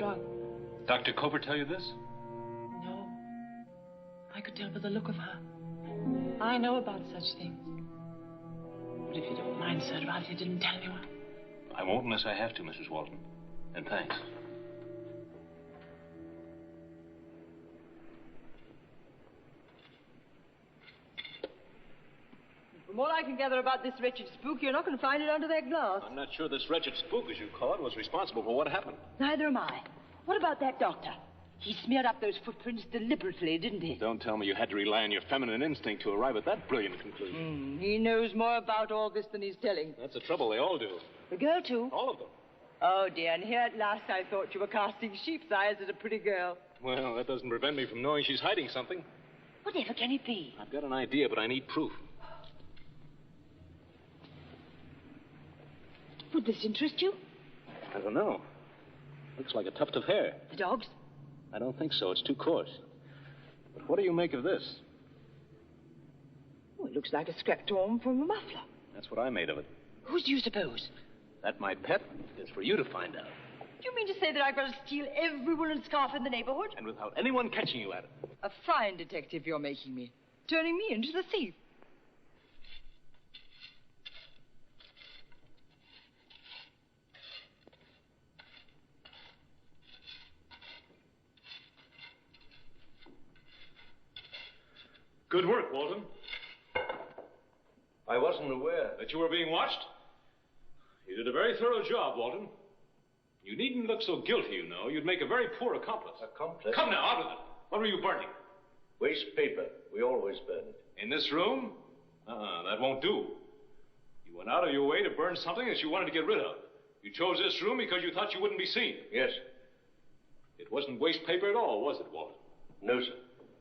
drug. Dr. Cooper tell you this? No. I could tell by the look of her. I know about such things. But if you don't mind, sir, rather you didn't tell anyone. I won't unless I have to, Mrs. Walton. And thanks. From all I can gather about this wretched spook, you're not going to find it under that glass. I'm not sure this wretched spook, as you call it, was responsible for what happened. Neither am I. What about that doctor? He smeared up those footprints deliberately, didn't he? Don't tell me you had to rely on your feminine instinct to arrive at that brilliant conclusion. He knows more about all this than he's telling. That's the trouble. They all do. The girl, too? All of them. Oh, dear, and here at last I thought you were casting sheep's eyes at a pretty girl. Well, that doesn't prevent me from knowing she's hiding something. Whatever can it be? I've got an idea, but I need proof. Would this interest you? I don't know. Looks like a tuft of hair. The dog's? I don't think so. It's too coarse. But what do you make of this? Oh, it looks like a scrap torn from a muffler. That's what I made of it. Whose do you suppose? That, my pet, is for you to find out. Do you mean to say that I've got to steal every woolen scarf in the neighborhood? And without anyone catching you at it. A fine detective you're making me. Turning me into the thief. Good work, Walton. I wasn't aware. That you were being watched? You did a very thorough job, Walton. You needn't look so guilty, you know. You'd make a very poor accomplice. Accomplice? Come now, out with it. What were you burning? Waste paper. We always burn it. In this room? That won't do. You went out of your way to burn something that you wanted to get rid of. You chose this room because you thought you wouldn't be seen. Yes. It wasn't waste paper at all, was it, Walton? No, sir.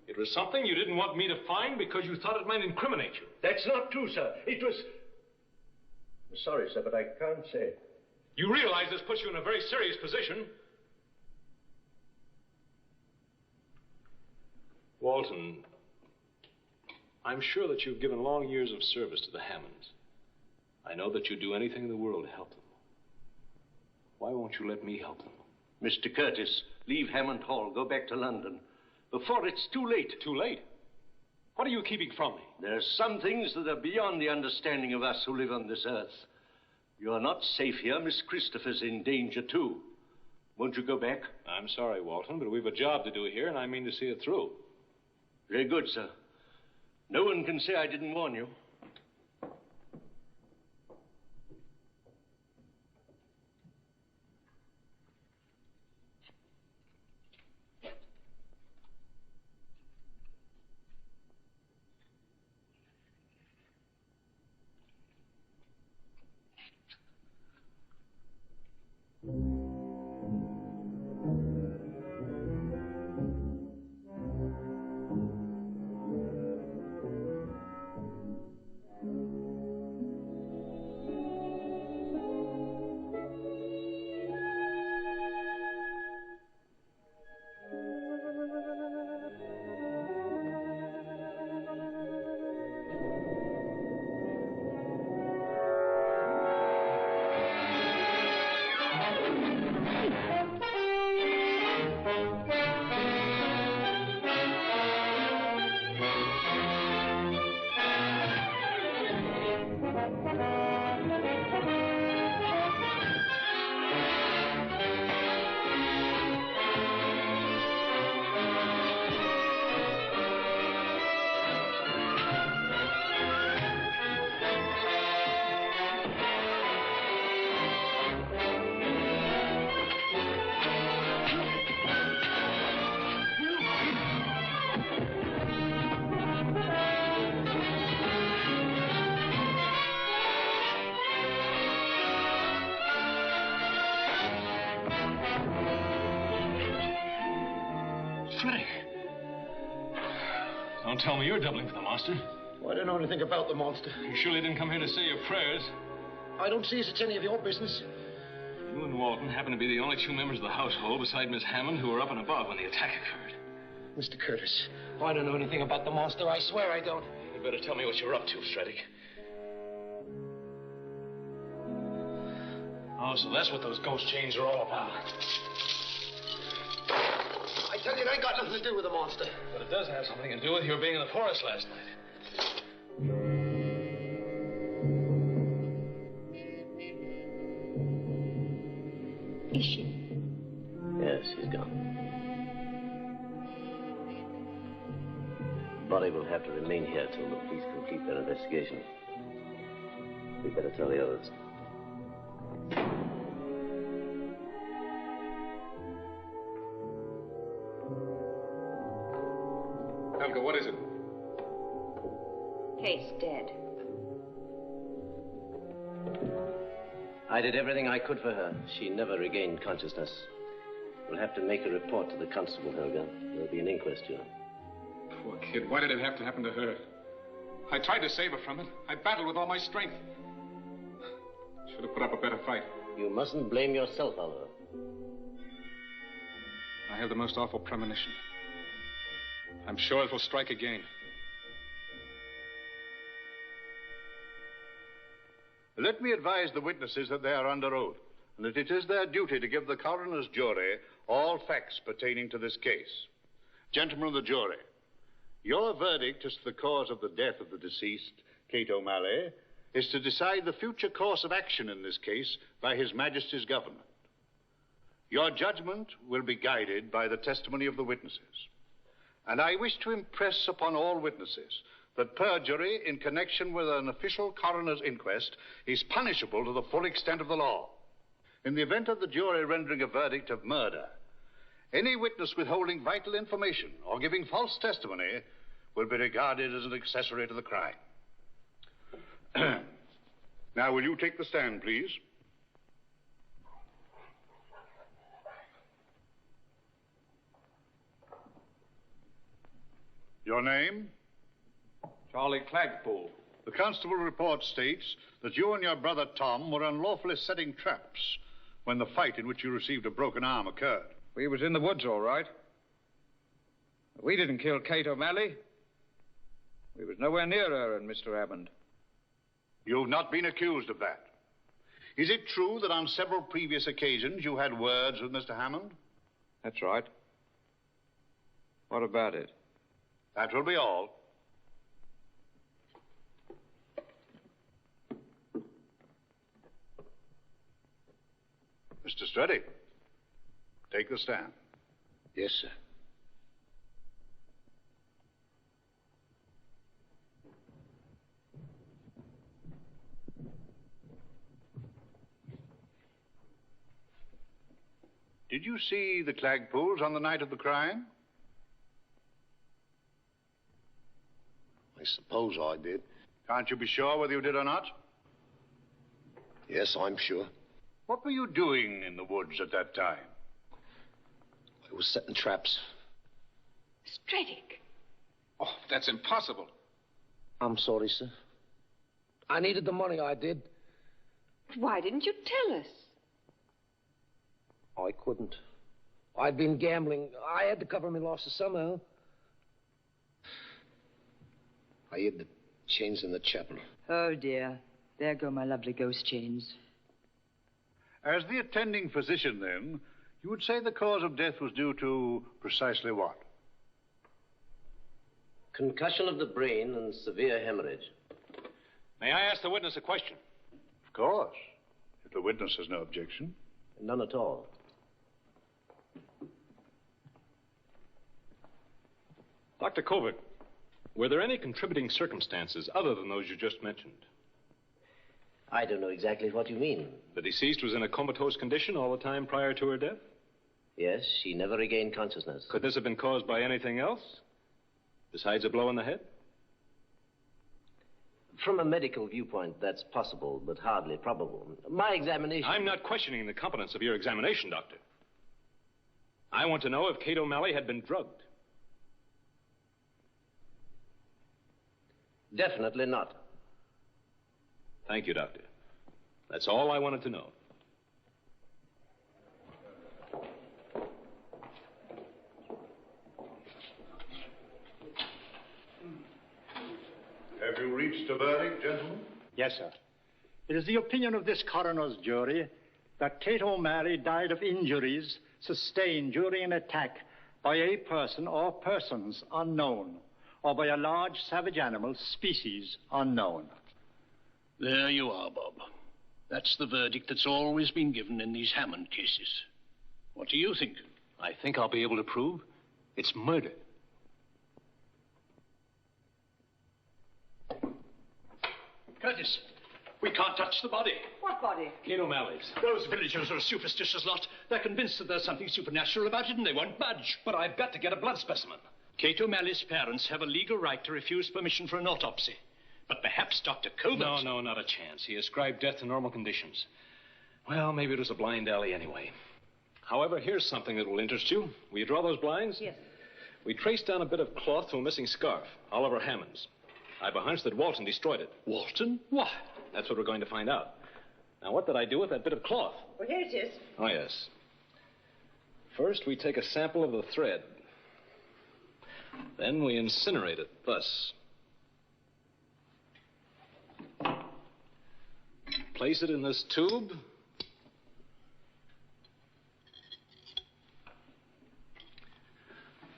It was something you didn't want me to find because you thought it might incriminate you. That's not true, sir. It was... I'm sorry, sir, but I can't say it. You realize this puts you in a very serious position. Walton, I'm sure that you've given long years of service to the Hammonds. I know that you'd do anything in the world to help them. Why won't you let me help them? Mr. Curtis, leave Hammond Hall. Go back to London. Before it's too late. Too late? What are you keeping from me? There's some things that are beyond the understanding of us who live on this earth. You're not safe here. Miss Christopher's in danger, too. Won't you go back? I'm sorry, Walton, but we've a job to do here, and I mean to see it through. Very good, sir. No one can say I didn't warn you. Don't tell me you're doubling for the monster. Well, I don't know anything about the monster. You surely didn't come here to say your prayers. I don't see as it's any of your business. You and Walton happen to be the only two members of the household beside Miss Hammond who were up and above when the attack occurred. Mr. Curtis, I don't know anything about the monster. I swear I don't. You better tell me what you're up to, Stredick. Oh, so that's what those ghost chains are all about. tell you, it ain't got nothing to do with the monster. But it does have something to do with your being in the forest last night. Is she? Yes, she's gone. Body will have to remain here till the police complete their investigation. We better tell the others. Helga, what is it? Kate's dead. I did everything I could for her. She never regained consciousness. We'll have to make a report to the constable, Helga. There'll be an inquest, you know. Poor kid, why did it have to happen to her? I tried to save her from it. I battled with all my strength. Should have put up a better fight. You mustn't blame yourself, Oliver. I have the most awful premonition. I'm sure it will strike again. Let me advise the witnesses that they are under oath, and that it is their duty to give the coroner's jury all facts pertaining to this case. Gentlemen of the jury, your verdict as to the cause of the death of the deceased, Kate O'Malley, is to decide the future course of action in this case by His Majesty's government. Your judgment will be guided by the testimony of the witnesses. And I wish to impress upon all witnesses that perjury in connection with an official coroner's inquest is punishable to the full extent of the law. In the event of the jury rendering a verdict of murder, any witness withholding vital information or giving false testimony will be regarded as an accessory to the crime. Now, will you take the stand, please? Your name? Charlie Clagpool. The constable report states that you and your brother Tom were unlawfully setting traps when the fight in which you received a broken arm occurred. We was in the woods, all right. We didn't kill Kate O'Malley. We was nowhere near her and Mr. Hammond. You've not been accused of that. Is it true that on several previous occasions you had words with Mr. Hammond? That's right. What about it? That will be all. Mr. Streddy, take the stand. Yes, sir. Did you see the Clagpools on the night of the crime? I suppose I did. Can't you be sure whether you did or not? Yes, I'm sure. What were you doing in the woods at that time? I was setting traps. Stredick. Oh, that's impossible. I'm sorry, sir. I needed the money, I did. Why didn't you tell us? I couldn't. I'd been gambling. I had to cover my losses somehow. I hid the chains in the chapel. Oh, dear. There go my lovely ghost chains. As the attending physician, then, you would say the cause of death was due to precisely what? Concussion of the brain and severe hemorrhage. May I ask the witness a question? Of course, if the witness has no objection. None at all. Dr. Kovic, were there any contributing circumstances other than those you just mentioned? I don't know exactly what you mean. The deceased was in a comatose condition all the time prior to her death? Yes, she never regained consciousness. Could this have been caused by anything else besides a blow in the head? From a medical viewpoint, that's possible, but hardly probable. My examination... I'm not questioning the competence of your examination, Doctor. I want to know if Kate O'Malley had been drugged. Definitely not. Thank you, Doctor. That's all I wanted to know. Have you reached a verdict, gentlemen? Yes, sir. It is the opinion of this coroner's jury that Kate O'Malley died of injuries sustained during an attack by a person or persons unknown, or by a large savage animal, species unknown. There you are, Bob. That's the verdict that's always been given in these Hammond cases. What do you think? I think I'll be able to prove it's murder. Curtis, we can't touch the body. What body? Kate O'Malley's. Those villagers are a superstitious lot. They're convinced that there's something supernatural about it and they won't budge. But I've got to get a blood specimen. Kate O'Malley's parents have a legal right to refuse permission for an autopsy. But perhaps Dr. Covert... No, not a chance. He ascribed death to normal conditions. Well, maybe it was a blind alley anyway. However, here's something that will interest you. Will you draw those blinds? Yes. We traced down a bit of cloth to a missing scarf, Oliver Hammond's. I've a hunch that Walton destroyed it. Walton? Why? That's what we're going to find out. Now, what did I do with that bit of cloth? Well, here it is. Oh, yes. First, we take a sample of the thread. Then we incinerate it, thus. Place it in this tube.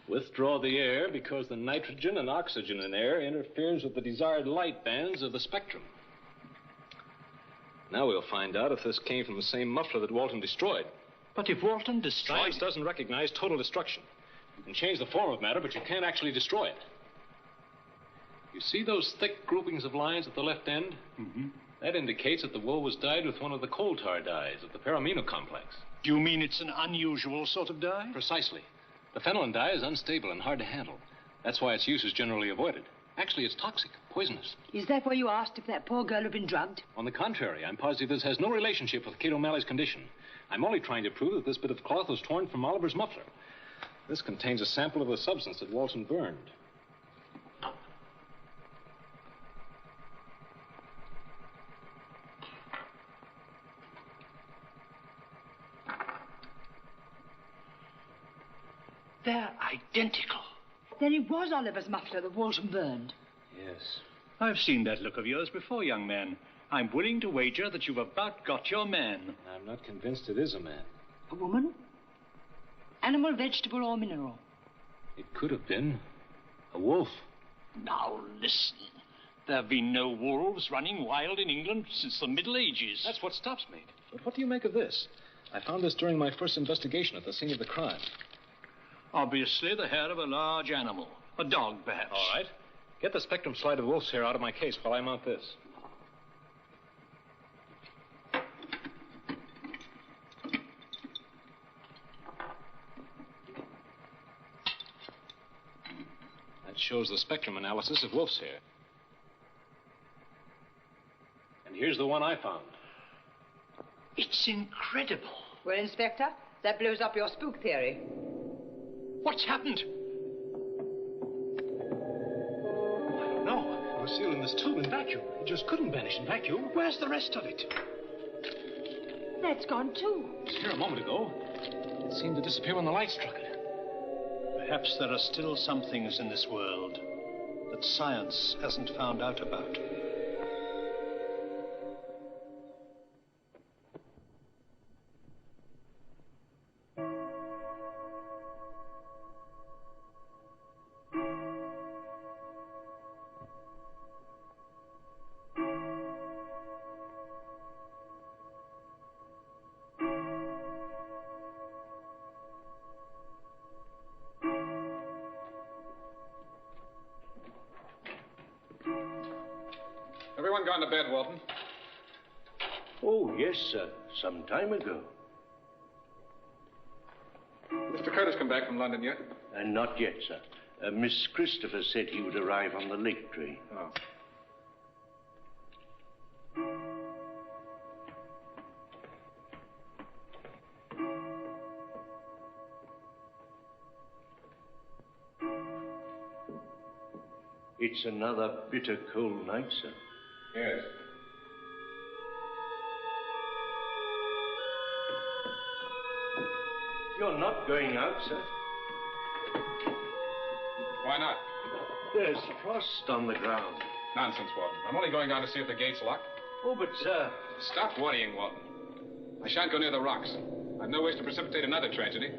Withdraw the air because the nitrogen and oxygen in air interferes with the desired light bands of the spectrum. Now we'll find out if this came from the same muffler that Walton destroyed. But if Walton destroyed... Science doesn't recognize total destruction. You can change the form of matter, but you can't actually destroy it. You see those thick groupings of lines at the left end? Mm-hmm. That indicates that the wool was dyed with one of the coal tar dyes of the paramino complex. Do you mean it's an unusual sort of dye? Precisely. The phenolin dye is unstable and hard to handle. That's why its use is generally avoided. Actually, it's toxic, poisonous. Is that why you asked if that poor girl had been drugged? On the contrary, I'm positive this has no relationship with Kate O'Malley's condition. I'm only trying to prove that this bit of cloth was torn from Oliver's muffler. This contains a sample of the substance that Walton burned. They're identical. Then it was Oliver's muffler that Walton burned. Yes. I've seen that look of yours before, young man. I'm willing to wager that you've about got your man. I'm not convinced it is a man. A woman? Animal, vegetable, or mineral? It could have been a wolf. Now listen. There have been no wolves running wild in England since the Middle Ages. That's what stops me. But what do you make of this? I found this during my first investigation at the scene of the crime. Obviously the hair of a large animal. A dog, perhaps. All right. Get the spectrum slide of wolf's hair out of my case while I mount this. That shows the spectrum analysis of wolf's hair. And here's the one I found. It's incredible. Well, Inspector, that blows up your spook theory. What's happened? I don't know. It was sealed in this tube in vacuum. It just couldn't vanish in vacuum. Where's the rest of it? That's gone, too. It was here a moment ago. It seemed to disappear when the light struck it. Perhaps there are still some things in this world that science hasn't found out about. Everyone gone to bed, Walton? Oh, yes, sir. Some time ago. Mr. Curtis come back from London yet? Not yet, sir. Miss Christopher said he would arrive on the late train. Oh. It's another bitter cold night, sir. Yes. You're not going out, sir? Why not? There's frost on the ground. Nonsense, Walton. I'm only going down to see if the gate's locked. Oh, but, sir... Stop worrying, Walton. I shan't go near the rocks. I've no wish to precipitate another tragedy.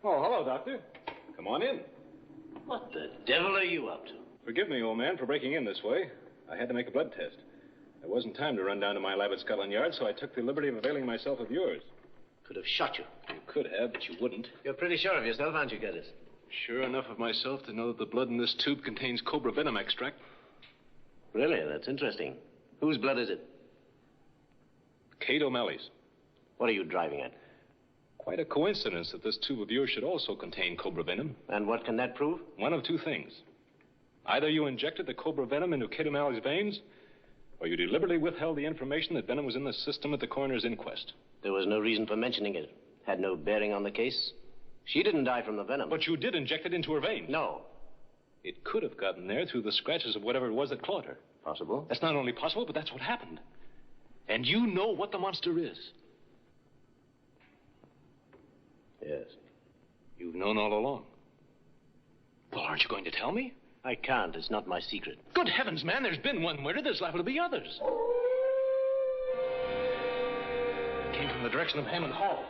Oh, hello, Doctor. Come on in. What the devil are you up to? Forgive me, old man, for breaking in this way. I had to make a blood test. There wasn't time to run down to my lab at Scotland Yard, so I took the liberty of availing myself of yours. Could have shot you. You could have, but you wouldn't. You're pretty sure of yourself, aren't you, Geddes? Sure enough of myself to know that the blood in this tube contains cobra venom extract. Really? That's interesting. Whose blood is it? Kate O'Malley's. What are you driving at? Quite a coincidence that this tube of yours should also contain cobra venom. And what can that prove? One of two things. Either you injected the cobra venom into Kate O'Malley's veins, or you deliberately withheld the information that venom was in the system at the coroner's inquest. There was no reason for mentioning it. Had no bearing on the case. She didn't die from the venom. But you did inject it into her veins. No. It could have gotten there through the scratches of whatever it was that clawed her. Possible. That's not only possible, but that's what happened. And you know what the monster is. Yes. You've known all along. Well, aren't you going to tell me? I can't. It's not my secret. Good heavens, man, there's been one murder. There's liable to be others. It came from the direction of Hammond Hall.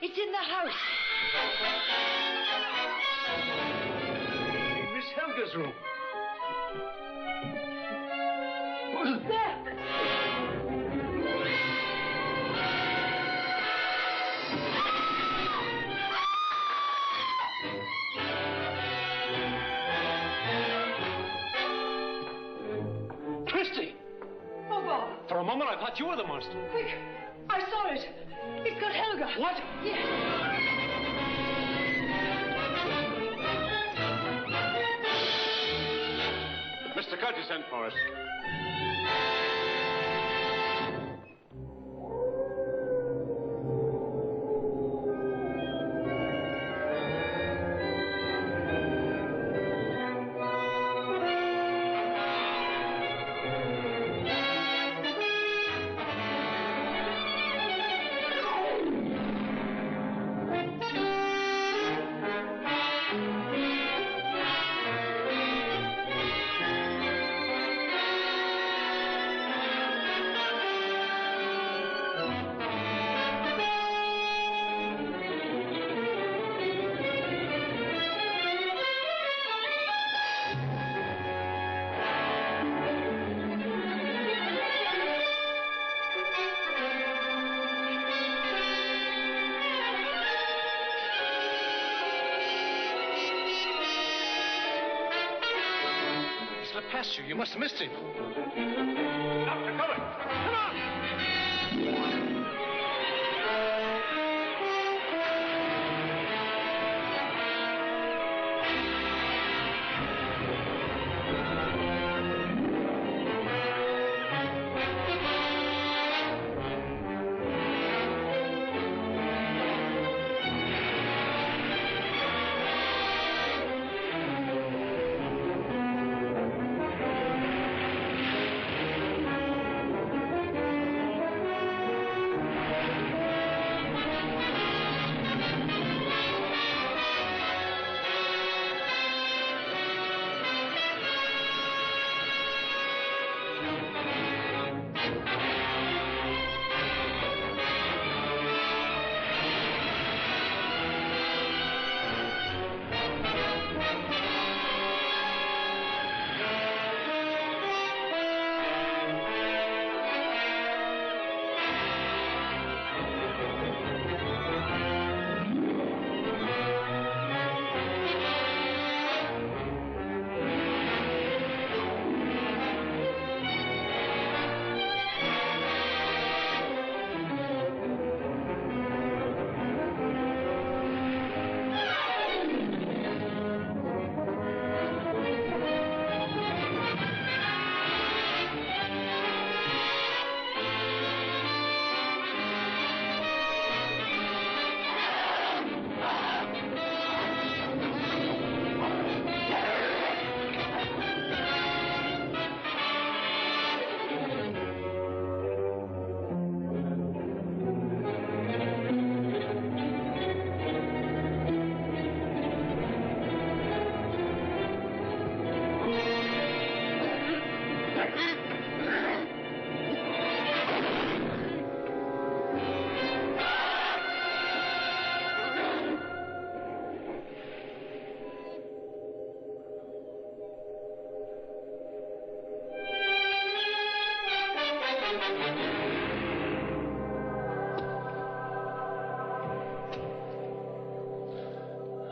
It's in the house. In Miss Helga's room. There. woman. I thought you were the monster. Quick! I saw it. It's got Helga. What? Yes. Mr. Curtis sent for us. Past you. You must have missed him. Doctor, come on!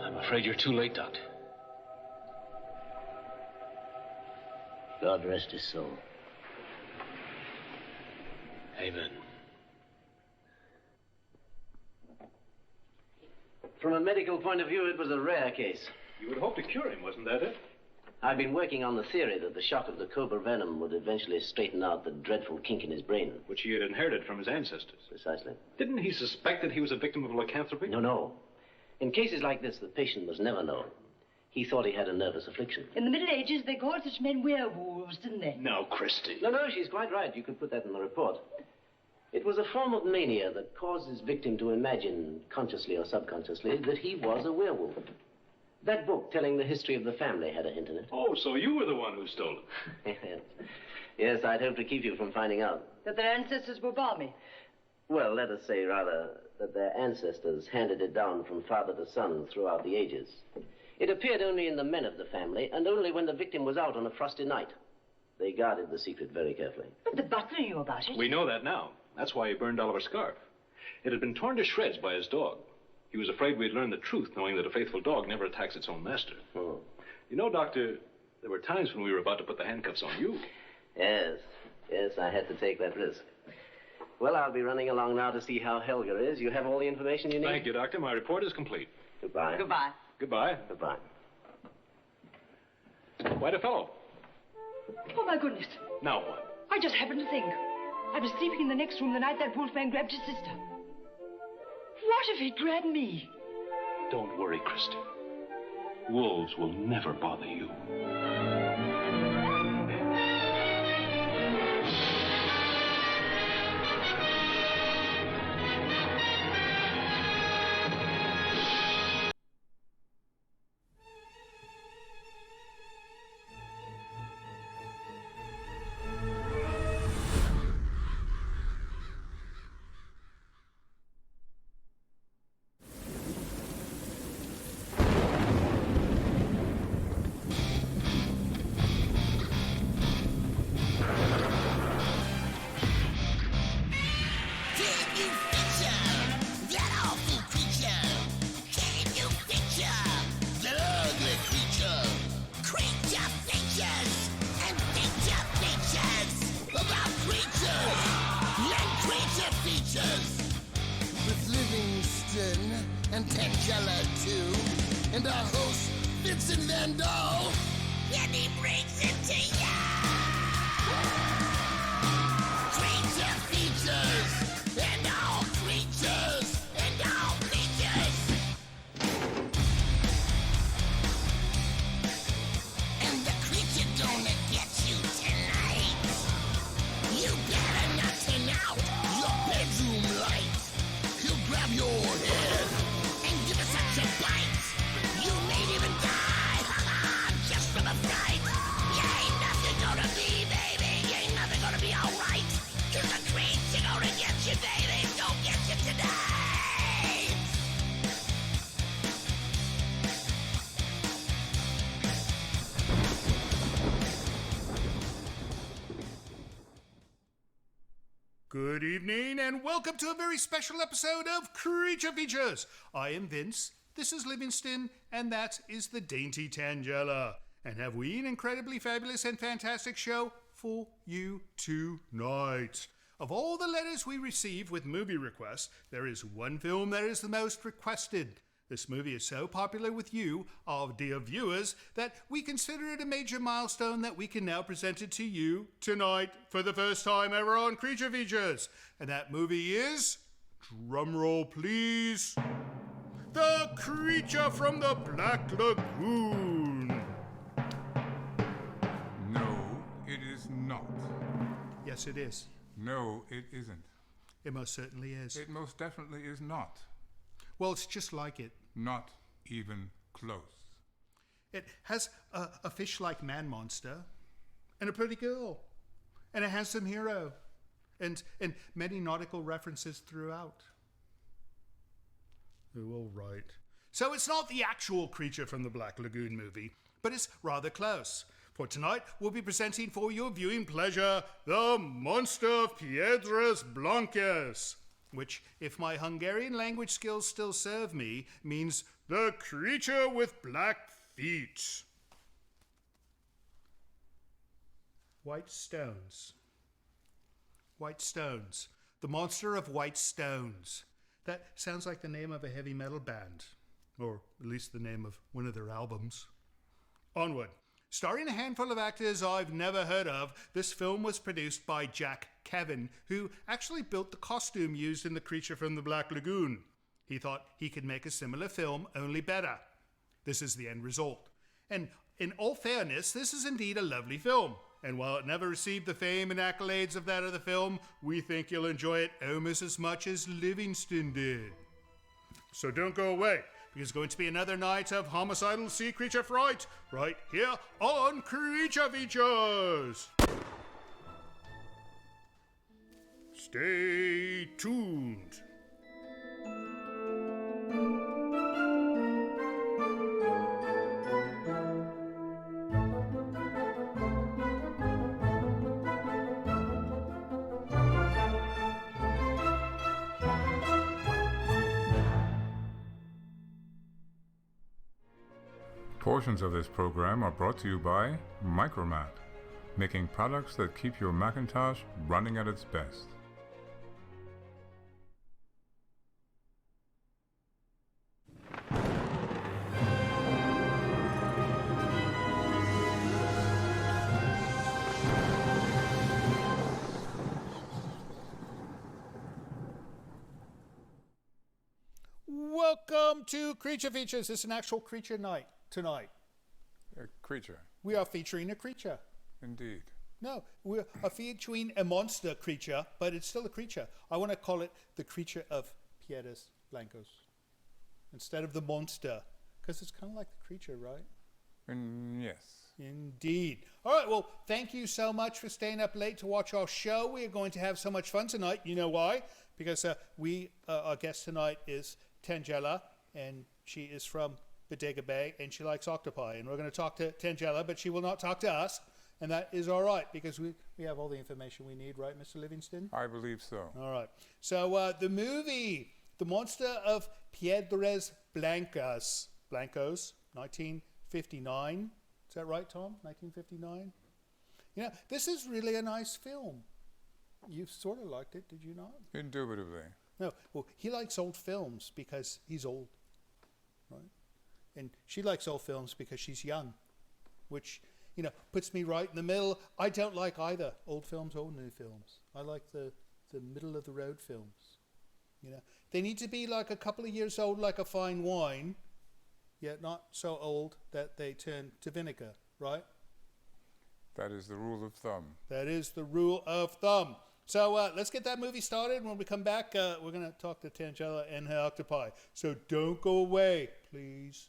I'm afraid you're too late, Doctor. God rest his soul. Amen. From a medical point of view, it was a rare case. You would hope to cure him, wasn't that it? I've been working on the theory that the shock of the cobra venom would eventually straighten out the dreadful kink in his brain. Which he had inherited from his ancestors. Precisely. Didn't he suspect that he was a victim of lycanthropy? No. In cases like this, the patient was never known. He thought he had a nervous affliction. In the Middle Ages, they called such men werewolves, didn't they? No, Christie. No, she's quite right. You could put that in the report. It was a form of mania that caused his victim to imagine, consciously or subconsciously, that he was a werewolf. That book telling the history of the family had a hint in it. Oh, so you were the one who stole it. Yes, I'd hope to keep you from finding out. That their ancestors were balmy. Well, let us say, rather, that their ancestors handed it down from father to son throughout the ages. It appeared only in the men of the family, and only when the victim was out on a frosty night. They guarded the secret very carefully. But the butler knew about it. We know that now. That's why he burned Oliver's scarf. It had been torn to shreds by his dog. He was afraid we'd learn the truth, knowing that a faithful dog never attacks its own master. Oh. You know, Doctor, there were times when we were about to put the handcuffs on you. Yes. Yes, I had to take that risk. Well, I'll be running along now to see how Helga is. You have all the information you need? Thank you, Doctor. My report is complete. Goodbye. Goodbye. Goodbye. Goodbye. Quite a fellow. Oh, my goodness. Now what? I just happened to think. I was sleeping in the next room the night that wolfman grabbed his sister. What if he grabbed me? Don't worry, Christy. Wolves will never bother you. With Livingston and Tangella too, and our host Vincent Van Dahl, and he brings it to ya! Creature features, and all creatures, and all creatures. And the creature gonna get you tonight. You better not turn out your bedroom light. He'll grab your head and give it such a bite. You may even die, just from a fright. You ain't nothing gonna be, baby. You ain't nothing gonna be alright. 'Cause the creature gonna get you, baby. Gonna get you tonight. Good evening and welcome to a very special episode of Creature Features. I am Vince, this is Livingston, and that is the Dainty Tangella. And have we an incredibly fabulous and fantastic show for you tonight. Of all the letters we receive with movie requests, there is one film that is the most requested. This movie is so popular with you, our dear viewers, that we consider it a major milestone that we can now present it to you tonight for the first time ever on Creature Features. And that movie is, drumroll please, The Creature from the Black Lagoon. No, it is not. Yes, it is. No, it isn't. It most certainly is. It most definitely is not. Well, it's just like it. Not even close. It has a fish-like man monster, and a pretty girl, and a handsome hero, and many nautical references throughout. Oh, all right. So it's not the actual Creature from the Black Lagoon movie, but it's rather close. For tonight, we'll be presenting for your viewing pleasure, The Monster of Piedras Blancas, which, if my Hungarian language skills still serve me, means the creature with black feet. White stones. White stones. The monster of white stones. That sounds like the name of a heavy metal band, or at least the name of one of their albums. Onward. Starring a handful of actors I've never heard of, this film was produced by Jack Kevin, who actually built the costume used in The Creature from the Black Lagoon. He thought he could make a similar film, only better. This is the end result. And in all fairness, this is indeed a lovely film. And while it never received the fame and accolades of that other film, we think you'll enjoy it almost as much as Livingston did. So don't go away, because it's going to be another night of homicidal sea creature fright right here on Creature Features. Stay tuned. Portions of this program are brought to you by Micromat, making products that keep your Macintosh running at its best. Welcome to Creature Features. It's an actual creature night tonight. A creature. We are featuring a creature. Indeed. No, we are featuring a monster creature, but it's still a creature. I want to call it the creature of Piedras Blancos instead of the monster, because it's kind of like the creature, right? Yes. Indeed. All right, well, thank you so much for staying up late to watch our show. We are going to have so much fun tonight. You know why? Because our guest tonight is Tangela, and she is from Bodega Bay, and she likes octopi. And we're going to talk to Tangela, but she will not talk to us, and that is all right, because we have all the information we need, right, Mr. Livingston? I believe so. All right. So the movie, The Monster of Piedras Blancos, 1959. Is that right, Tom? 1959? You know, this is really a nice film. You sort of liked it, did you not? Indubitably. No, well, he likes old films because he's old, right? And she likes old films because she's young, which, you know, puts me right in the middle. I don't like either old films or new films. I like the middle of the road films. You know, they need to be like a couple of years old, like a fine wine, yet not so old that they turn to vinegar, right? That is the rule of thumb. That is the rule of thumb. So let's get that movie started. When we come back, we're going to talk to Tangela and her octopi. So don't go away, please.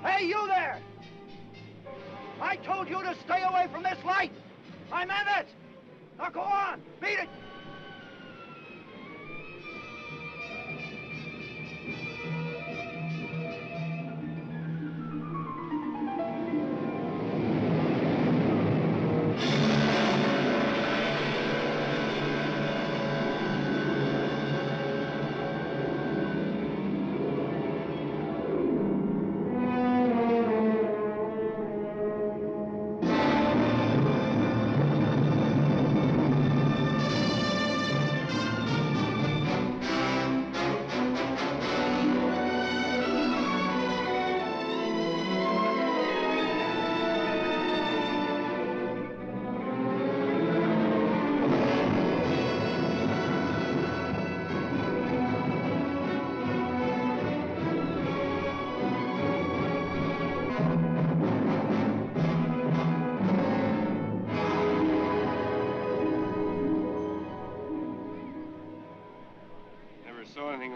Hey, you there! I told you to stay away from this light! I meant it! Now go on, beat it!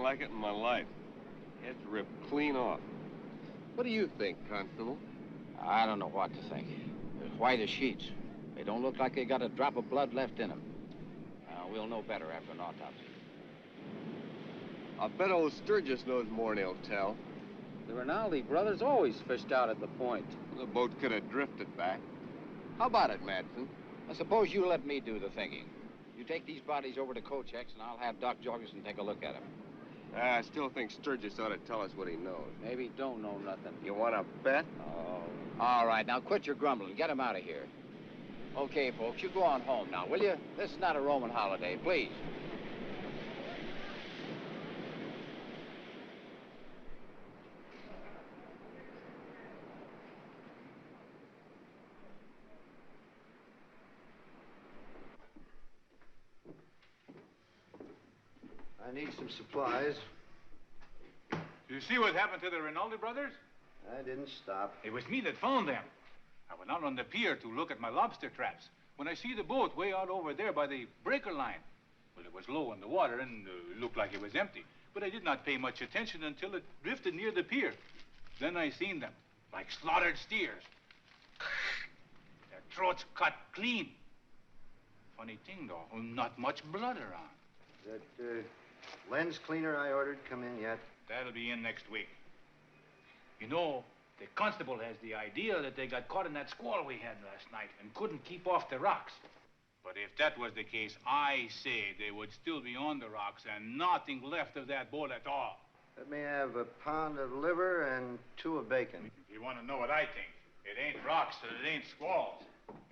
Like it in my life. Head's ripped clean off. What do you think, Constable? I don't know what to think. They're white as sheets. They don't look like they got a drop of blood left in them. We'll know better after an autopsy. I bet old Sturgis knows more than he'll tell. The Rinaldi brothers always fished out at the point. The boat could have drifted back. How about it, Madsen? I suppose you let me do the thinking. You take these bodies over to Kochek's, and I'll have Doc Jorgensen take a look at them. I still think Sturgis ought to tell us what he knows. Maybe he don't know nothing. You want to bet? Oh. All right, now quit your grumbling. Get him out of here. Okay, folks, you go on home now, will you? This is not a Roman holiday, please. I need some supplies. You see what happened to the Rinaldi brothers? I didn't stop. It was me that found them. I went out on the pier to look at my lobster traps when I see the boat way out over there by the breaker line. Well, it was low in the water and looked like it was empty. But I did not pay much attention until it drifted near the pier. Then I seen them, like slaughtered steers. Their throats cut clean. Funny thing, though, not much blood around. That lens cleaner I ordered come in yet? That'll be in next week. You know, the constable has the idea that they got caught in that squall we had last night and couldn't keep off the rocks. But if that was the case, I say they would still be on the rocks and nothing left of that boat at all. Let me have a pound of liver and 2 of bacon. If you want to know what I think, it ain't rocks and it ain't squalls.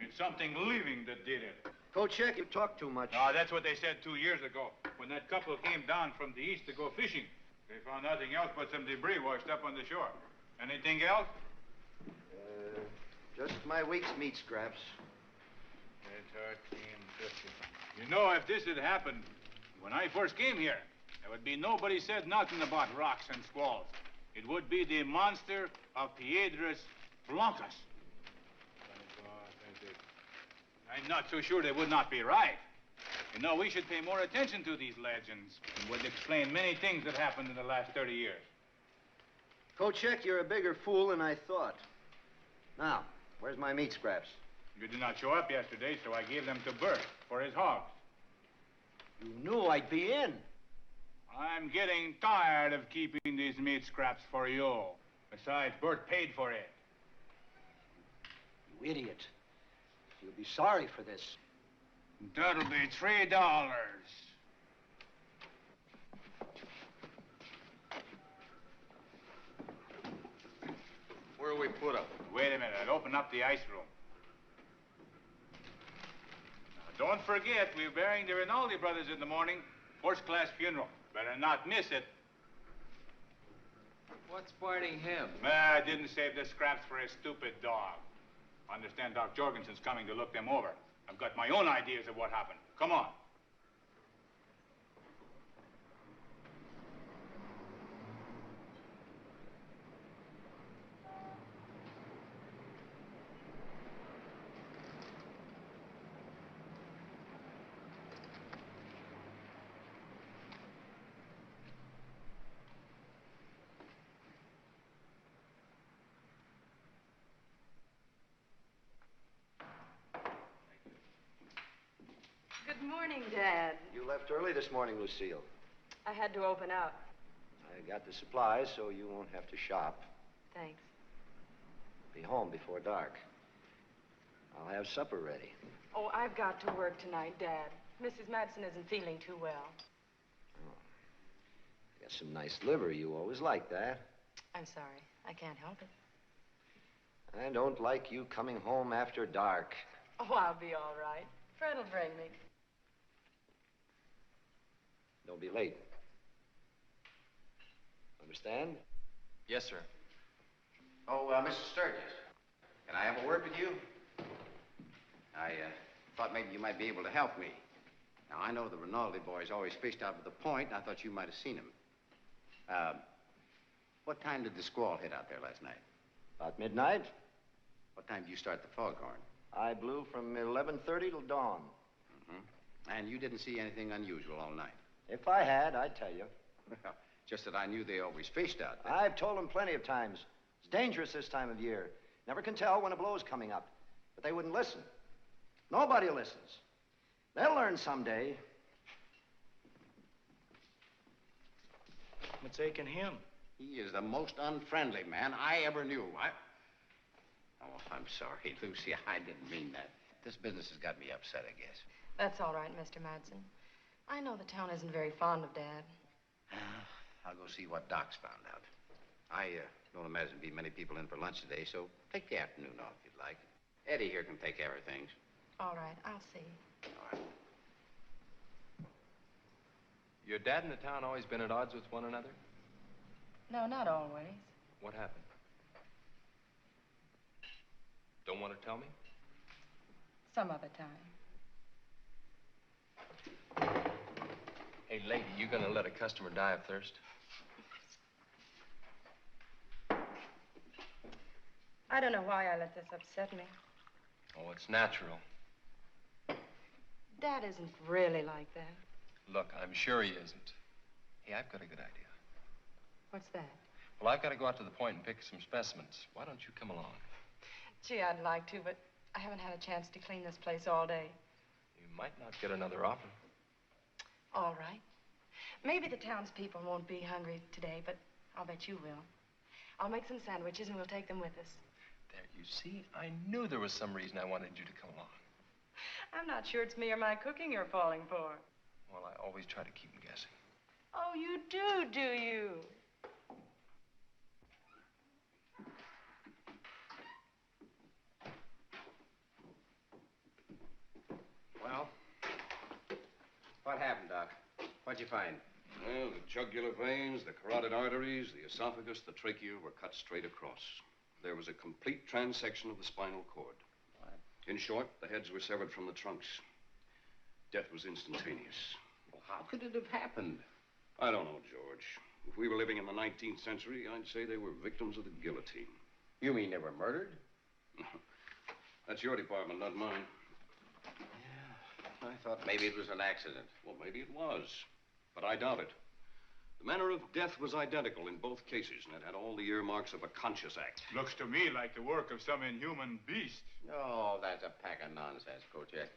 It's something living that did it. Kochek, you talk too much. No, that's what they said 2 years ago when that couple came down from the east to go fishing. They found nothing else but some debris washed up on the shore. Anything else? Just my week's meat scraps. It's our team 50. You know, if this had happened when I first came here, there would be nobody said nothing about rocks and squalls. It would be the monster of Piedras Blancas. I'm not so sure they would not be right. You know, we should pay more attention to these legends. It would explain many things that happened in the last 30 years. Kochek, you're a bigger fool than I thought. Now, where's my meat scraps? You did not show up yesterday, so I gave them to Bert for his hogs. You knew I'd be in. I'm getting tired of keeping these meat scraps for you. Besides, Bert paid for it. You idiot. You'll be sorry for this. That'll be $3. Where will we put them? Wait a minute. I'll open up the ice room. Now, don't forget, we're burying the Rinaldi brothers in the morning. First-class funeral. Better not miss it. What's biting him? I didn't save the scraps for a stupid dog. I understand Doc Jorgensen's coming to look them over. I've got my own ideas of what happened. Come on. Good morning, Dad. You left early this morning, Lucille. I had to open up. I got the supplies, so you won't have to shop. Thanks. Be home before dark. I'll have supper ready. Oh, I've got to work tonight, Dad. Mrs. Madsen isn't feeling too well. I got some nice liver. You always like that. I'm sorry. I can't help it. I don't like you coming home after dark. Oh, I'll be all right. Fred'll bring me. Don't be late. Understand? Yes, sir. Oh, Mr. Sturgis, can I have a word with you? I thought maybe you might be able to help me. Now, I know the Rinaldi boys always fished out to the point, and I thought you might have seen them. What time did the squall hit out there last night? About midnight. What time did you start the foghorn? I blew from 11:30 till dawn. Mm-hmm. And you didn't see anything unusual all night? If I had, I'd tell you. Well, just that I knew they always fished out there. I've told them plenty of times. It's dangerous this time of year. Never can tell when a blow's coming up. But they wouldn't listen. Nobody listens. They'll learn someday. What's aching him? He is the most unfriendly man I ever knew. Oh, I'm sorry, Lucy. I didn't mean that. This business has got me upset, I guess. That's all right, Mr. Madsen. I know the town isn't very fond of Dad. I'll go see what Doc's found out. I don't imagine there'll be many people in for lunch today, so take the afternoon off if you'd like. Eddie here can take care of things. All right, I'll see. All right. Your dad and the town always been at odds with one another? No, not always. What happened? Don't want to tell me? Some other time. Hey, lady, you gonna let a customer die of thirst? I don't know why I let this upset me. Oh, it's natural. Dad isn't really like that. Look, I'm sure he isn't. Hey, I've got a good idea. What's that? Well, I've got to go out to the point and pick some specimens. Why don't you come along? Gee, I'd like to, but I haven't had a chance to clean this place all day. You might not get another offer. All right. Maybe the townspeople won't be hungry today, but I'll bet you will. I'll make some sandwiches and we'll take them with us. There, you see, I knew there was some reason I wanted you to come along. I'm not sure it's me or my cooking you're falling for. Well, I always try to keep them guessing. Oh, you do you? Well, what happened, Doc? What'd you find? Well, the jugular veins, the carotid arteries, the esophagus, the trachea were cut straight across. There was a complete transection of the spinal cord. What? In short, the heads were severed from the trunks. Death was instantaneous. Well, how could it have happened? I don't know, George. If we were living in the 19th century, I'd say they were victims of the guillotine. You mean they were murdered? That's your department, not mine. I thought maybe it was an accident. Well, maybe it was, but I doubt it. The manner of death was identical in both cases, and it had all the earmarks of a conscious act. Looks to me like the work of some inhuman beast. Oh, that's a pack of nonsense, Kochek.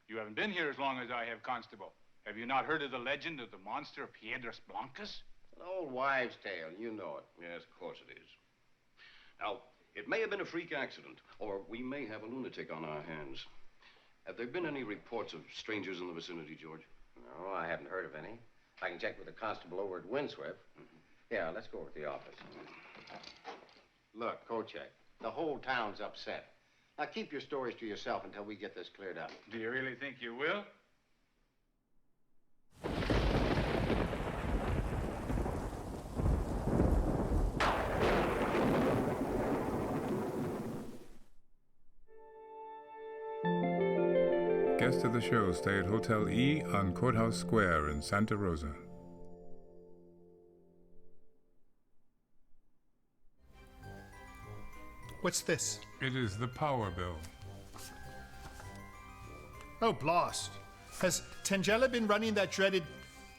You haven't been here as long as I have, Constable. Have you not heard of the legend of the monster Piedras Blancas? An old wives' tale, you know it. Yes, of course it is. Now, it may have been a freak accident, or we may have a lunatic on our hands. Have there been any reports of strangers in the vicinity, George? No, I haven't heard of any. I can check with the constable over at Windswept. Yeah, let's go over to the office. Look, Kochek, the whole town's upset. Now, keep your stories to yourself until we get this cleared up. Do you really think you will? Guests of the show stay at Hotel E on Courthouse Square in Santa Rosa. What's this? It is the power bill. Oh, blast. Has Tangella been running that dreaded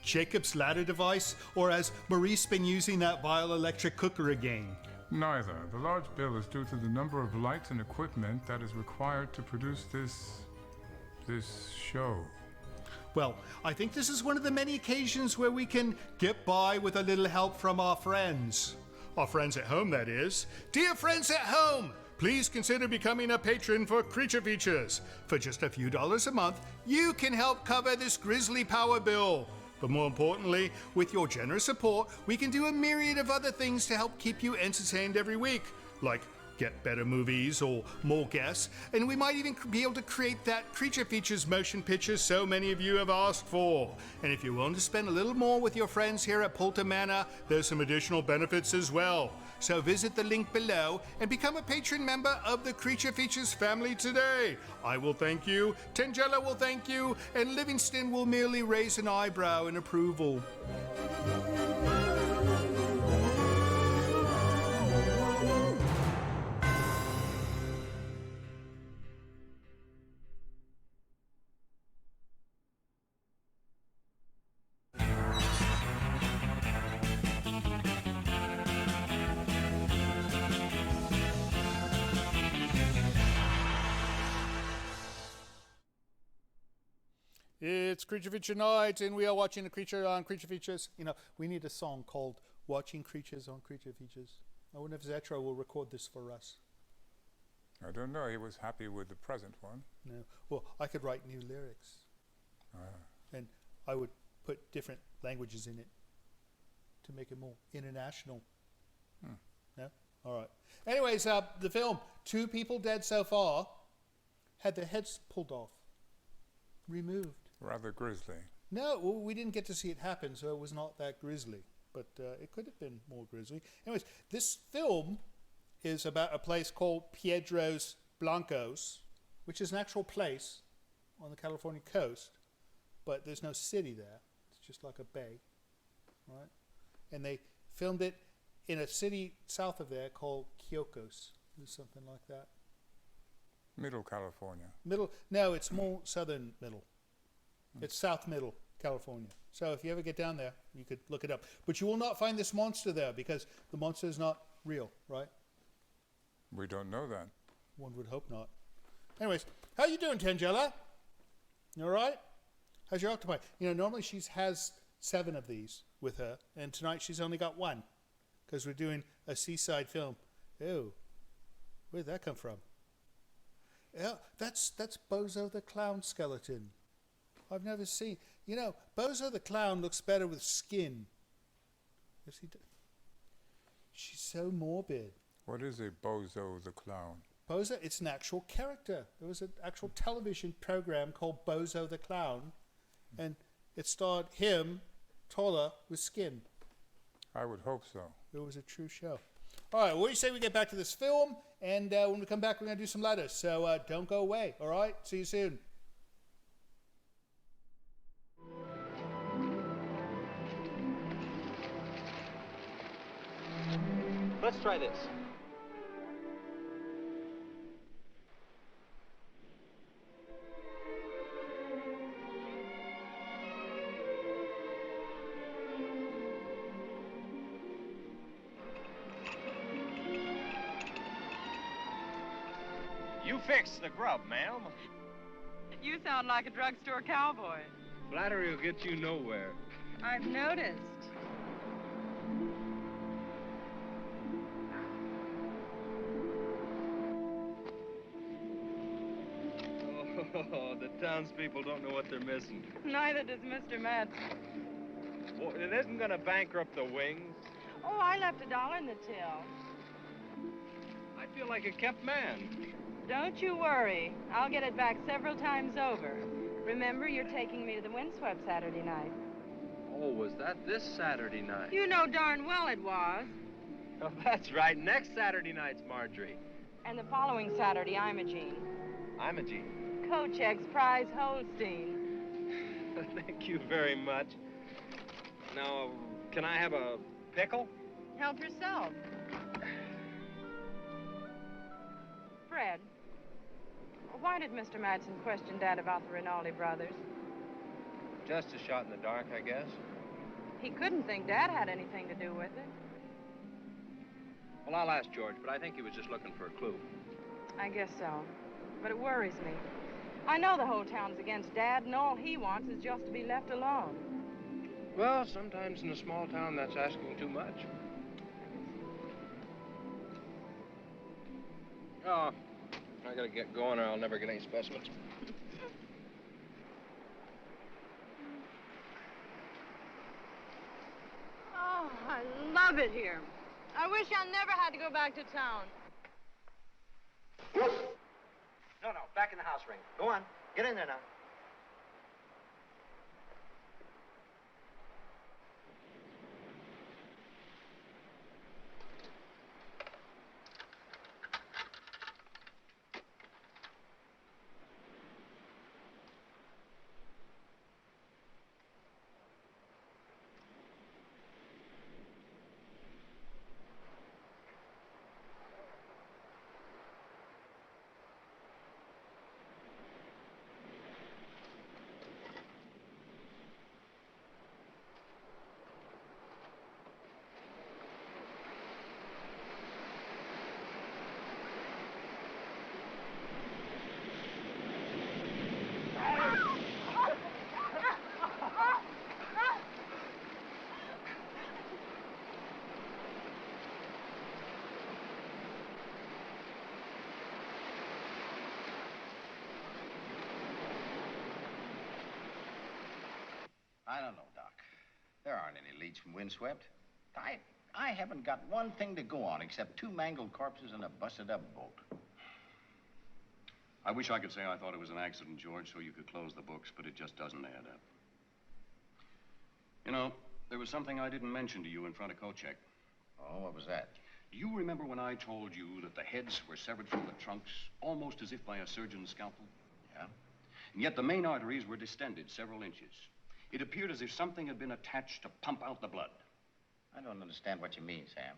Jacob's Ladder device, or has Maurice been using that vile electric cooker again? Neither. The large bill is due to the number of lights and equipment that is required to produce this show. Well, I think this is one of the many occasions where we can get by with a little help from our friends. Our friends at home, that is. Dear friends at home, please consider becoming a patron for Creature Features. For just a few dollars a month, you can help cover this grisly power bill. But more importantly, with your generous support, we can do a myriad of other things to help keep you entertained every week, like get better movies or more guests, and we might even be able to create that Creature Features motion picture so many of you have asked for. And if you're willing to spend a little more with your friends here at Poulter Manor, there's some additional benefits as well. So visit the link below and become a patron member of the Creature Features family today. I will thank you, Tangella will thank you, and Livingston will merely raise an eyebrow in approval. It's Creature Feature Night, and we are watching a creature on Creature Features. You know, we need a song called Watching Creatures on Creature Features. I wonder if Zetro will record this for us. I don't know. He was happy with the present one. No. Well, I could write new lyrics. And I would put different languages in it to make it more international. No? All right. Anyways, the film, 2 people dead so far, had their heads pulled off, removed. Rather grisly. No, well, we didn't get to see it happen, so it was not that grisly. But it could have been more grisly. Anyways, this film is about a place called Piedras Blancas, which is an actual place on the California coast, but there's no city there. It's just like a bay, right? And they filmed it in a city south of there called Quioquos, or something like that. Middle California. No, it's more southern middle. It's South Middle California. So if you ever get down there, you could look it up. But you will not find this monster there because the monster is not real, right? We don't know that. One would hope not. Anyways, how you doing, Tangela? You all right? How's your octopi? You know, normally she has 7 of these with her, and tonight she's only got 1 because we're doing a seaside film. Ew. Where'd that come from? Yeah, that's Bozo the Clown skeleton. I've never seen. You know, Bozo the Clown looks better with skin. Yes, he does. She's so morbid. What is a Bozo the Clown? Bozo, it's an actual character. There was an actual television program called Bozo the Clown, and it starred him, taller, with skin. I would hope so. It was a true show. All right, what do you say we get back to this film, and when we come back, we're going to do some letters, so don't go away, all right? See you soon. Let's try this. You fixed the grub, ma'am. You sound like a drugstore cowboy. Flattery will get you nowhere. I've noticed. Oh, the townspeople don't know what they're missing. Neither does Mr. Madsen. Well, it isn't going to bankrupt the wings. Oh, I left $1 in the till. I feel like a kept man. Don't you worry. I'll get it back several times over. Remember, you're taking me to the windswept Saturday night. Oh, was that this Saturday night? You know darn well it was. Oh, that's right. Next Saturday night's Marjorie. And the following Saturday, Imogene. Imogene. Kochek's prize Holstein. Thank you very much. Now, can I have a pickle? Help yourself. Fred, why did Mr. Madsen question Dad about the Rinaldi brothers? Just a shot in the dark, I guess. He couldn't think Dad had anything to do with it. Well, I'll ask George, but I think he was just looking for a clue. I guess so. But it worries me. I know the whole town's against Dad, and all he wants is just to be left alone. Well, sometimes in a small town, that's asking too much. Oh, I gotta get going or I'll never get any specimens. Oh, I love it here. I wish I never had to go back to town. No, back in the house ring. Go on. Get in there now. I don't know, Doc. There aren't any leads from Windswept. I haven't got one thing to go on except 2 mangled corpses and a busted-up boat. I wish I could say I thought it was an accident, George, so you could close the books, but it just doesn't add up. You know, there was something I didn't mention to you in front of Kochek. Oh, what was that? You remember when I told you that the heads were severed from the trunks, almost as if by a surgeon's scalpel? Yeah? And yet the main arteries were distended several inches. It appeared as if something had been attached to pump out the blood. I don't understand what you mean, Sam.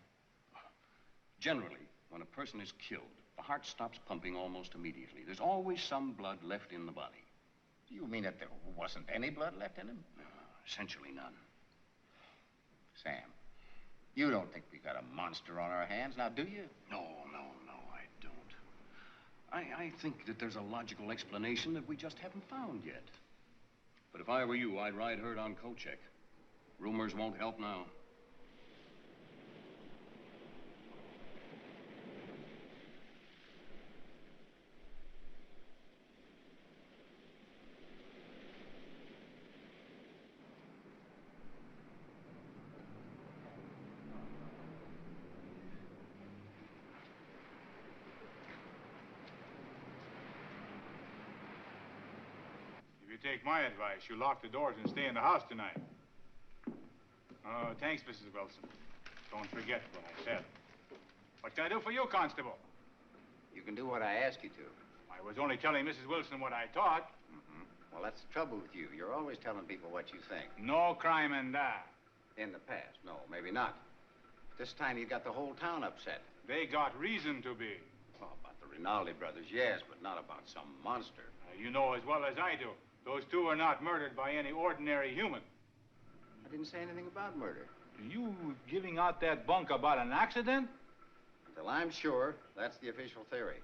Generally, when a person is killed, the heart stops pumping almost immediately. There's always some blood left in the body. Do you mean that there wasn't any blood left in him? Essentially none. Sam, you don't think we got a monster on our hands, now do you? No, I don't. I think that there's a logical explanation that we just haven't found yet. But if I were you, I'd ride herd on Kochek. Rumors won't help now. If you take my advice, you lock the doors and stay in the house tonight. Oh, thanks, Mrs. Wilson. Don't forget what I said. What can I do for you, Constable? You can do what I ask you to. I was only telling Mrs. Wilson what I thought. Well, that's the trouble with you. You're always telling people what you think. No crime in that. In the past, no, maybe not. This time you got the whole town upset. They got reason to be. Oh, about the Rinaldi brothers, yes, but not about some monster. You know as well as I do. Those two were not murdered by any ordinary human. I didn't say anything about murder. You giving out that bunk about an accident? Until I'm sure, that's the official theory.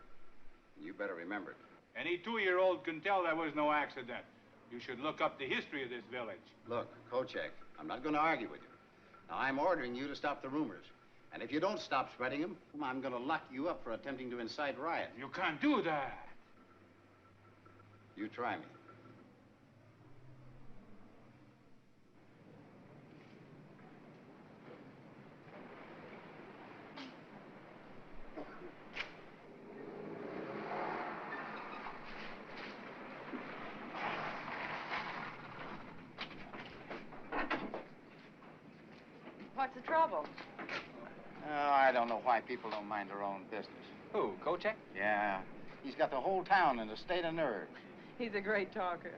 You better remember it. Any 2-year-old can tell there was no accident. You should look up the history of this village. Look, Kochek, I'm not going to argue with you. Now, I'm ordering you to stop the rumors. And if you don't stop spreading them, I'm going to lock you up for attempting to incite riot. You can't do that. You try me. What's the trouble? Oh, I don't know why people don't mind their own business. Who, Kochek? Yeah. He's got the whole town in a state of nerves. He's a great talker.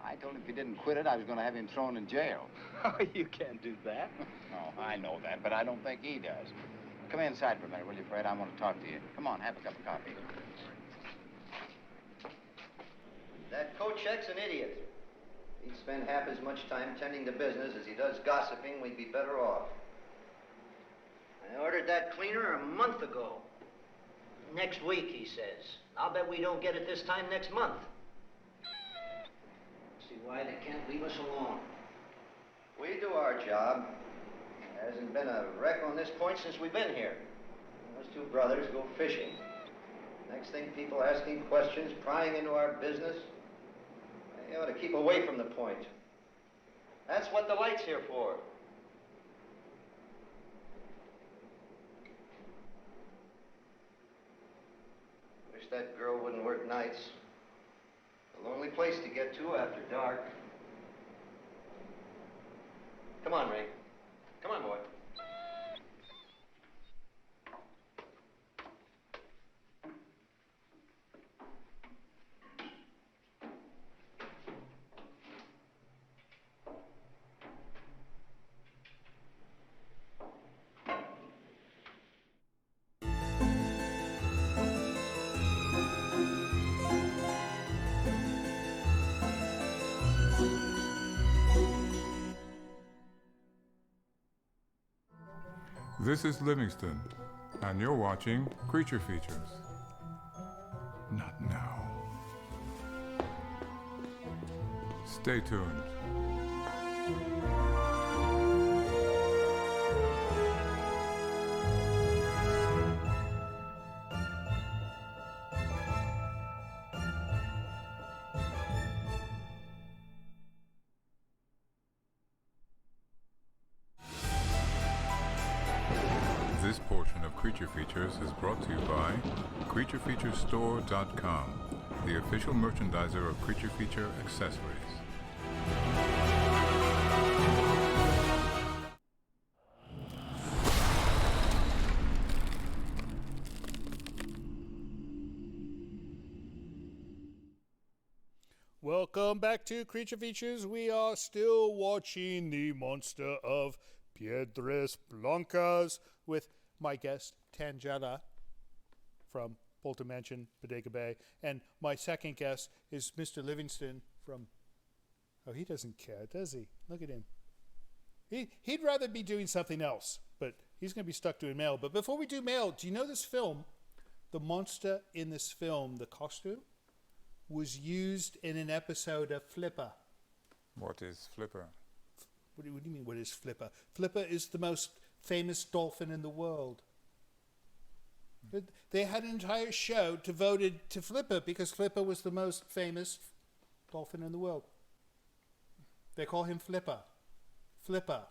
I told him if he didn't quit it, I was going to have him thrown in jail. Oh, you can't do that. No, I know that, but I don't think he does. Come inside for a minute, will you, Fred? I want to talk to you. Come on, have a cup of coffee. That Kochek's an idiot. If he'd spend half as much time tending to business as he does gossiping, we'd be better off. I ordered that cleaner a month ago. Next week, he says. I'll bet we don't get it this time next month. See why they can't leave us alone. We do our job. There hasn't been a wreck on this point since we've been here. Those two brothers go fishing. Next thing, people asking questions, prying into our business. They ought to keep away from the point. That's what the light's here for. Wish that girl wouldn't work nights. A lonely place to get to after dark. Come on, Ray. Come on, boy. This is Livingston, and you're watching Creature Features. Not now. Stay tuned. This portion of Creature Features is brought to you by CreatureFeatureStore.com, the official merchandiser of Creature Feature accessories. Welcome back to Creature Features. We are still watching The Monster of Piedras Blancas with my guest, Tangela, from Bolton Mansion, Bodega Bay. And my second guest is Mr. Livingston from... Oh, he doesn't care, does he? Look at him. He'd rather be doing something else, but he's going to be stuck doing mail. But before we do mail, do you know this film? The monster in this film, the costume, was used in an episode of Flipper. What is Flipper? What do you mean, what is Flipper? Flipper is the most famous dolphin in the world. They had an entire show devoted to Flipper because Flipper was the most famous dolphin in the world. They call him Flipper. Flipper.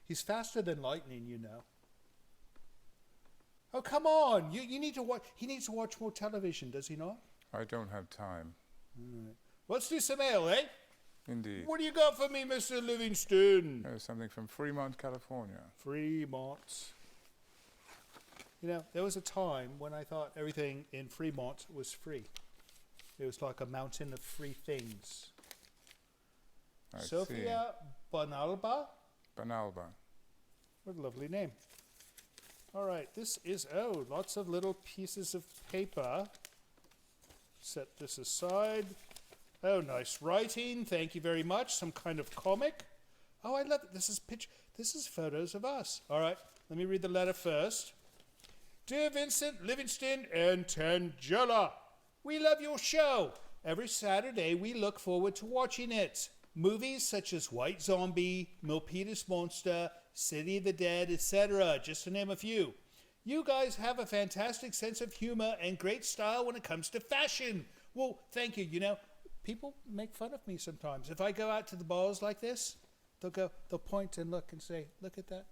He's faster than lightning, you know. Oh, come on. You need to watch. He needs to watch more television, does he not? I don't have time. All right. Let's do some mail, eh? Indeed. What do you got for me, Mr. Livingston? There's something from Fremont, California. Fremont. You know, there was a time when I thought everything in Fremont was free. It was like a mountain of free things. I Sophia Bonalba? Bonalba. What a lovely name. All right, this is, oh, lots of little pieces of paper. Set this aside. Oh, nice writing. Thank you very much. Some kind of comic. Oh, I love it. This is photos of us. All right, let me read the letter first. Dear Vincent, Livingston, and Tangela, we love your show. Every Saturday, we look forward to watching it. Movies such as White Zombie, Milpitas Monster, City of the Dead, etc., just to name a few. You guys have a fantastic sense of humor and great style when it comes to fashion. Well, thank you. You know, people make fun of me sometimes. If I go out to the bars like this, they'll point and look and say, look at that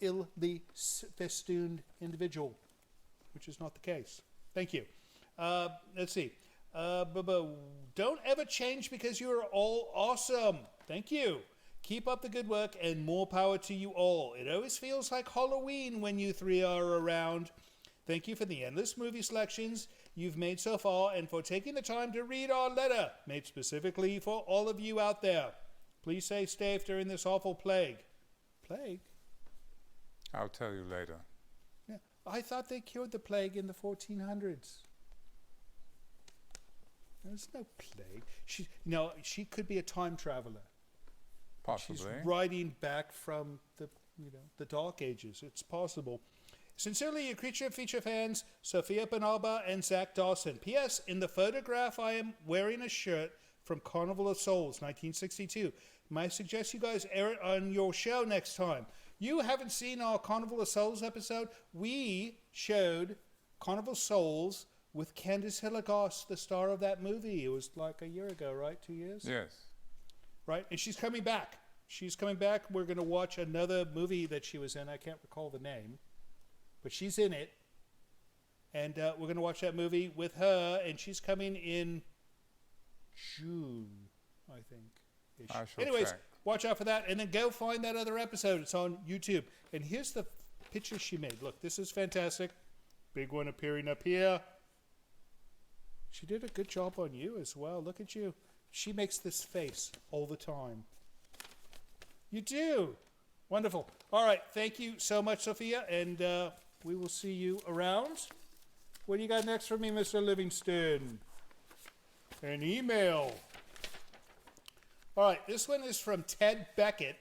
illy festooned individual, which is not the case. Thank you. Let's see. Don't ever change because you are all awesome. Thank you. Keep up the good work and more power to you all. It always feels like Halloween when you three are around. Thank you for the endless movie selections you've made so far and for taking the time to read our letter, made specifically for all of you out there. Please stay safe during this awful plague. Plague? I'll tell you later. Yeah, I thought they cured the plague in the 1400s. There's no plague. She could be a time traveler. Possibly. She's writing back from the Dark Ages. It's possible. Sincerely, your Creature Feature fans, Sophia Benalba and Zach Dawson. P.S. In the photograph, I am wearing a shirt from Carnival of Souls, 1962. Might suggest you guys air it on your show next time. You haven't seen our Carnival of Souls episode? We showed Carnival of Souls with Candice Hilligoss, the star of that movie. It was like a year ago, right? 2 years? Yes. Right? And she's coming back. She's coming back. We're going to watch another movie that she was in. I can't recall the name. But she's in it. And we're going to watch that movie with her. And she's coming in June, I think. I shall Anyways, check. watch out for that. And then go find that other episode. It's on YouTube. And here's the picture she made. Look, this is fantastic. Big one appearing up here. She did a good job on you as well. Look at you. She makes this face all the time. You do. Wonderful. All right. Thank you so much, Sophia. And we will see you around. What do you got next for me, Mr. Livingston? An email. All right. This one is from Ted Beckett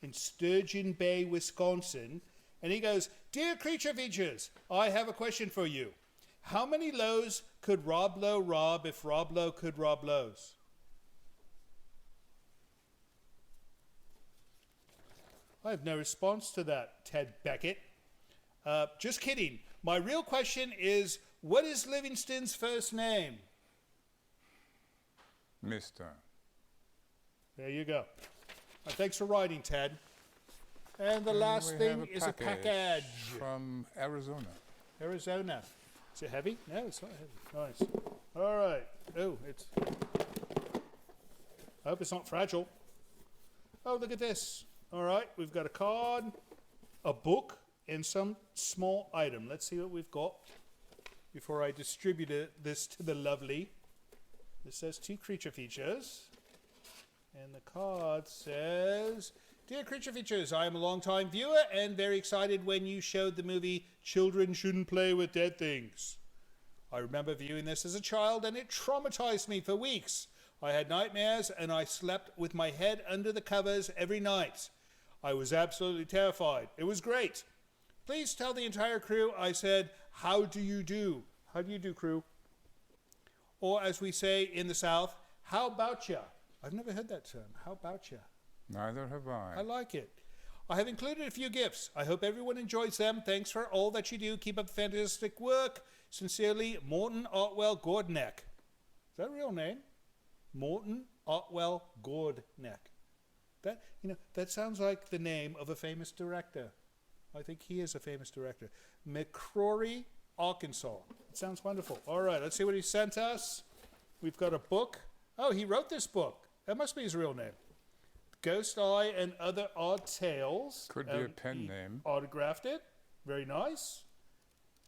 in Sturgeon Bay, Wisconsin. And he goes, Dear Creature Features, I have a question for you. How many lows could Rob Lowe rob if Rob Lowe could rob lows? I have no response to that, Ted Beckett. Just kidding. My real question is, what is Livingston's first name? Mr. There you go. Thanks for writing, Ted. And the last thing is a package. From Arizona. Arizona. Is it heavy? No, it's not heavy. Nice. All right. Oh, I hope it's not fragile. Oh, look at this. All right, we've got a card, a book, and some small item. Let's see what we've got before I distribute this to the lovely. This says 2 Creature Features. And the card says, Dear Creature Features, I am a long-time viewer and very excited when you showed the movie Children Shouldn't Play with Dead Things. I remember viewing this as a child and it traumatized me for weeks. I had nightmares and I slept with my head under the covers every night. I was absolutely terrified. It was great. Please tell the entire crew I said, how do you do? How do you do, crew? Or as we say in the South, how about ya? I've never heard that term. How about ya? Neither have I. I like it. I have included a few gifts. I hope everyone enjoys them. Thanks for all that you do. Keep up the fantastic work. Sincerely, Morton Otwell Gordneck. Is that a real name? Morton Otwell Gordneck. That sounds like the name of a famous director. I think he is a famous director. McCrory, Arkansas. It sounds wonderful. All right, let's see what he sent us. We've got a book. Oh, he wrote this book. That must be his real name. Ghost Eye and Other Odd Tales. Could be a pen name. Autographed it. Very nice.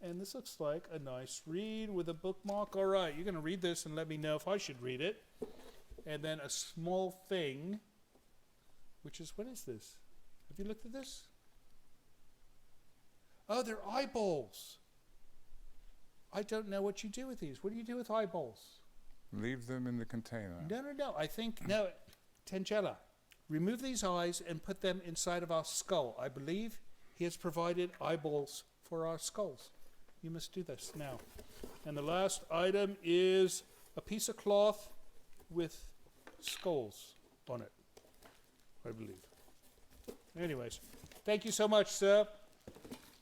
And this looks like a nice read with a bookmark. All right, you're going to read this and let me know if I should read it. And then a small thing, which is, what is this? Have you looked at this? Oh, they're eyeballs. I don't know what you do with these. What do you do with eyeballs? Leave them in the container. No. I think, no, Tangella. Remove these eyes and put them inside of our skull. I believe he has provided eyeballs for our skulls. You must do this now. And the last item is a piece of cloth with skulls on it, I believe. Anyways, thank you so much, sir.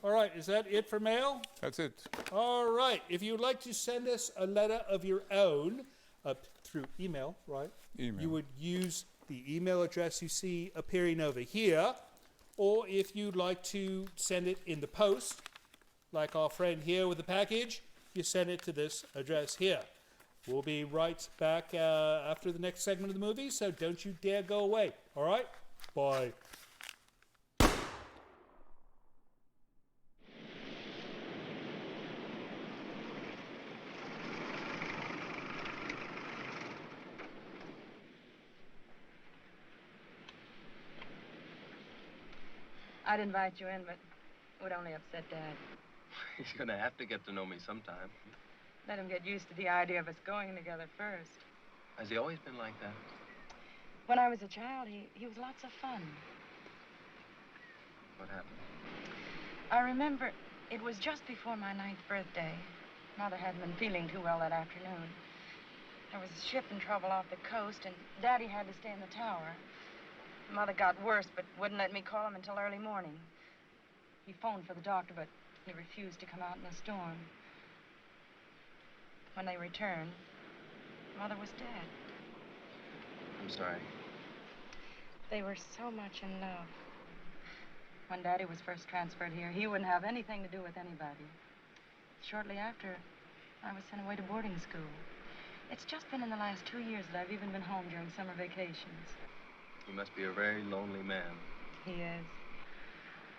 All right, is that it for mail? That's it. All right, if you'd like to send us a letter of your own through email, right? Email. You would use the email address you see appearing over here, or if you'd like to send it in the post, like our friend here with the package, you send it to this address here. We'll be right back after the next segment of the movie, so don't you dare go away. All right? Bye. I'd invite you in, but it would only upset Dad. He's gonna have to get to know me sometime. Let him get used to the idea of us going together first. Has he always been like that? When I was a child, he was lots of fun. What happened? I remember it was just before my 9th birthday. Mother hadn't been feeling too well that afternoon. There was a ship in trouble off the coast, and Daddy had to stay in the tower. Mother got worse, but wouldn't let me call him until early morning. He phoned for the doctor, but he refused to come out in the storm. When they returned, Mother was dead. I'm sorry. They were so much in love. When Daddy was first transferred here, he wouldn't have anything to do with anybody. Shortly after, I was sent away to boarding school. It's just been in the last 2 years that I've even been home during summer vacations. He must be a very lonely man. He is.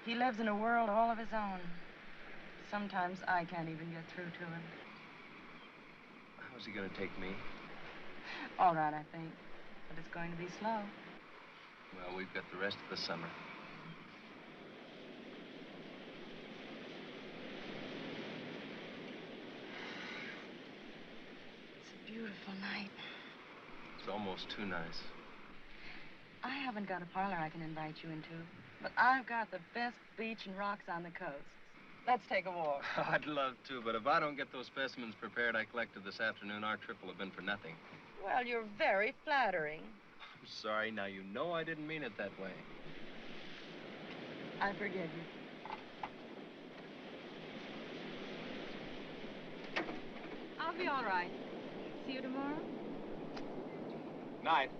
He lives in a world all of his own. Sometimes I can't even get through to him. How's he gonna take me? All right, I think. But it's going to be slow. Well, we've got the rest of the summer. It's a beautiful night. It's almost too nice. I haven't got a parlor I can invite you into, but I've got the best beach and rocks on the coast. Let's take a walk. I'd love to, but if I don't get those specimens prepared I collected this afternoon, our trip will have been for nothing. Well, you're very flattering. I'm sorry. Now, you know I didn't mean it that way. I forgive you. I'll be all right. See you tomorrow? Night.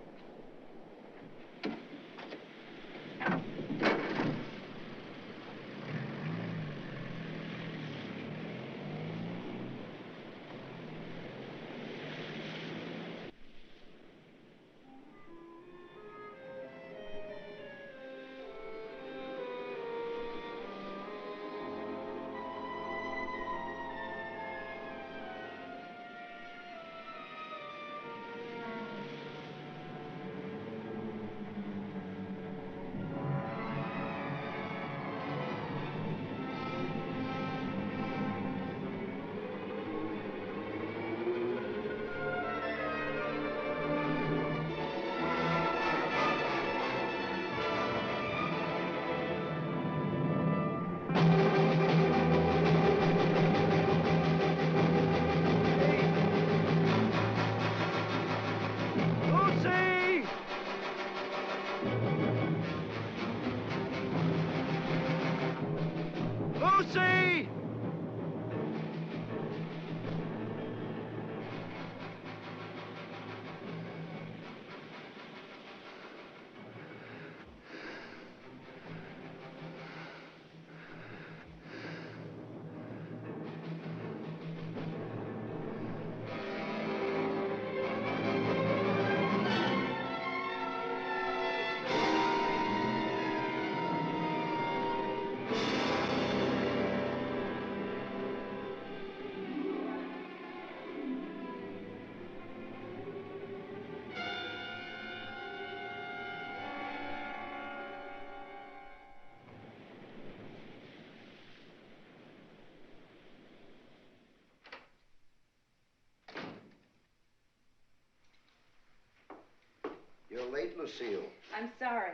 late, Lucille. I'm sorry.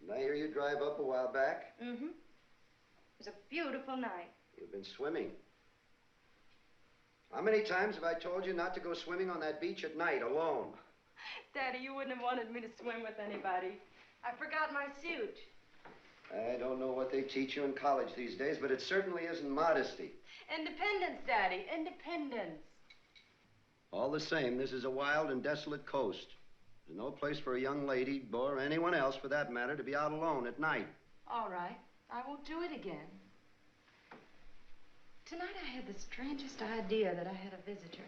Did I hear you drive up a while back? Mm-hmm. It was a beautiful night. You've been swimming. How many times have I told you not to go swimming on that beach at night alone? Daddy, you wouldn't have wanted me to swim with anybody. I forgot my suit. I don't know what they teach you in college these days, but it certainly isn't modesty. Independence, Daddy, independence. All the same, this is a wild and desolate coast. There's no place for a young lady, or anyone else for that matter, to be out alone at night. All right, I won't do it again. Tonight I had the strangest idea that I had a visitor.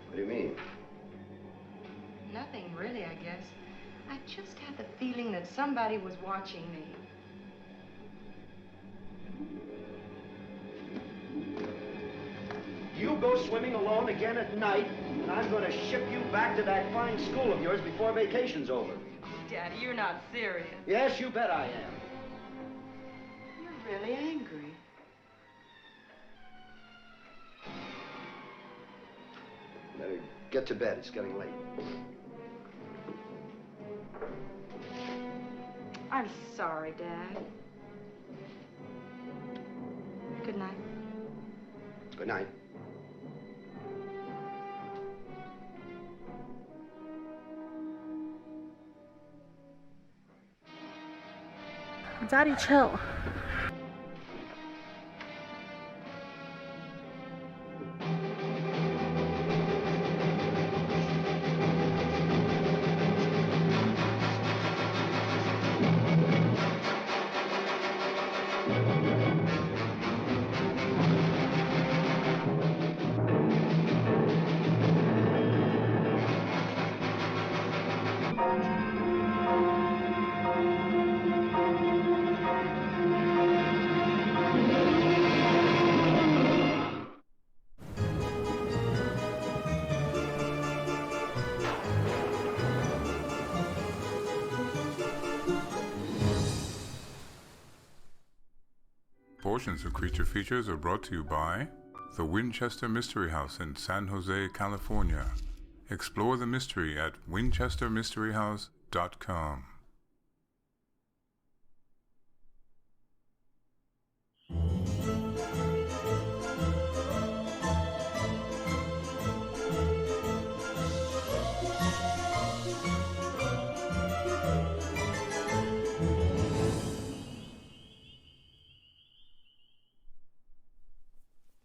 What do you mean? Nothing really, I guess. I just had the feeling that somebody was watching me. You go swimming alone again at night, and I'm going to ship you back to that fine school of yours before vacation's over. Daddy, you're not serious. Yes, you bet I am. You're really angry. Better get to bed. It's getting late. I'm sorry, Dad. Good night. Good night. Daddy, chill. Portions of Creature Features are brought to you by the Winchester Mystery House in San Jose, California. Explore the mystery at winchestermysteryhouse.com.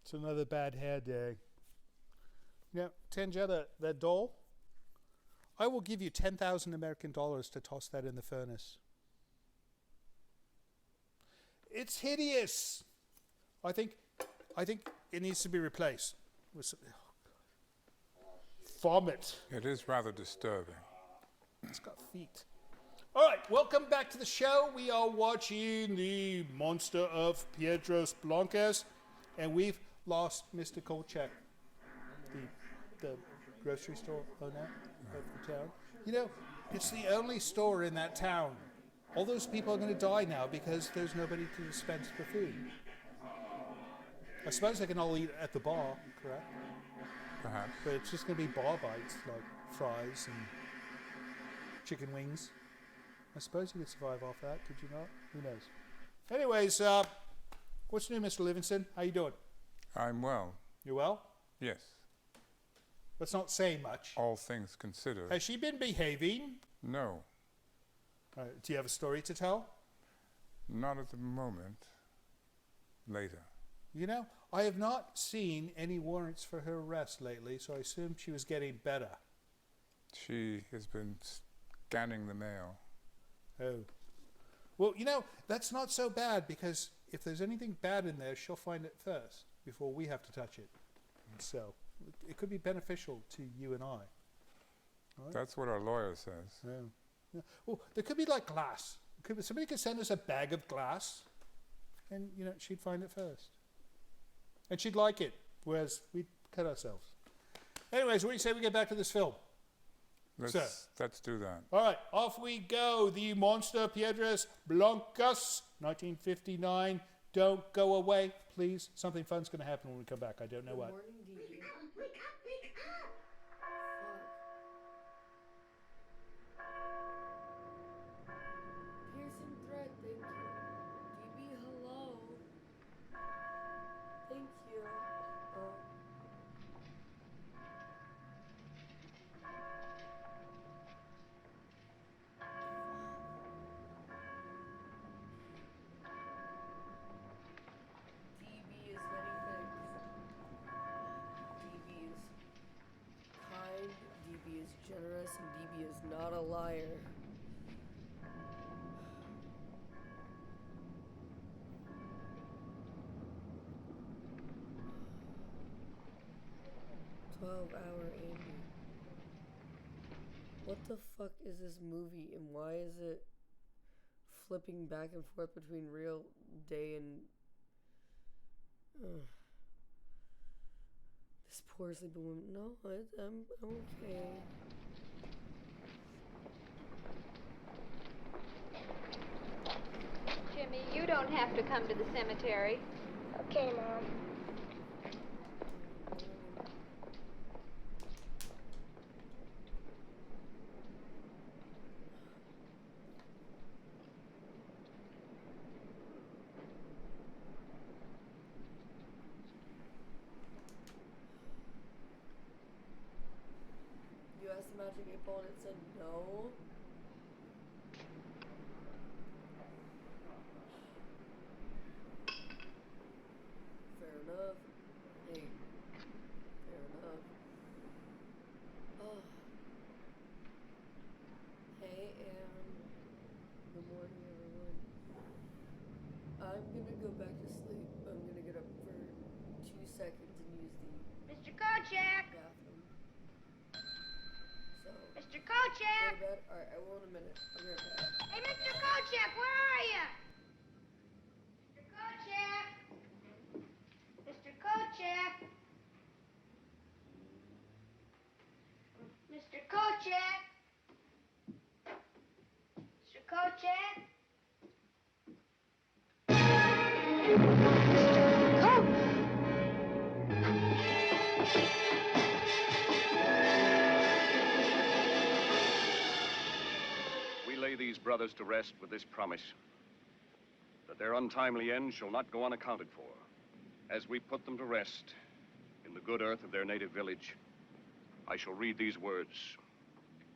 It's another bad hair day. Now, Tangetta, that doll, I will give you 10,000 American dollars to toss that in the furnace. It's hideous. I think it needs to be replaced with some, vomit. It is rather disturbing. It's got feet. All right, welcome back to the show. We are watching the Monster of Piedras Blancas, and we've lost Mr. Kolchak, the grocery store owner of the town. You know, it's the only store in that town. All those people are going to die now because there's nobody to dispense the food. I suppose they can all eat at the bar, correct? Perhaps. But it's just going to be bar bites, like fries and chicken wings. I suppose you could survive off that, could you not? Who knows? Anyways, what's new, Mr. Livingston? How you doing? I'm well. You well? Yes. Let's not say much. All things considered. Has she been behaving? No. Do you have a story to tell? Not at the moment. Later. You know, I have not seen any warrants for her arrest lately, so I assumed she was getting better. She has been scanning the mail. Oh. Well, you know, that's not so bad, because if there's anything bad in there, she'll find it first before we have to touch it. So it could be beneficial to you and I. Right? That's what our lawyer says. Yeah. Yeah. Well, there could be like glass. Somebody could send us a bag of glass, and you know she'd find it first, and she'd like it, whereas we'd cut ourselves. Anyways, what do you say we get back to this film? Let's do that. All right, off we go. The Monster Piedras Blancas, 1959. Don't go away, please. Something fun's going to happen when we come back. I don't know what. Morning, DB. Wake up! Piercing thread, thank you. DB, hello. Thank you. DB is many things. DB is kind, DB is generous, and DB is not a liar. "12-hour Andy." What the fuck is this movie, and why is it flipping back and forth between real day and... This poor sleeping woman. No, I'm okay. Jimmy, you don't have to come to the cemetery. Okay, Mom. You asked the magic 8 ball and it said no. Fair enough. Hey. Fair enough. Oh. Hey, good morning, everyone. I'm gonna go back to sleep. I'm gonna get up for 2 seconds and use the Mr. Kochek! bathroom. So. Mr. Kochek! Go to bed? Alright, I will in a minute. I'll be right back. Hey, Mr. Kochek, where are you? Mr. Kochek! Mr. Kochek! Mr. Kochek! Mr. Kochek! We lay these brothers to rest with this promise, that their untimely end shall not go unaccounted for, as we put them to rest in the good earth of their native village. I shall read these words,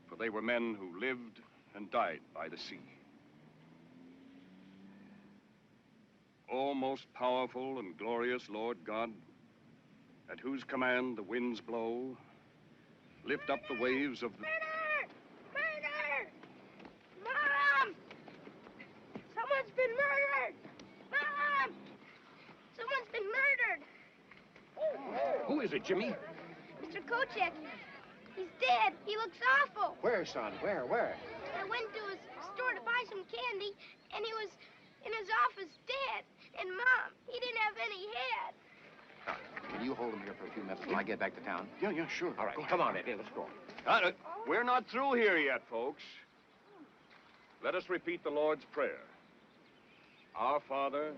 for they were men who lived and died by the sea. O most powerful and glorious Lord God, at whose command the winds blow, lift up the waves of the... Murder! Mom! Someone's been murdered! Mom! Someone's been murdered! Who is it, Jimmy? Mr. Kochek, he's dead. He looks awful. Where, son? Where? I went to his store to buy some candy, and he was in his office dead. And Mom, he didn't have any head. Can you hold him here for a few minutes while I get back to town? Yeah, sure. All right, come on, Eddie, let's go. We're not through here yet, folks. Let us repeat the Lord's Prayer. Our Father,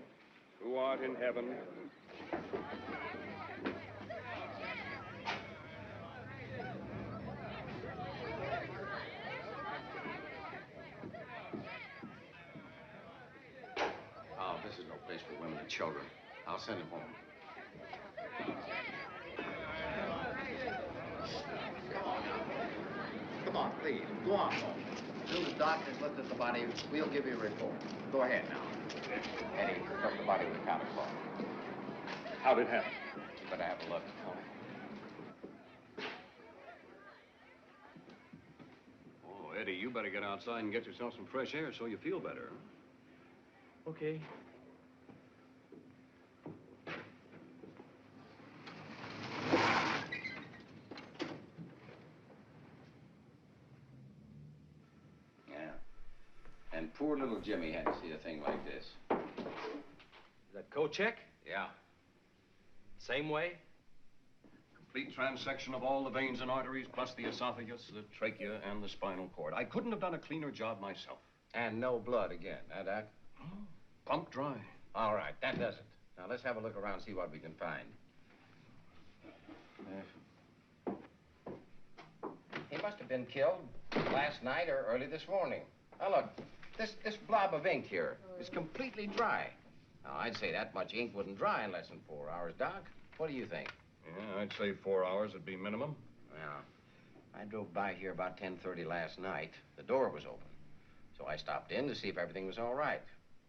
who art in heaven. Oh, this is no place for women and children. I'll send him home. Come on, please. Go on home. As soon as the doctor's looked at the body, we'll give you a report. Go ahead now. Eddie, pick up the body with the counter cloth. How did it happen? You better have a look. Oh, Eddie, you better get outside and get yourself some fresh air so you feel better. Okay. Yeah. And poor little Jimmy had to see a thing like this. Is that Kochek? Yeah. Same way? Complete transection of all the veins and arteries, plus the esophagus, the trachea, and the spinal cord. I couldn't have done a cleaner job myself. And no blood again, Doc? Pumped dry. All right, that does it. Now, let's have a look around and see what we can find. He must have been killed last night or early this morning. Now, look, this blob of ink here is completely dry. Now, I'd say that much ink wouldn't dry in less than 4 hours, Doc. What do you think? Yeah, I'd say 4 hours would be minimum. Well, I drove by here about 10:30 last night. The door was open. So I stopped in to see if everything was all right.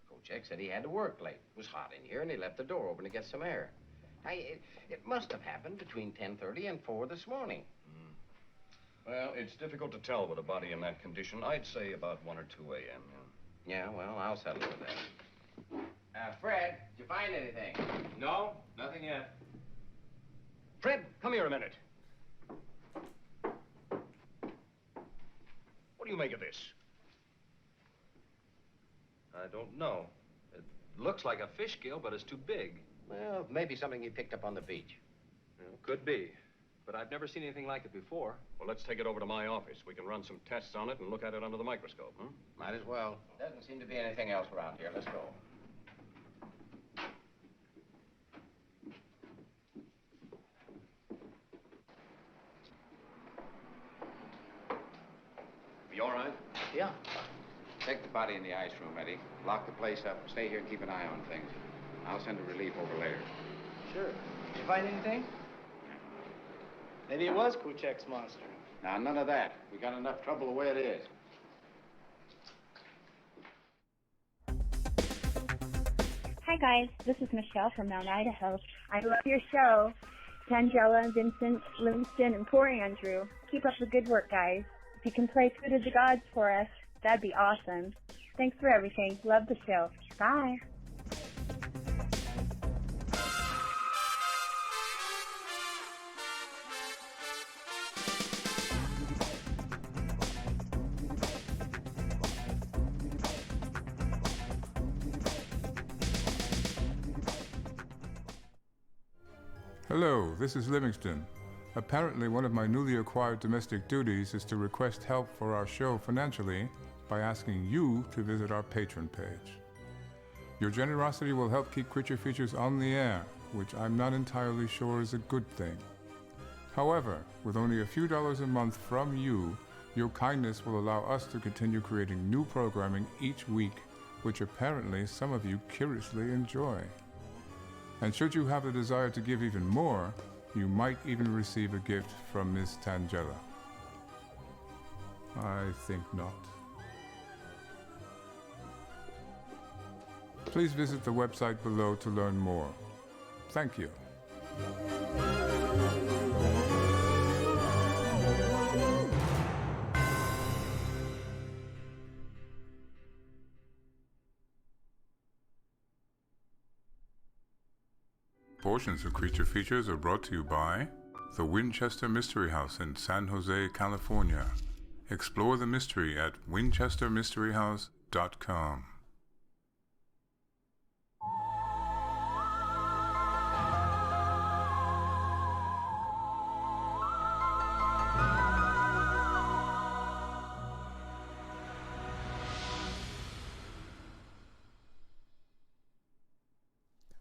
Kochek said he had to work late. It was hot in here, and he left the door open to get some air. It must have happened between 10:30 and 4 this morning. Well, it's difficult to tell with a body in that condition. I'd say about 1 or 2 a.m. Yeah, well, I'll settle with that. Fred, did you find anything? No, nothing yet. Fred, come here a minute. What do you make of this? I don't know. It looks like a fish gill, but it's too big. Well, maybe something he picked up on the beach. Well, could be. But I've never seen anything like it before. Well, let's take it over to my office. We can run some tests on it and look at it under the microscope, huh? Might as well. Doesn't seem to be anything else around here. Let's go. You all right? Yeah. Take the body in the ice room, Eddie. Lock the place up. Stay here and keep an eye on things. I'll send a relief over later. Sure. Did you find anything? Maybe it was Kuchek's monster. Now, none of that. We got enough trouble the way it is. Hi, guys. This is Michelle from Mount Idaho. I love your show. Tangela, Vincent, Livingston, and poor Andrew. Keep up the good work, guys. If you can play Food of the Gods for us, that'd be awesome. Thanks for everything. Love the show. Bye. Hello, this is Livingston. Apparently, one of my newly acquired domestic duties is to request help for our show financially by asking you to visit our Patreon page. Your generosity will help keep Creature Features on the air, which I'm not entirely sure is a good thing. However, with only a few dollars a month from you, your kindness will allow us to continue creating new programming each week, which apparently some of you curiously enjoy. And should you have the desire to give even more, you might even receive a gift from Miss Tangela. I think not. Please visit the website below to learn more. Thank you. Portions of Creature Features are brought to you by the Winchester Mystery House in San Jose, California. Explore the mystery at winchestermysteryhouse.com.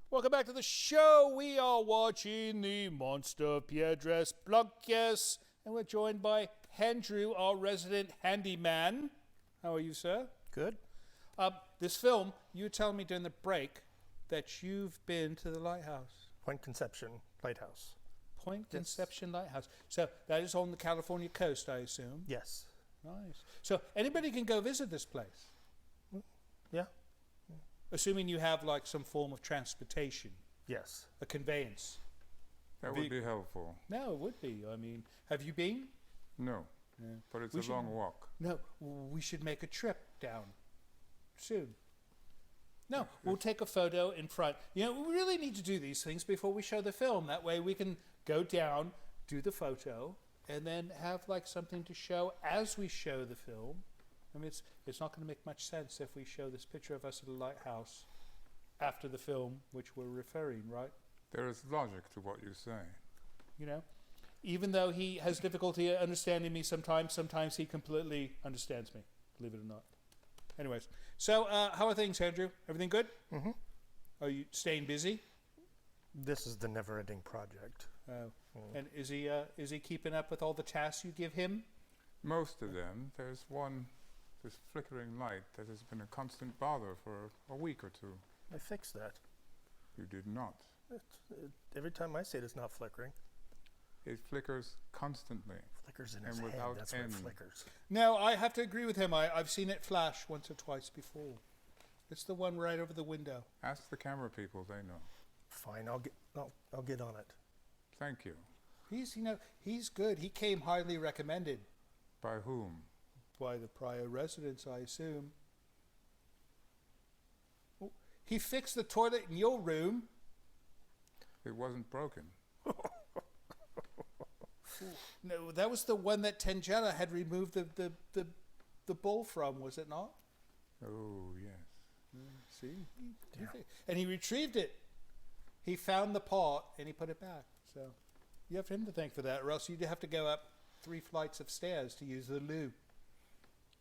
Welcome back to the show. We are watching the Monster Piedras Blancas, and we're joined by Andrew, our resident handyman. How are you, sir? Good. This film, you were telling me during the break that you've been to the lighthouse. Point Conception Lighthouse. Point Conception Lighthouse. So that is on the California coast, I assume? Yes. Nice. So anybody can go visit this place? Yeah. Assuming you have like some form of transportation. Yes. A conveyance. That would be helpful. No, it would be. I mean, have you been? No. Yeah. But it's a long walk. No, we should make a trip down soon. No, we'll take a photo in front. You know, we really need to do these things before we show the film. That way we can go down, do the photo, and then have like something to show as we show the film. I mean, it's not going to make much sense if we show this picture of us at a lighthouse after the film, which we're referring, right? There is logic to what you say. You know, even though he has difficulty understanding me sometimes he completely understands me, believe it or not. Anyways, so how are things, Andrew? Everything good? Mm-hmm. Are you staying busy? This is the never-ending project. Oh. And is he keeping up with all the tasks you give him? Most of them. There's one, this flickering light, that has been a constant bother for a week or two. I fixed that. You did not. Every time I say it, it's not flickering. It flickers constantly. Flickers in his and head, without that's end. what flickers. No, I have to agree with him. I've seen it flash once or twice before. It's the one right over the window. Ask the camera people, they know. Fine, I'll get on it. Thank you. He's good. He came highly recommended. By whom? By the prior residents, I assume. Oh, he fixed the toilet in your room. It wasn't broken. No, that was the one that Tangella had removed the bowl from, was it not? Oh, yes. See? And he retrieved it. He found the pot and he put it back. So you have him to thank for that, or else you'd have to go up 3 flights of stairs to use the loo.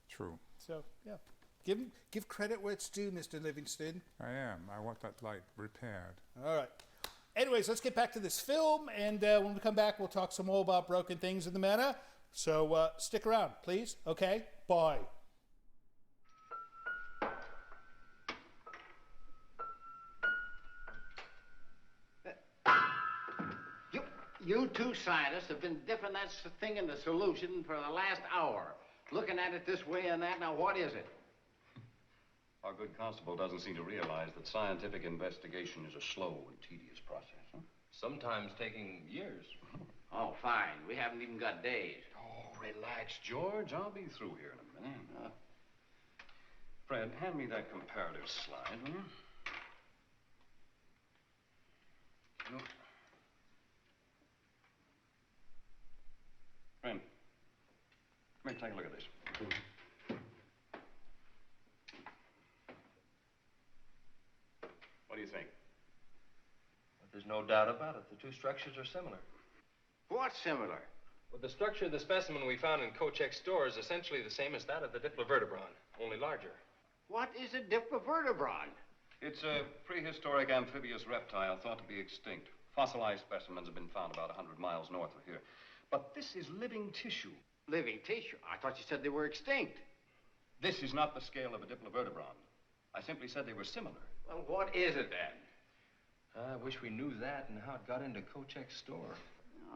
True. So, yeah. Give credit where it's due, Mr. Livingston. I am. I want that light repaired. All right. Anyways, let's get back to this film, and when we come back, we'll talk some more about broken things in the manor. So stick around, please. Okay? Bye. You two scientists have been dipping that thing in the solution for the last hour. Looking at it this way and that. Now, what is it? Our good constable doesn't seem to realize that scientific investigation is a slow and tedious process. Huh? Sometimes taking years. Oh, fine. We haven't even got days. Oh, relax, George. I'll be through here in a minute. Fred, hand me that comparative slide, will you? Fred, come here, take a look at this. What do you think? But there's no doubt about it. The two structures are similar. What's similar? Well, the structure of the specimen we found in Kochek's store is essentially the same as that of the diplovertebron, only larger. What is a diplovertebron? It's a prehistoric amphibious reptile thought to be extinct. Fossilized specimens have been found about 100 miles north of here. But this is living tissue. Living tissue? I thought you said they were extinct. This is not the scale of a diplovertebron. I simply said they were similar. Well, what is it then? I wish we knew that and how it got into Kochek's store.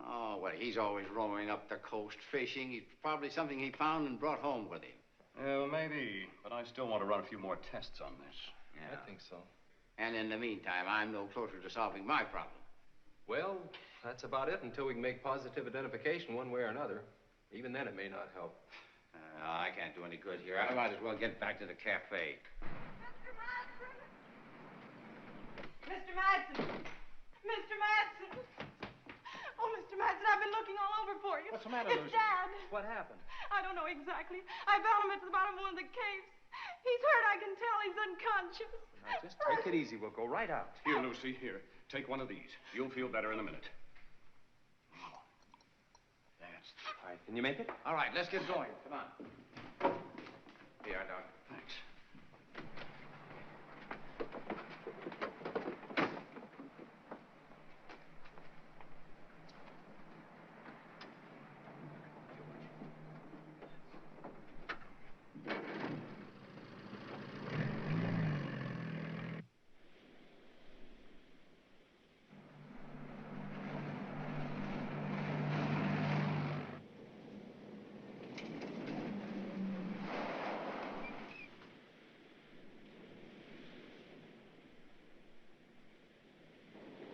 Oh, well, he's always roaming up the coast fishing. It's probably something he found and brought home with him. Well, maybe, but I still want to run a few more tests on this. Yeah. I think so. And in the meantime, I'm no closer to solving my problem. Well, that's about it until we can make positive identification one way or another. Even then, it may not help. I can't do any good here. I might as well get back to the cafe. Mr. Madsen! Mr. Madsen! Oh, Mr. Madsen, I've been looking all over for you. What's the matter, It's Lucy? Dad. What happened? I don't know exactly. I found him at the bottom of one of the caves. He's hurt, I can tell. He's unconscious. Now, just take it easy. We'll go right out. Here, Lucy, here. Take one of these. You'll feel better in a minute. That's... All right, can you make it? All right, let's get going. Come on. Here, Doc. Thanks.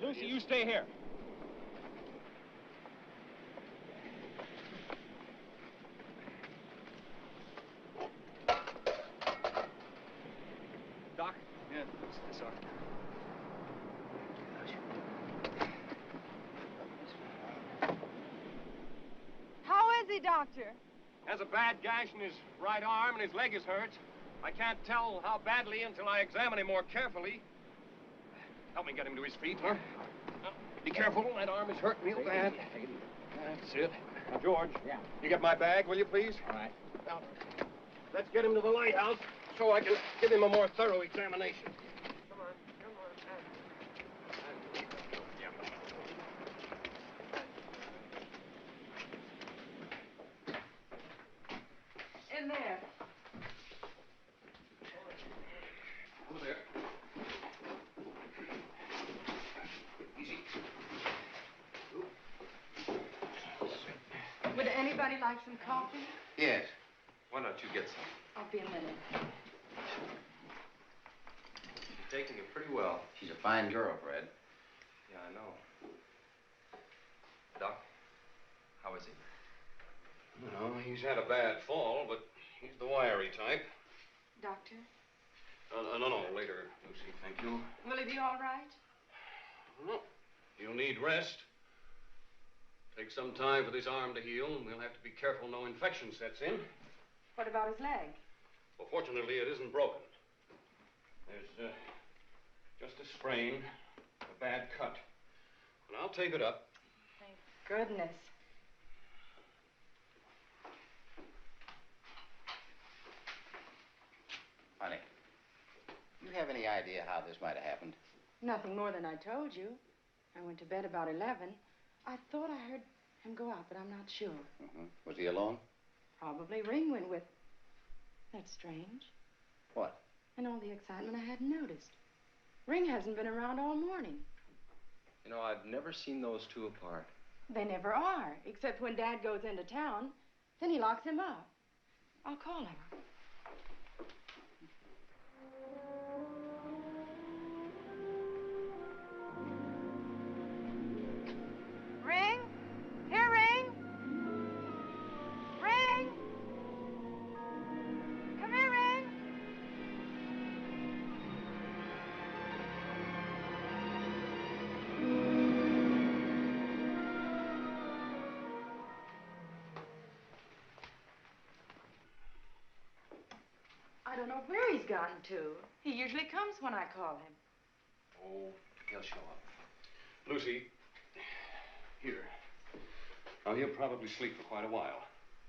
Lucy, you stay here. Doc? Yeah, sorry. How is he, Doctor? Has a bad gash in his right arm and his leg is hurt. I can't tell how badly until I examine him more carefully. Help me get him to his feet, huh? Now, be careful, that arm is hurt real bad. That's it. Now, George. Yeah. You get my bag, will you, please? All right. Now, let's get him to the lighthouse so I can give him a more thorough examination. Come on, come on. Anybody like some coffee? Yes. Why don't you get some? I'll be a minute. You're taking it pretty well. She's a fine girl, Fred. Yeah, I know. Doc, how is he? Well, he's had a bad fall, but he's the wiry type. Doctor? No, later, Lucy, thank you. Will he be all right? No, he'll need rest. Take some time for this arm to heal, and we'll have to be careful no infection sets in. What about his leg? Well, fortunately, it isn't broken. There's just a sprain, a bad cut. But I'll tape it up. Thank goodness. Honey, do you have any idea how this might have happened? Nothing more than I told you. I went to bed about 11. I thought I heard him go out, but I'm not sure. Was he alone? Probably Ring went with. That's strange. What? And all the excitement I hadn't noticed. Ring hasn't been around all morning. You know, I've never seen those two apart. They never are, except when Dad goes into town. Then he locks him up. I'll call him. Ring? Here, Ring? Ring? Come here, Ring. I don't know where he's gotten to. He usually comes when I call him. Oh, he'll show up. Lucy, here. Now, he'll probably sleep for quite a while.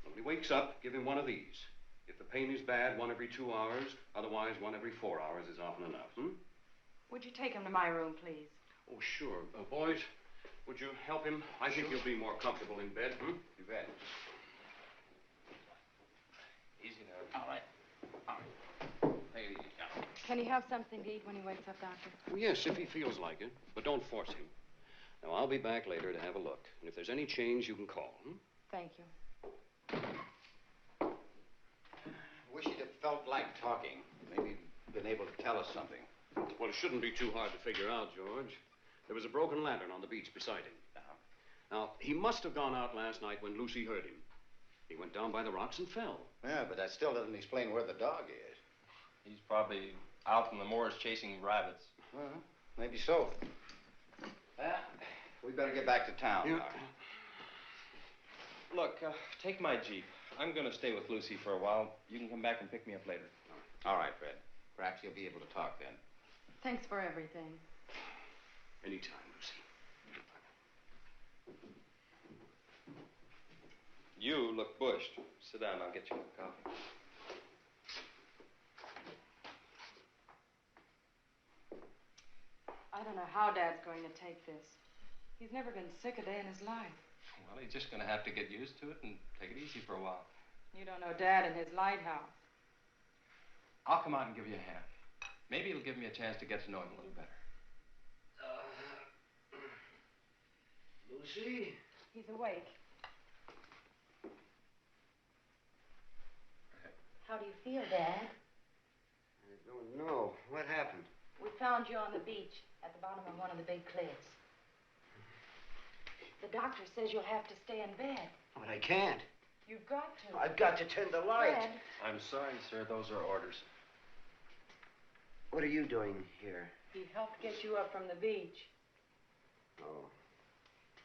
When he wakes up, give him one of these. If the pain is bad, 1 every 2 hours. Otherwise, 1 every 4 hours is often enough, Would you take him to my room, please? Oh, sure. Boys, would you help him? I think he'll be more comfortable in bed, You bet. Easy now. All right. Take it easy now. Can he have something to eat when he wakes up, Doctor? Well, yes, if he feels like it. But don't force him. Now, I'll be back later to have a look. And if there's any change, you can call, Thank you. Wish he'd have felt like talking. Maybe he'd been able to tell us something. Well, it shouldn't be too hard to figure out, George. There was a broken lantern on the beach beside him. Now, he must have gone out last night when Lucy heard him. He went down by the rocks and fell. Yeah, but that still doesn't explain where the dog is. He's probably out in the moors chasing rabbits. Well, maybe so. We better get back to town. Yeah. Doc. Look, take my Jeep. I'm going to stay with Lucy for a while. You can come back and pick me up later. All right, Fred. Perhaps you'll be able to talk then. Thanks for everything. Anytime, Lucy. You look bushed. Sit down, I'll get you a coffee. I don't know how Dad's going to take this. He's never been sick a day in his life. Well, he's just going to have to get used to it and take it easy for a while. You don't know Dad and his lighthouse. I'll come out and give you a hand. Maybe it'll give me a chance to get to know him a little better. Lucy? He's awake. How do you feel, Dad? I don't know. What happened? We found you on the beach at the bottom of one of the big cliffs. The doctor says you'll have to stay in bed. But I can't. You've got to. I've got to tend the light. Fred. I'm sorry, sir. Those are orders. What are you doing here? He helped get you up from the beach. Oh.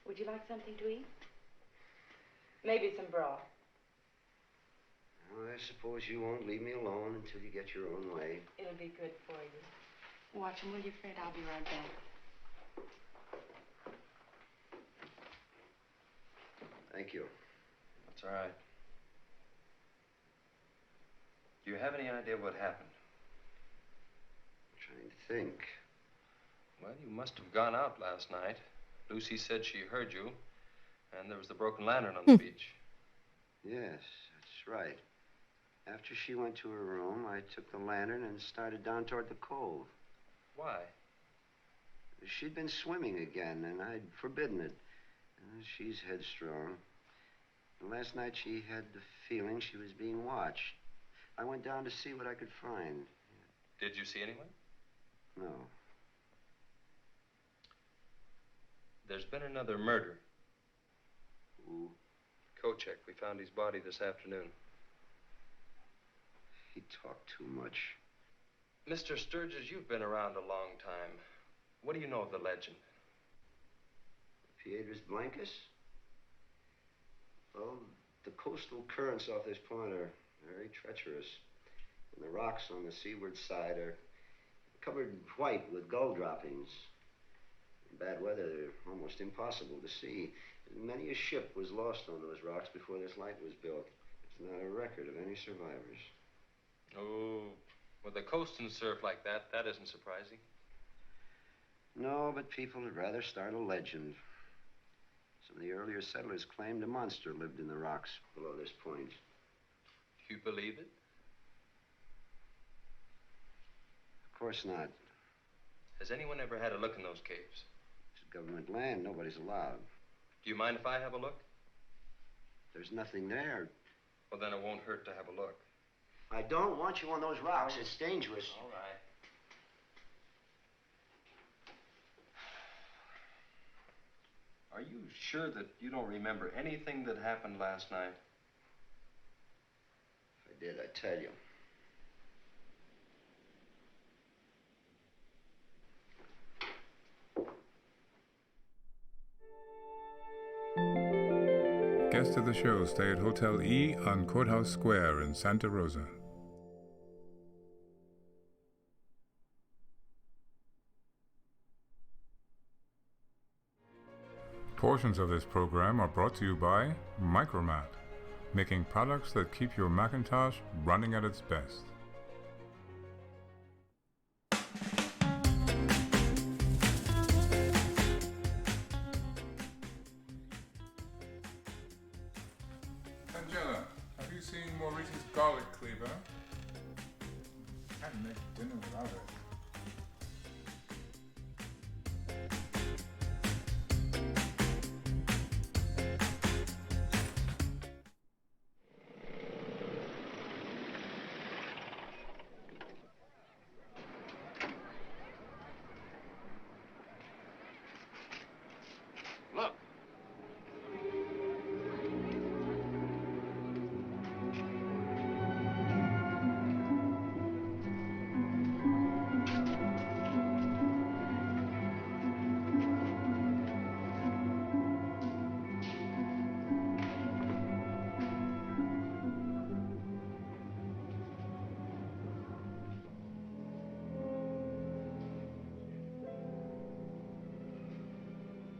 Would you like something to eat? Maybe some broth. Well, I suppose you won't leave me alone until you get your own way. It'll be good for you. Watch him, will you, Fred? I'll be right back. Thank you. That's all right. Do you have any idea what happened? I'm trying to think. Well, you must have gone out last night. Lucy said she heard you, and there was the broken lantern on the beach. Yes, that's right. After she went to her room, I took the lantern and started down toward the cove. Why? She'd been swimming again, and I'd forbidden it. She's headstrong. Last night she had the feeling she was being watched. I went down to see what I could find. Did you see anyone? No. There's been another murder. Who? Kochek. We found his body this afternoon. He talked too much. Mr. Sturgis, you've been around a long time. What do you know of the legend? Piedras Blancas? Well, the coastal currents off this point are very treacherous. And the rocks on the seaward side are covered white with gull droppings. In bad weather, they're almost impossible to see. Many a ship was lost on those rocks before this light was built. There's not a record of any survivors. Oh, with the coast and surf like that, that isn't surprising. No, but people would rather start a legend. Some of the earlier settlers claimed a monster lived in the rocks below this point. You believe it? Of course not. Has anyone ever had a look in those caves? It's government land. Nobody's allowed. Do you mind if I have a look? There's nothing there. Well, then it won't hurt to have a look. I don't want you on those rocks. It's dangerous. All right. Are you sure that you don't remember anything that happened last night? If I did, I'd tell you. Guests of the show stay at Hotel E on Courthouse Square in Santa Rosa. Portions of this program are brought to you by Micromat, making products that keep your Macintosh running at its best. Angela, have you seen Maurice's garlic cleaver? Can't make dinner without it. Look.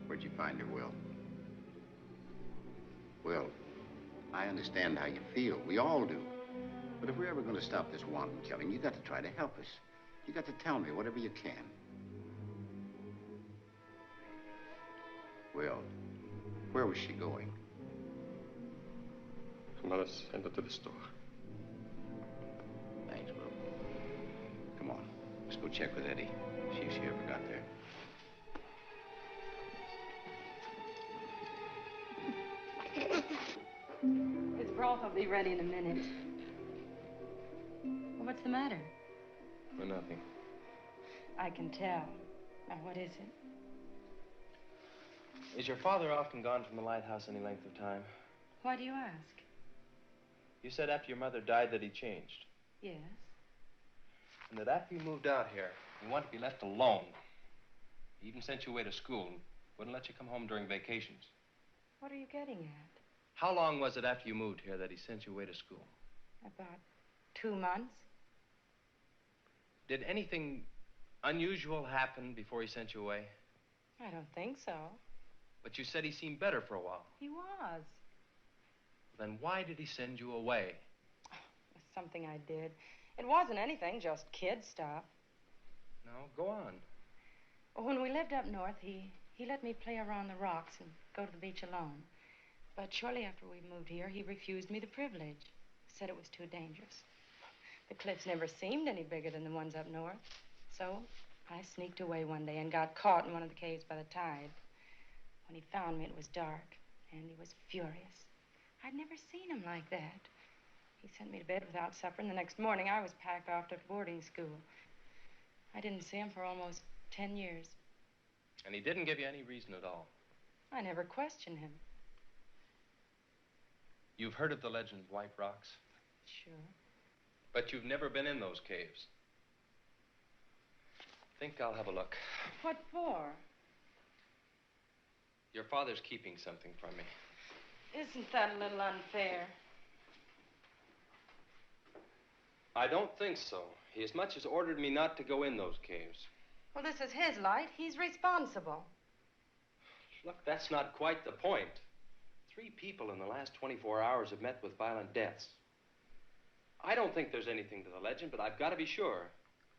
Where'd you find her, Will? Will, I understand how you feel. We all do. But if we're ever going to stop this wanton killing, you got to try to help us. You got to tell me whatever you can. Will, where was she going? Mother sent her to the store. Thanks, Will. Come on. Let's go check with Eddie. See if she ever got there. His broth will be ready in a minute. Well, what's the matter? For nothing. I can tell. Now, what is it? Is your father often gone from the lighthouse any length of time? Why do you ask? You said after your mother died that he changed. Yes. And that after you moved out here, you wanted to be left alone. He even sent you away to school and wouldn't let you come home during vacations. What are you getting at? How long was it after you moved here that he sent you away to school? About 2 months. Did anything unusual happen before he sent you away? I don't think so. But you said he seemed better for a while. He was. Then why did he send you away? It was something I did. It wasn't anything, just kid stuff. No, go on. Well, when we lived up north, he let me play around the rocks and go to the beach alone. But shortly after we moved here, he refused me the privilege. Said it was too dangerous. The cliffs never seemed any bigger than the ones up north. So I sneaked away one day and got caught in one of the caves by the tide. When he found me, it was dark, and he was furious. I'd never seen him like that. He sent me to bed without supper, and the next morning I was packed off to boarding school. I didn't see him for almost 10 years. And he didn't give you any reason at all? I never questioned him. You've heard of the legend of White Rocks? Sure. But you've never been in those caves. Think I'll have a look. What for? Your father's keeping something from me. Isn't that a little unfair? I don't think so. He as much as ordered me not to go in those caves. Well, this is his light. He's responsible. Look, that's not quite the point. 3 people in the last 24 hours have met with violent deaths. I don't think there's anything to the legend, but I've got to be sure.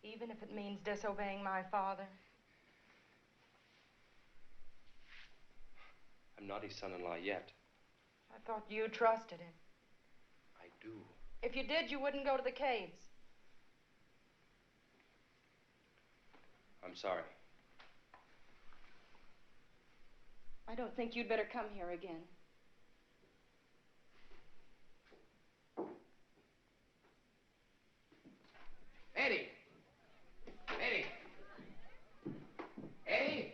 Even if it means disobeying my father? I'm not his son-in-law yet. I thought you trusted him. I do. If you did, you wouldn't go to the caves. I'm sorry. I don't think you'd better come here again. Eddie! Eddie! Eddie!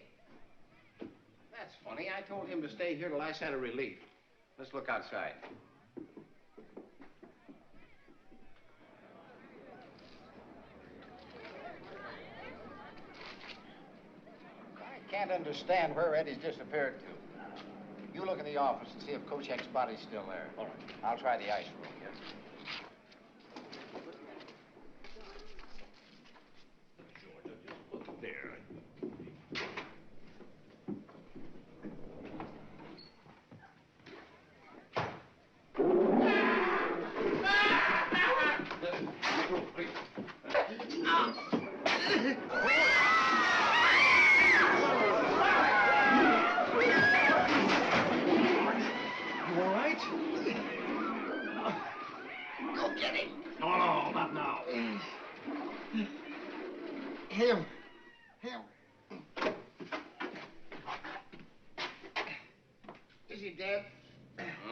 That's funny. I told him to stay here till I sent a relief. Let's look outside. I can't understand where Eddie's disappeared to. You look in the office and see if Kochek's body's still there. All right. I'll try the ice room. Yes. Him. Is he dead?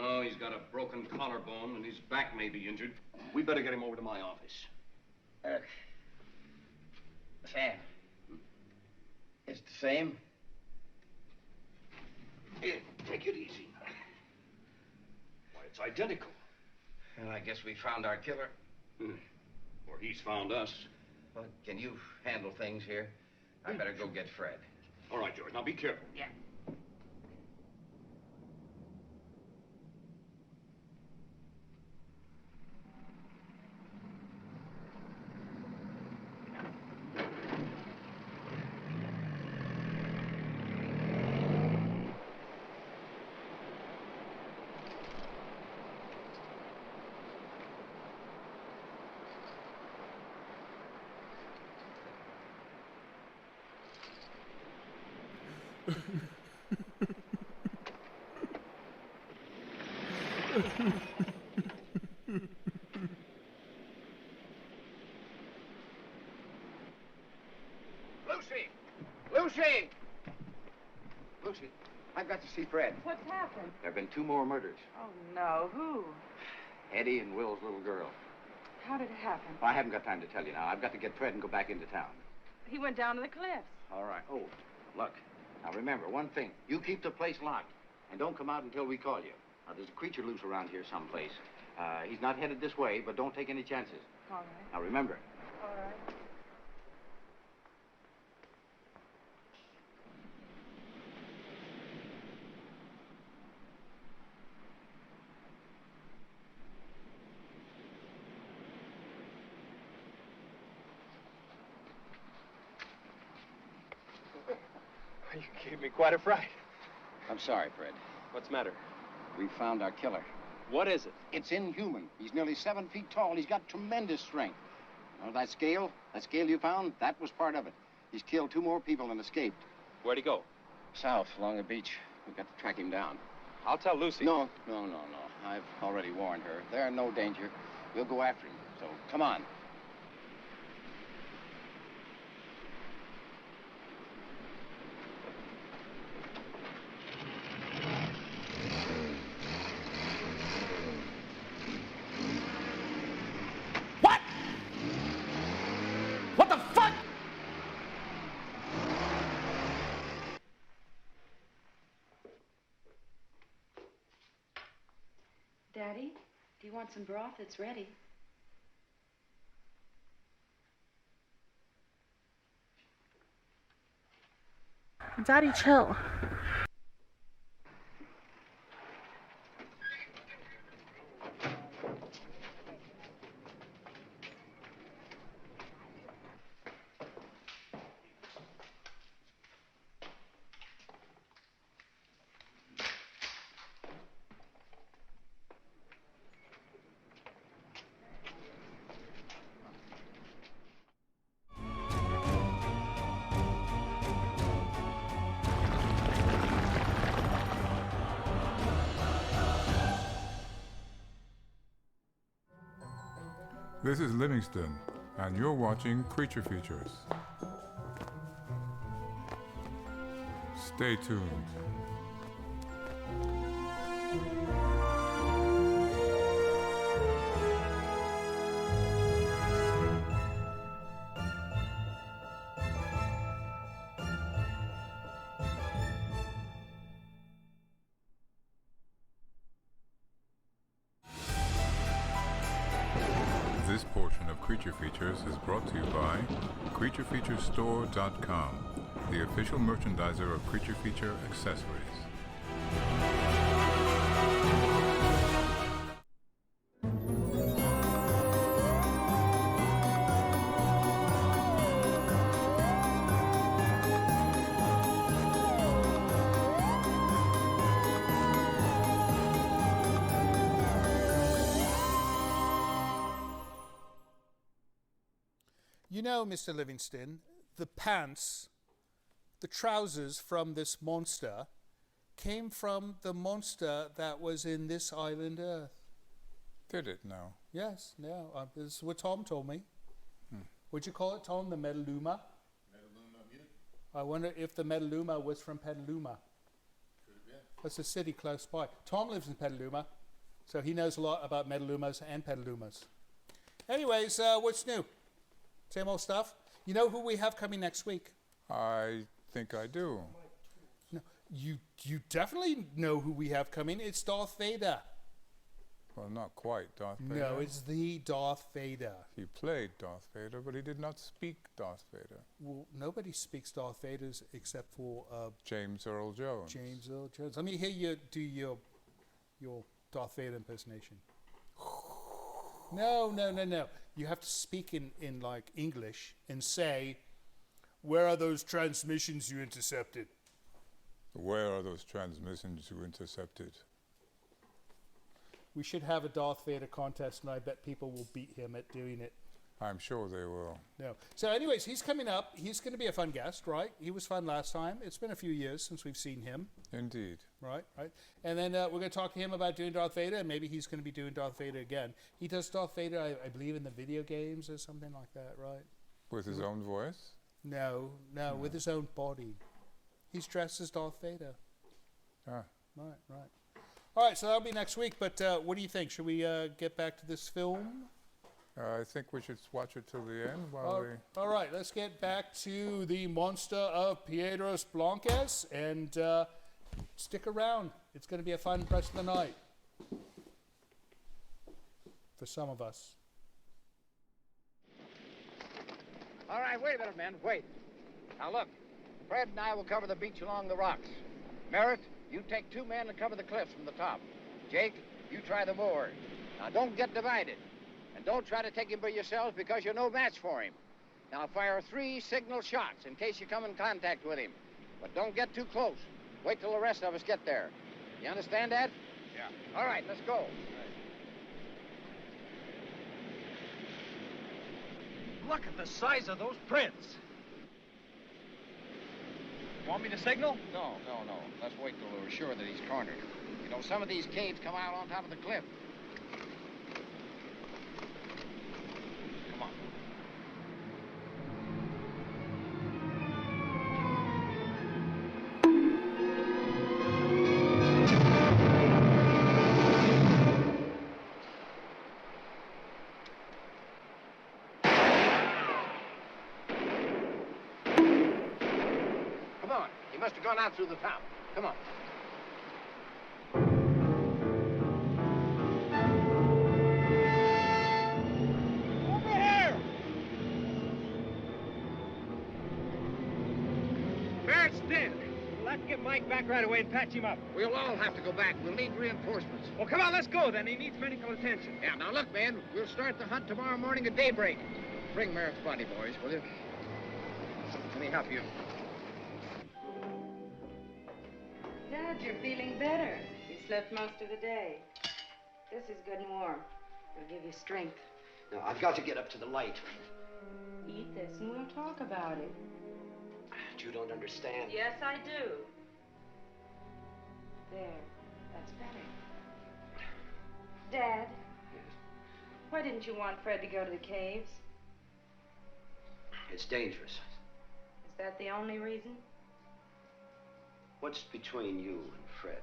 Oh, he's got a broken collarbone and his back may be injured. We better get him over to my office. Sam. It's the same? Here, take it easy. Why, it's identical. Well, I guess we found our killer. Or he's found us. Well, can you handle things here? I better go get Fred. All right, George. Now be careful. Yeah. Lucy! Lucy! Lucy, I've got to see Fred. What's happened? There have been 2 more murders. Oh, no. Who? Eddie and Will's little girl. How did it happen? I haven't got time to tell you now. I've got to get Fred and go back into town. He went down to the cliffs. All right. Oh, look. Now, remember, one thing. You keep the place locked, and don't come out until we call you. Now, there's a creature loose around here someplace. He's not headed this way, but don't take any chances. All right. Now, remember. All right. You gave me quite a fright. I'm sorry, Fred. What's the matter? We found our killer. What is it? It's inhuman. He's nearly 7 feet tall. He's got tremendous strength. Now, that scale you found, that was part of it. He's killed 2 more people and escaped. Where'd he go? South, along the beach. We've got to track him down. I'll tell Lucy. No. I've already warned her. They're in no danger. We'll go after him. So, come on. Daddy, do you want some broth? It's ready. Daddy, chill. This is Livingston, and you're watching Creature Features. Stay tuned. This portion of Creature Features is brought to you by CreatureFeatureStore.com, the official merchandiser of Creature Feature accessories. You know, Mr. Livingston, the pants, the trousers from this monster came from the monster that was in this island Earth. Did it now? Yes, no. This is what Tom told me. Hmm. What'd you call it, Tom? The Metaluma? Metaluma mute? I wonder if the Metaluma was from Petaluma. Could have been. That's a city close by. Tom lives in Petaluma, so he knows a lot about Metalumas and Petalumas. Anyways, what's new? Same old stuff. You know who we have coming next week? I think I do. No, you definitely know who we have coming. It's Darth Vader. Well, not quite Darth Vader. No, it's the Darth Vader. He played Darth Vader, but he did not speak Darth Vader. Well, nobody speaks Darth Vader except for James Earl Jones. James Earl Jones. Let me hear you do your Darth Vader impersonation. No. You have to speak in like English and say, "Where are those transmissions you intercepted?" Where are those transmissions you intercepted? We should have a Darth Vader contest, and I bet people will beat him at doing it. I'm sure they will. No. So anyways, he's coming up. He's going to be a fun guest, right? He was fun last time. It's been a few years since we've seen him. Indeed. Right. And then we're going to talk to him about doing Darth Vader, and maybe he's going to be doing Darth Vader again. He does Darth Vader, I believe, in the video games or something like that, right? With his own voice? No, with his own body. He's dressed as Darth Vader. Ah. Right. All right, so that'll be next week, but what do you think? Should we get back to this film? I think we should watch it till the end All right, let's get back to the monster of Piedras Blancas, and stick around. It's going to be a fun rest of the night. For some of us. All right, wait a minute, men. Wait. Now, look. Fred and I will cover the beach along the rocks. Merritt, you take 2 men and cover the cliffs from the top. Jake, you try the moor. Now, don't get divided. And don't try to take him by yourselves because you're no match for him. Now, fire 3 signal shots in case you come in contact with him. But don't get too close. Wait till the rest of us get there. You understand that? Yeah. All right, let's go. Look at the size of those prints. Want me to signal? No. Let's wait till we're sure that he's cornered. You know, some of these caves come out on top of the cliff. Come on. Come on. He must have gone out through the top. Come on. Mike back right away and patch him up. We'll all have to go back. We'll need reinforcements. Well, come on, let's go then. He needs medical attention. Yeah, now look, man. We'll start the hunt tomorrow morning at daybreak. Bring Merritt's body, boys, will you? Let me help you. Dad, you're feeling better. You slept most of the day. This is good and warm. It'll give you strength. No, I've got to get up to the light. Eat this and we'll talk about it. You don't understand. Yes, I do. There. That's better. Dad. Yes? Why didn't you want Fred to go to the caves? It's dangerous. Is that the only reason? What's between you and Fred?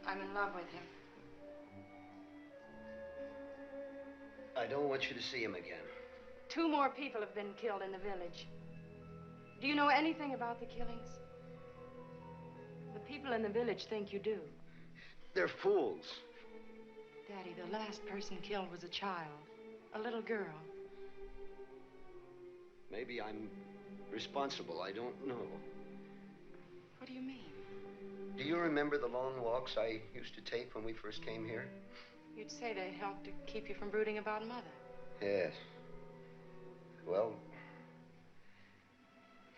I'm in love with him. I don't want you to see him again. 2 more people have been killed in the village. Do you know anything about the killings? The people in the village think you do. They're fools. Daddy, the last person killed was a child, a little girl. Maybe I'm responsible. I don't know. What do you mean? Do you remember the long walks I used to take when we first came here? You'd say they helped to keep you from brooding about Mother. Yes. Well,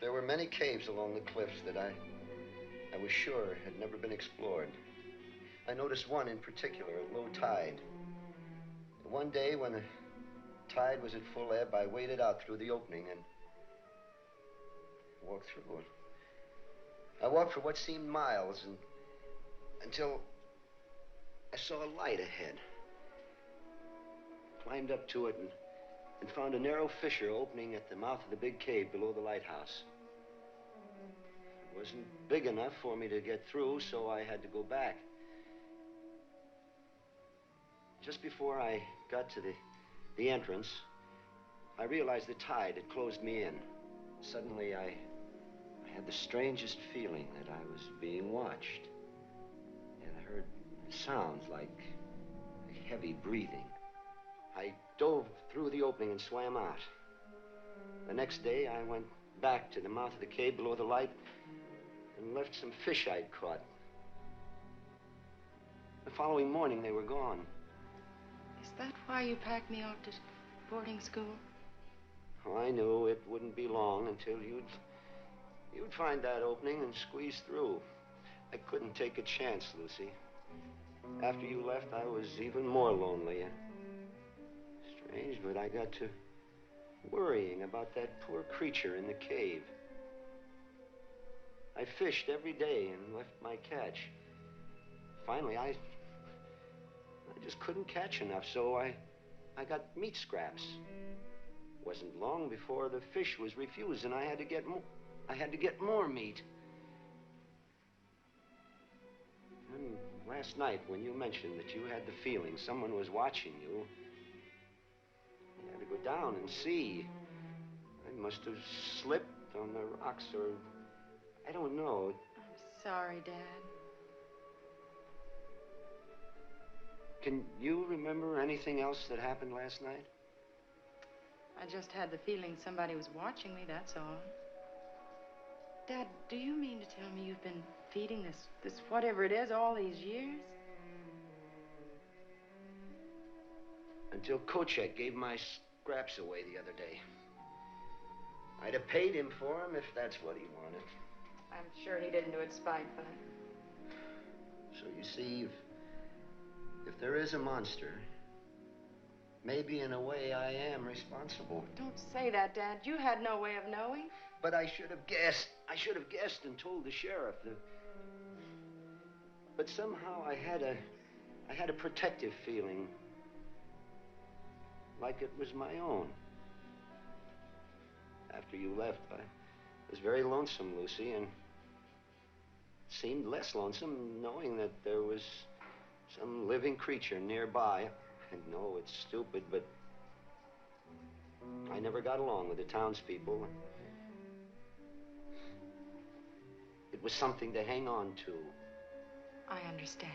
there were many caves along the cliffs that I was sure had never been explored. I noticed one in particular at low tide. One day when the tide was at full ebb, I waded out through the opening and walked through it. I walked for what seemed miles until I saw a light ahead. Climbed up to it and found a narrow fissure opening at the mouth of the big cave below the lighthouse. It wasn't big enough for me to get through, so I had to go back. Just before I got to the entrance, I realized the tide had closed me in. Suddenly, I had the strangest feeling that I was being watched. And I heard sounds like heavy breathing. I dove through the opening and swam out. The next day, I went back to the mouth of the cave below the light and left some fish I'd caught. The following morning, they were gone. Is that why you packed me off to boarding school? Oh, I knew it wouldn't be long until you'd find that opening and squeeze through. I couldn't take a chance, Lucy. After you left, I was even more lonely. Strange, but I got to worrying about that poor creature in the cave. I fished every day and left my catch. Finally, I just couldn't catch enough, so I got meat scraps. Wasn't long before the fish was refused, and I had to get more meat. And last night, when you mentioned that you had the feeling someone was watching you, I had to go down and see. I must have slipped on the rocks, or I don't know. I'm sorry, Dad. Can you remember anything else that happened last night? I just had the feeling somebody was watching me, that's all. Dad, do you mean to tell me you've been feeding this whatever it is all these years? Until Kochek gave my scraps away the other day. I'd have paid him for them if that's what he wanted. I'm sure he didn't do it spitefully. So you see, if there is a monster, maybe in a way I am responsible. Don't say that, Dad. You had no way of knowing. But I should have guessed. I should have guessed and told the sheriff. But somehow I had a protective feeling, like it was my own. After you left, I was very lonesome, Lucy, and seemed less lonesome knowing that there was some living creature nearby. I know it's stupid, but I never got along with the townspeople. It was something to hang on to. I understand.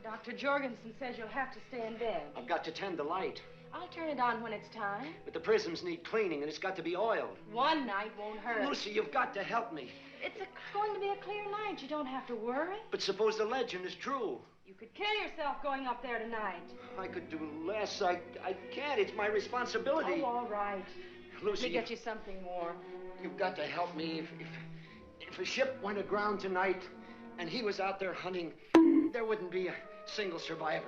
Dr. Jorgensen says you'll have to stay in bed. I've got to tend the light. I'll turn it on when it's time. But the prisms need cleaning, and it's got to be oiled. One night won't hurt. Lucy, you've got to help me. It's going to be a clear night. You don't have to worry. But suppose the legend is true. You could kill yourself going up there tonight. I could do less. I can't. It's my responsibility. Oh, all right. Lucy, Let me get you something warm. You've got to help me. If a ship went aground tonight and he was out there hunting, there wouldn't be a single survivor.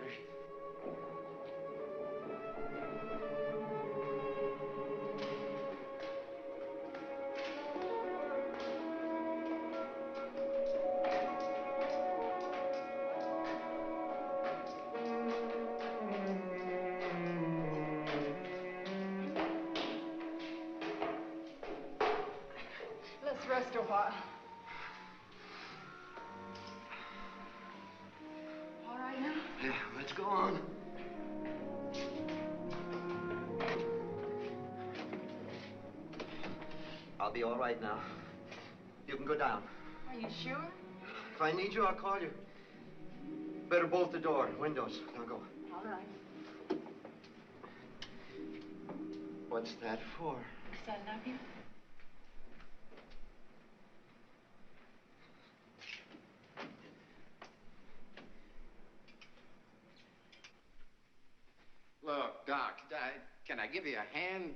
Let's rest a while. All right now? Yeah, let's go on. I'll be all right now. You can go down. Are you sure? If I need you, I'll call you. Better bolt the door and windows. Now go. All right. What's that for? Because I love you. Look, Doc, can I give you a hand?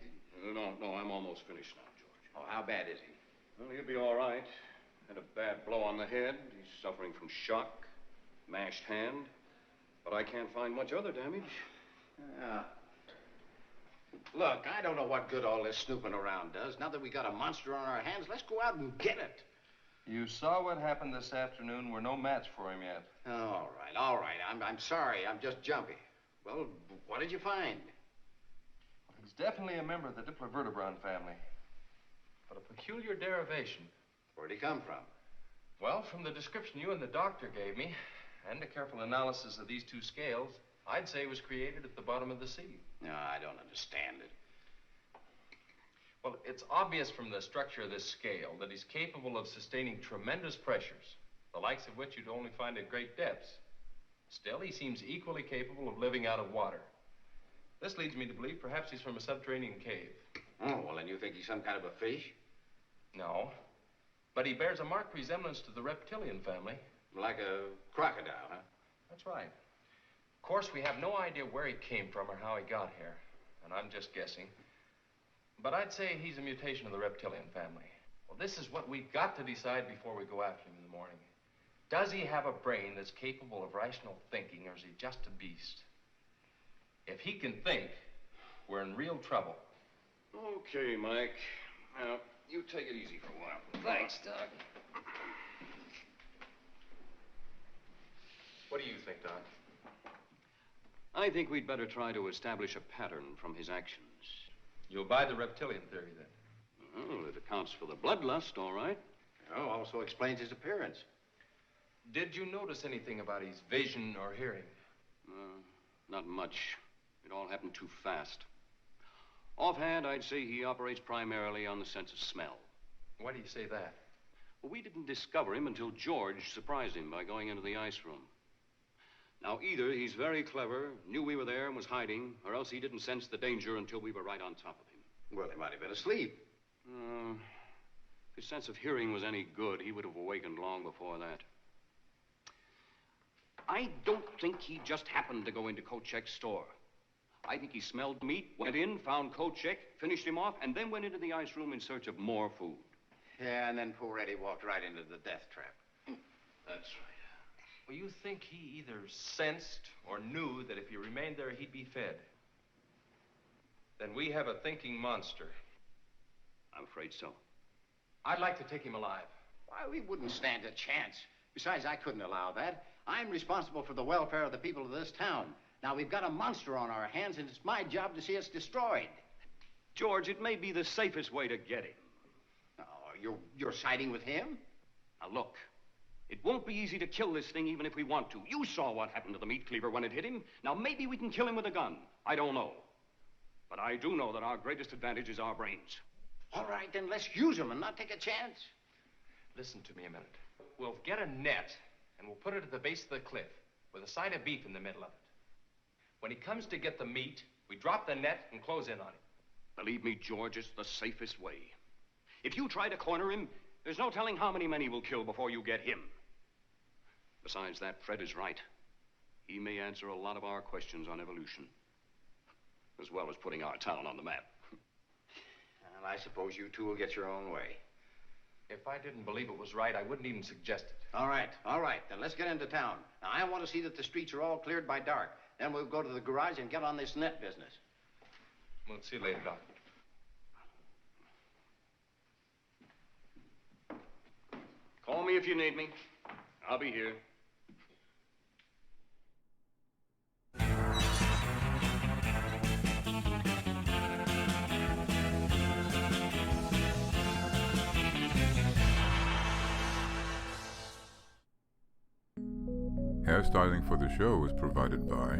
No, I'm almost finished now, George. Oh, how bad is he? Well, he'll be all right. Had a bad blow on the head. He's suffering from shock, mashed hand. But I can't find much other damage. Look, I don't know what good all this snooping around does. Now that we got a monster on our hands, let's go out and get it. You saw what happened this afternoon. We're no match for him yet. All right. I'm sorry. I'm just jumpy. Well, what did you find? He's definitely a member of the Diplovertebron family. But a peculiar derivation. Where'd he come from? Well, from the description you and the doctor gave me, and a careful analysis of these two scales, I'd say he was created at the bottom of the sea. No, I don't understand it. Well, it's obvious from the structure of this scale that he's capable of sustaining tremendous pressures, the likes of which you'd only find at great depths. Still, he seems equally capable of living out of water. This leads me to believe perhaps he's from a subterranean cave. Oh, well, then you think he's some kind of a fish? No. But he bears a marked resemblance to the reptilian family. Like a crocodile, huh? That's right. Of course, we have no idea where he came from or how he got here. And I'm just guessing. But I'd say he's a mutation of the reptilian family. Well, this is what we've got to decide before we go after him in the morning. Does he have a brain that's capable of rational thinking, or is he just a beast? If he can think, we're in real trouble. Okay, Mike. Now, you take it easy for a while. Thanks, Doc. What do you think, Doc? I think we'd better try to establish a pattern from his actions. You'll buy the reptilian theory, then? Well, it accounts for the bloodlust, all right. Oh, also explains his appearance. Did you notice anything about his vision or hearing? Not much. It all happened too fast. Offhand, I'd say he operates primarily on the sense of smell. Why do you say that? Well, we didn't discover him until George surprised him by going into the ice room. Now, either he's very clever, knew we were there and was hiding, or else he didn't sense the danger until we were right on top of him. Well, he might have been asleep. If his sense of hearing was any good, he would have awakened long before that. I don't think he just happened to go into Kochek's store. I think he smelled meat, went in, found Kochek, finished him off, and then went into the ice room in search of more food. Yeah, and then poor Eddie walked right into the death trap. That's right. Well, you think he either sensed or knew that if he remained there, he'd be fed? Then we have a thinking monster. I'm afraid so. I'd like to take him alive. Why, we wouldn't stand a chance. Besides, I couldn't allow that. I'm responsible for the welfare of the people of this town. Now, we've got a monster on our hands, and it's my job to see it's destroyed. George, it may be the safest way to get him. Oh, you're siding with him? Now, look. It won't be easy to kill this thing even if we want to. You saw what happened to the meat cleaver when it hit him. Now, maybe we can kill him with a gun. I don't know. But I do know that our greatest advantage is our brains. All right, then let's use them and not take a chance. Listen to me a minute. We'll get a net, and we'll put it at the base of the cliff with a side of beef in the middle of it. When he comes to get the meat, We drop the net and close in on him. Believe me, George, it's the safest way. If you try to corner him, there's no telling how many men he will kill before you get him. Besides that, Fred is right. He may answer a lot of our questions on evolution, as well as putting our town on the map. Well, I suppose you two will get your own way. If I didn't believe it was right, I wouldn't even suggest it. All right. Then let's get into town. Now, I want to see that the streets are all cleared by dark. Then we'll go to the garage and get on this net business. We'll see you later, Doc. Call me if you need me. I'll be here. Hairstyling for the show was provided by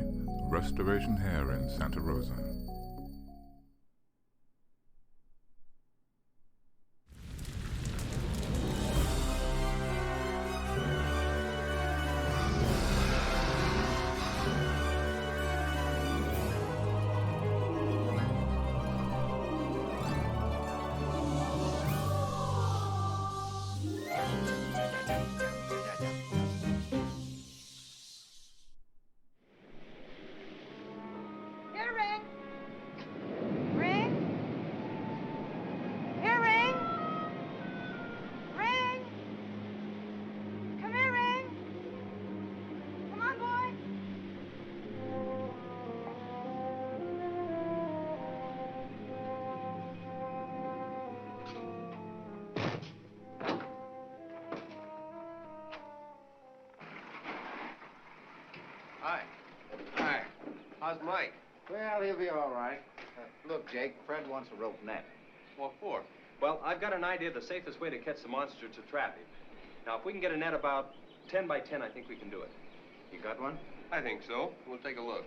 Restoration Hair in Santa Rosa. Here, Ring. Ring. Here, Ring. Ring. Come here, Ring. Come on, boy. Hi. Hi. How's Mike? Well, he'll be all right. Look, Jake, Fred wants a rope net. What for? Well, I've got an idea the safest way to catch the monster to trap him. Now, if we can get a net about 10 by 10, I think we can do it. You got one? I think so. We'll take a look.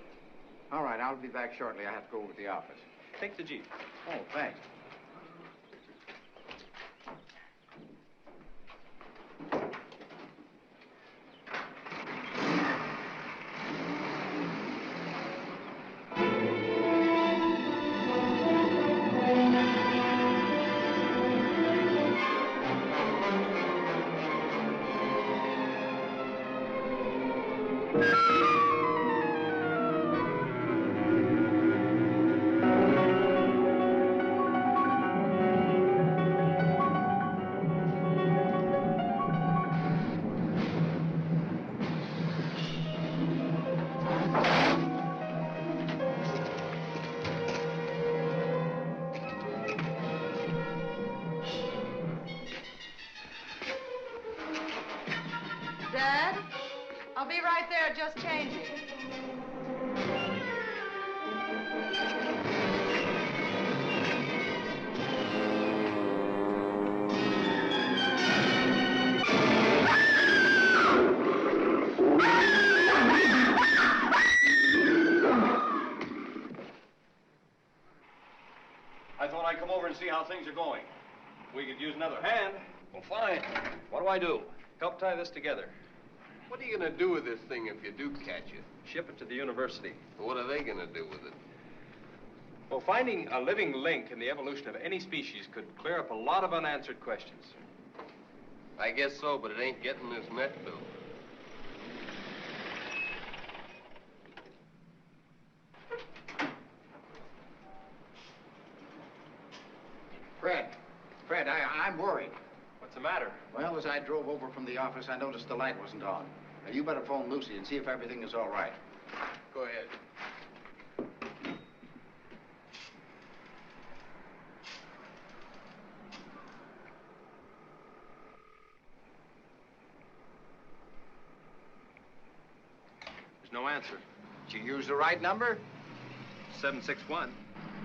All right, I'll be back shortly. I have to go over to the office. Take the Jeep. Oh, thanks. Dad, I'll be right there, just changing. I thought I'd come over and see how things are going. We could use another hand. Well, fine. What do I do? Help tie this together. What are you going to do with this thing if you do catch it? Ship it to the university. What are they going to do with it? Well, finding a living link in the evolution of any species could clear up a lot of unanswered questions. I guess so, but it ain't getting this net built. Fred, I'm worried. What's the matter? Well, as I drove over from the office, I noticed the light wasn't on. Now, you better phone Lucy and see if everything is all right. Go ahead. There's no answer. Did you use the right number? 761.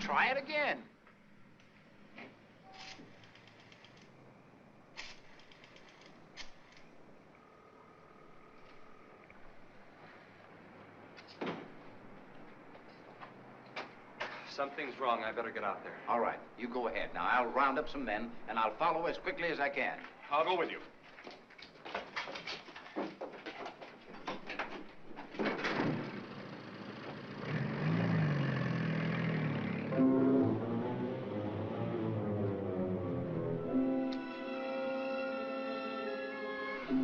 Try it again. Something's wrong. I better get out there. All right, you go ahead. Now, I'll round up some men, and I'll follow as quickly as I can. I'll go with you. Lucy!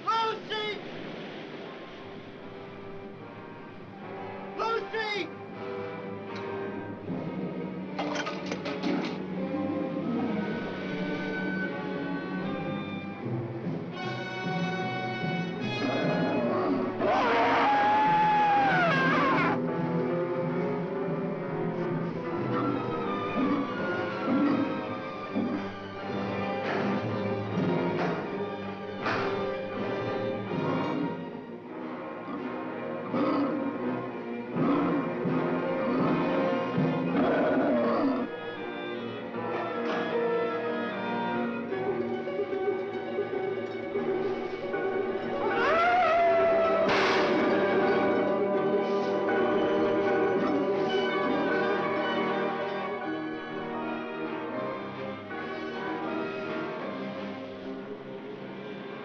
Lucy! Lucy!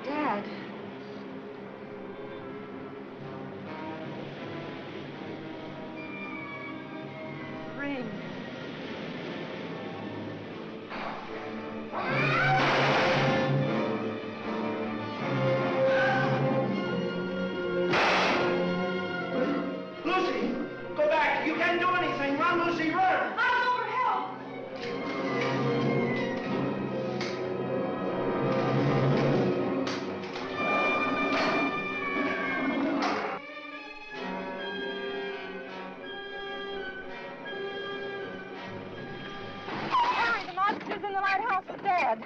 Dad. Ring. Lucy! Go back! You can't do anything! Run, Lucy, run! I'll go for help! Hurry, the monster's in the lighthouse with Dad.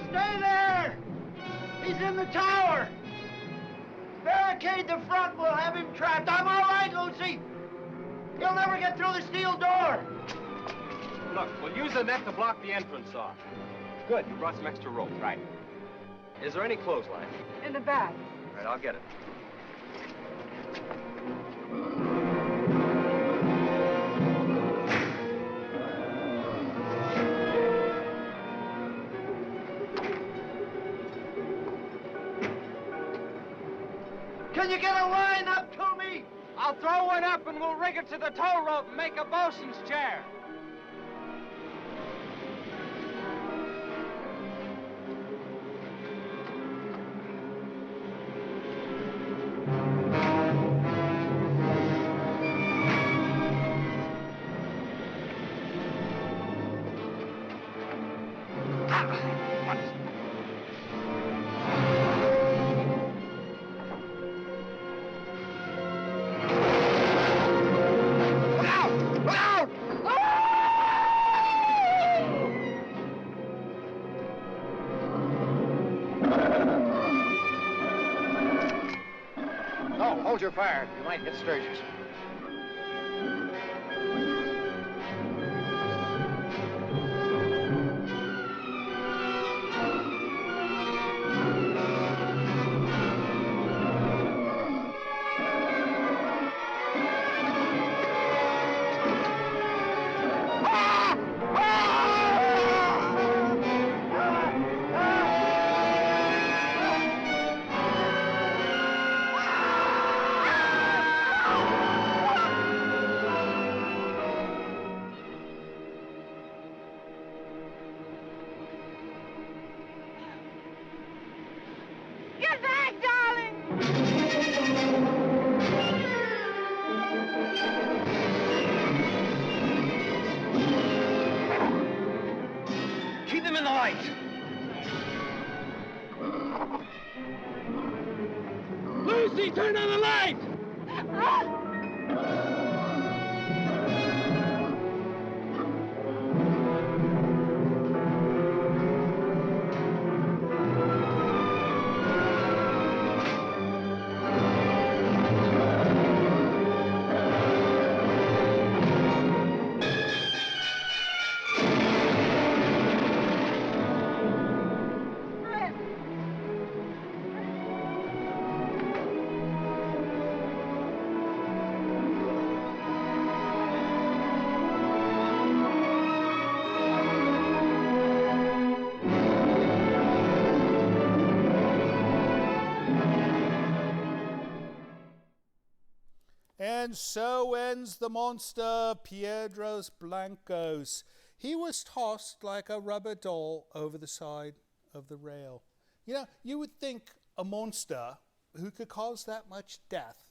Stay there! He's in the tower! Barricade the front, we'll have him trapped. I'm all right, Lucy! He'll never get through the steel door! Look, we'll use the net to block the entrance off. Good, you brought some extra rope. Right. Is there any clothesline? In the back. All right, I'll get it. Can you get a line up to me? I'll throw one up and we'll rig it to the tow rope and make a bosun's chair. No, hold your fire. You might hit Sturgis. Lucy, turn on the light! And so ends the monster, Piedros Blancos. He was tossed like a rubber doll over the side of the rail. You know, you would think a monster who could cause that much death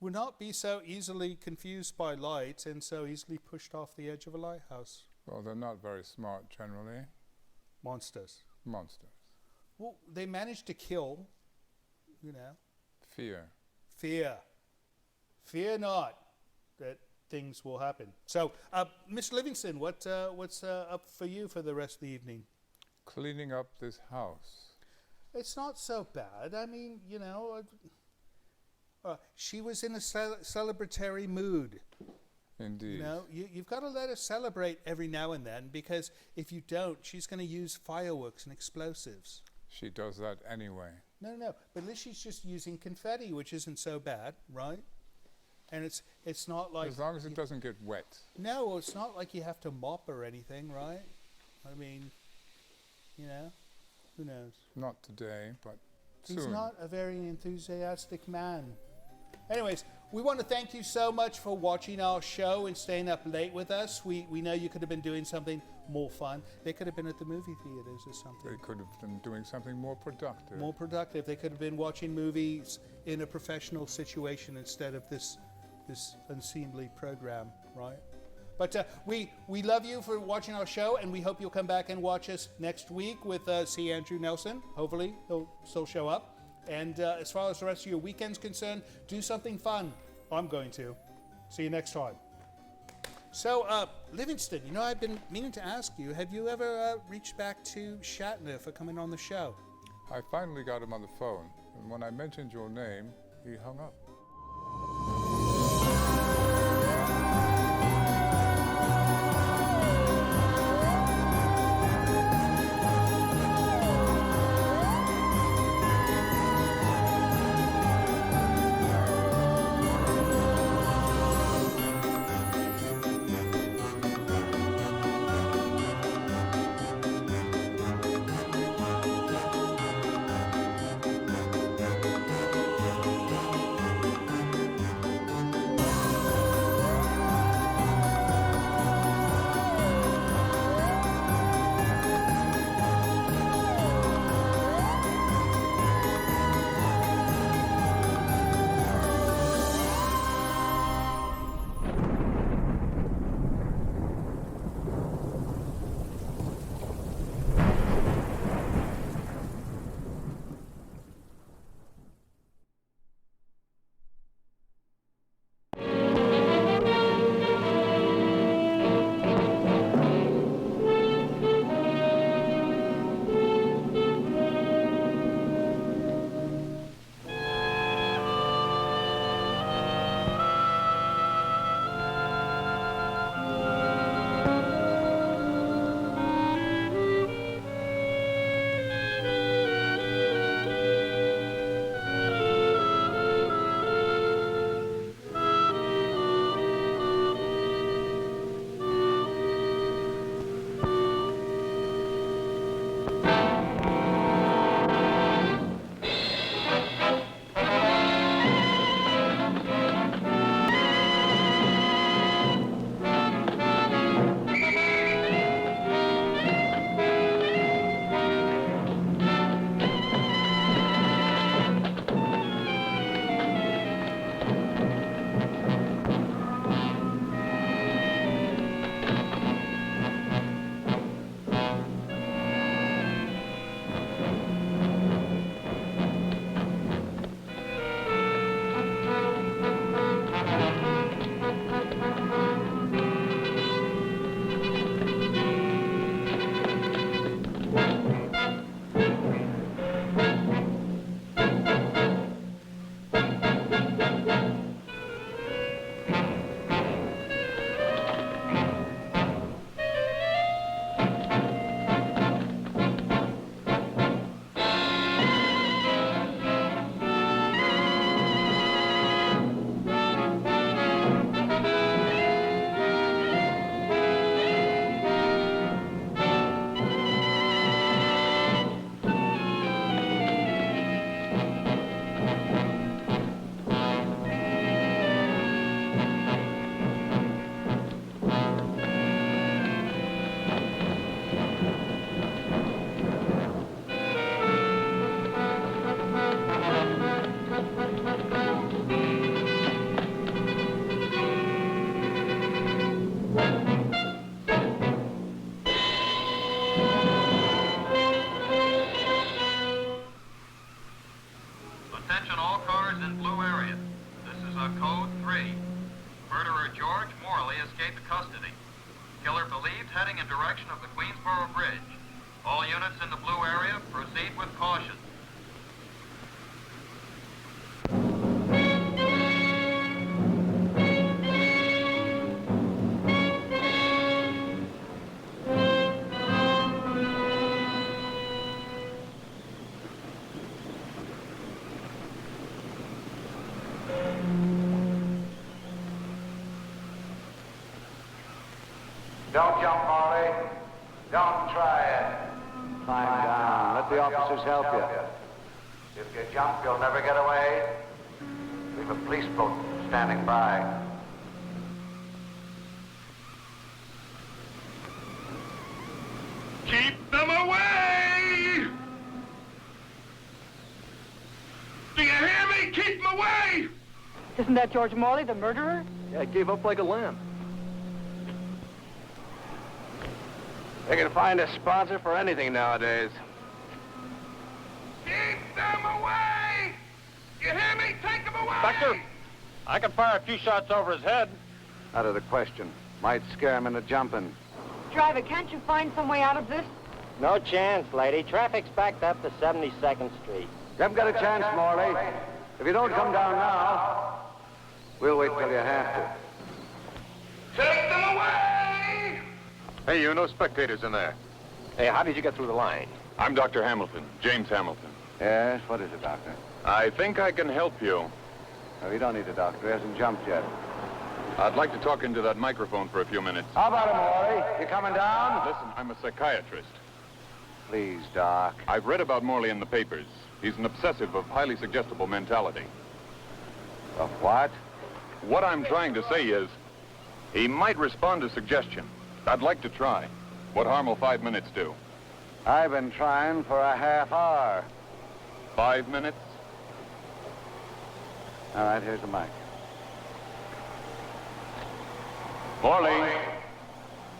would not be so easily confused by light and so easily pushed off the edge of a lighthouse. Well, they're not very smart generally. Monsters. Monsters. Well, they managed to kill, you know. Fear. Fear. Fear not that things will happen. So, Miss Livingston, what's up for you for the rest of the evening? Cleaning up this house. It's not so bad. I mean, you know, she was in a celebratory mood. Indeed. You know, you've got to let her celebrate every now and then, because if you don't, she's going to use fireworks and explosives. She does that anyway. No, but at least she's just using confetti, which isn't so bad, right? And it's not like... As long as it doesn't get wet. No, it's not like you have to mop or anything, right? I mean, you know, who knows? Not today, but soon. He's not a very enthusiastic man. Anyways, we want to thank you so much for watching our show and staying up late with us. We know you could have been doing something more fun. They could have been at the movie theaters or something. They could have been doing something more productive. More productive. They could have been watching movies in a professional situation instead of this unseemly program, right? But we love you for watching our show, and we hope you'll come back and watch us next week with C. Andrew Nelson. Hopefully he'll still show up. And as far as the rest of your weekend's concerned, do something fun. I'm going to. See you next time. So, Livingston, you know, I've been meaning to ask you, have you ever reached back to Shatner for coming on the show? I finally got him on the phone, and when I mentioned your name, he hung up. all cars in blue area. This is a code 3. Murderer George Morley escaped custody. Killer believed heading in direction of the Queensboro Bridge. All units in the blue area proceed with caution. Don't jump, Morley. Don't try it. Climb down. Let the officers help you. If you jump, you'll never get away. Leave a police boat standing by. Keep them away! Do you hear me? Keep them away! Isn't that George Morley, the murderer? Yeah, gave up like a lamb. They can find a sponsor for anything nowadays. Keep them away! You hear me? Take them away! Inspector, I can fire a few shots over his head. Out of the question. Might scare him into jumping. Driver, can't you find some way out of this? No chance, lady. Traffic's backed up to 72nd Street. You haven't got a chance, Morley. If you don't come down now, we'll wait till you have to. Take them away! Hey, you, no spectators in there. Hey, how did you get through the line? I'm Dr. Hamilton, James Hamilton. Yes, what is it, Doctor? I think I can help you. No, you don't need a doctor. He hasn't jumped yet. I'd like to talk into that microphone for a few minutes. How about it, Morley? You coming down? Listen, I'm a psychiatrist. Please, Doc. I've read about Morley in the papers. He's an obsessive of highly suggestible mentality. Of what? What I'm trying to say is, he might respond to suggestion. I'd like to try. What harm will 5 minutes do? I've been trying for a half hour. 5 minutes? All right, here's the mic. Morley,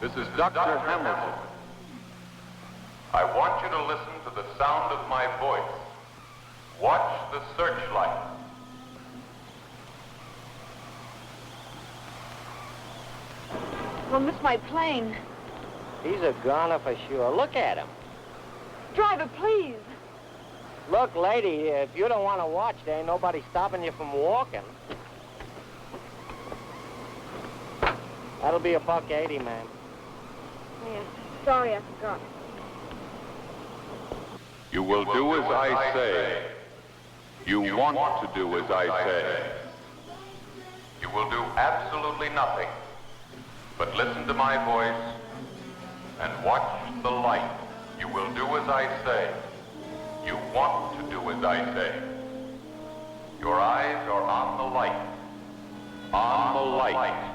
this is Dr. Hamilton. I want you to listen to the sound of my voice. Watch the searchlight. We'll miss my plane. He's a goner for sure. Look at him. Driver, please. Look, lady, if you don't want to watch, there ain't nobody stopping you from walking. That'll be $1.80, man. Yeah, sorry, I forgot. You will do as I say. You want to do as I say. You will do absolutely nothing but listen to my voice and watch the light. You will do as I say. You want to do as I say. Your eyes are on the light. On the light.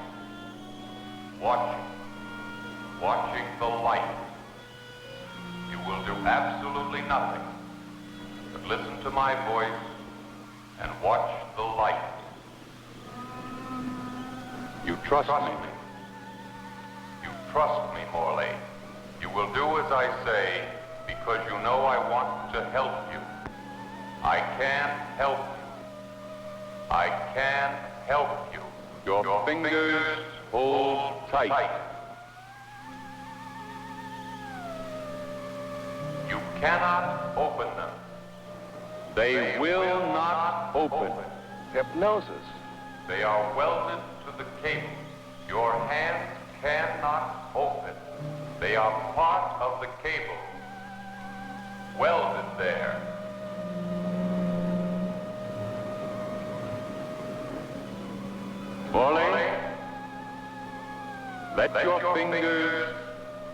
Watching the light. You will do absolutely nothing but listen to my voice and watch the light. You trust me. You trust me, Morley. You will do as I say because you know I want to help you. I can help you. I can help you. Your fingers hold tight. You cannot open them. They will not open. Hypnosis. They are welded to the cables. Your hands cannot open. They are part of the cable. Welded there. Morley, let your fingers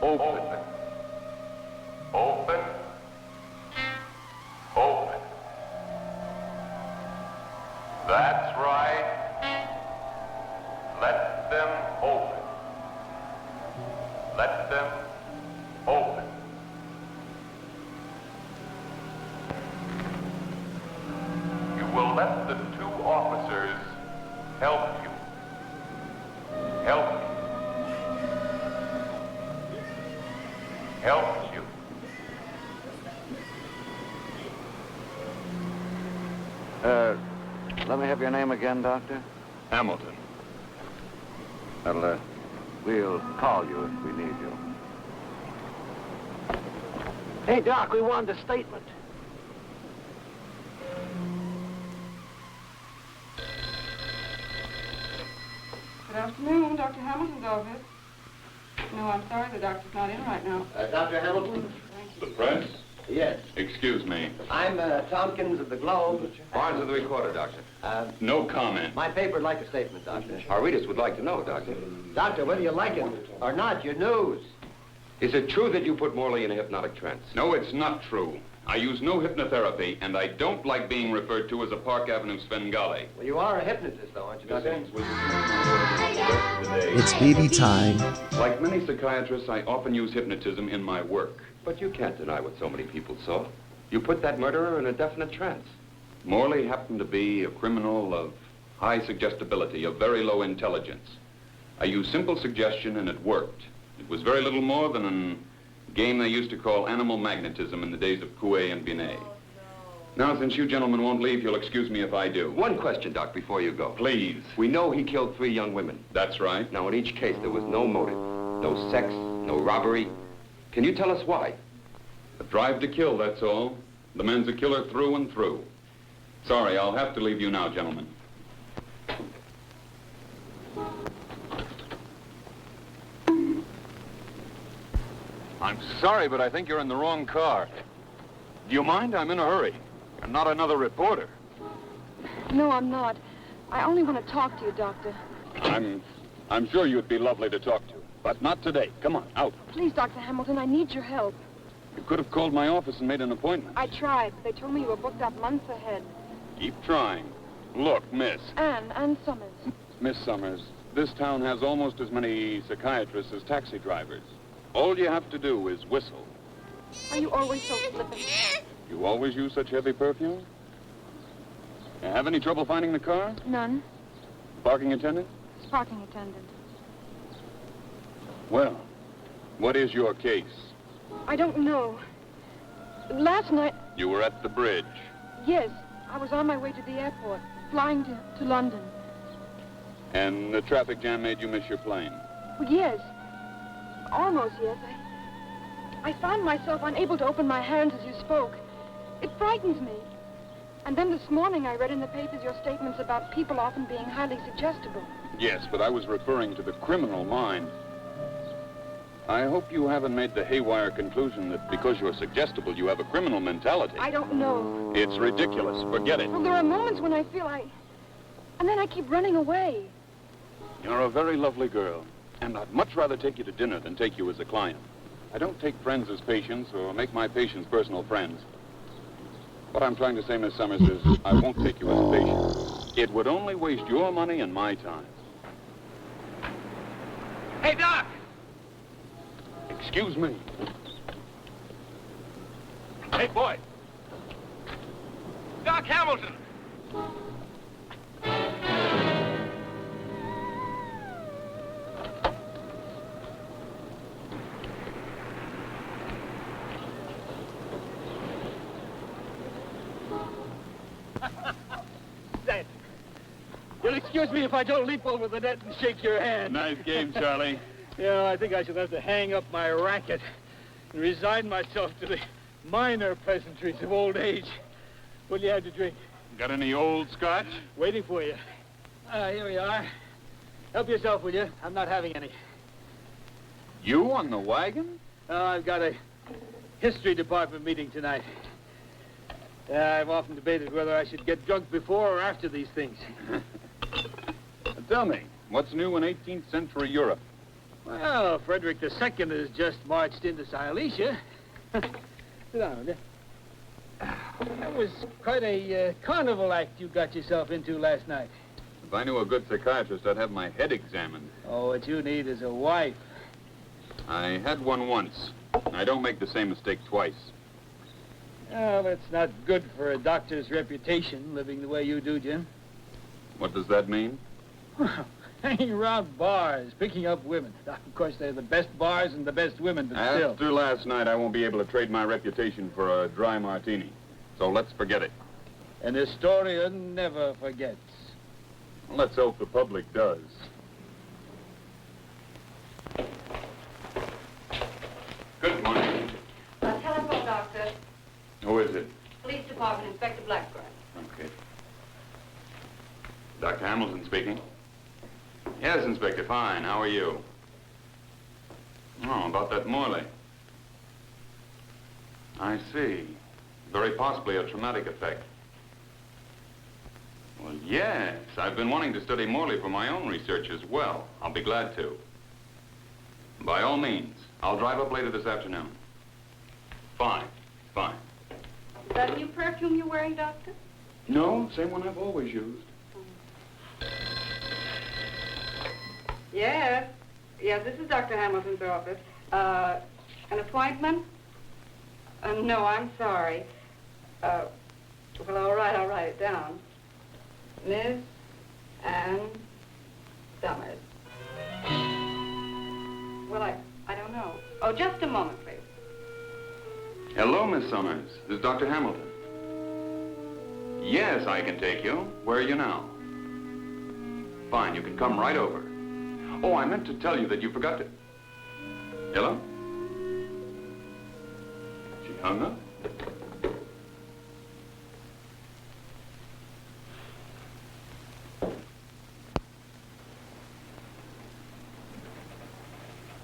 open. Open. Open. That's right. Let them open. Let them open. You will let the 2 officers help you. Help you. Help you. Let me have your name again, Doctor. Hamilton. We'll call you if we need you. Hey, Doc, we wanted a statement. Good afternoon, Dr. Hamilton's office. No, I'm sorry, the doctor's not in right now. Dr. Hamilton? The press? Yes. Excuse me. I'm Tompkins of the Globe. Barnes of the Recorder, Doctor. No comment. My paper would like a statement, Doctor. Our readers would like to know, Doctor. Doctor, whether you like it or not, your news. Is it true that you put Morley in a hypnotic trance? No, it's not true. I use no hypnotherapy, and I don't like being referred to as a Park Avenue Svengali. Well, you are a hypnotist, though, aren't you, Doctor? It's baby time. Like many psychiatrists, I often use hypnotism in my work. But you can't deny what so many people saw. You put that murderer in a definite trance. Morley happened to be a criminal of high suggestibility, of very low intelligence. I used simple suggestion, and it worked. It was very little more than a game they used to call animal magnetism in the days of Coué and Binet. Now, since you gentlemen won't leave, you'll excuse me if I do. One question, Doc, before you go. Please. We know he killed 3 young women. That's right. Now, in each case, there was no motive. No sex, no robbery. Can you tell us why? A drive to kill, that's all. The man's a killer through and through. Sorry, I'll have to leave you now, gentlemen. I'm sorry, but I think you're in the wrong car. Do you mind? I'm in a hurry. I'm not another reporter. No, I'm not. I only want to talk to you, Doctor. I'm sure you'd be lovely to talk to, but not today. Come on, out. Please, Dr. Hamilton, I need your help. You could have called my office and made an appointment. I tried, but they told me you were booked up months ahead. Keep trying. Look, miss. Ann Summers. Miss Summers, this town has almost as many psychiatrists as taxi drivers. All you have to do is whistle. Are you always so flippant? You always use such heavy perfume? You have any trouble finding the car? None. Parking attendant? Parking attendant. Well, what is your case? I don't know. Last night... You were at the bridge. Yes, I was on my way to the airport, flying to London. And the traffic jam made you miss your plane? Well, yes. Almost, yes. I found myself unable to open my hands as you spoke. It frightens me. And then this morning I read in the papers your statements about people often being highly suggestible. Yes, but I was referring to the criminal mind. I hope you haven't made the haywire conclusion that because you're suggestible, you have a criminal mentality. I don't know. It's ridiculous. Forget it. Well, there are moments when I feel and then I keep running away. You're a very lovely girl, and I'd much rather take you to dinner than take you as a client. I don't take friends as patients or make my patients personal friends. What I'm trying to say, Miss Summers, is I won't take you as a patient. It would only waste your money and my time. Hey, Doc! Excuse me. Hey, boy. Doc Hamilton! You'll excuse me if I don't leap over the net and shake your hand. Nice game, Charlie. Yeah, I think I shall have to hang up my racket and resign myself to the minor pleasantries of old age. What do you have to drink? Got any old scotch? Waiting for you. Here we are. Help yourself, will you? I'm not having any. You on the wagon? I've got a history department meeting tonight. I've often debated whether I should get drunk before or after these things. Tell me, what's new in 18th century Europe? Well, Frederick II has just marched into Silesia. Sit down, will you? That was quite a carnival act you got yourself into last night. If I knew a good psychiatrist, I'd have my head examined. Oh, what you need is a wife. I had one once. I don't make the same mistake twice. Oh, that's not good for a doctor's reputation, living the way you do, Jim. What does that mean? Well, hanging around bars, picking up women. Of course, they're the best bars and the best women, but still. After last night, I won't be able to trade my reputation for a dry martini. So let's forget it. An historian never forgets. Let's hope the public does. Good morning. Telephone, Doctor. Who is it? Police Department, Inspector Blackburn. Okay. Dr. Hamilton speaking. Yes, Inspector, fine. How are you? Oh, about that Morley. I see. Very possibly a traumatic effect. Well, yes. I've been wanting to study Morley for my own research as well. I'll be glad to. By all means. I'll drive up later this afternoon. Fine. Fine. Is that a new perfume you're wearing, Doctor? No, same one I've always used. Yes. Yes, this is Dr. Hamilton's office. An appointment? No, I'm sorry. Well, all right, I'll write it down. Miss Ann Summers. Well, I don't know. Oh, just a moment, please. Hello, Miss Summers. This is Dr. Hamilton. Yes, I can take you. Where are you now? Fine, you can come right over. Oh, I meant to tell you that you forgot to... Hello? She hung up?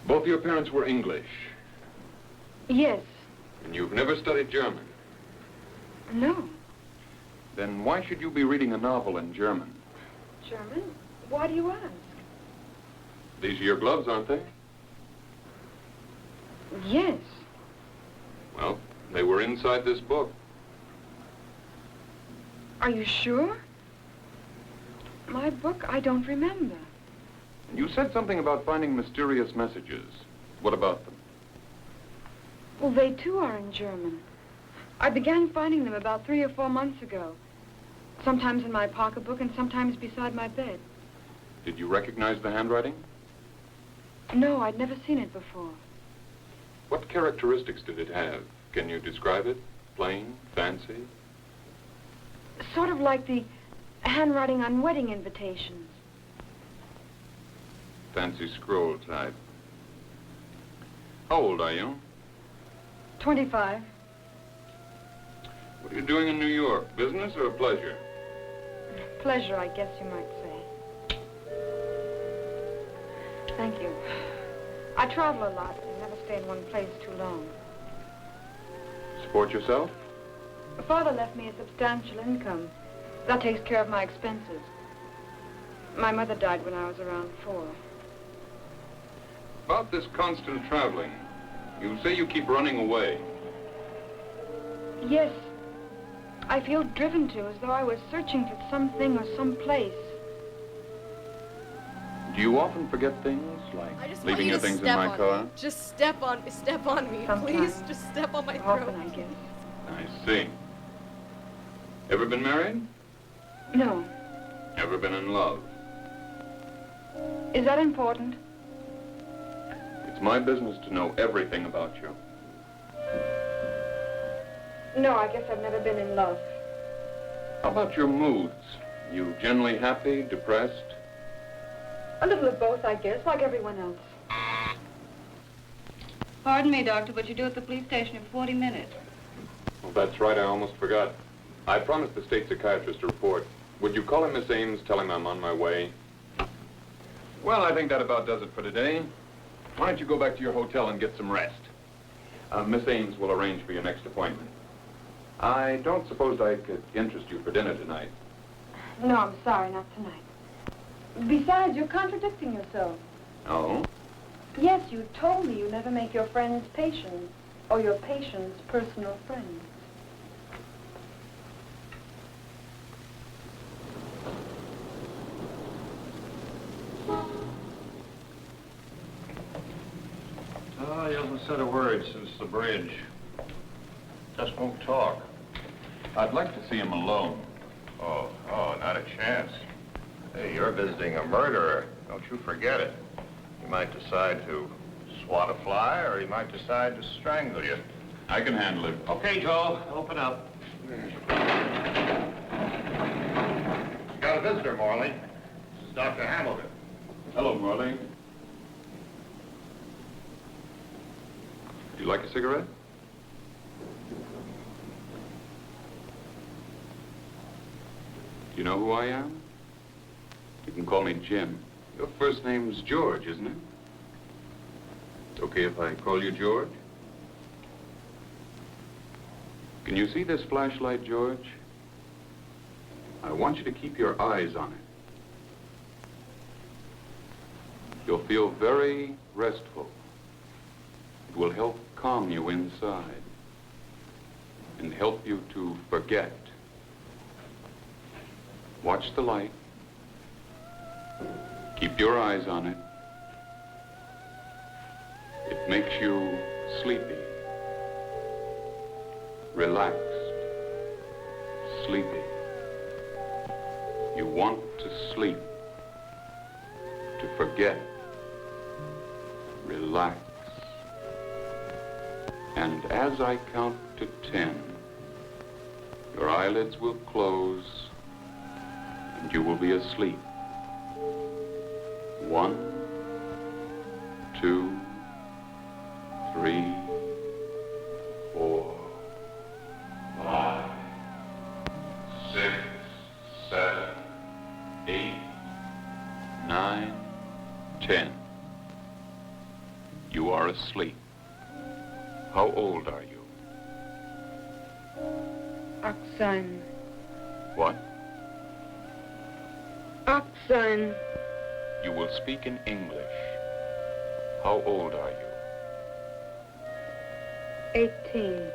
Both your parents were English, Yes. and you've never studied German. No. Then why should you be reading a novel in German? German? Why do you ask? These are your gloves, aren't they? Yes. Well, they were inside this book. Are you sure? My book, I don't remember. You said something about finding mysterious messages. What about them? Well, they too are in German. I began finding them about 3 or 4 months ago. Sometimes in my pocketbook and sometimes beside my bed. Did you recognize the handwriting? No, I'd never seen it before. What characteristics did it have? Can you describe it? Plain? Fancy? Sort of like the handwriting on wedding invitations. Fancy scroll type. How old are you? 25. What are you doing in New York? Business or pleasure? Pleasure, I guess you might say. Thank you. I travel a lot and never stay in one place too long. Support yourself? Father left me a substantial income. That takes care of my expenses. My mother died when I was around 4. About this constant traveling, you say you keep running away. Yes. I feel driven to, as though I was searching for something or some place. Do you often forget things, like I just leaving your want you to things in step my on car? Me. Just step on me, Sometimes. please. Just step on my throat. Often, I guess. I see. Ever been married? No. Ever been in love? Is that important? It's my business to know everything about you. No, I guess I've never been in love. How about your moods? You generally happy, depressed? A little of both, I guess, like everyone else. Pardon me, Doctor, but you're due at the police station in 40 minutes. Well, that's right, I almost forgot. I promised the state psychiatrist a report. Would you call him, Miss Ames, tell him I'm on my way? Well, I think that about does it for today. Why don't you go back to your hotel and get some rest? Miss Ames will arrange for your next appointment. I don't suppose I could interest you for dinner tonight. No, I'm sorry, not tonight. Besides, you're contradicting yourself. Oh? Yes, you told me you never make your friends patients, or your patients personal friends. Oh, he hasn't said a word since the bridge. Just won't talk. I'd like to see him alone. Oh, not a chance. Hey, you're visiting a murderer. Don't you forget it. He might decide to swat a fly, or he might decide to strangle you. I can handle it. Okay, Joe, open up. got a visitor, Morley. This is Dr. Hamilton. Hello, Morley. Do you like a cigarette? Do you know who I am? You can call me Jim. Your first name's George, isn't it? It's okay if I call you George? Can you see this flashlight, George? I want you to keep your eyes on it. You'll feel very restful. It will help calm you inside and help you to forget. Watch the light. Keep your eyes on it. It makes you sleepy, relaxed, sleepy. You want to sleep, to forget, relax. And as I count to 10, your eyelids will close and you will be asleep. 1, 2, 3, 4, 5, 6, 7, 8, 9, 10. You are asleep. How old are you? Oxine. What? Oxine. You will speak in English. How old are you? 18.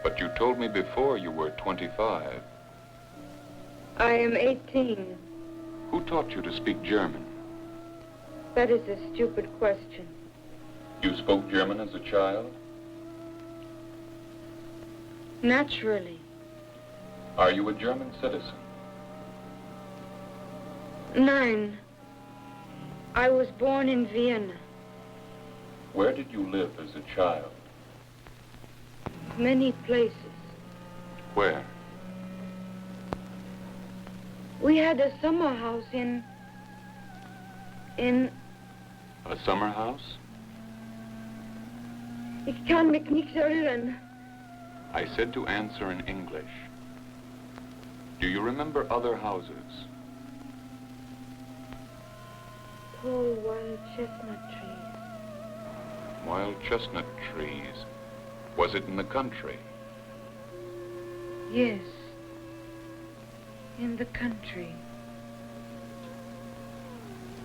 But you told me before you were 25. I am 18. Who taught you to speak German? That is a stupid question. You spoke German as a child? Naturally. Are you a German citizen? 9. I was born in Vienna. Where did you live as a child? Many places. Where? We had a summer house in... A summer house? Ich kann mich nicht erinnern. I said to answer in English. Do you remember other houses? Tall wild chestnut trees. Wild chestnut trees. Was it in the country? Yes. In the country.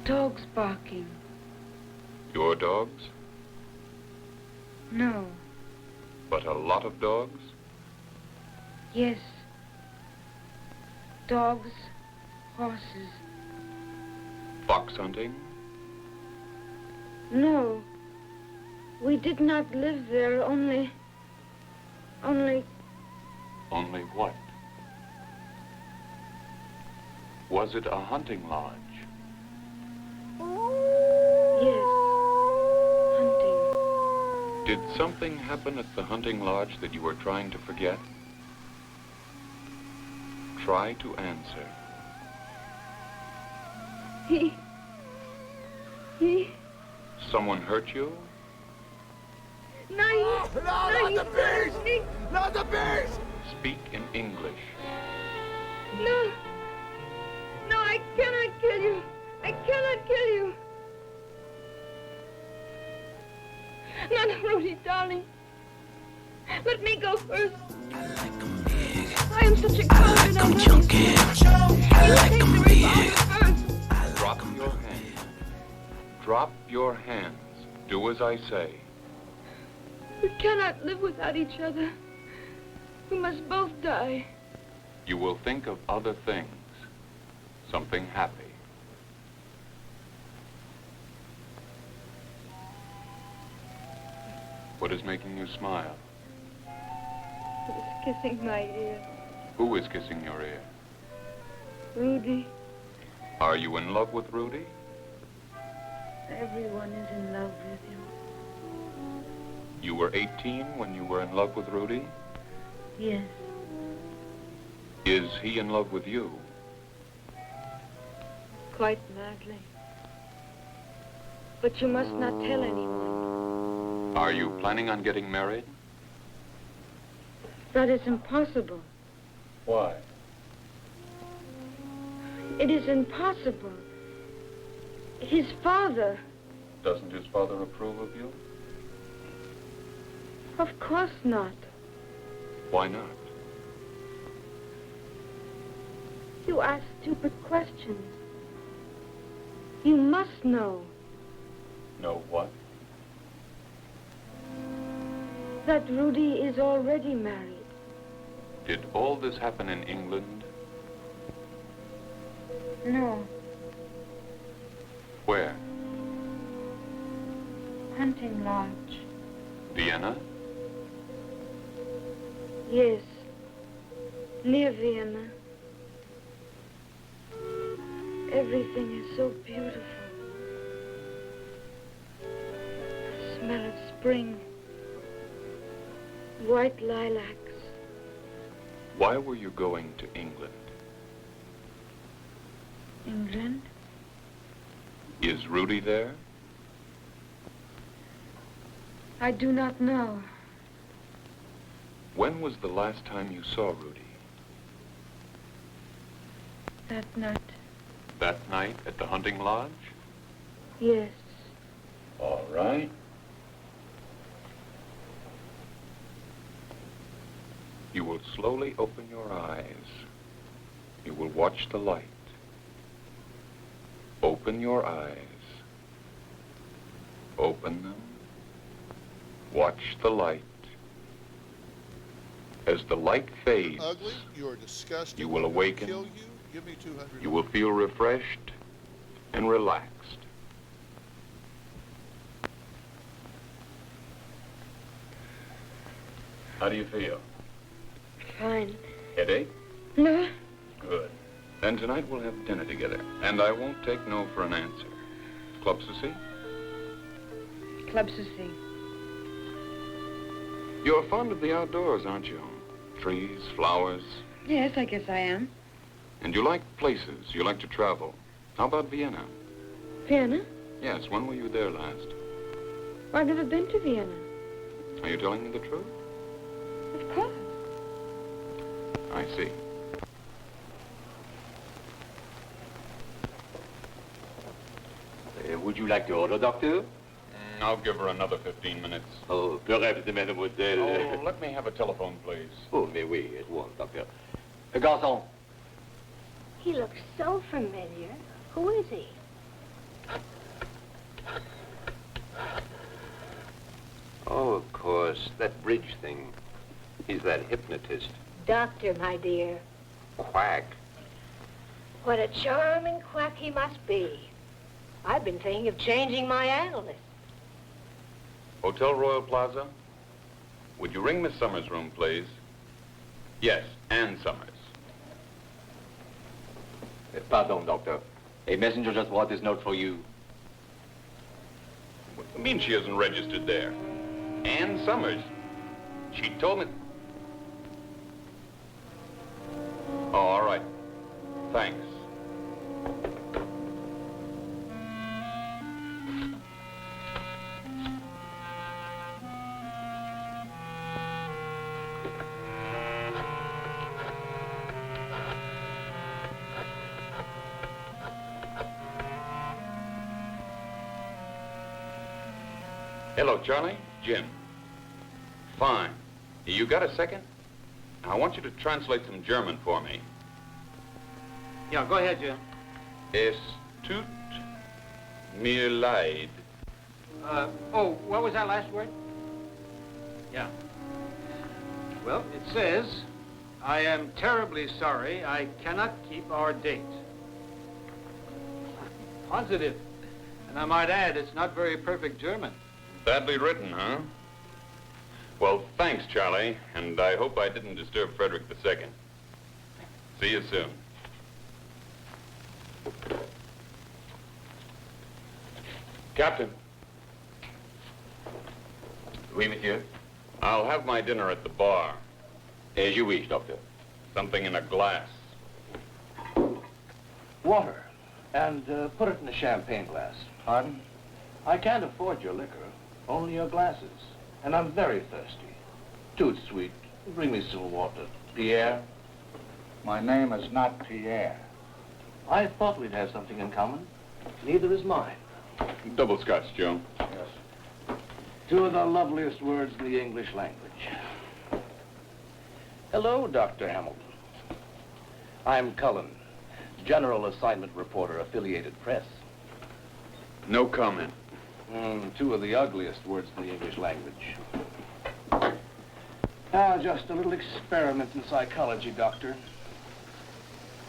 Dogs barking. Your dogs? No. But a lot of dogs? Yes. Dogs, horses. Fox hunting? No. We did not live there, only... Only what? Was it a hunting lodge? Yes. Hunting. Did something happen at the hunting lodge that you were trying to forget? Try to answer. He... Someone hurt you? Nein! No, not the beast! Not the beast! Speak in English. No! No, I cannot kill you! I cannot kill you! No, no, Rudy, darling. Let me go first. I am such a coward and I'm chunky. You take the revolver first. Drop your hands. Drop your hands. Do as I say. We cannot live without each other. We must both die. You will think of other things. Something happy. What is making you smile? He is kissing my ear. Who is kissing your ear? Rudy. Are you in love with Rudy? Everyone is in love with you. You were 18 when you were in love with Rudy? Yes. Is he in love with you? quite madly. But you must not tell anyone. Are you planning on getting married? That is impossible. Why? It is impossible. His father. Doesn't his father approve of you? Of course not. Why not? You ask stupid questions. You must know Know what? that Rudy is already married. Did all this happen in England? No, Where? hunting lodge. Vienna? Yes, near Vienna. Everything is so beautiful. The smell of spring. White lilacs. Why were you going to England? England? Is Rudy there? I do not know. When was the last time you saw Rudy? That night. That night at the hunting lodge? Yes. All right. You will slowly open your eyes. You will watch the light. Open your eyes. Open them. Watch the light. As the light fades, Ugly, you're disgusting. you will I'm gonna awaken. Kill you. Give me $200. You will feel refreshed and relaxed. How do you feel? Fine. Headache? No. Good. Then tonight we'll have dinner together, and I won't take no for an answer. Club Susie? Club Susie. You're fond of the outdoors, aren't you? Trees, flowers, Yes, I guess I am. and you like places. You like to travel. How about Vienna? Vienna? Yes, when were you there last? I've never been to Vienna. Are you telling me the truth? Of course. I see. Would you like to order, Doctor? I'll give her another 15 minutes. Oh, perhaps, mademoiselle. Oh, let me have a telephone, please. Oh, mais oui, at once, Doctor. Garçon. He looks so familiar. Who is he? Oh, of course, that bridge thing. He's that hypnotist. Doctor, my dear. Quack. What a charming quack he must be. I've been thinking of changing my analyst. Hotel Royal Plaza? Would you ring Miss Summers' room, please? Yes, Ann Summers. Pardon, Doctor. A messenger just brought this note for you. What do you mean she isn't registered there? Ann Summers. She told me... Oh, all right. Thanks. Hello, Charlie. Jim. Fine. You got a second? I want you to translate some German for me. Yeah, go ahead, Jim. Es tut mir leid. Oh, what was that last word? Yeah. Well, it says, I am terribly sorry I cannot keep our date. Positive. And I might add, it's not very perfect German. Badly written, huh? Well, thanks, Charlie, and I hope I didn't disturb Frederick II. See you soon. Captain. Oui, monsieur. I'll have my dinner at the bar. As you wish, Doctor. Something in a glass. Water. And put it in a champagne glass. Pardon? I can't afford your liquor, only your glasses. And I'm very thirsty. Too sweet. Bring me some water. Pierre? My name is not Pierre. I thought we'd have something in common. Neither is mine. Double scotch, Joe. Yes. Two of the loveliest words in the English language. Hello, Dr. Hamilton. I'm Cullen, General Assignment Reporter, Affiliated Press. No comment. Two of the ugliest words in the English language. Just a little experiment in psychology, Doctor.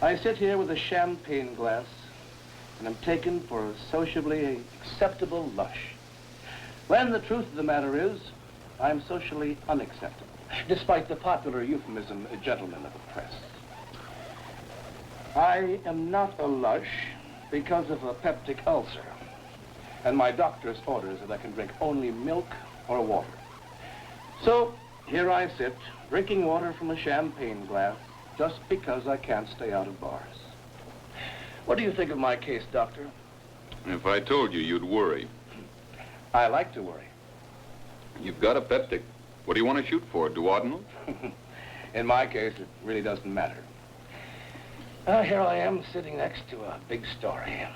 I sit here with a champagne glass, and I'm taken for a sociably acceptable lush. When the truth of the matter is, I'm socially unacceptable, despite the popular euphemism, a gentleman of the press. I am not a lush because of a peptic ulcer, and my doctor's orders that I can drink only milk or water. So, here I sit, drinking water from a champagne glass, just because I can't stay out of bars. What do you think of my case, Doctor? If I told you, you'd worry. I like to worry. You've got a peptic. What do you want to shoot for, duodenal? In my case, it really doesn't matter. Here I am sitting next to a big story.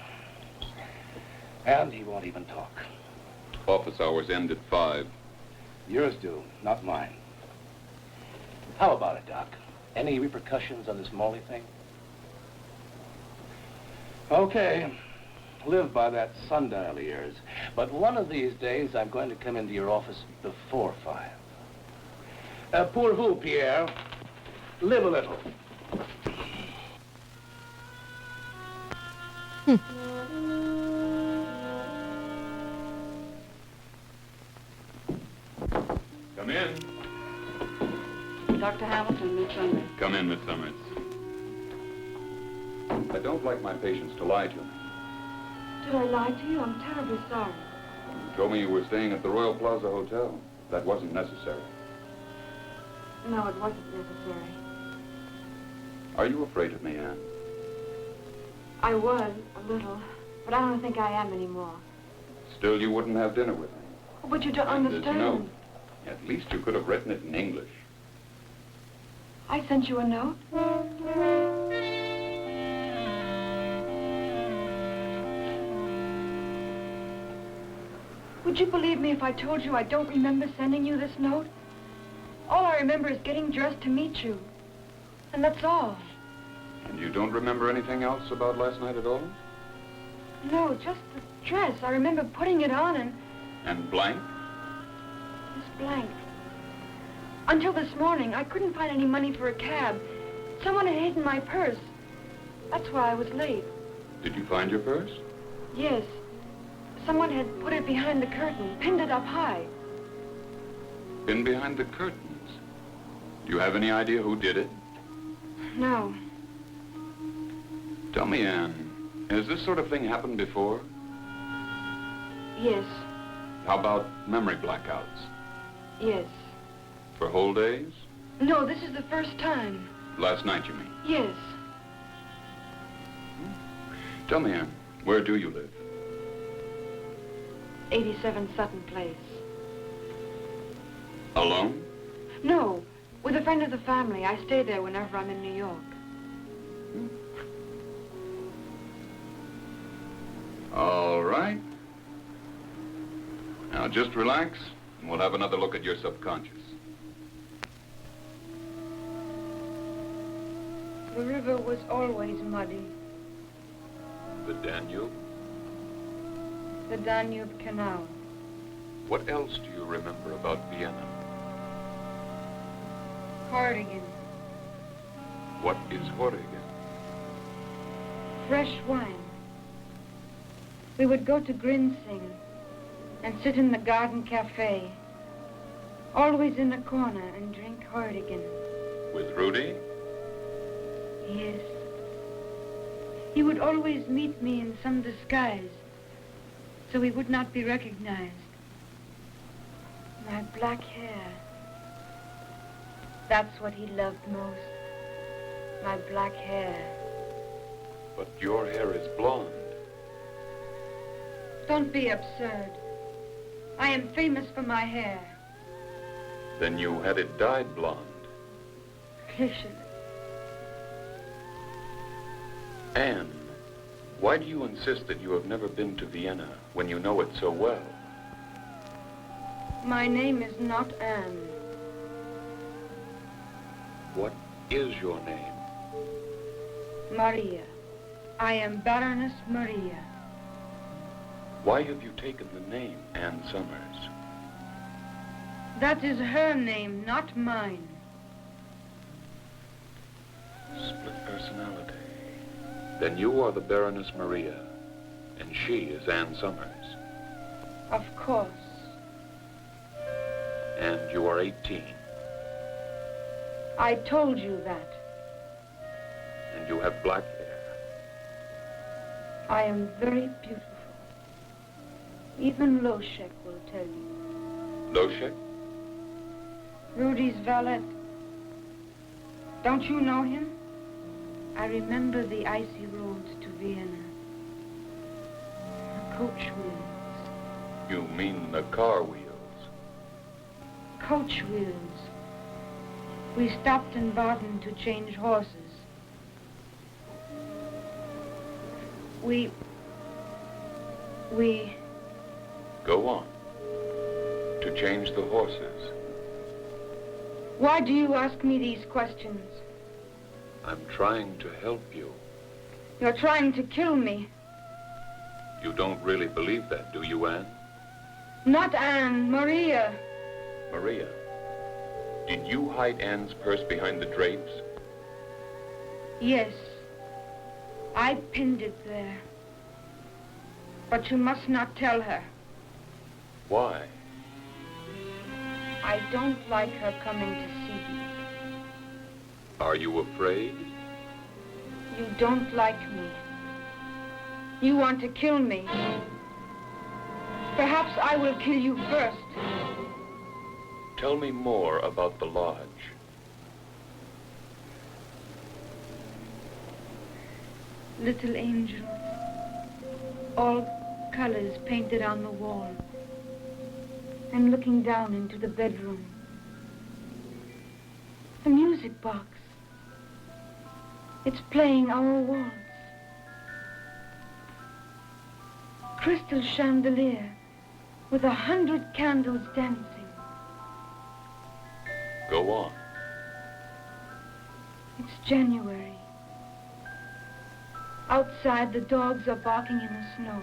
And he won't even talk. Office hours end at 5. Yours do, not mine. How about it, Doc? Any repercussions on this Morley thing? Okay. Live by that sundial of yours. But one of these days, I'm going to come into your office before 5. Pour vous, Pierre? Live a little. Come in. Dr. Hamilton, Miss Summers. Come in, Miss Summers. I don't like my patients to lie to me. Did I lie to you? I'm terribly sorry. You told me you were staying at the Royal Plaza Hotel. That wasn't necessary. No, it wasn't necessary. Are you afraid of me, Anne? I was, a little, but I don't think I am anymore. Still, you wouldn't have dinner with me. But you don't And understand. this note. At least you could have written it in English. I sent you a note? Would you believe me if I told you I don't remember sending you this note? All I remember is getting dressed to meet you. And that's all. And you don't remember anything else about last night at all? No, just the dress. I remember putting it on and... And blank? Just blank. Until this morning, I couldn't find any money for a cab. Someone had hidden my purse. That's why I was late. Did you find your purse? Yes. Someone had put it behind the curtain, pinned it up high. In behind the curtains. Do you have any idea who did it? No. Tell me, Anne, has this sort of thing happened before? Yes. How about memory blackouts? Yes. For whole days? No, this is the first time. Last night, you mean? Yes. Tell me, Anne, where do you live? 87 Sutton Place. Alone? No, with a friend of the family. I stay there whenever I'm in New York. All right. Now just relax, and we'll have another look at your subconscious. The river was always muddy. The Danube? The Danube Canal. What else do you remember about Vienna? Cardigan. What is Horrigan? Fresh wine. We would go to Grinsing and sit in the garden cafe, always in a corner, and drink Hordigan. With Rudy? Yes. He would always meet me in some disguise, so he would not be recognized. My black hair. That's what he loved most. My black hair. But your hair is blonde. Don't be absurd. I am famous for my hair. Then you had it dyed blonde. Listen. Anne, why do you insist that you have never been to Vienna when you know it so well? My name is not Anne. What is your name? Maria. I am Baroness Maria. Why have you taken the name Anne Summers? That is her name, not mine. Split personality. Then you are the Baroness Maria, and she is Anne Summers. Of course. And you are 18. I told you that. And you have black hair. I am very beautiful. Even Loshek will tell you. Loshek? Rudy's valet. Don't you know him? I remember the icy roads to Vienna. The coach wheels. You mean the car wheels? Coach wheels. We stopped in Baden to change horses. We... Go on. To change the horses. Why do you ask me these questions? I'm trying to help you. You're trying to kill me. You don't really believe that, do you, Anne? Not Anne, Maria. Maria, did you hide Anne's purse behind the drapes? Yes. I pinned it there. But you must not tell her. Why? I don't like her coming to see me. Are you afraid? You don't like me. You want to kill me. Perhaps I will kill you first. Tell me more about the lodge. Little angels. All colors painted on the wall. And looking down into the bedroom. A music box. It's playing our waltz. Crystal chandelier with 100 candles dancing. Go on. It's January. Outside, the dogs are barking in the snow.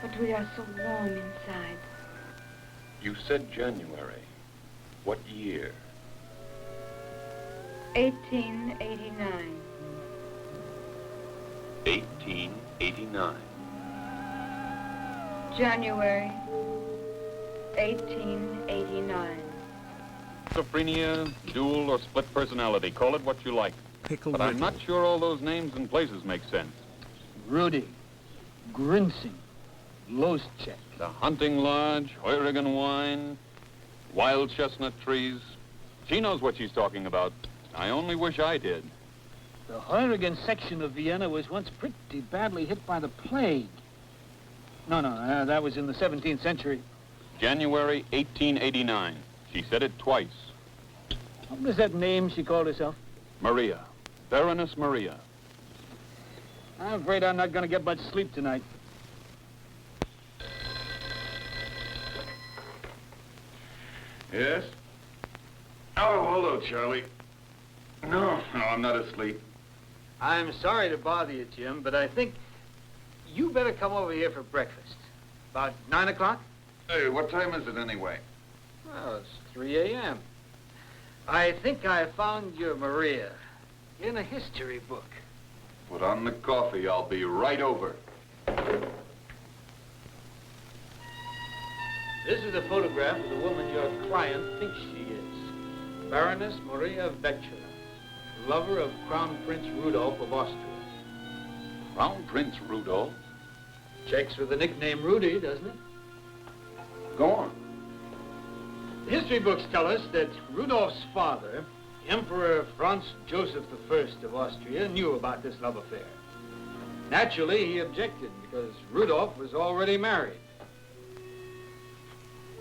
But we are so warm inside. You said January. What year? 1889. 1889. January 1889. Schizophrenia, dual or split personality. Call it what you like. But I'm not sure all those names and places make sense. Rudy, Grinsing, Loschek. The Hunting Lodge, Heurigen Wine, wild chestnut trees. She knows what she's talking about. I only wish I did. The Heurigen section of Vienna was once pretty badly hit by the plague. No, that was in the 17th century. January 1889. She said it twice. What was that name she called herself? Maria. Baroness Maria. I'm afraid I'm not going to get much sleep tonight. Yes? Oh, hello, Charlie. No, I'm not asleep. I'm sorry to bother you, Jim, but I think you better come over here for breakfast. About 9 o'clock? Hey, what time is it anyway? Well, it's 3 a.m. I think I found your Maria in a history book. Put on the coffee. I'll be right over. This is a photograph of the woman your client thinks she is. Baroness Maria Vecchia, lover of Crown Prince Rudolph of Austria. Crown Prince Rudolph? Checks with the nickname Rudy, doesn't it? Go on. The history books tell us that Rudolph's father Emperor Franz Joseph I of Austria knew about this love affair. Naturally, he objected because Rudolph was already married.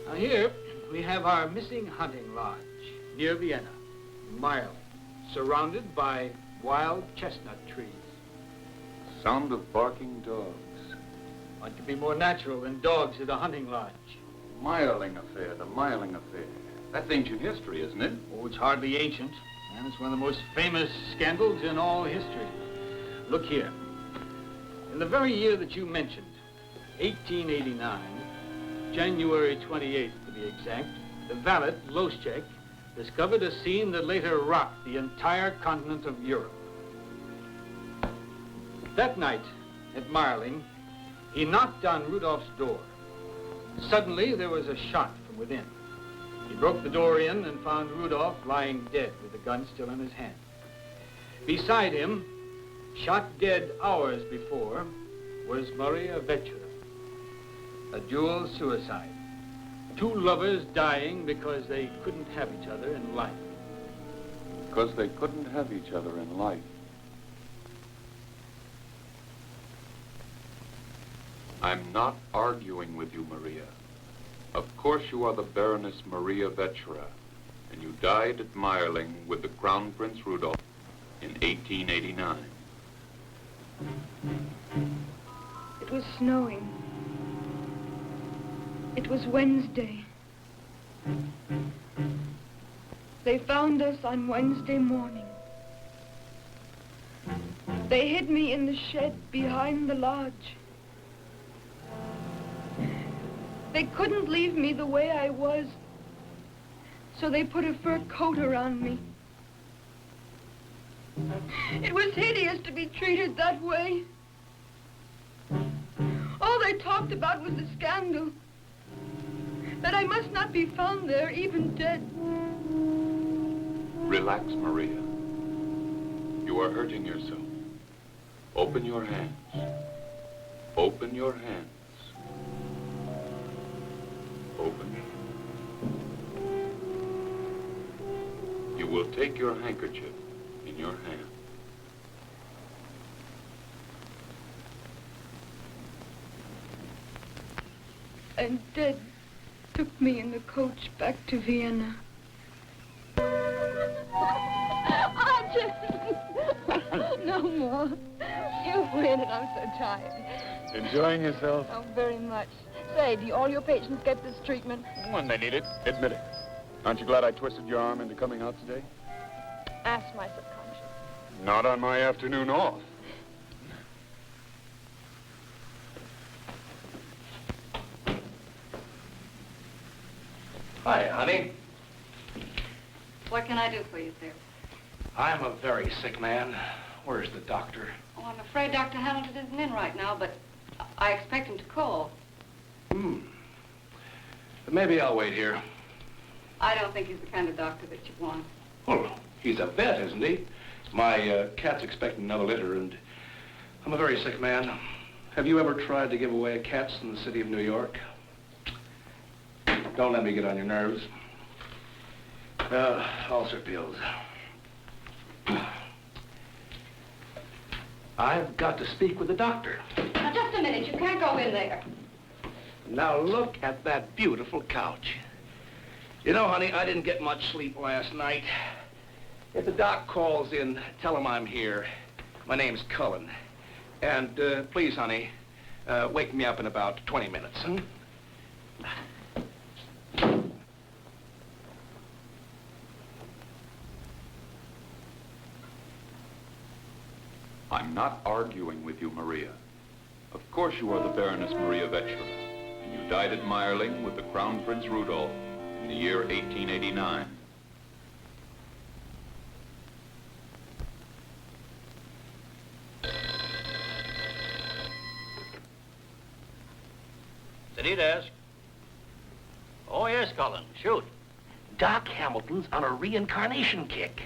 Now here, we have our missing hunting lodge near Vienna, Mile, surrounded by wild chestnut trees. Sound of barking dogs. What could be more natural than dogs at a hunting lodge? Miling affair, the Miling affair. That's ancient history, isn't it? Oh, it's hardly ancient, and it's one of the most famous scandals in all history. Look here. In the very year that you mentioned, 1889, January 28th to be exact, the valet, Loschek, discovered a scene that later rocked the entire continent of Europe. That night, at Marling, he knocked on Rudolph's door. Suddenly, there was a shot from within. He broke the door in and found Rudolph lying dead with the gun still in his hand. Beside him, shot dead hours before, was Maria Vecchia. A dual suicide. Two lovers dying because they couldn't have each other in life. Because they couldn't have each other in life. I'm not arguing with you, Maria. Of course you are the Baroness Maria Vecchia, and you died at Meierling with the Crown Prince Rudolph in 1889. It was snowing. It was Wednesday. They found us on Wednesday morning. They hid me in the shed behind the lodge. They couldn't leave me the way I was, so they put a fur coat around me. It was hideous to be treated that way. All they talked about was the scandal, that I must not be found there, even dead. Relax, Maria. You are hurting yourself. Open your hands. Open your hands. Open. You will take your handkerchief in your hand. And dead took me in the coach back to Vienna. No more. You win, and I'm so tired. Enjoying yourself? Oh, very much. Say, do all your patients get this treatment? When they need it. Admit it. Aren't you glad I twisted your arm into coming out today? Ask my subconscious. Not on my afternoon off. Hi, honey. What can I do for you, sir? I'm a very sick man. Where's the doctor? Oh, I'm afraid Dr. Hamilton isn't in right now, but I expect him to call. Maybe I'll wait here. I don't think he's the kind of doctor that you want. Well, he's a vet, isn't he? My cat's expecting another litter, and I'm a very sick man. Have you ever tried to give away cats in the city of New York? Don't let me get on your nerves. Ulcer pills. I've got to speak with the doctor. Now, just a minute. You can't go in there. Now, look at that beautiful couch. You know, honey, I didn't get much sleep last night. If the doc calls in, tell him I'm here. My name's Cullen. And please, honey, wake me up in about 20 minutes, huh? I'm not arguing with you, Maria. Of course you are the Baroness Maria Vecchia, and you died at Meierling with the Crown Prince Rudolph in the year 1889. Did he ask? Oh, yes, Cullen. Shoot. Doc Hamilton's on a reincarnation kick.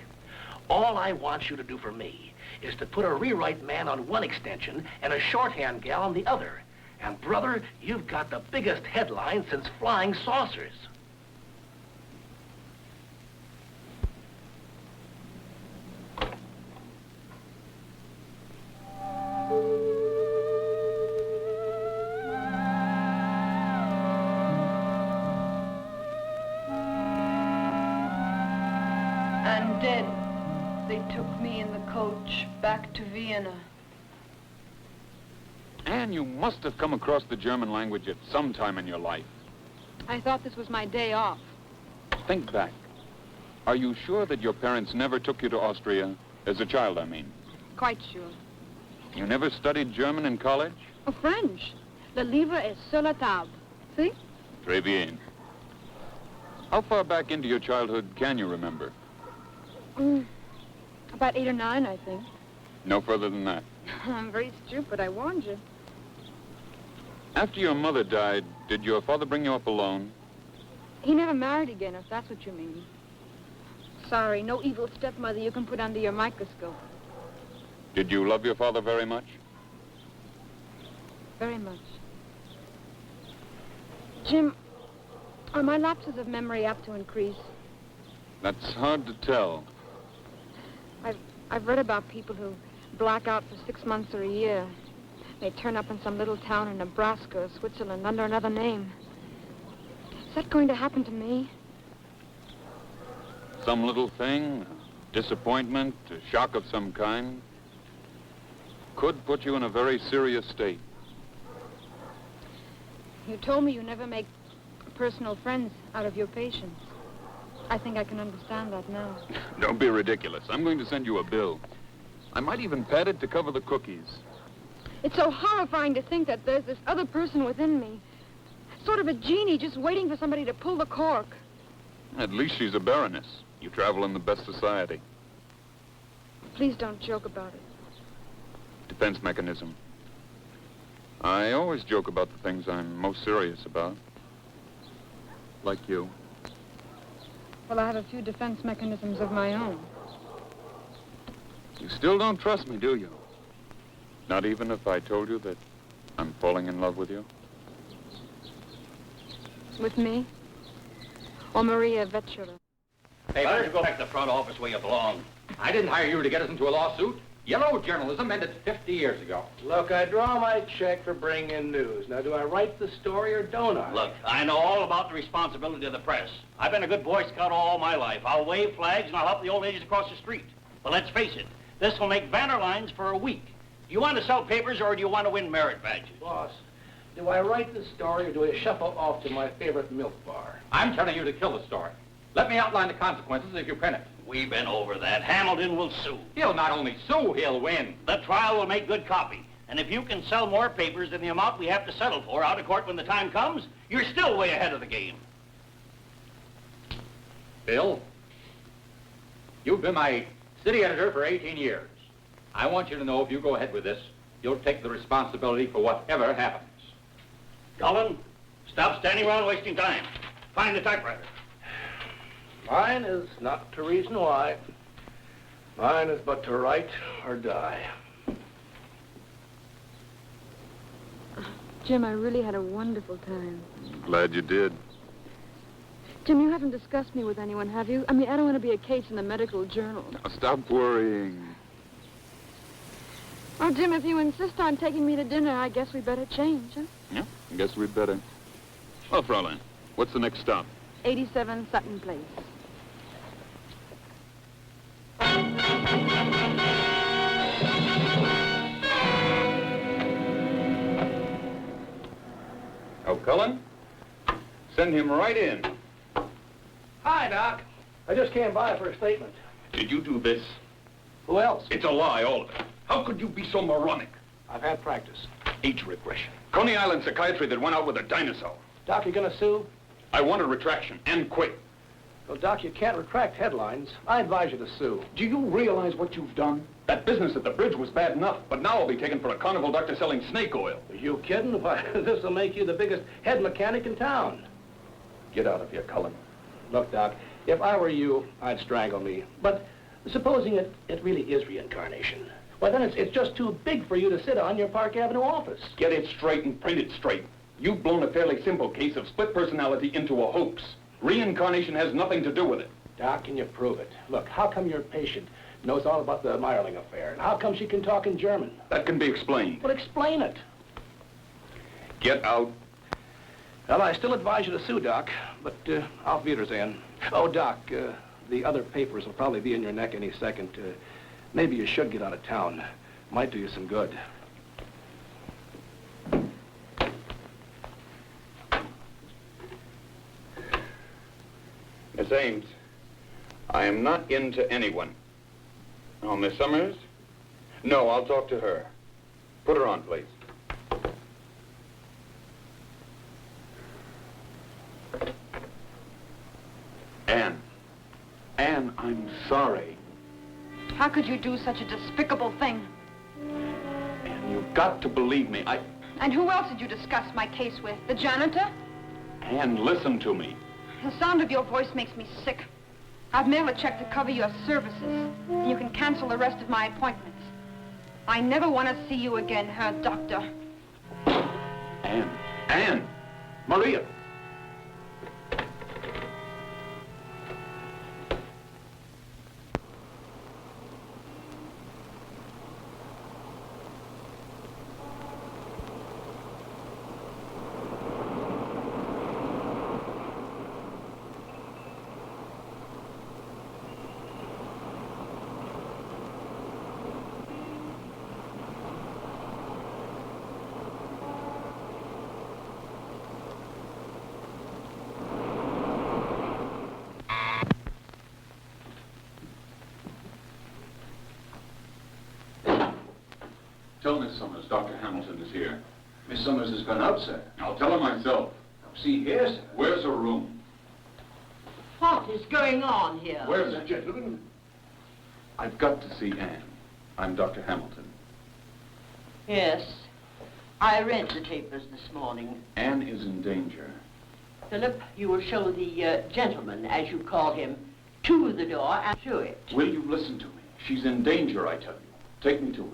All I want you to do for me is to put a rewrite man on one extension and a shorthand gal on the other. And, brother, you've got the biggest headline since flying saucers. And dead, they took me in the coach back to Vienna. Anne, you must have come across the German language at some time in your life. I thought this was my day off. Think back. Are you sure that your parents never took you to Austria? As a child, I mean. Quite sure. You never studied German in college? Oh, French. Le livre est sur la table. See? Très bien. How far back into your childhood can you remember? About 8 or 9, I think. No further than that. I'm very stupid, I warned you. After your mother died, did your father bring you up alone? He never married again, if that's what you mean. Sorry, no evil stepmother you can put under your microscope. Did you love your father very much? Very much. Jim, are my lapses of memory apt to increase? That's hard to tell. I've read about people who black out for 6 months or a year. They turn up in some little town in Nebraska or Switzerland under another name. Is that going to happen to me? Some little thing, a disappointment, a shock of some kind, could put you in a very serious state. You told me you never make personal friends out of your patients. I think I can understand that now. Don't be ridiculous. I'm going to send you a bill. I might even pad it to cover the cookies. It's so horrifying to think that there's this other person within me. Sort of a genie just waiting for somebody to pull the cork. At least she's a baroness. You travel in the best society. Please don't joke about it. Defense mechanism. I always joke about the things I'm most serious about. Like you. Well, I have a few defense mechanisms of my own. You still don't trust me, do you? Not even if I told you that I'm falling in love with you? With me? Or Maria Vetchula? Hey, why don't you go back to the front office where you belong? I didn't hire you to get us into a lawsuit. Yellow journalism ended 50 years ago. Look, I draw my check for bringing in news. Now, do I write the story or don't I? Look, I know all about the responsibility of the press. I've been a good Boy Scout all my life. I'll wave flags and I'll help the old ladies across the street. But let's face it, this will make banner lines for a week. Do you want to sell papers or do you want to win merit badges? Boss, do I write the story or do I shuffle off to my favorite milk bar? I'm telling you to kill the story. Let me outline the consequences if you print it. We've been over that. Hamilton will sue. He'll not only sue, he'll win. The trial will make good copy. And if you can sell more papers than the amount we have to settle for out of court when the time comes, you're still way ahead of the game. Bill, you've been my city editor for 18 years. I want you to know if you go ahead with this, you'll take the responsibility for whatever happens. Cullen, stop standing around wasting time. Find the typewriter. Mine is not to reason why. Mine is but to write or die. Jim, I really had a wonderful time. Glad you did. Jim, you haven't discussed me with anyone, have you? I mean, I don't want to be a case in the medical journal. Now, stop worrying. Oh, Jim, if you insist on taking me to dinner, I guess we better change, huh? Yeah, I guess we'd better. Well, Fraulein, what's the next stop? 87 Sutton Place. Oh, Cullen? Send him right in. Hi, Doc. I just came by for a statement. Did you do this? Who else? It's a lie, all of it. How could you be so moronic? I've had practice. Age regression. Coney Island psychiatry that went out with a dinosaur. Doc, you gonna sue? I want a retraction, and quick. Well, Doc, you can't retract headlines. I advise you to sue. Do you realize what you've done? That business at the bridge was bad enough, but now I'll be taken for a carnival doctor selling snake oil. Are you kidding? Why, this will make you the biggest head mechanic in town. Get out of here, Cullen. Look, Doc, if I were you, I'd strangle me. But supposing it really is reincarnation, well, then it's just too big for you to sit on your Park Avenue office. Get it straight and print it straight. You've blown a fairly simple case of split personality into a hoax. Reincarnation has nothing to do with it. Doc, can you prove it? Look, how come your patient knows all about the Meyerling affair. And how come she can talk in German? That can be explained. Well, explain it. Get out. Well, I still advise you to sue, Doc, but auf Wiedersehen. Oh, Doc, the other papers will probably be in your neck any second. Maybe you should get out of town. Might do you some good. Miss Ames, I am not into anyone. Oh, Miss Summers? No, I'll talk to her. Put her on, please. Anne. Anne, I'm sorry. How could you do such a despicable thing? Anne, you've got to believe me. And who else did you discuss my case with? The janitor? Anne, listen to me. The sound of your voice makes me sick. I've mailed a check to cover your services, and you can cancel the rest of my appointments. I never want to see you again, Herr Doctor. Anne. Anne! Maria! Tell Miss Summers Dr. Hamilton is here. Miss Summers has gone out, sir. I'll tell her myself. See here, sir. Where's her room? What is going on here? Where's the gentleman? I've got to see Anne. I'm Dr. Hamilton. Yes. I read the papers this morning. Anne is in danger. Philip, you will show the gentleman, as you call him, to the door and through it. Will you listen to me? She's in danger, I tell you. Take me to her.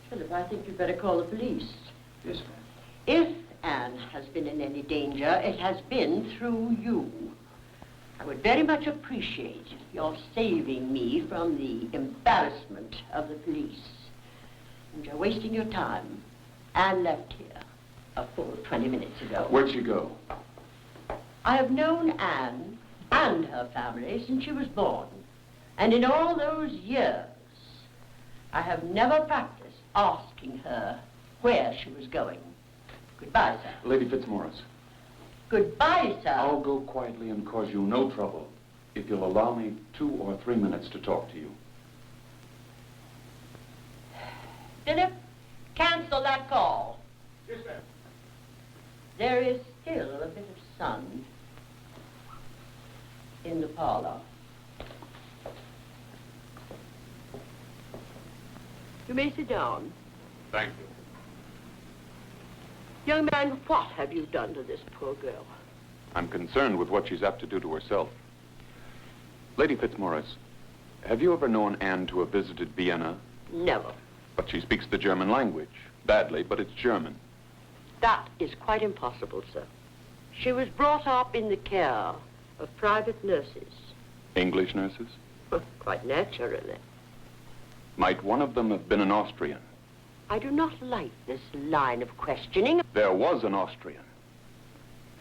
Philip, I think you'd better call the police. Yes, ma'am. If Anne has been in any danger, it has been through you. I would very much appreciate your saving me from the embarrassment of the police. And you're wasting your time. Anne left here a full 20 minutes ago. Where'd she go? I have known Anne and her family since she was born. And in all those years, I have never practiced asking her where she was going. Goodbye, sir. Lady Fitzmaurice. Goodbye, sir. I'll go quietly and cause you no trouble if you'll allow me 2 or 3 minutes to talk to you. Philip, cancel that call. Yes, ma'am. There is still a bit of sun in the parlor. You may sit down. Thank you. Young man, what have you done to this poor girl? I'm concerned with what she's apt to do to herself. Lady Fitzmaurice, have you ever known Anne to have visited Vienna? Never. But she speaks the German language. Badly, but it's German. That is quite impossible, sir. She was brought up in the care of private nurses. English nurses? Quite naturally. Might one of them have been an Austrian? I do not like this line of questioning. There was an Austrian.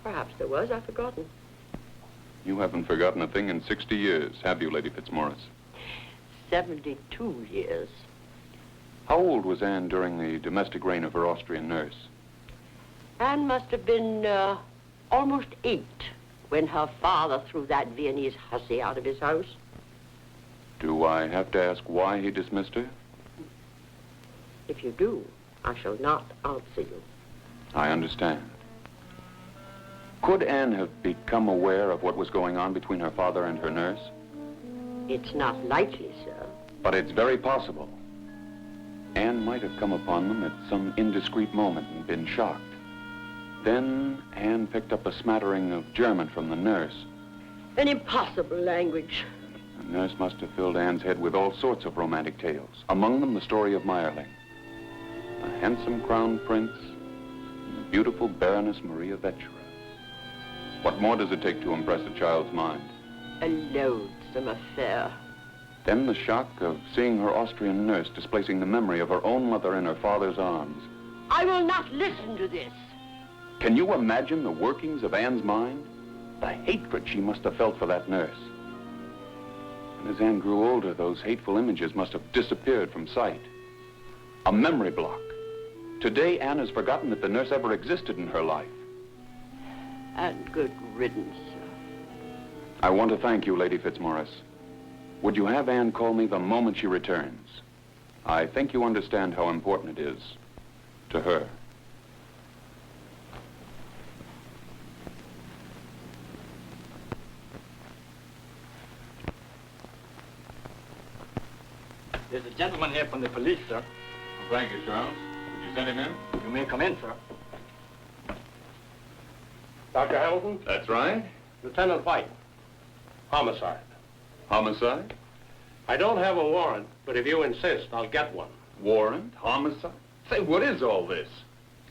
Perhaps there was. I've forgotten. You haven't forgotten a thing in 60 years, have you, Lady Fitzmaurice? 72 years. How old was Anne during the domestic reign of her Austrian nurse? Anne must have been almost 8 when her father threw that Viennese hussy out of his house. Do I have to ask why he dismissed her? If you do, I shall not answer you. I understand. Could Anne have become aware of what was going on between her father and her nurse? It's not likely, sir. But it's very possible. Anne might have come upon them at some indiscreet moment and been shocked. Then Anne picked up a smattering of German from the nurse. An impossible language. The nurse must have filled Anne's head with all sorts of romantic tales, among them the story of Meyerling. A handsome crown prince and the beautiful Baroness Maria Vetschera. What more does it take to impress a child's mind? A loathsome affair. Then the shock of seeing her Austrian nurse displacing the memory of her own mother in her father's arms. I will not listen to this. Can you imagine the workings of Anne's mind? The hatred she must have felt for that nurse. And as Anne grew older, those hateful images must have disappeared from sight. A memory block. Today, Anne has forgotten that the nurse ever existed in her life. And good riddance. I want to thank you, Lady Fitzmaurice. Would you have Anne call me the moment she returns? I think you understand how important it is to her. There's a gentleman here from the police, sir. Thank you, Charles. Would you send him in? You may come in, sir. Dr. Hamilton? That's right. Lieutenant White. Homicide. Homicide? I don't have a warrant, but if you insist, I'll get one. Warrant? Homicide? Say, what is all this?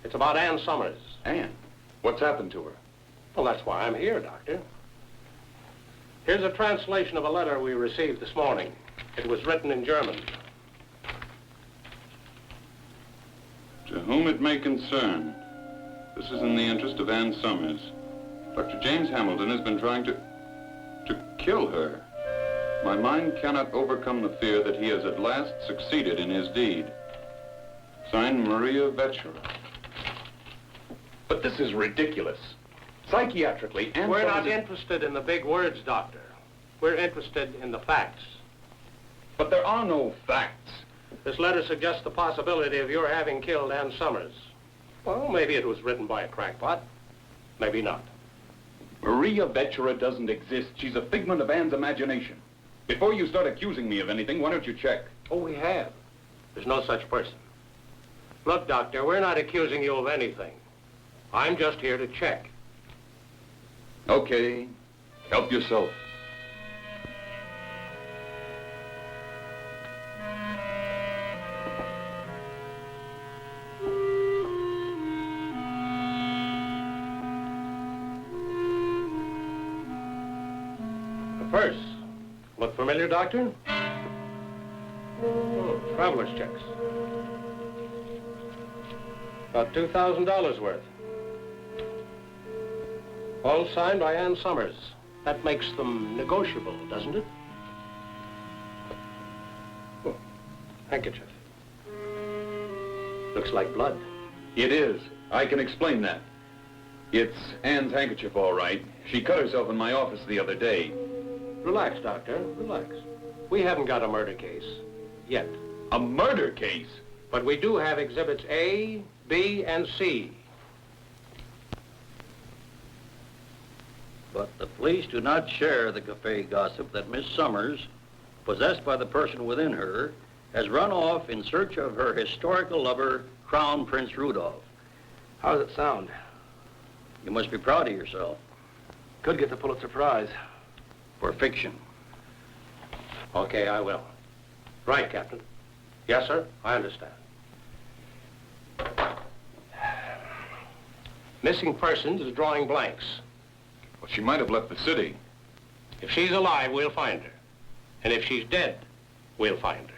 It's about Ann Summers. Anne? What's happened to her? Well, that's why I'm here, Doctor. Here's a translation of a letter we received this morning. It was written in German. To whom it may concern, this is in the interest of Ann Summers. Dr. James Hamilton has been trying to kill her. My mind cannot overcome the fear that he has at last succeeded in his deed. Signed, Maria Vetchera. But this is ridiculous. Psychiatrically, Anne We're not Summers interested in the big words, Doctor. We're interested in the facts. But there are no facts. This letter suggests the possibility of your having killed Ann Summers. Well, maybe it was written by a crackpot. Maybe not. Maria Vetchera doesn't exist. She's a figment of Anne's imagination. Before you start accusing me of anything, why don't you check? Oh, we have. There's no such person. Look, Doctor, we're not accusing you of anything. I'm just here to check. Okay. Help yourself. A purse. Look familiar, Doctor? Oh, traveler's checks. About $2,000 worth. All signed by Ann Summers. That makes them negotiable, doesn't it? Oh, handkerchief. Looks like blood. It is. I can explain that. It's Anne's handkerchief, all right. She cut herself in my office the other day. Relax, Doctor, relax. We haven't got a murder case yet. A murder case? But we do have exhibits A, B, and C. But the police do not share the cafe gossip that Miss Summers, possessed by the person within her, has run off in search of her historical lover, Crown Prince Rudolph. How does it sound? You must be proud of yourself. Could get the Pulitzer Prize. For fiction. Okay, I will. Right, Captain. Yes, sir, I understand. Missing persons is drawing blanks. Well, she might have left the city. If she's alive, we'll find her. And if she's dead, we'll find her.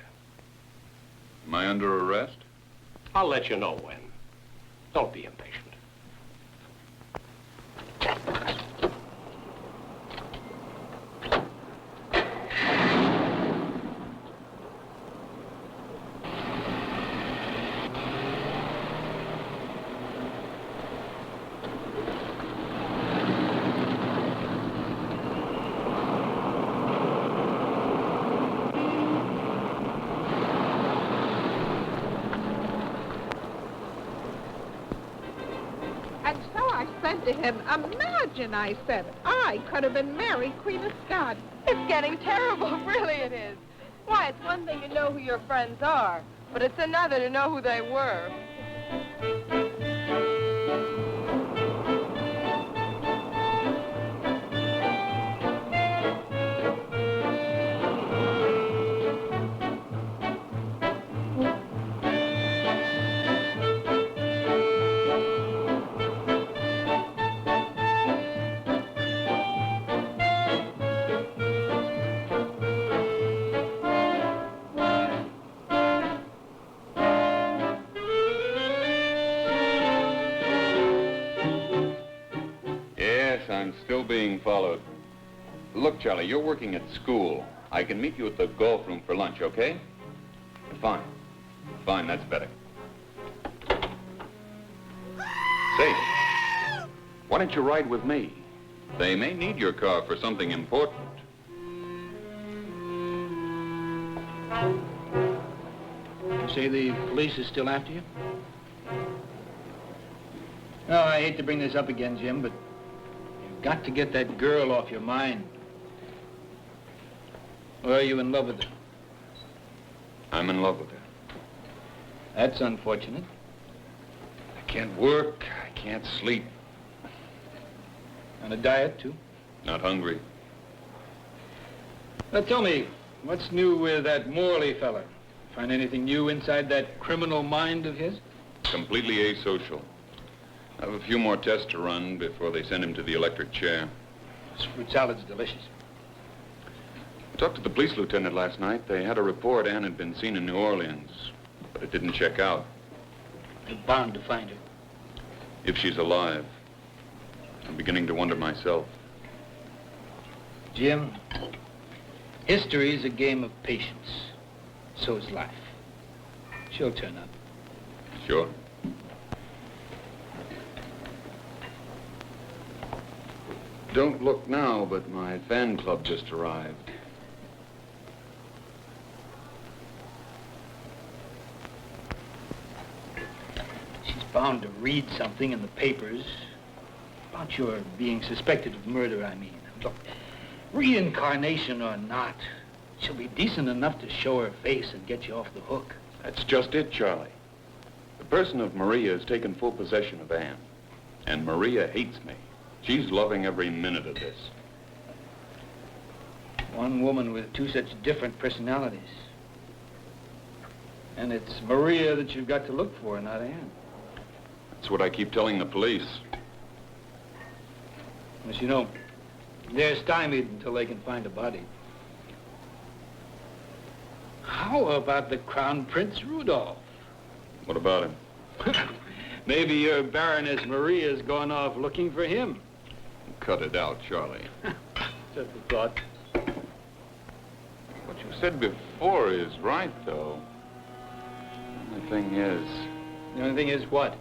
Am I under arrest? I'll let you know when. Don't be impatient. And so I said to him, imagine, I said, I could have been Mary, Queen of Scots. It's getting terrible, really it is. Why, it's one thing to know who your friends are, but it's another to know who they were. I'm still being followed. Look, Charlie, you're working at school. I can meet you at the golf room for lunch, okay? Fine. Fine, that's better. Say, why don't you ride with me? They may need your car for something important. You say the police is still after you? Oh, I hate to bring this up again, Jim, but you've got to get that girl off your mind. Or are you in love with her? I'm in love with her. That's unfortunate. I can't work, I can't sleep. On a diet, too? Not hungry. Now, tell me, what's new with that Morley fella? Find anything new inside that criminal mind of his? Completely asocial. I have a few more tests to run before they send him to the electric chair. This fruit salad's delicious. I talked to the police lieutenant last night. They had a report Ann had been seen in New Orleans, but it didn't check out. You're bound to find her. If she's alive. I'm beginning to wonder myself. Jim, history is a game of patience. So is life. She'll turn up. Sure. Don't look now, but my fan club just arrived. She's bound to read something in the papers about your being suspected of murder, I mean. Look, reincarnation or not, she'll be decent enough to show her face and get you off the hook. That's just it, Charlie. The person of Maria has taken full possession of Ann. And Maria hates me. She's loving every minute of this. One woman with two such different personalities. And it's Maria that you've got to look for, not Ann. That's what I keep telling the police. As you know, they're stymied until they can find a body. How about the Crown Prince Rudolph? What about him? Maybe your Baroness Maria's gone off looking for him. Cut it out, Charlie. Just a thought. What you said before is right, though. The only thing is... The only thing is what?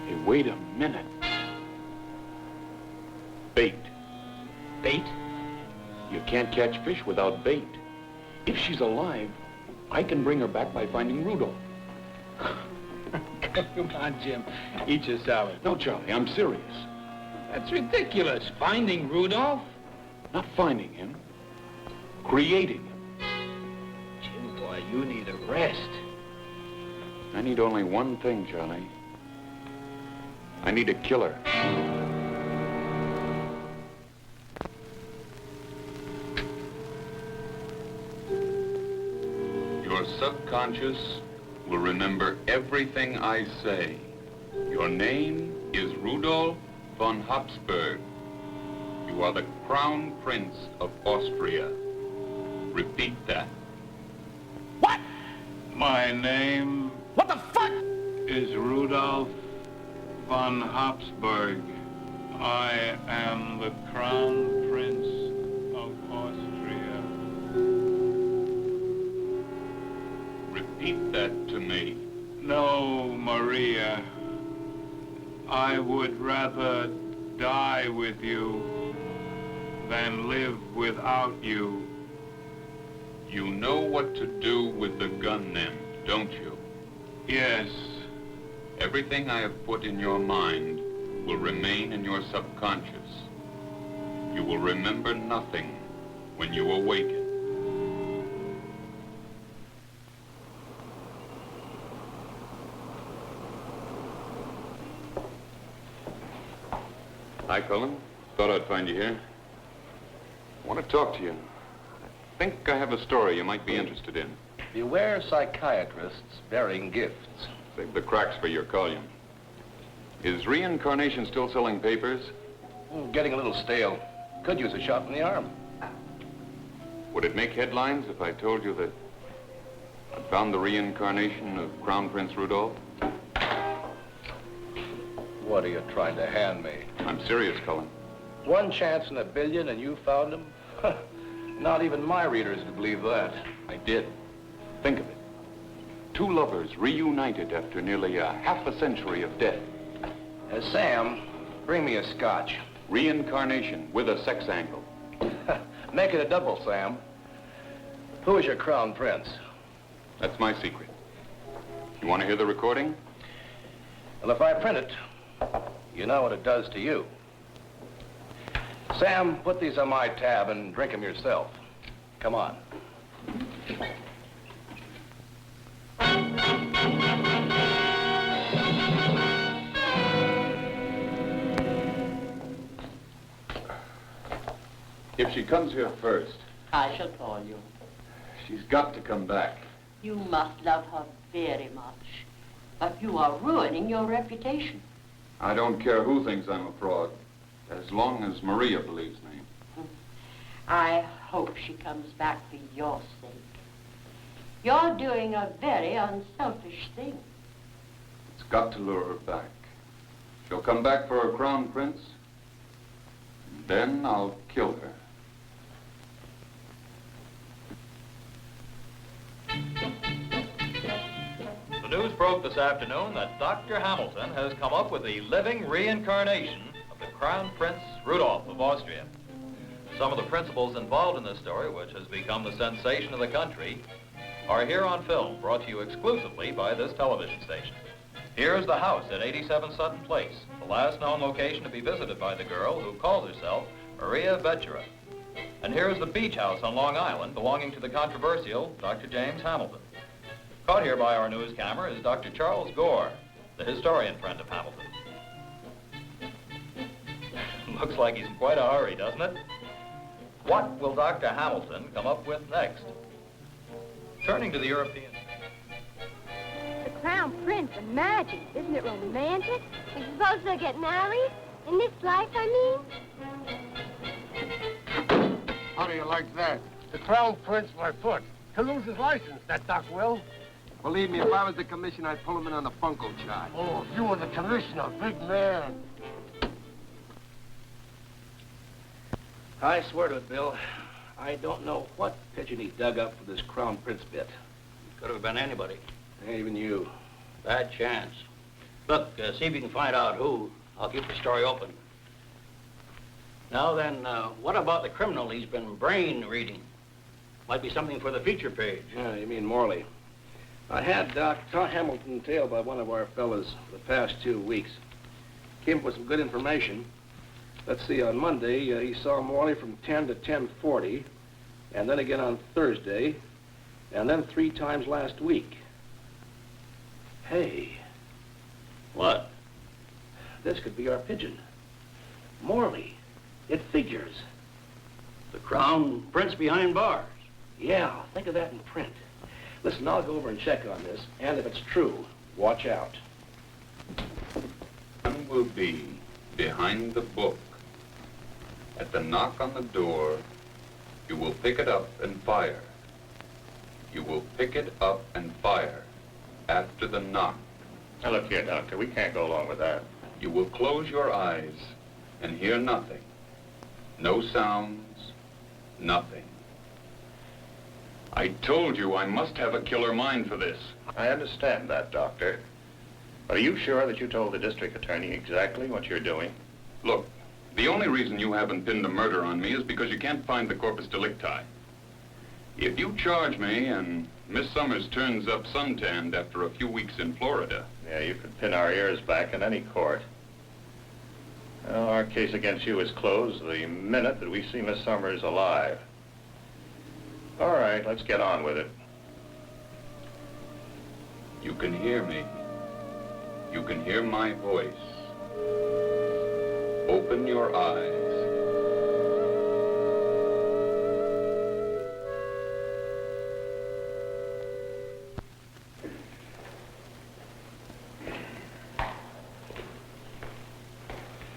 Hey, wait a minute. Bait. Bait? You can't catch fish without bait. If she's alive, I can bring her back by finding Rudolph. Come on, Jim. Eat your salad. No, Charlie, I'm serious. That's ridiculous. Finding Rudolph? Not finding him. Creating him. Jim, boy, you need a rest. I need only one thing, Charlie. I need a killer. Your subconscious will remember everything I say. Your name is Rudolf von Habsburg. You are the Crown Prince of Austria. Repeat that. What? My name... What the fuck? ...is Rudolf von Habsburg. I am the Crown Prince of Austria. Repeat that to me. No, Maria. I would rather die with you than live without you. You know what to do with the gun then, don't you? Yes. Everything I have put in your mind will remain in your subconscious. You will remember nothing when you awaken. Hi, Cullen. Thought I'd find you here. I want to talk to you. I think I have a story you might be interested in. Beware psychiatrists bearing gifts. Save the cracks for your column. Is Reincarnation still selling papers? Getting a little stale. Could use a shot in the arm. Would it make headlines if I told you that I'd found the reincarnation of Crown Prince Rudolph? What are you trying to hand me? I'm serious, Cullen. One chance in a billion and you found him? Not even my readers would believe that. I did. Think of it. Two lovers reunited after nearly half a century of death. Sam, bring me a scotch. Reincarnation with a sex angle. Make it a double, Sam. Who is your crown prince? That's my secret. You want to hear the recording? Well, if I print it, you know what it does to you. Sam, put these on my tab and drink them yourself. Come on. If she comes here first, I shall call you. she's got to come back. You must love her very much. But you are ruining your reputation. I don't care who thinks I'm a fraud, as long as Maria believes me. I hope she comes back for your sake. You're doing a very unselfish thing. It's got to lure her back. She'll come back for her crown prince, and then I'll kill her. The news broke this afternoon that Dr. Hamilton has come up with the living reincarnation of the Crown Prince Rudolph of Austria. Some of the principals involved in this story, which has become the sensation of the country, are here on film, brought to you exclusively by this television station. Here's the house at 87 Sutton Place, the last known location to be visited by the girl who calls herself Maria Vetchera. And here's the beach house on Long Island belonging to the controversial Dr. James Hamilton. Caught here by our news camera is Dr. Charles Gore, the historian friend of Hamilton. Looks like he's in quite a hurry, doesn't it? What will Dr. Hamilton come up with next? Turning to the European. The Crown Prince and magic. Isn't it romantic? You suppose they'll get married? In this life, I mean? How do you like that? The Crown Prince my foot. To lose his license, that Doc will. Believe me, if I was the commissioner, I'd pull him in on the bunco charge. Oh, if you were the commissioner, big man. I swear to it, Bill, I don't know what pigeon he dug up for this Crown Prince bit. Could have been anybody. Even you. Bad chance. Look, see if you can find out who. I'll keep the story open. Now then, what about the criminal he's been brain reading? Might be something for the feature page. Yeah, you mean Morley. I had Dr. Hamilton tailed by one of our fellas for the past 2 weeks. Came up with some good information. Let's see, on Monday, he saw Morley from 10 to 10:40, and then again on Thursday, and then 3 times last week. Hey. What? This could be our pigeon. Morley. It figures. The Crown Prince behind bars. Yeah, think of that in print. Listen, I'll go over and check on this, and if it's true, watch out. One will be behind the book. At the knock on the door, you will pick it up and fire. You will pick it up and fire after the knock. Now look here, Doctor, we can't go along with that. You will close your eyes and hear nothing. No sounds, nothing. I told you I must have a killer mind for this. I understand that, Doctor. But are you sure that you told the district attorney exactly what you're doing? Look, the only reason you haven't pinned the murder on me is because you can't find the corpus delicti. If you charge me and Miss Summers turns up suntanned after a few weeks in Florida... Yeah, you could pin our ears back in any court. Well, our case against you is closed the minute that we see Miss Summers alive. All right, let's get on with it. You can hear me. You can hear my voice. Open your eyes.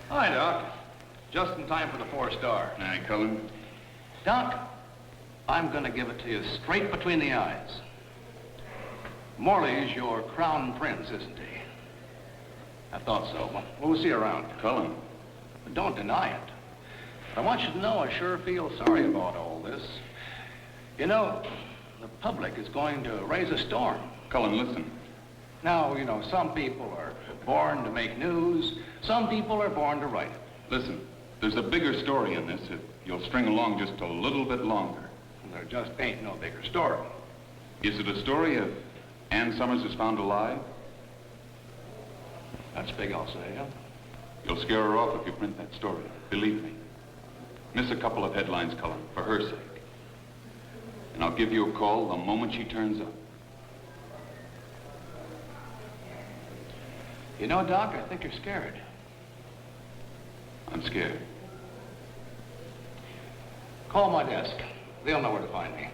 Hi, Doc. Just in time for the 4-star. Hi, Cullen. Doc, I'm going to give it to you straight between the eyes. Morley's your crown prince, isn't he? I thought so. Well, we'll see you around. Cullen. But don't deny it. I want you to know I sure feel sorry about all this. You know, the public is going to raise a storm. Cullen, listen. Now, you know, some people are born to make news. Some people are born to write it. Listen, there's a bigger story in this if you'll string along just a little bit longer. There just ain't no bigger story. Is it a story of Ann Summers is found alive? That's big, I'll say, yeah. You'll scare her off if you print that story. Believe me. Miss a couple of headlines, Cullen, for her sake. And I'll give you a call the moment she turns up. You know, Doc, I think you're scared. I'm scared. Call my desk. They'll know where to find me.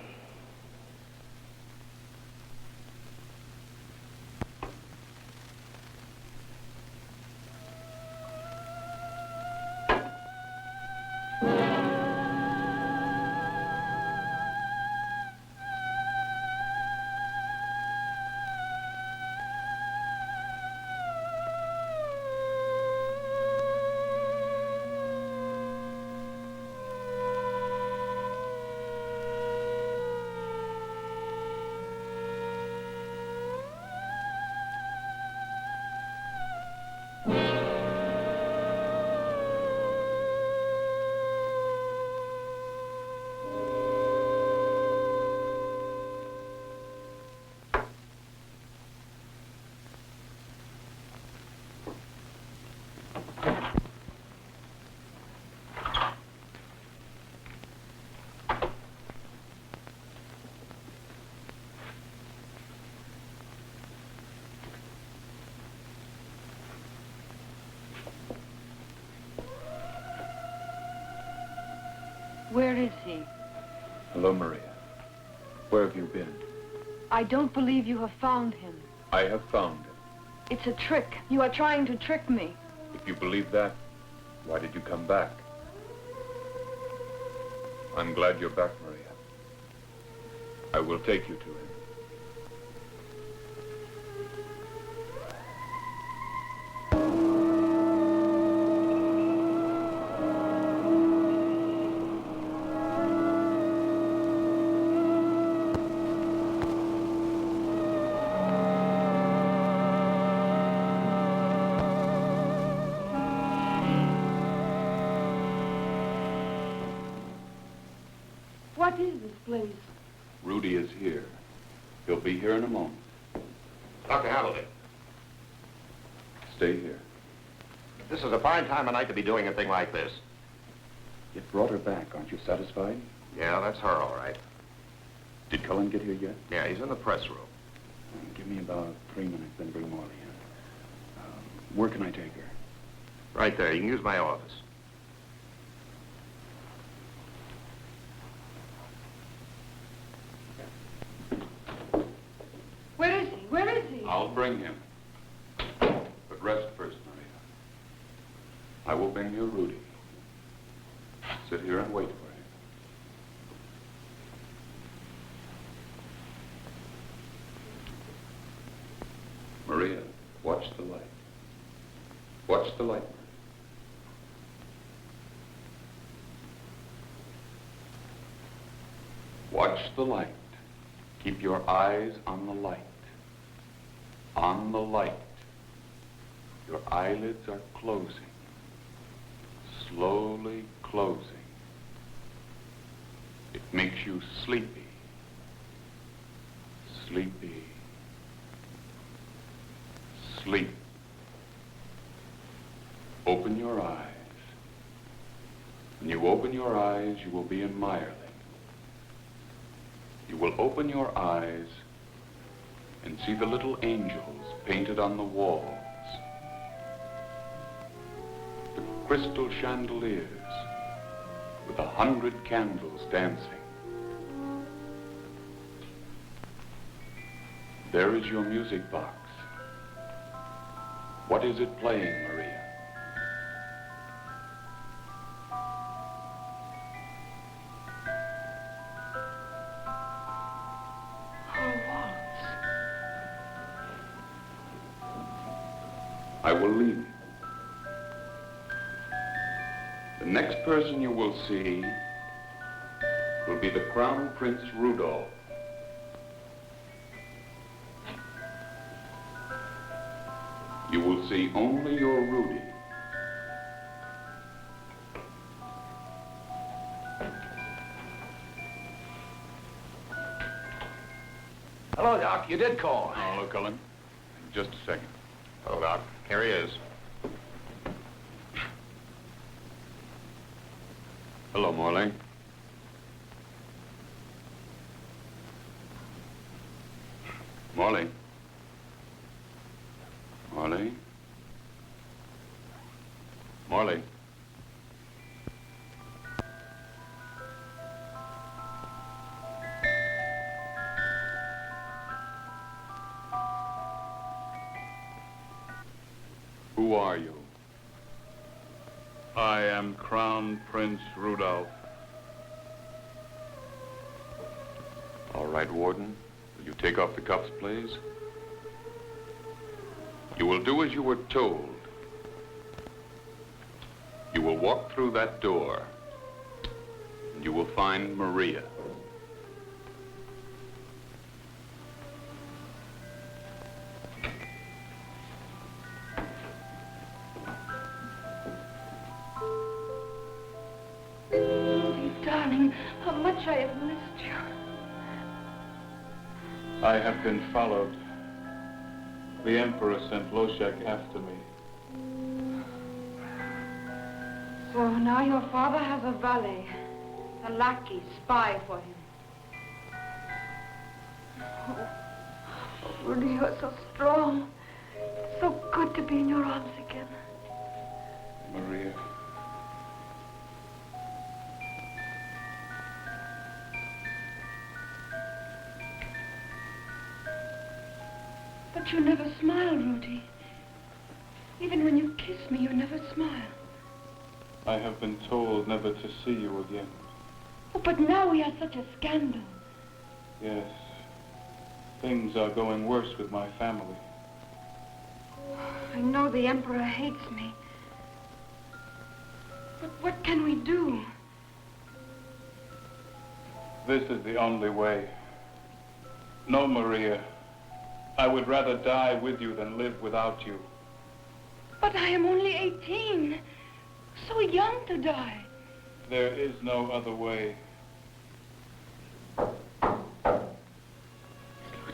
Where is he? Hello, Maria. Where have you been? I don't believe you have found him. I have found him. It's a trick. You are trying to trick me. If you believe that, why did you come back? I'm glad you're back, Maria. I will take you to him. What is this place? Rudy is here. He'll be here in a moment. Dr. Hamilton, Stay here. this is a fine time of night to be doing a thing like this. You brought her back. Aren't you satisfied? Yeah, that's her, all right. Did Cullen get here yet? Yeah, he's in the press room. Give me about 3 minutes, then bring Morley in. Where can I take her? Right there. You can use my office. Where is he? Where is he? I'll bring him. But rest first, Maria. I will bring you Rudy. Sit here and wait for him. Maria, watch the light. Watch the light. Watch the light. Keep your eyes on the light. On the light. Your eyelids are closing. Slowly closing. It makes you sleepy. Sleepy. Sleep. Open your eyes. When you open your eyes, you will be in Meyerling. You will open your eyes and see the little angels painted on the walls. The crystal chandeliers with 100 candles dancing. There is your music box. What is it playing, Maria? I will leave you. The next person you will see will be the Crown Prince Rudolph. You will see only your Rudy. Hello, Doc. You did call. Hello, Cullen. Just a second. Hello, Doc. Here he is. Hello, Morley. Morley. Morley. Morley. Who are you? I am Crown Prince Rudolph. All right, Warden. Will you take off the cuffs, please? You will do as you were told. You will walk through that door, and you will find Maria. Rudy, darling, how much I have missed you. I have been followed. The Emperor sent Loshek after me. So now your father has a valet, a lackey, spy for him. Oh, Rudy, you're so strong. It's so good to be in your arms again. Maria. But you never smile, Rudy. Even when you kiss me, you never smile. I have been told never to see you again. Oh, but now we have such a scandal. Yes. Things are going worse with my family. I know the Emperor hates me. But what can we do? This is the only way. No, Maria. I would rather die with you than live without you. But I am only 18. So young to die. There is no other way.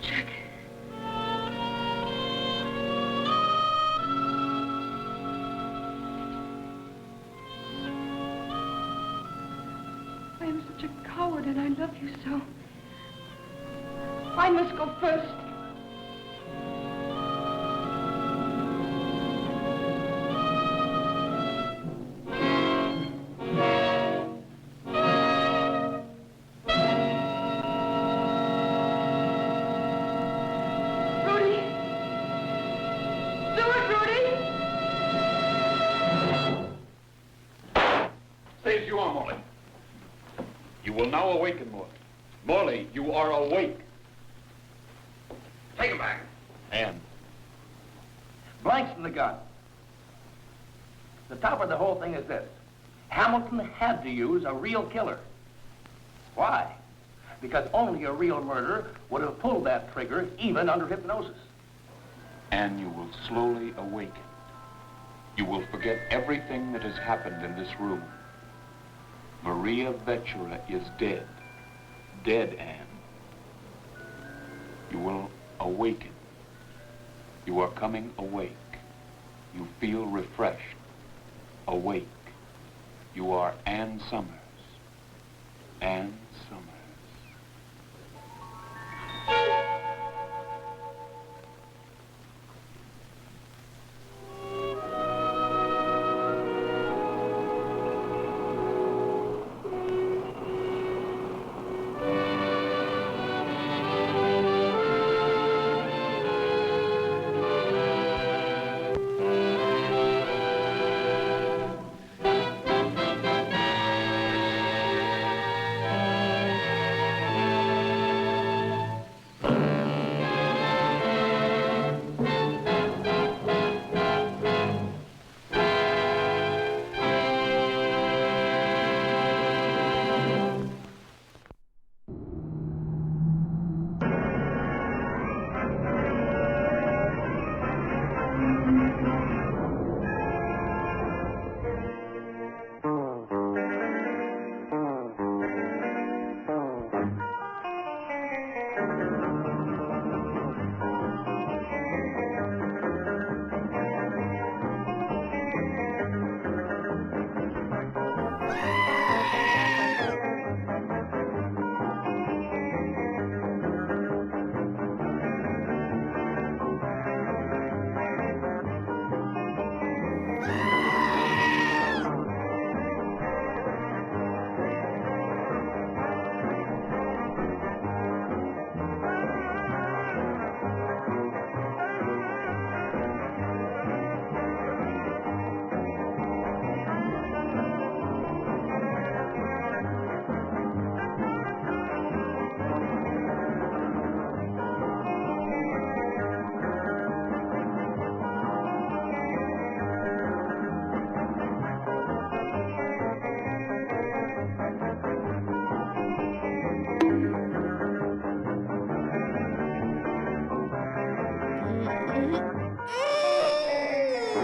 Jack. I am such a coward and I love you so. I must go first. Stay as you are, Morley. You will now awaken, Morley. Morley, you are awake. Take him back. Anne. Blanks in the gun. The top of the whole thing is this. Hamilton had to use a real killer. Why? Because only a real murderer would have pulled that trigger even under hypnosis. Anne, you will slowly awaken. You will forget everything that has happened in this room. Maria Vetchera is dead. Dead, Anne. You will awaken. You are coming awake. You feel refreshed. Awake. You are Anne Summers. Anne Summers.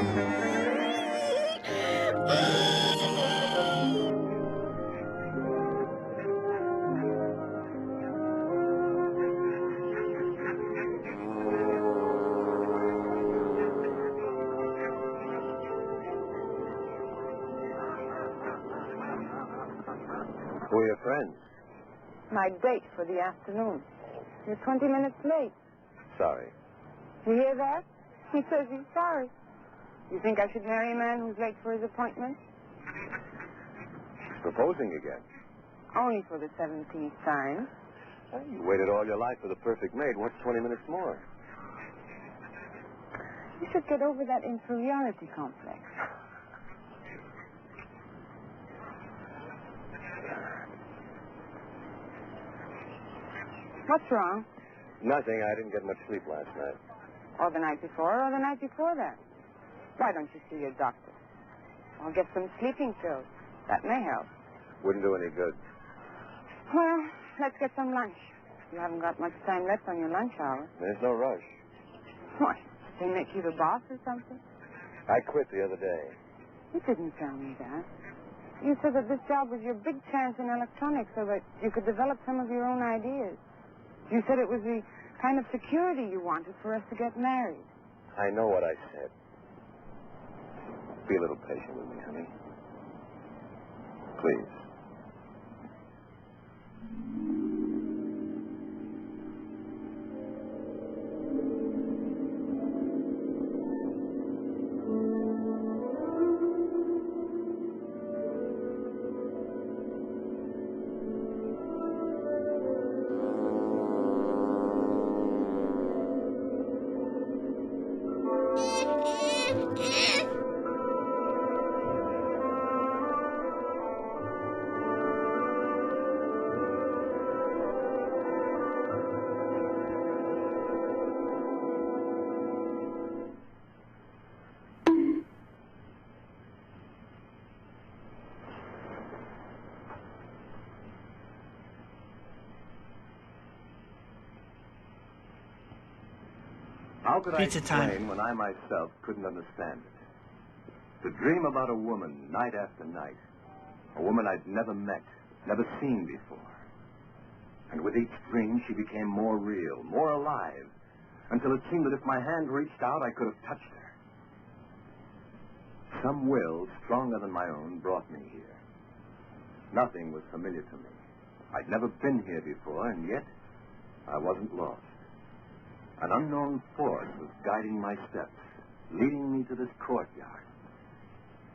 Who are your friends? My date for the afternoon. You're 20 minutes late. Sorry. You hear that? He says he's sorry. You think I should marry a man who's late for his appointment? She's proposing again. Only for the 17th time. Well, you waited all your life for the perfect mate. What's 20 minutes more? You should get over that inferiority complex. What's wrong? Nothing. I didn't get much sleep last night. Or the night before, or the night before that. Why don't you see your doctor? Or get some sleeping pills. That may help. Wouldn't do any good. Well, let's get some lunch. You haven't got much time left on your lunch hour. There's no rush. What? They make you the boss or something? I quit the other day. You didn't tell me that. You said that this job was your big chance in electronics so that you could develop some of your own ideas. You said it was the kind of security you wanted for us to get married. I know what I said. Be a little patient with me, honey. Please. How could I explain when I myself couldn't understand it? To dream about a woman night after night, a woman I'd never met, never seen before. And with each dream, she became more real, more alive, until it seemed that if my hand reached out, I could have touched her. Some will, stronger than my own, brought me here. Nothing was familiar to me. I'd never been here before, and yet I wasn't lost. An unknown force was guiding my steps, leading me to this courtyard.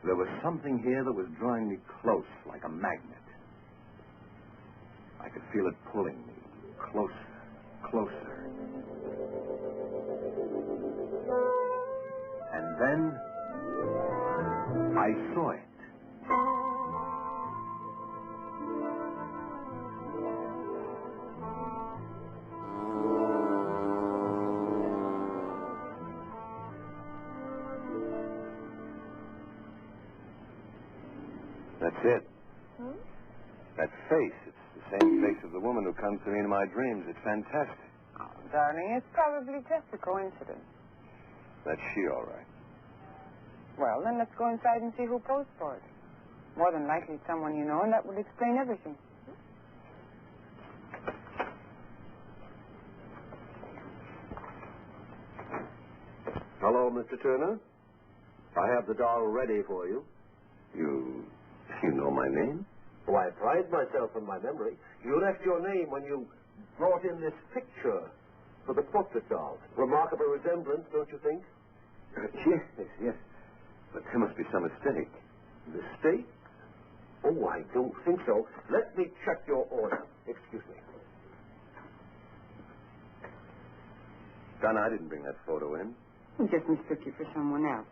There was something here that was drawing me close like a magnet. I could feel it pulling me closer, closer. And then I saw it. That's it. Hmm? That face. It's the same face of the woman who comes to me in my dreams. It's fantastic. Oh, darling, it's probably just a coincidence. That's she, all right. Well, then let's go inside and see who posed for it. More than likely someone you know, and that would explain everything. Hello, Mr. Turner. I have the doll ready for you. You know my name? Oh, I pride myself on my memory. You left your name when you brought in this picture for the portrait doll. Remarkable resemblance, don't you think? Yes. But there must be some mistake. Mistake? Oh, I don't think so. Let me check your order. Excuse me. Donna, I didn't bring that photo in. He just mistook you for someone else.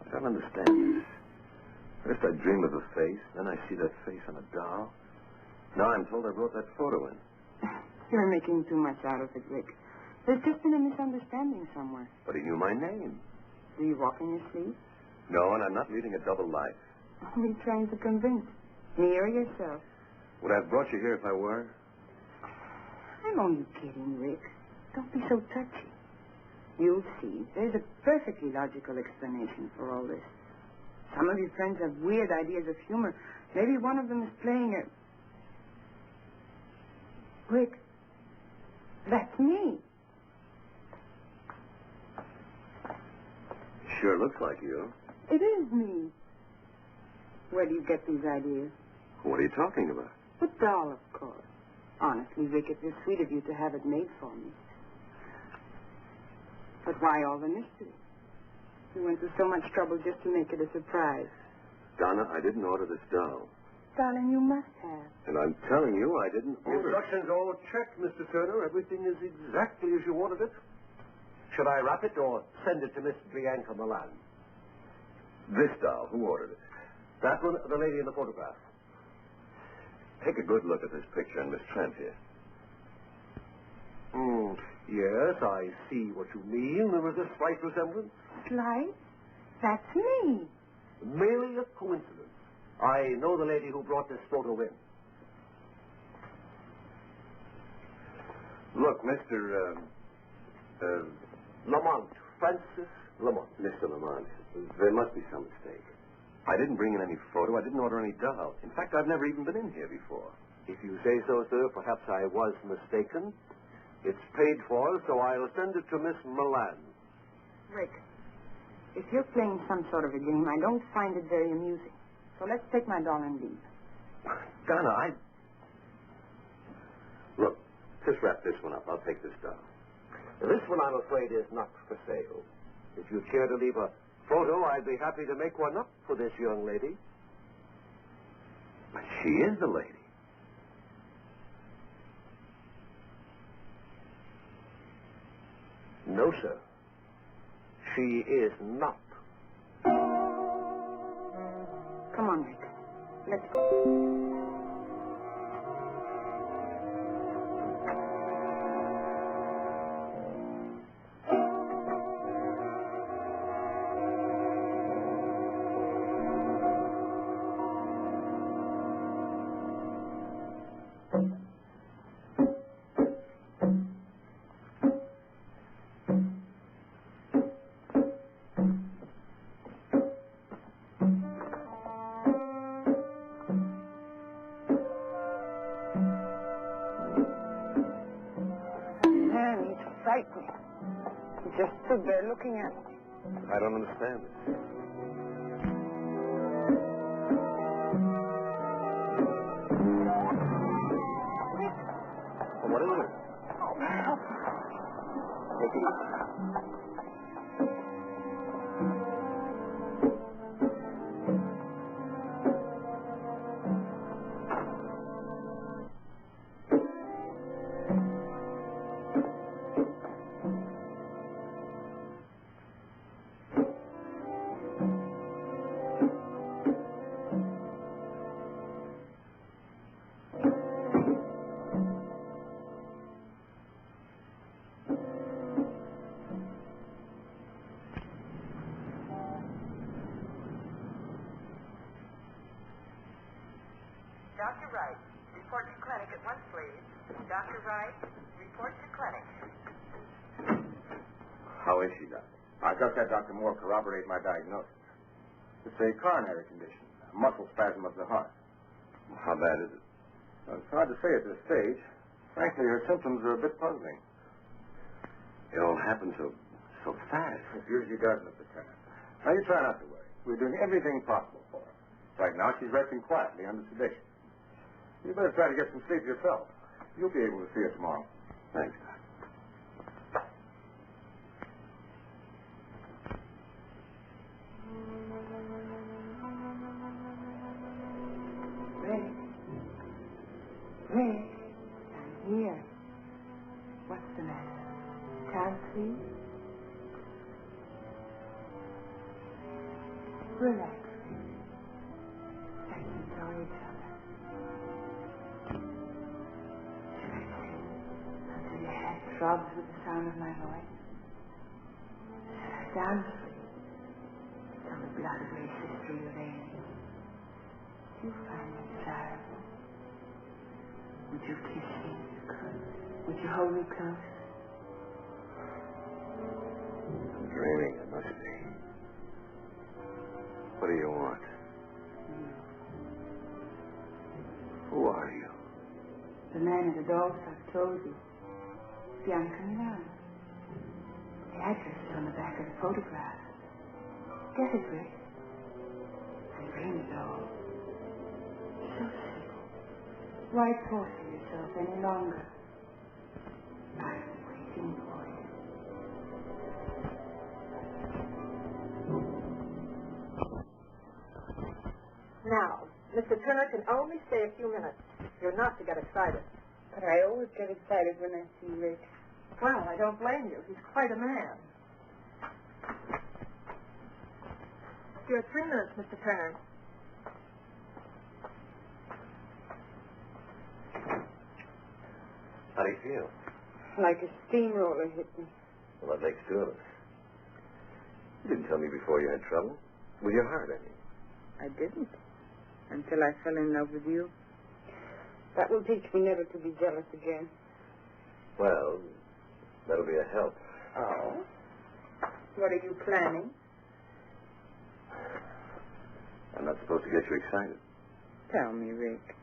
I don't understand this. First I dream of a face, then I see that face on a doll. Now I'm told I brought that photo in. You're making too much out of it, Rick. There's just been a misunderstanding somewhere. But he knew my name. Do you walk in your sleep? No, and I'm not leading a double life. Who are you trying to convince? Me or yourself? Would I have brought you here if I were? I'm only kidding, Rick. Don't be so touchy. You'll see. There's a perfectly logical explanation for all this. Some of your friends have weird ideas of humor. Maybe one of them is playing a... Rick, that's me. Sure looks like you. It is me. Where do you get these ideas? What are you talking about? The doll, of course. Honestly, Rick, it was sweet of you to have it made for me. But why all the mystery? You went to so much trouble just to make it a surprise. Donna, I didn't order this doll. Darling, you must have. And I'm telling you, I didn't order it. Instructions all checked, Mr. Turner. Everything is exactly as you wanted it. Should I wrap it or send it to Miss Bianca Milan? This doll, who ordered it? That one, the lady in the photograph. Take a good look at this picture and Miss Trent here. Yes, I see what you mean. There was a slight resemblance. Slight? That's me. Merely a coincidence. I know the lady who brought this photo in. Look, Mr. Lamont. Francis Lamont. Mr. Lamont, there must be some mistake. I didn't bring in any photo. I didn't order any doll. In fact, I've never even been in here before. If you say so, sir, perhaps I was mistaken. It's paid for, so I'll send it to Miss Milan. Rick, if you're playing some sort of a game, I don't find it very amusing. So let's take my doll and leave. Donna, Look, just wrap this one up. I'll take this doll. This one, I'm afraid, is not for sale. If you care to leave a photo, I'd be happy to make one up for this young lady. But she is the lady. No, sir. She is not. Come on, Rick. Let's go. He just stood there looking at me. I don't understand it. Well, what is it? Oh, help. Take it easy. Dr. Wright, report to clinic at once, please. Dr. Wright, report to clinic. How is she, Doctor? I just had Dr. Moore corroborate my diagnosis. It's a coronary condition, a muscle spasm of the heart. How bad is it? Well, it's hard to say at this stage. Frankly, her symptoms are a bit puzzling. It all happened so fast. It usually does, Mr. Turner. Now, you try not to worry. We're doing everything possible for her. Right now, she's resting quietly under sedation. You better try to get some sleep yourself. You'll be able to see her tomorrow. Thanks, Doc. Rick. Rick. I'm here. What's the matter? Can't sleep? Relax. Let's enjoy each other. Should I sing until your head throbs with the sound of my voice? Should I dance till the blood races through your veins? You find me desirable. Would you kiss me? Would you hold me close? dreaming, it must be. What do you want? Who are you? The man at the doll shop told you. Bianca Milan. The address is on the back of the photograph. Get it, Rick. I dream it all. So simple. Why torture yourself any longer? I'm waiting for you. Now, Mr. Turner can only stay a few minutes. You're not to get excited. But I always get excited when I see Rick. Well, I don't blame you. He's quite a man. Your 3 minutes, Mr. Turner. How do you feel? Like a steamroller hit me. Well, that makes two of us. You didn't tell me before you had trouble. With your heart, I mean. I didn't. Until I fell in love with you. That will teach me never to be jealous again. Well, that'll be a help. Oh? What are you planning? I'm not supposed to get you excited. Tell me, Rick.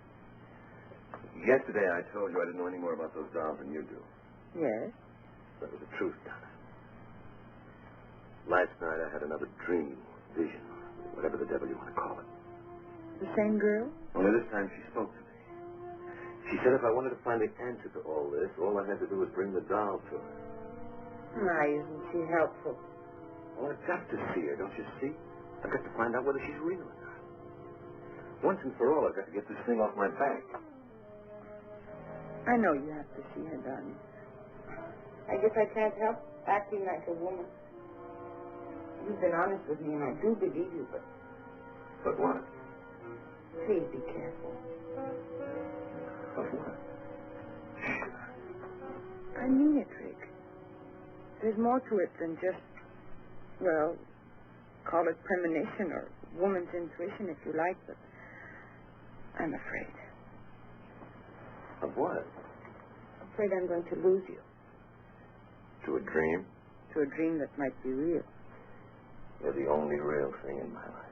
Yesterday I told you I didn't know any more about those dolls than you do. Yes? That was the truth, Donna. Last night I had another dream, vision, whatever the devil you want to call it. The same girl? Only this time she spoke to me. She said if I wanted to find the answer to all this, all I had to do was bring the doll to her. Why isn't she helpful? Well, I've got to see her, don't you see? I've got to find out whether she's real or not. Once and for all, I've got to get this thing off my back. I know you have to see her, darling. I guess I can't help acting like a woman. You've been honest with me, and I do believe you, but... But what? Please be careful. Of what? I mean it, Rick. There's more to it than just, well, call it premonition or woman's intuition if you like, but I'm afraid. Of what? I'm afraid I'm going to lose you. To a dream? To a dream that might be real. You're the only real thing in my life.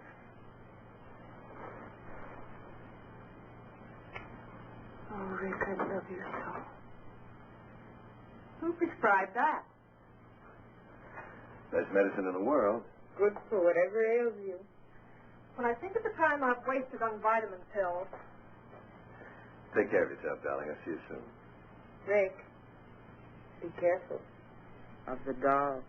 Oh, Rick, I love you so. Who prescribed that? Best medicine in the world. Good for whatever ails you. When I think of the time I've wasted on vitamin pills. Take care of yourself, darling. I'll see you soon. Rick, be careful of the doll.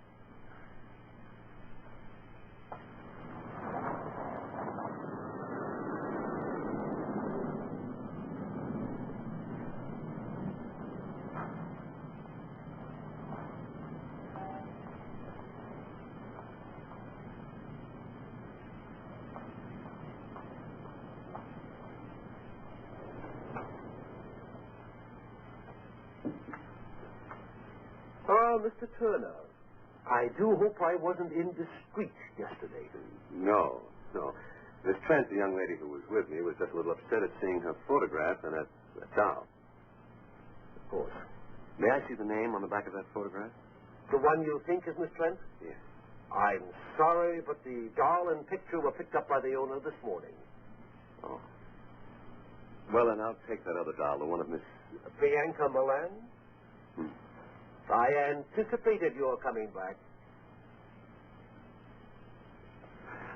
Oh, Mr. Turner, I do hope I wasn't indiscreet yesterday. No. Miss Trent, the young lady who was with me, was just a little upset at seeing her photograph and that doll. Of course. May I see the name on the back of that photograph? The one you think is Miss Trent? Yes. I'm sorry, but the doll and picture were picked up by the owner this morning. Oh. Well, then I'll take that other doll, the one of Miss... Bianca Milan? I anticipated your coming back.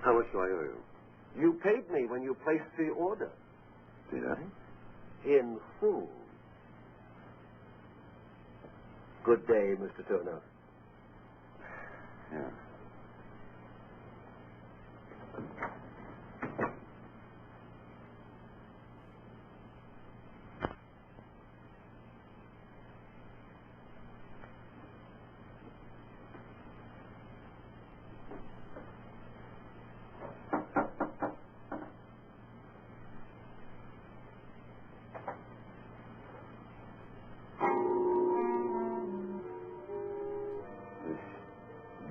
How much do I owe you? You paid me when you placed the order. Did I? In full. Good day, Mr. Turner. Yeah.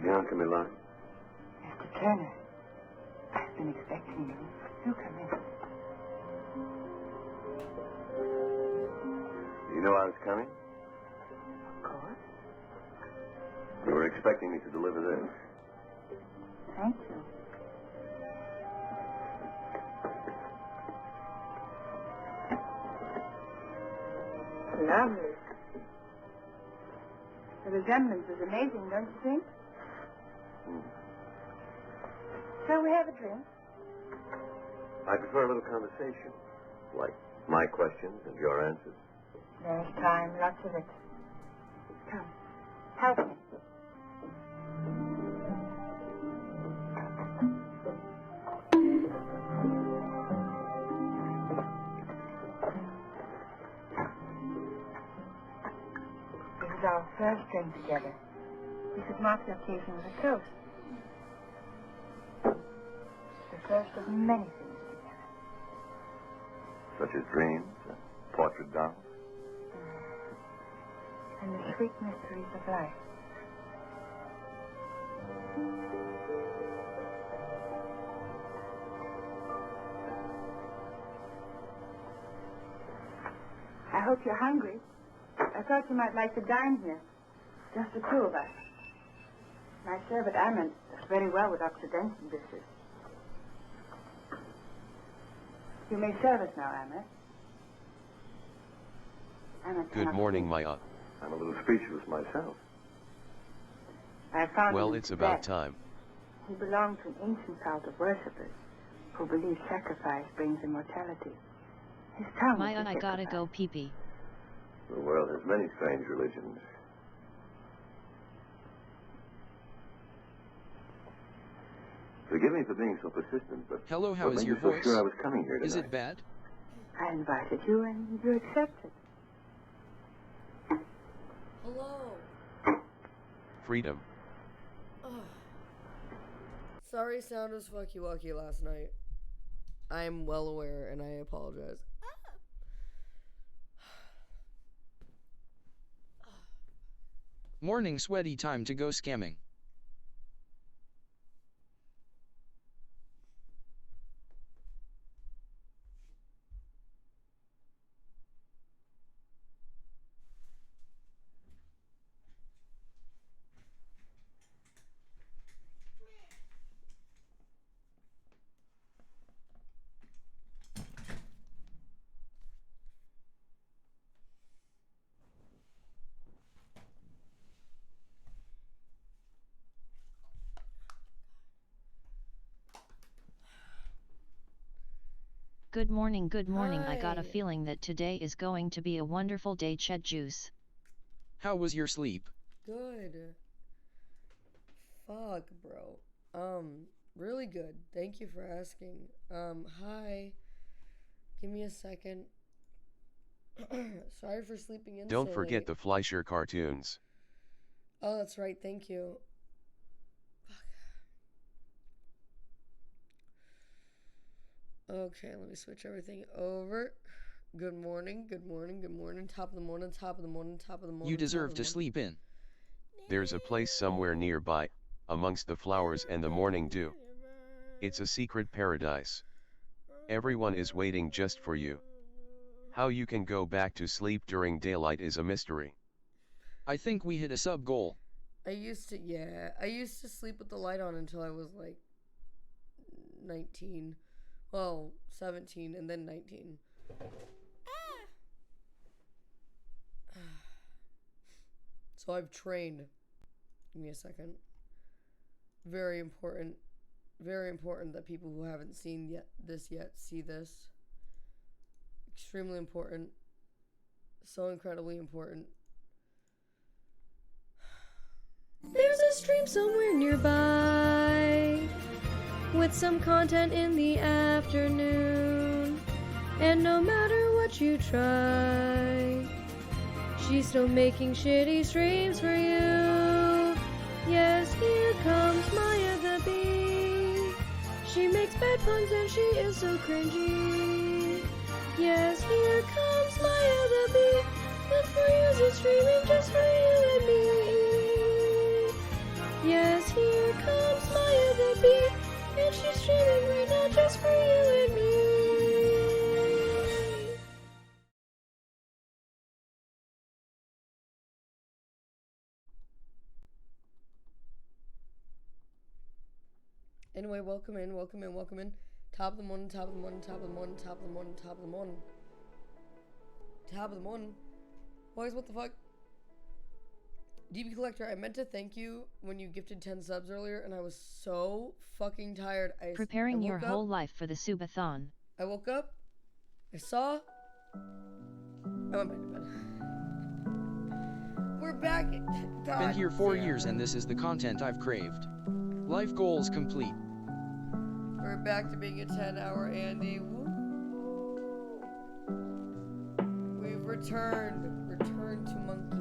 Bianca Milan. Mr. Turner, I've been expecting you. Do come in. You know I was coming? Of course. You were expecting me to deliver this. Thank you. Lovely. The resemblance is amazing, don't you think? Shall we have a drink? I prefer a little conversation, like my questions and your answers. There's time, lots of it. Come, help me. This is our first drink together. We should mark the occasion with a toast. The first of many things together. Such as dreams and portrait dolls. And the sweet mysteries of life. I hope you're hungry. I thought you might like to dine here. Just the two of us. My servant Ammon does very well with Occidental dishes. You may serve us now, Ammon. Good morning, Maya. I'm a little speechless myself. I found Well, him it's about dead. time. He belonged to an ancient cult of worshippers who believe sacrifice brings immortality. His tongue was Maya, the I gotta sacrifice. go pee-pee. The world has many strange religions. Forgive me for being so persistent, but... Hello, how what is made your you so voice? sure I was coming here tonight? Is it bad? I invited you and you accepted. Hello. Freedom. Ugh. Sorry sound was fucky-wucky last night. I am well aware and I apologize. Morning sweaty, time to go scamming. Good morning, good morning. I got a Hi. feeling that today is going to be a wonderful day, Chet Juice. How was your sleep? Good. Fuck, bro. Really good. Thank you for asking. Hi. Give me a second. Sorry for sleeping in Don't so forget late. the Fleischer cartoons. Oh, that's right. Thank you. Fuck. Okay, let me switch everything over. Good morning, good morning, good morning. Top of the morning, top of the morning, top of the morning. You top of deserve the to morning. sleep in. There's a place somewhere nearby, amongst the flowers and the morning dew. It's a secret paradise. Everyone is waiting just for you. How you can go back to sleep during daylight is a mystery. I think we hit a sub goal. I used to sleep with the light on until I was like 19. Well, 17 and then 19. So I've trained. Give me a second. Very important that people who haven't seen this yet see this. Extremely important. So incredibly important. There's a stream somewhere nearby with some content in the afternoon. And no matter what you try, she's still making shitty streams for you. Yes, here comes Maya the Bee. She makes bad puns and she is so cringy. Yes, here comes Maya the Bee. Good for you, streaming just for you and me. Yes, here comes Maya the Bee. And she's streaming right now just for you and me. Anyway, welcome in, welcome in, welcome in. Top of the morning, top of the morning, top of the morning, top of the morning, top of the morning. Top of the morning. Boys, what the fuck? DB Collector, I meant to thank you when you gifted 10 subs earlier, and I was so fucking tired. Preparing your whole life for the Subathon. I woke up, I saw, I went back to bed. We're back. God, Been here 4 years and this is the content I've craved. Life goals complete. We're back to being a 10-hour Andy. Woo. We've returned. Return to Monkey.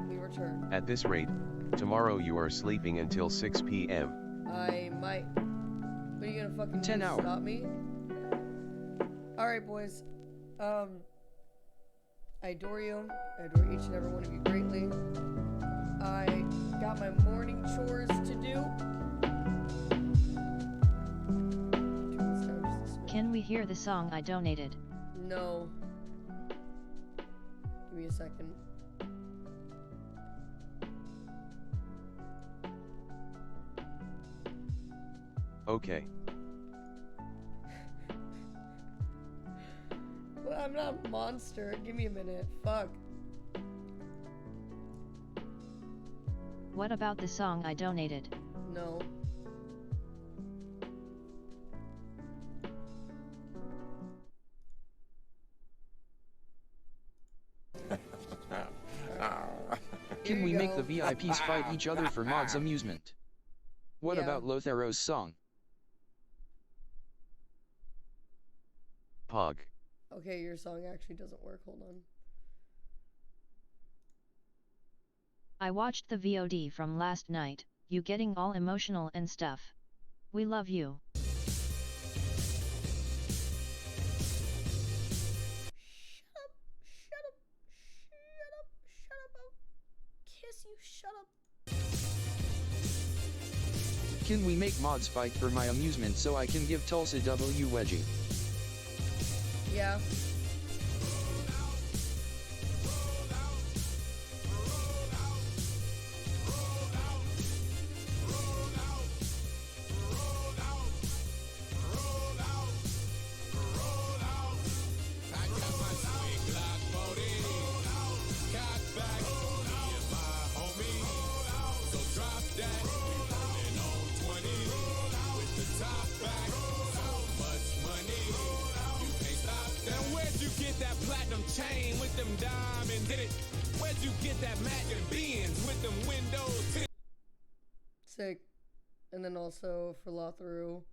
We return. At this rate, tomorrow you are sleeping until 6 p.m. I might. What are you gonna fucking 10 do? hours. Stop me? Alright, boys. I adore you. I adore each and every one of you greatly. I got my morning chores to do. Can we hear the song I donated? No. Give me a second. Okay. Well, I'm not a monster. Give me a minute. Fuck. What about the song I donated? No. Can we make the VIPs fight each other for Mod's amusement? What Yeah. about Lotharo's song? Pog. Okay, your song actually doesn't work. Hold on. I watched the VOD from last night, you getting all emotional and stuff. We love you. Kiss you, shut up. Can we make Mods fight for my amusement so I can give Tulsa W wedgie? Yeah. Chain with them diamonds in it. Where'd you get that Magnum Benz with them windows tinted? Sick. And then also for Lotharo.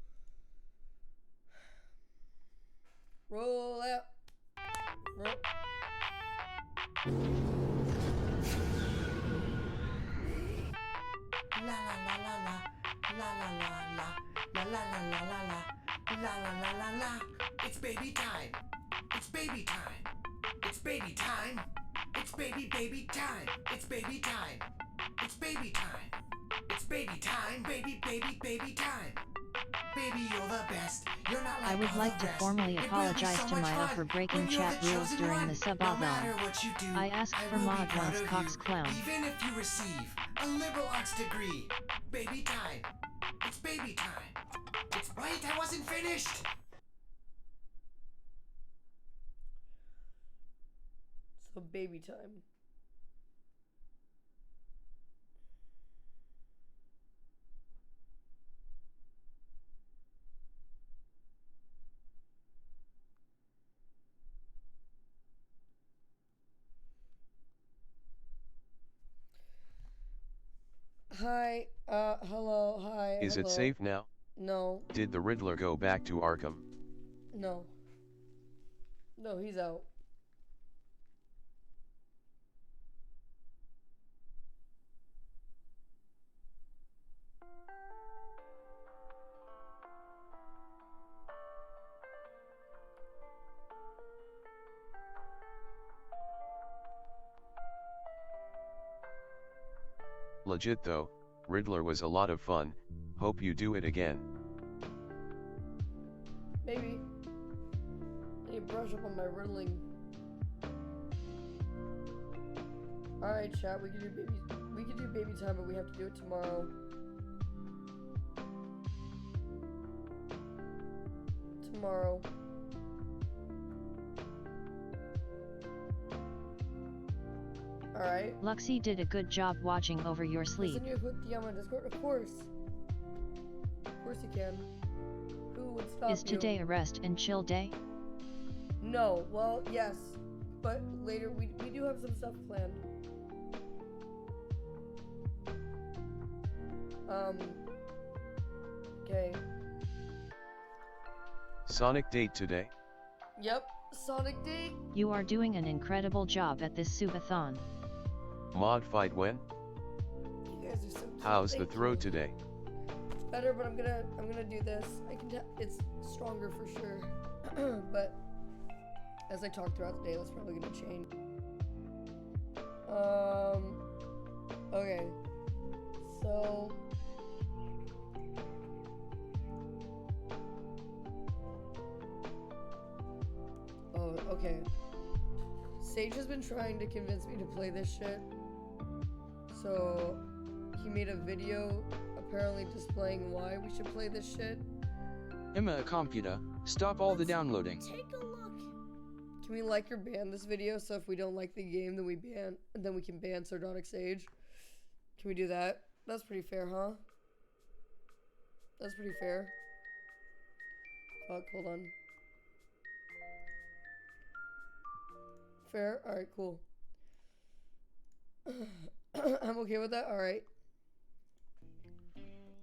Roll out. Roll. La la la la la la la la la la la la la la la la la la. It's baby time. It's baby time. It's baby time. It's baby time. It's baby time. It's baby time. It's baby time. Baby time. Baby, you're the best. You're not like I would all like the to rest. formally It will be apologize so to much Milo fun for breaking when you're chat the rules chosen during one. the No matter Subathon. what you do, I asked I for will be Mod proud once of Cox you, Clown. even if you receive a liberal arts degree. Baby time. It's baby time. It's wait, I wasn't finished. So baby time. Hi, hello, hi, Is hello. it safe now? No, Did the Riddler go back to Arkham? no. No, he's out. Legit though, Riddler was a lot of fun, hope you do it again. Maybe. I need to brush up on my riddling. Alright, chat, we can do baby time, but we have to do it tomorrow. tomorrow. Alright. Luxie did a good job watching over your sleep. Send you a quick DM on Discord? Of course. Of course you can. Who would stop Is today a rest and chill day? No. Well, yes. But later, we do have some stuff planned. Okay. Sonic date today? Yep, Sonic date. You are doing an incredible job at this Subathon. Mod fight when? You guys are so cute. How's the Thank throw you. today? It's better, but I'm gonna do this. I can tell it's stronger for sure. But as I talk throughout the day, that's probably gonna change. Okay. So okay. Sage has been trying to convince me to play this shit. So he made a video apparently displaying why we should play this shit. Emma, a computer. Stop all the downloading. Take a look. Can we like or ban this video so if we don't like the game then we can ban Sardonic Sage? Can we do that? That's pretty fair, huh? That's pretty fair. Fuck, hold on. Fair? Alright, cool. I'm okay with that? Alright.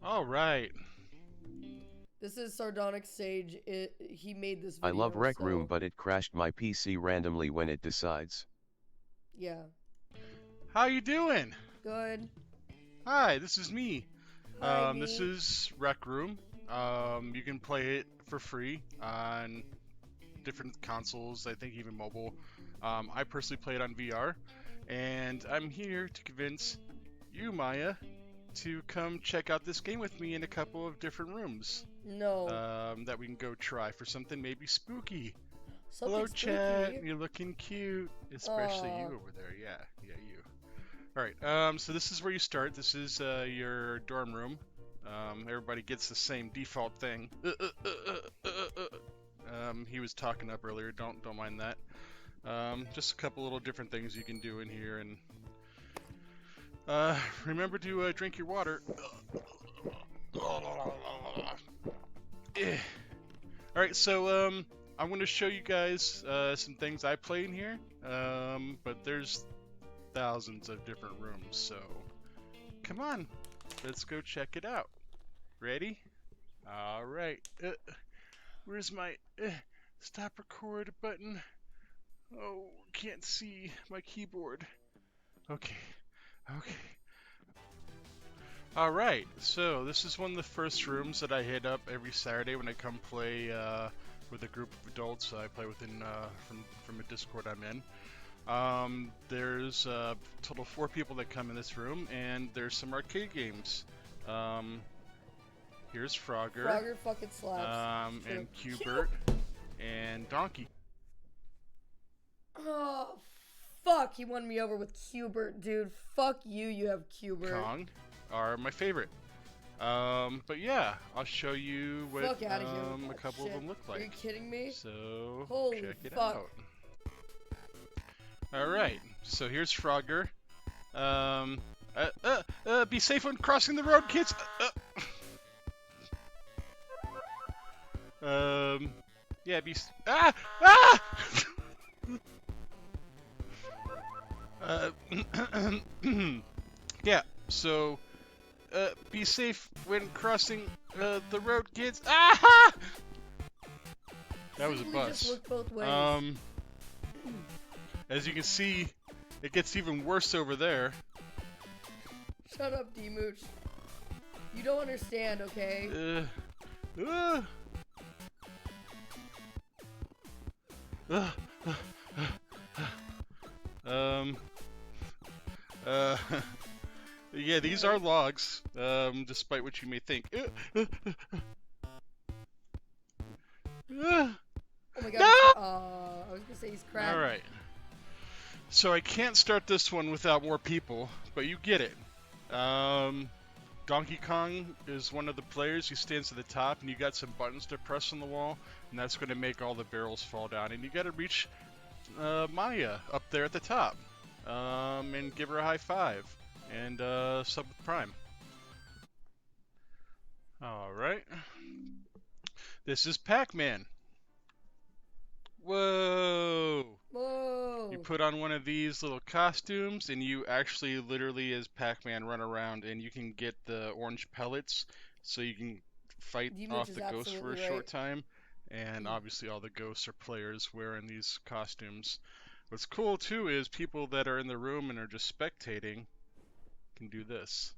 Alright. This is Sardonic Sage. He made this I video. love Rec Room, but it crashed my PC randomly when it decides. Yeah. How you doing? Good. Hi, this is me. Hi, This is Rec Room. You can play it for free on different consoles, I think even mobile. I personally play it on VR, and I'm here to convince you, Maya, to come check out this game with me in a couple of different rooms. No. That we can go try for something maybe spooky. Something Hello, spooky? chat. You're looking cute, especially Aw. you over there. Yeah, you. All right. So this is where you start. This is your dorm room. Everybody gets the same default thing. He was talking up earlier. Don't mind that. Just a couple little different things you can do in here, and remember to drink your water. Alright, so I'm going to show you guys some things I play in here, but there's thousands of different rooms, so come on, let's go check it out. Ready? Alright, where's my stop record button? Oh, can't see my keyboard. Okay. Alright, so this is one of the first rooms that I hit up every Saturday when I come play with a group of adults I play within from a Discord I'm in. There's a total of 4 people that come in this room, and there's some arcade games. Here's Frogger. Frogger fucking slaps. And Qbert and Donkey. Oh, fuck. He won me over with Qbert, dude. Fuck you, you have Qbert. Kong are my favorite. But yeah, I'll show you what Fuck outta here. a couple of them look like. Are you kidding me? So Holy check it fuck. out. Alright, so here's Frogger. Be safe when crossing the road, kids! Yeah, yeah, so, be safe when crossing, the road, kids. Ah! That was a bus. Just look both ways. As you can see, it gets even worse over there. Shut up, D-Mooch. You don't understand, okay? Yeah, these are logs, despite what you may think. Oh my god, No! I was gonna say he's cracked. Alright. So I can't start this one without more people, but you get it. Donkey Kong is one of the players. He stands at the top, and you got some buttons to press on the wall, and that's going to make all the barrels fall down. And you got to reach Maya up there at the top, and give her a high five, and sub with Prime. All right. This is Pac-Man. Whoa! Whoa! You put on one of these little costumes, and you actually literally, as Pac-Man, run around, and you can get the orange pellets, so you can fight off the ghosts for a short time. And obviously all the ghosts are players wearing these costumes. What's cool, too, is people that are in the room and are just spectating can do this.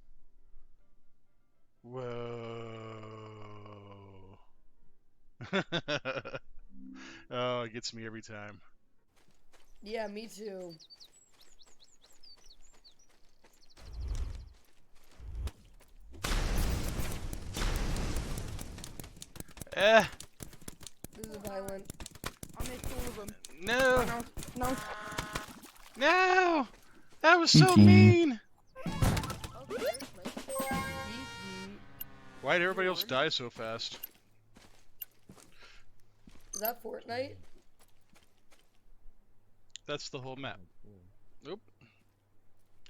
Whoa. Oh, it gets me every time. Yeah, me too. Eh. This is violent. I missed all of them. No. No. No. That was so mean. Why'd everybody else die so fast? Is that Fortnite? That's the whole map. Nope.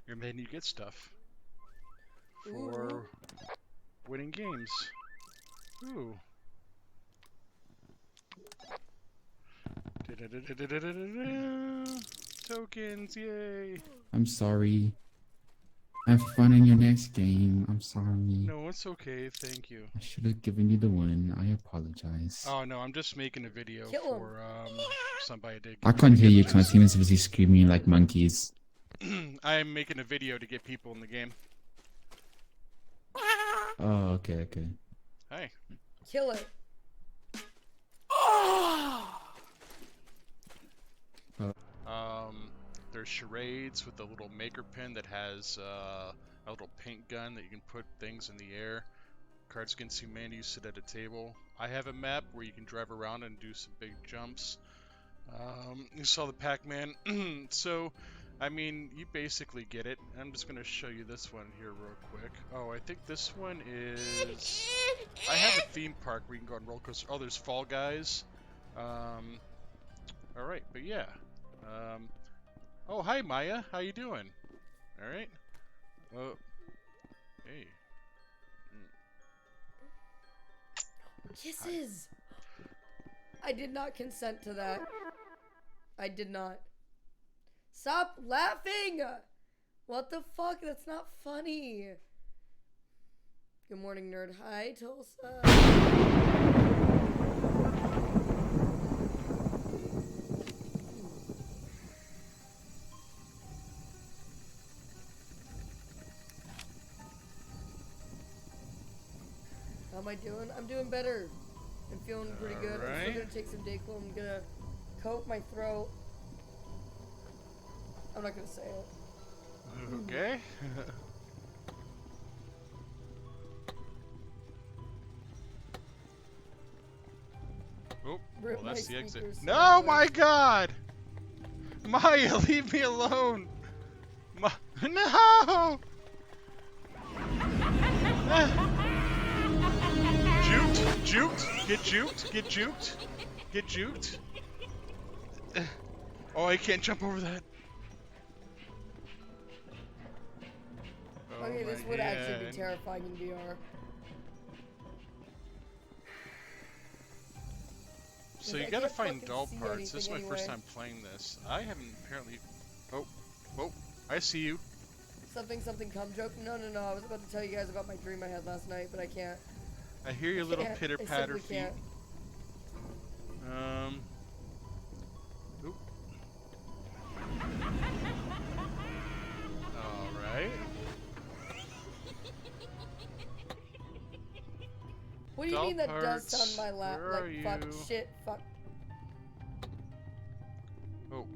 And then you get stuff for winning games. Ooh. Tokens, yay! I'm sorry. Have fun in your next game. I'm sorry. No, it's okay. Thank you. I should have given you the win. I apologize. Oh no, I'm just making a video for somebody to. I can't hear you because my team is busy screaming like monkeys. I'm making a video to get people in the game. Oh, okay. Hi. Kill it. There's charades with a little maker pen that has a little paint gun that you can put things in the air. Cards Against Humanity, you sit at a table. I have a map where you can drive around and do some big jumps. You saw the Pac-Man. So, I mean, you basically get it. I'm just going to show you this one here real quick. Oh, I think this one is... I have a theme park where you can go on roller coaster. Oh, there's Fall Guys. Alright, but yeah. Oh, hi Maya, how you doing? Alright. Oh, hey. Kisses! I did not consent to that. I did not. Stop laughing! What the fuck? That's not funny. Good morning, nerd. Hi, Tulsa. How am I doing? I'm doing better. I'm feeling pretty good. I'm still gonna take some Dayquil. I'm gonna coat my throat. I'm not gonna say it. Okay. Oh, well, that's the exit. No, my God! Maya, leave me alone! No! Juked! Get juked! Get juked! Get juked! Oh, I can't jump over that. Okay, this would actually be terrifying in VR. So you gotta find doll parts. This is my first time playing this. I haven't apparently... Oh, I see you. Something come joke? No, I was about to tell you guys about my dream I had last night, but I can't. I hear your little pitter-patter feet. Can't. Oop. Alright. What do you mean that does sound my lap? Like, fuck, shit, fuck. Oh.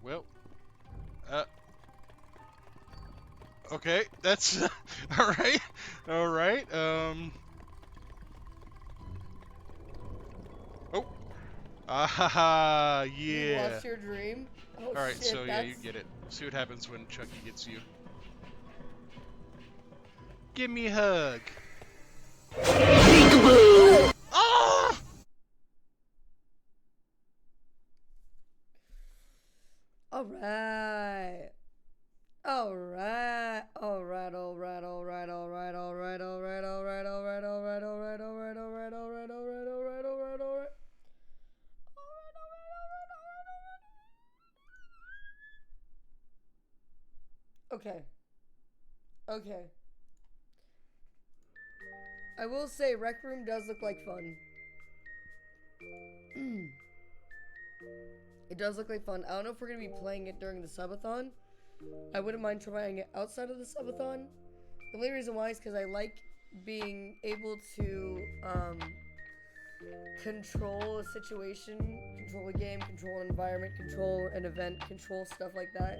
Well. Okay, that's... Alright, Oh! Ah, yeah! You lost your dream? Oh, alright, shit, so yeah, you get it. See what happens when Chucky gets you. give me a hug. Oh! All right. All right. All right. All right. All right. All right. All right. All right. All right. All right. All right. All right. All right. All right. All right. All right. All right. All right. All right. Okay. Okay. I will say Rec Room does look like fun. It does look like fun. I don't know if we're going to be playing it during the subathon. I wouldn't mind trying it outside of the subathon. The only reason why is because I like being able to control a situation, control a game, control an environment, control an event, control stuff like that.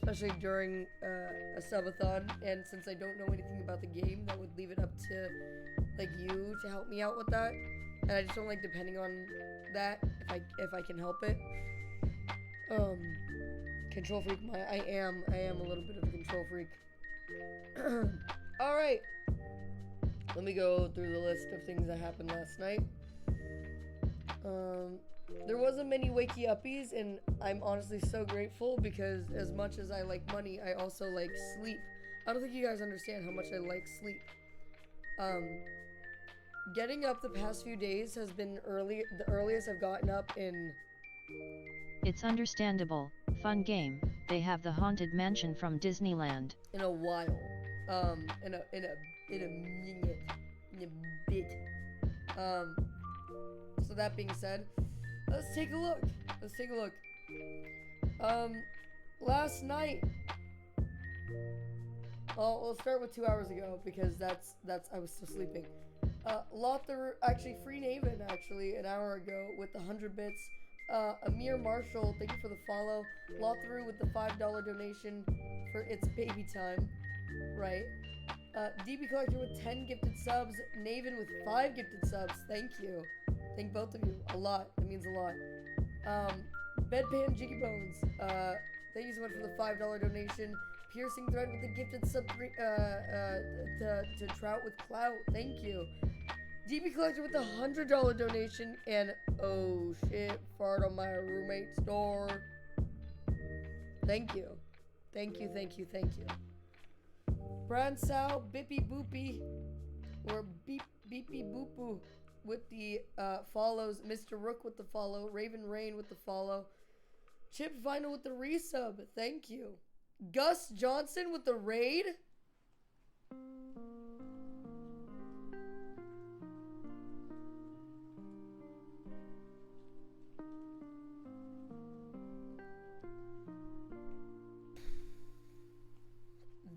Especially during a subathon. And since I don't know anything about the game, that would leave it up to like you to help me out with that. And I just don't like depending on that if I can help it. Control freak. I am a little bit of a control freak. All right. Let me go through the list of things that happened last night. There wasn't many wakey uppies, and I'm honestly so grateful because as much as I like money, I also like sleep. I don't think you guys understand how much I like sleep. Getting up the past few days has been the earliest I've gotten up in... It's understandable. Fun game. They have the Haunted Mansion from Disneyland. In a while. In a bit. So that being said, let's take a look. Last night. Oh, we'll start with 2 hours ago because that's I was still sleeping. Actually, Free Naven, actually, an hour ago with the 100 bits. Amir Marshall, thank you for the follow. Lothru with the $5 donation for It's Baby Time. Right. DB Collector with 10 gifted subs. Naven with 5 gifted subs. Thank you. Thank both of you. A lot. That means a lot. Bedpan Jiggy Bones. Thank you so much for the $5 donation. Piercing Thread with the gifted sub to Trout with Clout. Thank you. DB Collector with the $100 donation. And oh shit, fart on my roommate's door. Thank you. Thank you. Bransau Bippy Boopy or Beepy Boopoo with the follows. Mr. Rook with the follow. Raven Rain with the follow. Chipped Vinyl with the resub. Thank you. Gus Johnson with the raid.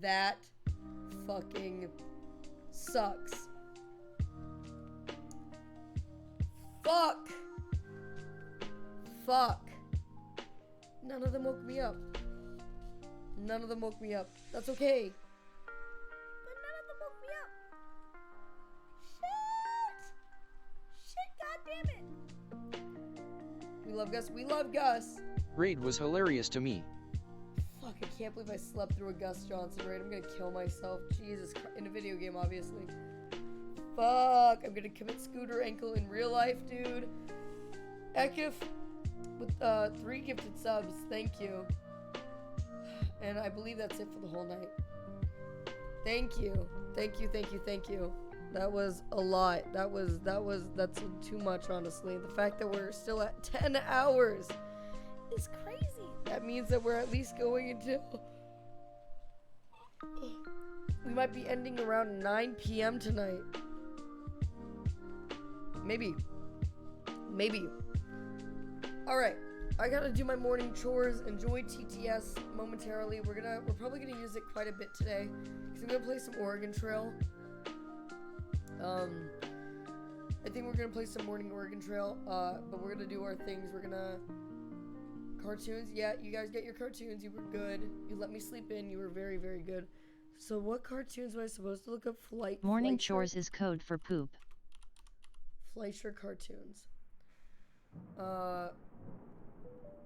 That fucking sucks. Fuck. None of them woke me up. That's okay. But none of them woke me up. Shit, goddammit. We love Gus. Raid was hilarious to me. Fuck, I can't believe I slept through a Gus Johnson raid. I'm gonna kill myself. Jesus Christ. In a video game, obviously. Fuck, I'm gonna commit scooter ankle in real life, dude. Ekif with 3 gifted subs. Thank you. And I believe that's it for the whole night. Thank you. That was a lot. That's too much, honestly. The fact that we're still at 10 hours is crazy. That means that we're at least going until... We might be ending around 9 p.m. tonight. Maybe. Alright. I gotta do my morning chores. Enjoy TTS momentarily. We're probably gonna use it quite a bit today. Because I'm gonna play some Oregon Trail. I think we're gonna play some morning Oregon Trail. But we're gonna do our things. Cartoons. Yeah, you guys get your cartoons. You were good. You let me sleep in. You were very, very good. So what cartoons was I supposed to look up? Morning chores is code for poop. Fleischer cartoons.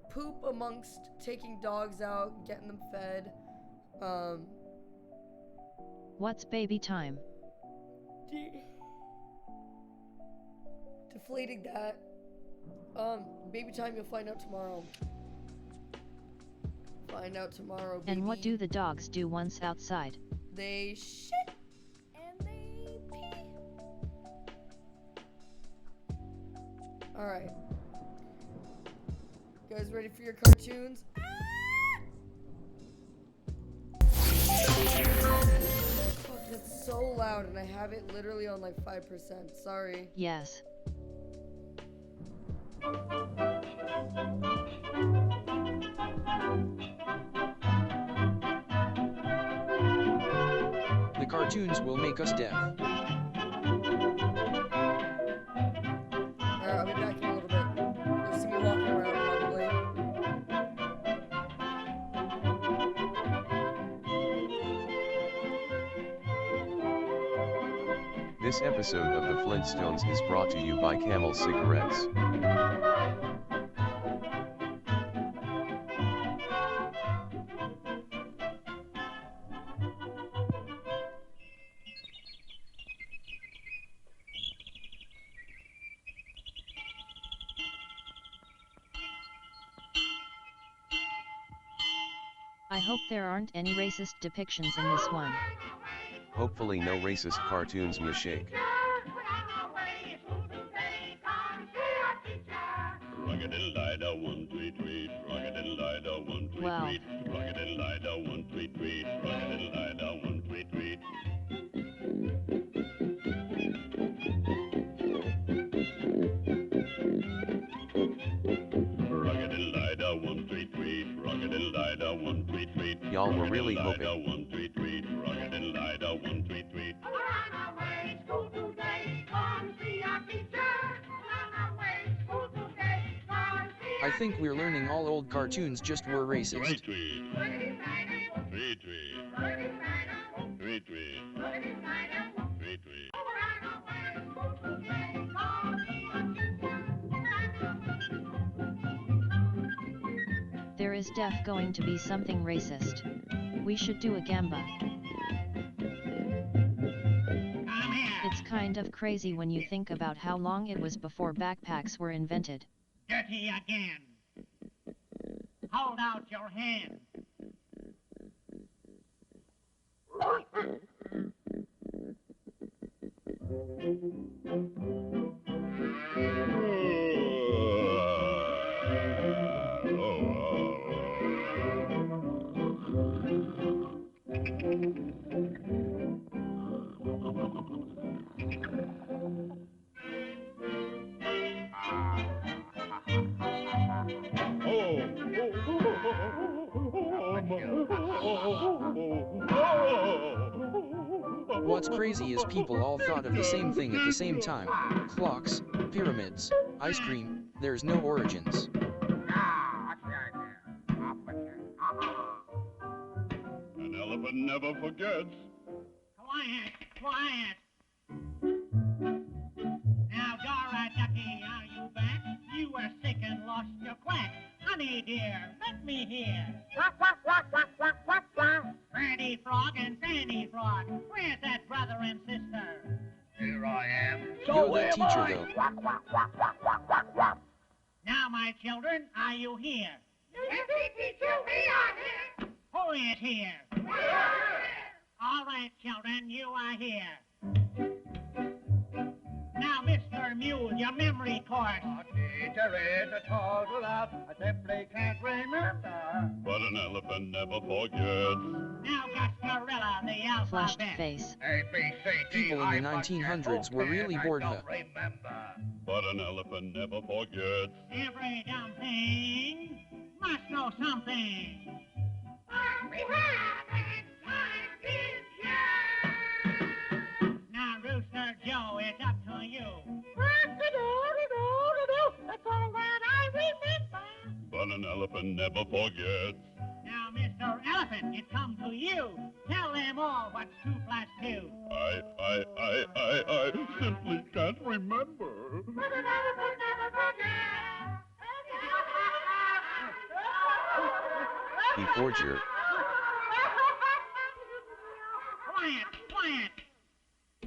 Poop amongst taking dogs out, getting them fed. What's baby time? Deflating that. Baby time, you'll find out tomorrow. Find out tomorrow, baby. And what do the dogs do once outside? They shit and they pee. Alright. You guys ready for your cartoons? Fuck, that's so loud and I have it literally on like 5%. Sorry. Yes. The cartoons will make us deaf. Alright, I'll be back in a little bit. You'll see me walking around probably. This episode of The Flintstones is brought to you by Camel Cigarettes. I hope there aren't any racist depictions in this one. Hopefully no racist cartoons, Mishake. Well. Y'all were really hoping. I think we're learning all old cartoons just were racist. There is def going to be something racist. We should do a gamba. It's kind of crazy when you think about how long it was before backpacks were invented. Dirty again. Hold out your hand. What's crazy is people all thought of the same thing at the same time. Clocks, pyramids, ice cream, there's no origins. An elephant never forgets. Quiet, quiet. Now, Dora Ducky, are you back? You were sick and lost your quack. Honey dear, let me hear. Quack, quack, quack, quack, quack, quack, quack. Granny Frog and Sandy Frog, where's that brother and sister? Here I am. You're that teacher, though. Quack, quack, quack, quack, quack, quack, quack. Now, my children, are you here? Yes, teacher, we are here. Who is here? We are here. All right, children, you are here. Now, Mr. Mule, your memory course. Teacher is a total out. I simply can't remember. But an elephant never forgets. Now, Gasparilla, the alphabet. Flushed face. A, B, C, D, People in the 1900s were really bored, huh? But an elephant never forgets. Every dumb thing must know something. We have Now, Rooster Joe, it's up to you. That's all that I remember. But an elephant never forgets. Now, Mr. Elephant, it comes to you. Tell them all what's 2 plus 2. I simply can't remember. But an elephant never forgets. He forger. quiet, quiet.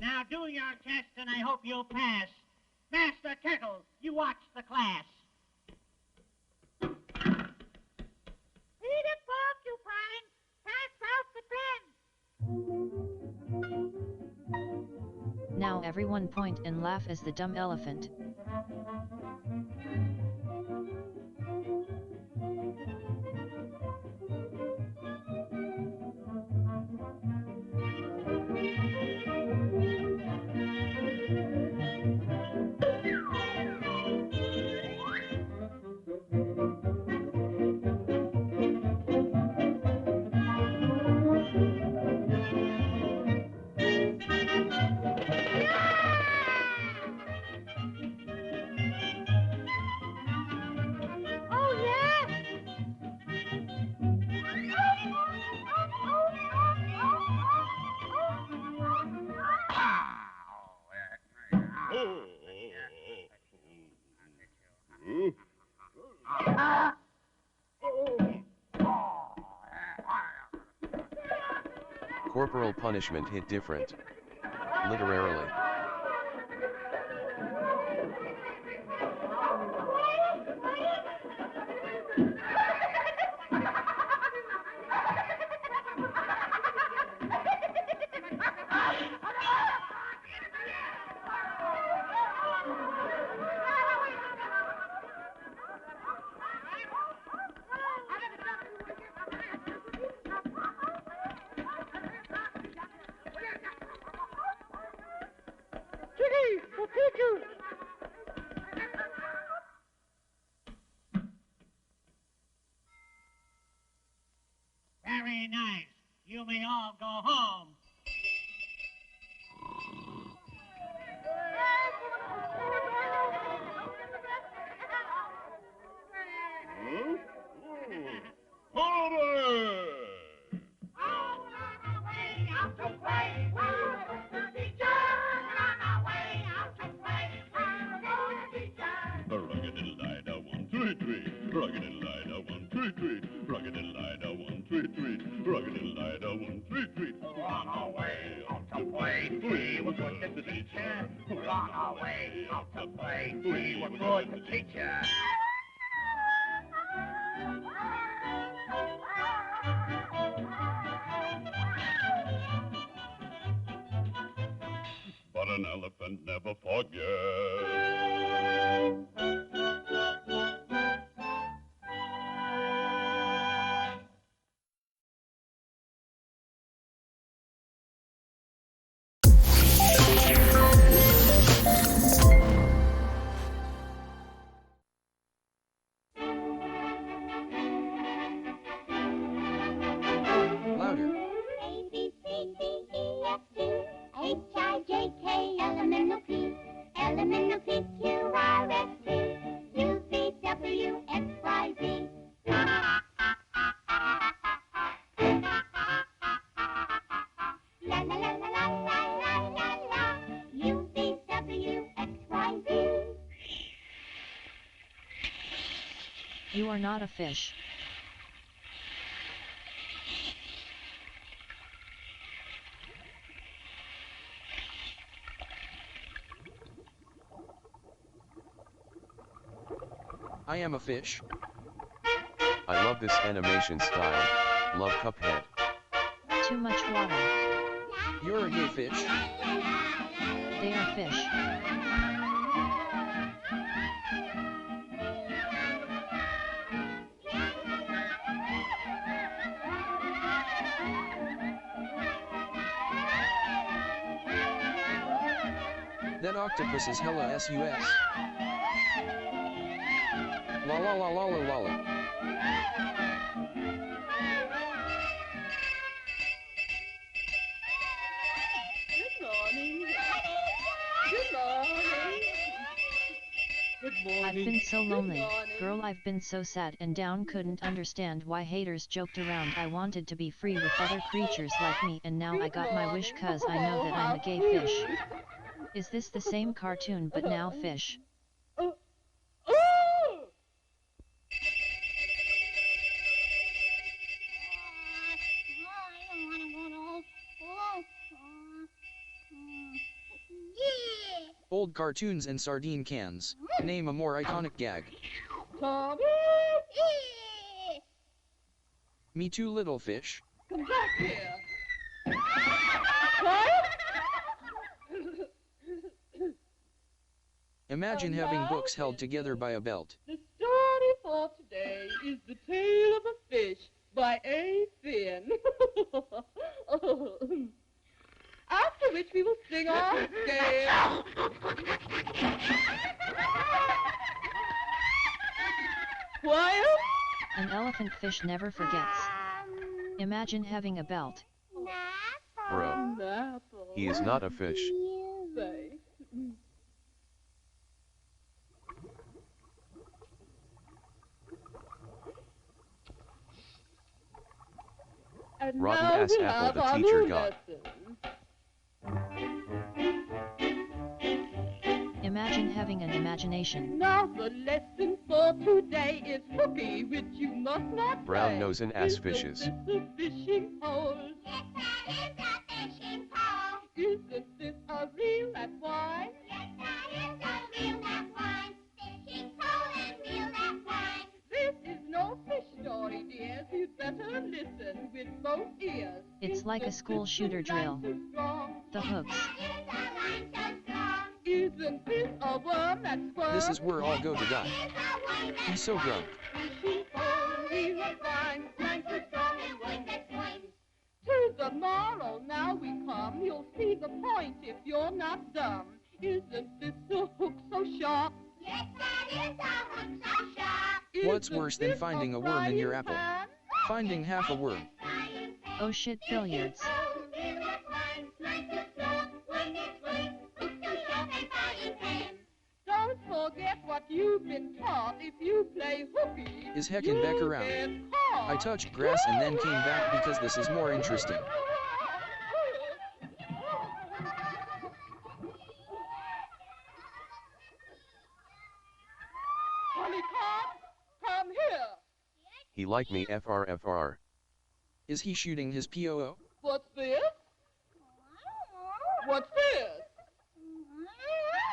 Now do your test, and I hope you'll pass. Master Turtle, you watch the class. Read a porcupine. Pass out the pen. Now everyone point and laugh as the dumb elephant. Corporal punishment hit different. Literally. Very nice. You may all go home. But an elephant never forgets. Louder. H-I-J-K, elemental P, elemental P-Q-R-S-T, U-V-W-X-Y-Z. La la la la la la la la la, U-V-W-X-Y-Z. You are not a fish. I am a fish. I love this animation style. Love Cuphead. Too much water. You're a gay fish. They are fish. That octopus is hella sus. La la la la la la la. Good morning. Good morning. Good morning. I've been so Good lonely, morning. girl, I've been so sad and down, couldn't understand why haters joked around. I wanted to be free with other creatures like me, and now I got my wish, cause I know that I'm a gay fish. Is this the same cartoon but now fish? Old cartoons and sardine cans. Name a more iconic gag. Tommy! Me too, little fish. Come back here. What? Imagine having books held together by a belt. The story for today is The Tale of a Fish by A. Finn. After which we will sing our scale. Quiet. An elephant fish never forgets. Imagine having a belt. Bro. He is not a fish. Thanks. And Rotten now ass we apple have the our teacher new got. Imagine having an imagination. Now the lesson for today is hooky, which you must not Brown play. nose and ass fishes. Isn't this a fishing pole? Yes, that is a fishing pole. Isn't this a reel that winds? Yes, that is a reel that winds. Fishing pole and reel that winds. This is no fish story, dears. You'd better listen with both ears. It's like a school shooter drill. The hooks. Isn't this a worm that squirms? This is where I'll go to die. He's so drunk. Fishing pole, reel that winds, like a strong and one that swims. To the moral now we come. You'll see the point if you're not dumb. Isn't this a hook so sharp? Yes, that is a hook so sharp. What's worse than finding a worm in your apple? Finding half a worm. Oh shit, billiards. Don't forget what you've been taught. If you play hooky, Is heckin' back around. I touched grass and then came back because this is more interesting. Honeycomb, come here. He like me FR. Is he shooting his POO? What's this? What's this?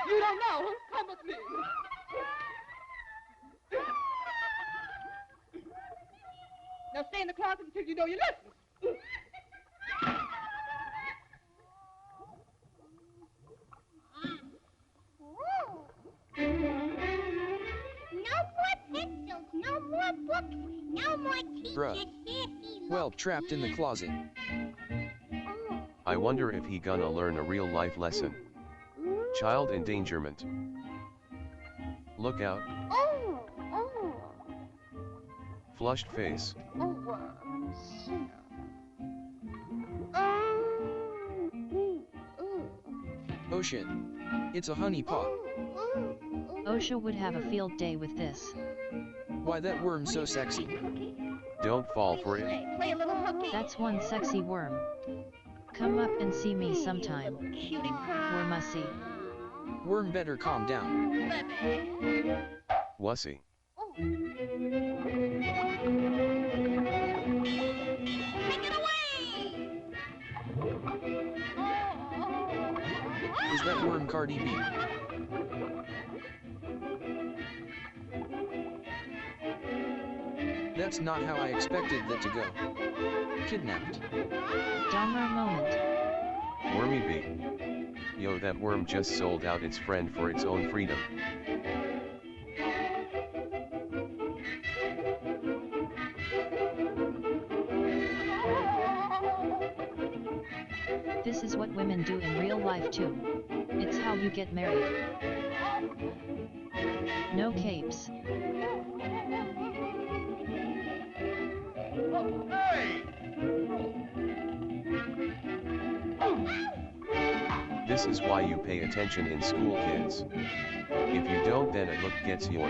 You don't know? Come with me. Now stay in the closet until you know your lesson. No more pencils, no more books, no more teachers. Bruh. Well, trapped in the closet. I wonder if he gonna learn a real life lesson. Child endangerment. Look out. Oh. Flushed face. Oh shit. It's a honey pot. OSHA would have a field day with this. Why that worm so sexy? Don't fall for it. Play a little hooky. That's one sexy worm. Come up and see me sometime. Wormussy. Worm better calm down. Wussy. Is that worm Cardi B? That's not how I expected that to go. Kidnapped. Dahmer moment. Wormy B. Yo, that worm just sold out its friend for its own freedom. This is what women do in real life too. It's how you get married. No capes. This is why you pay attention in school, kids. If you don't, then a hook gets you.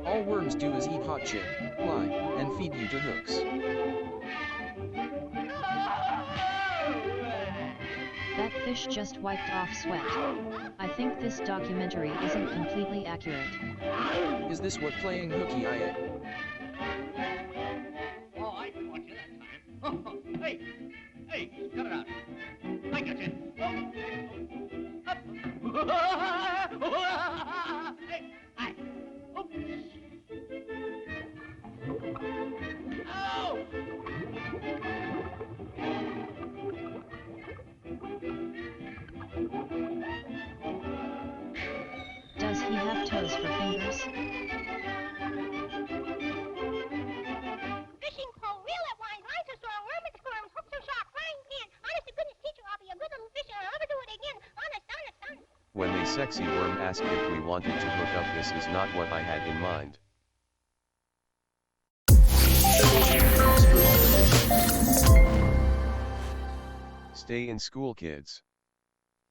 All worms do is eat hot chip, lie, and feed you to hooks. That fish just wiped off sweat. I think this documentary isn't completely accurate. Is this what playing hooky I am? Oh, I caught you that time. Hey, cut it out. I got you. Up. toes for fingers? Fishing pole, reel at wine, lines are strong, worm at the squirms, hooks are sharp, frying pan. Honest to goodness, teacher, I'll be a good little fisher. I'll never do it again. Honest, honest, honest. When they sexy worm asked if we wanted to hook up, this is not what I had in mind. Stay in school, kids.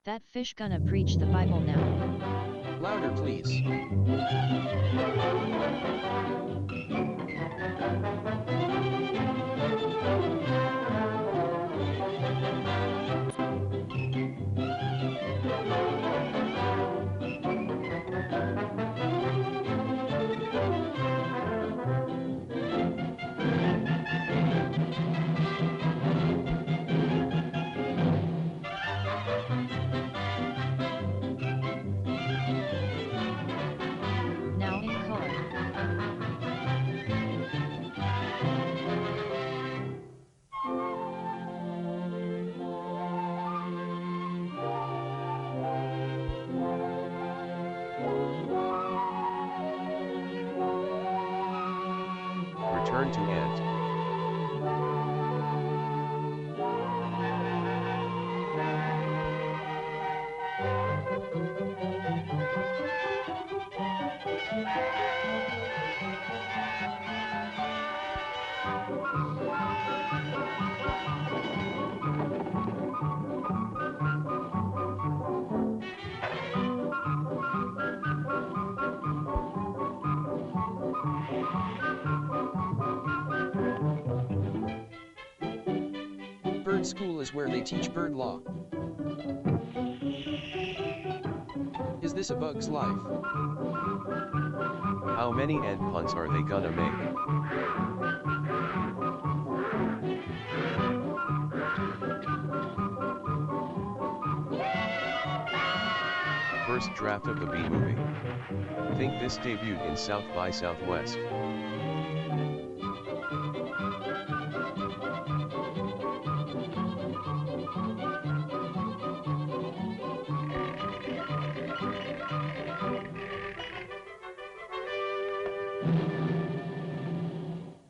That fish gonna preach the Bible now. Louder, please. Now in color. Return to Ant. Bird school is where they teach bird law. Is this a bug's life? How many ant puns are they gonna make? First draft of the Bee Movie. Think this debuted in South by Southwest.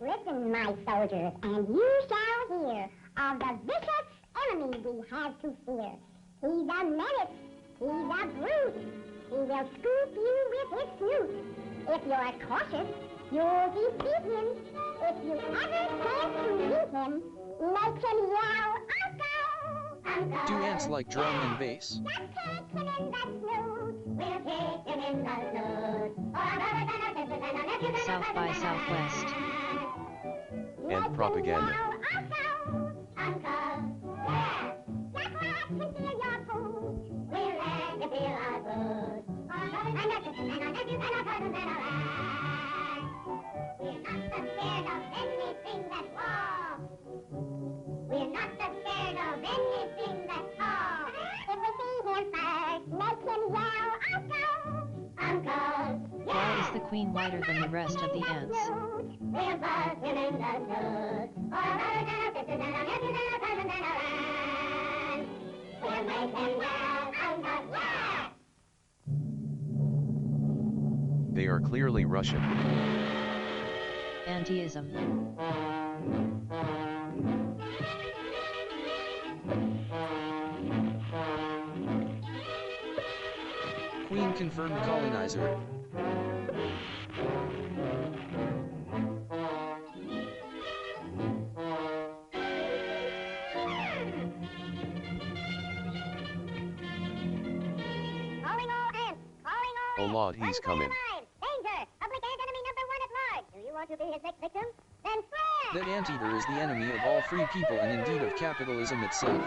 Listen, my soldiers, and you shall hear of the vicious enemy we have to fear. He's a menace, he's a brute, he will scoop you with his snoot. If you're cautious, you'll defeat him. If you ever chance to meet him, make him yell, Uncle! Uncle! Do ants like drum and bass? Just take him in the snoot, we'll take him in the snoot. South by Southwest. Ant propaganda. We're not scared of anything that's tall. If we see him first, make him yell, Uncle! Uncle! Why is the queen whiter than the rest of the ants? We'll buzz him in the snoot. We'll make him yell, Uncle! Yeah! They are clearly Russian. Antiism. Queen confirmed colonizer. Calling all ants! Calling all Oh ants! Lord, he's coming. Danger! Public ant enemy number one at large! Do you want to be his next victim? Then swear! That anteater is the enemy of all free people and indeed of capitalism itself.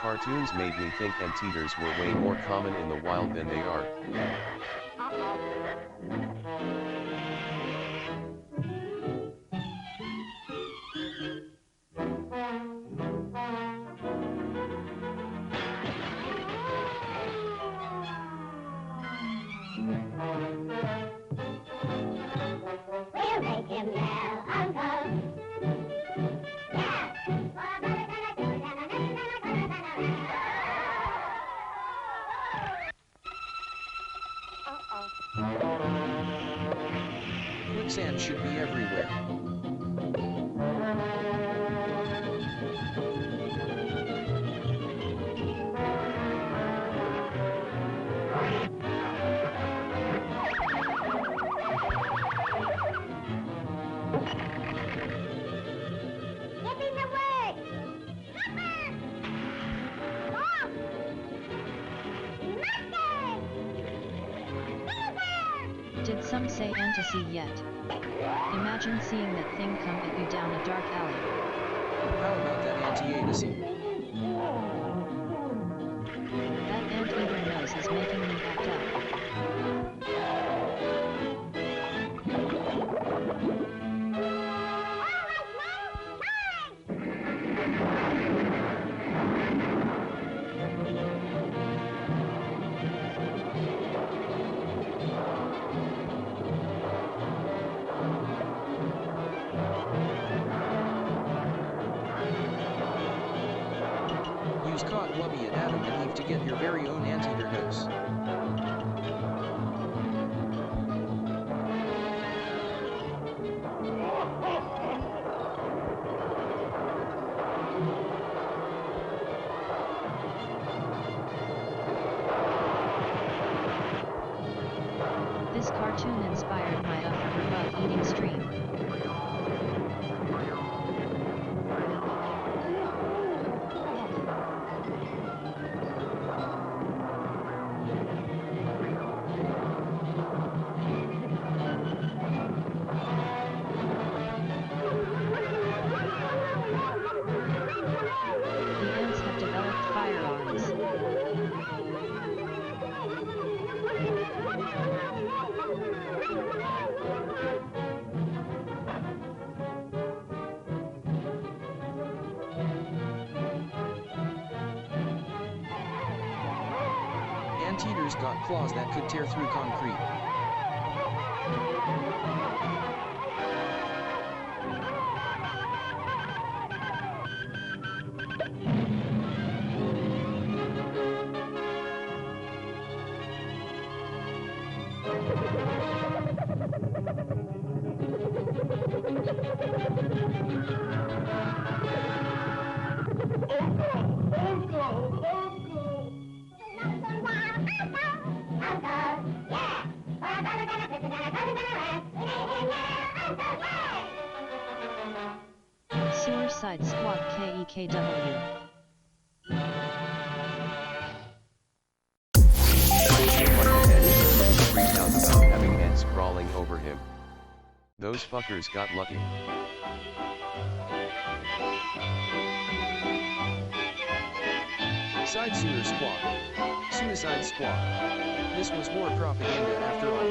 Cartoons made me think anteaters were way more common in the wild than they are. We'll make him yell, Uncle! Sand should be everywhere. Did some say anti yet? Imagine seeing that thing come at you down a dark alley. How about that anti-antasy? That anteater nose is making me act up. Use cod blubby and Adam and Eve to get your very own anteater nose. This cartoon inspired my above eating stream. The ants have developed firearms. Anteaters got claws that could tear through concrete. Suicide Squad KEKW. Freaked out about having ants crawling over him. Those fuckers got lucky. Side Sewer Squad. Suicide Squad. This was war propaganda after all.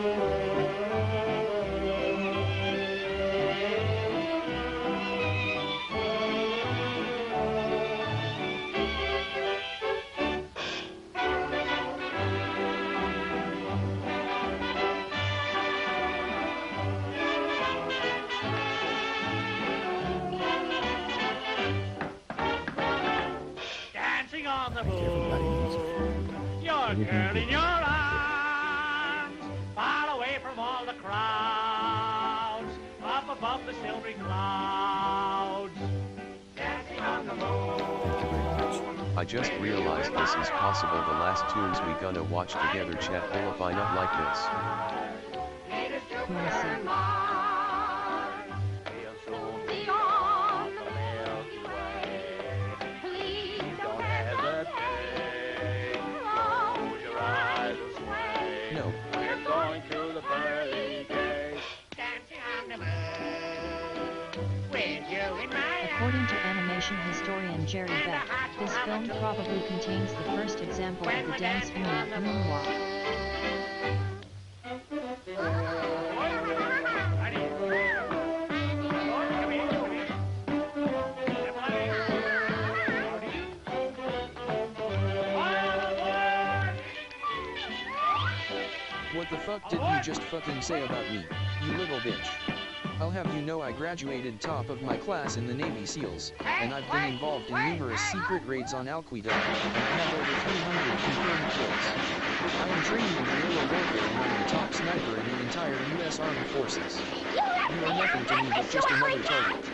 Dancing on the moon, your girl in your arms, far away from all the crowds, up above the silvery clouds. Dancing on the moon. I just realized this is possible. The last tunes we gonna watch together, chat, will if I not like No. We're going to the pearly gates, dancing on the moon, with you in my According to animation historian Jerry Beck, this film probably contains the first example of the dance moonwalk. What the fuck did you just fucking say about me, you little bitch? I'll have you know I graduated top of my class in the Navy SEALs, and I've been involved in numerous secret raids on Al-Qaeda, and I have over 300 confirmed kills. I am trained in guerrilla warfare and I'm the top sniper in the entire U.S. Armed Forces. You are nothing to me but just another target.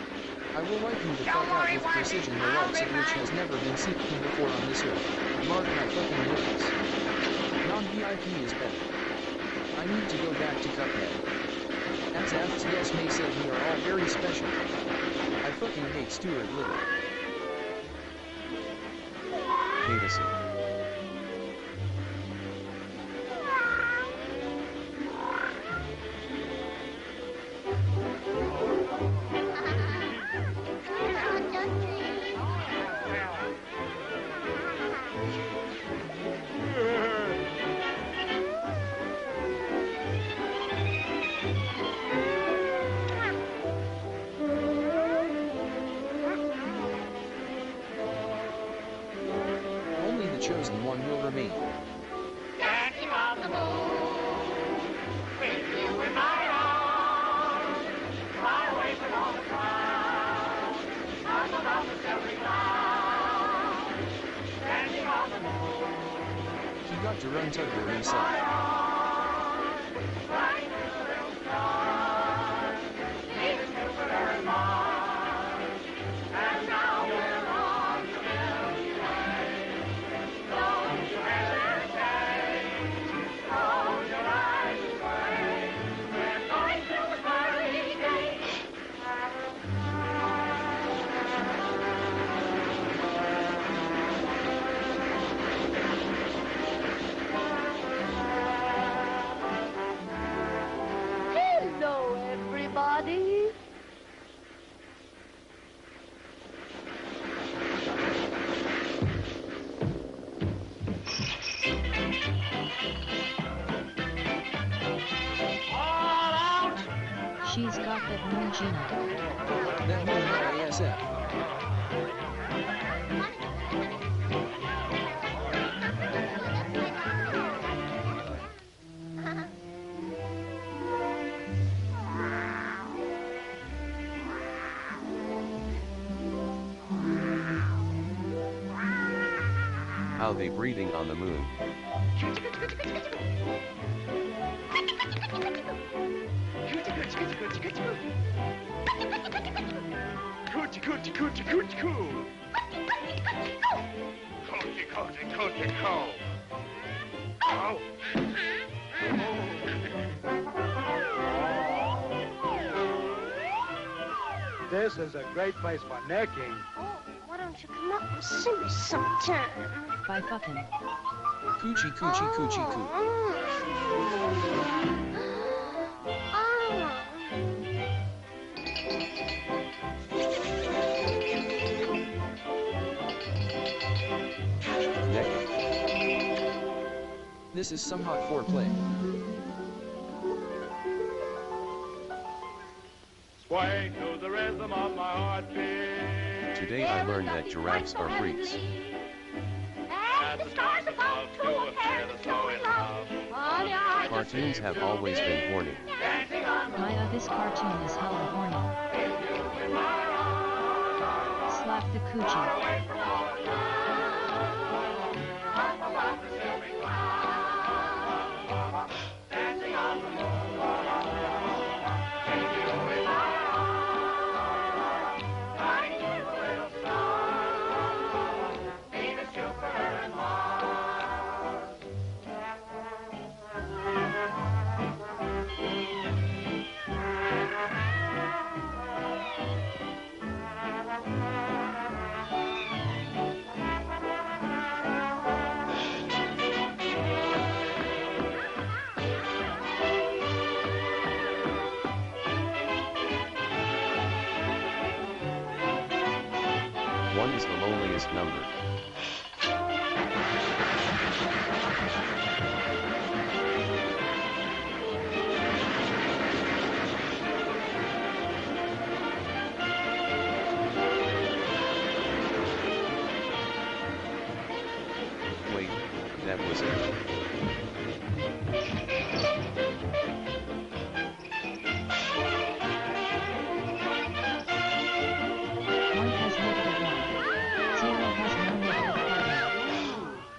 I will wipe you the fuck out with precision, the likes of which has never been seen before on this earth. Mark my fucking words. Non-VIP is better. I need to go back to Cuphead. As FTS May said, we are all very special. I fucking hate Stuart Little. Davison. Only the chosen one will remain. Dancing on the moon, with you in my arms, fly away from all the crowds, up above the silvery clouds, dancing on the moon. He got to run Tugboat himself. Flying through the little stars, leaving Jupiter and Mars, and now we're on the Milky Way. Don't you hesitate, close your eyes and sway. We're going through the pearly gates. Hello, everybody. She's got that moon Gina. That moon ASF. How they breeding on the moon? Coochie coochie coochie coochie coo. Coochie coochie coochie coo. Oh. This is a great place for necking. Oh, why don't you come up and see me sometime? By fucking. Coochie coochie coochie coo. This is some hot foreplay. Sway to the rhythm of my heartbeat. Today I learned that giraffes are freaks. As the stars above to a pair that's so in love. Cartoons have always been horny. Maya, this cartoon is hella horny. Slap the coochie. One is the loneliest number. Wait, that was it.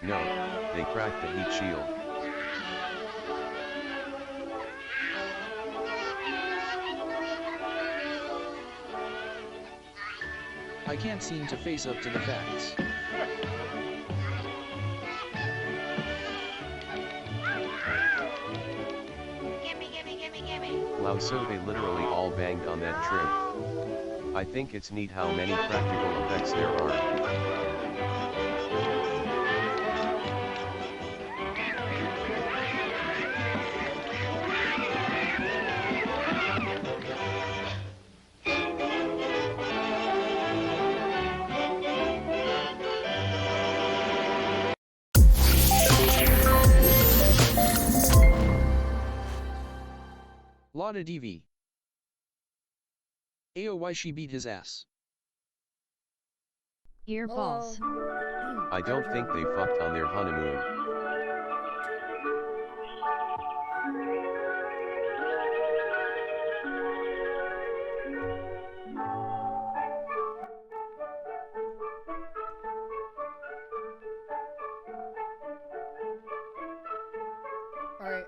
No, they cracked the heat shield. I can't seem to face up to the facts. Wow, so they literally all banged on that trip. I think it's neat how many practical effects there are. Lotta DV. Ayo, why she beat his ass? Earballs. I don't think they fucked on their honeymoon. Alright.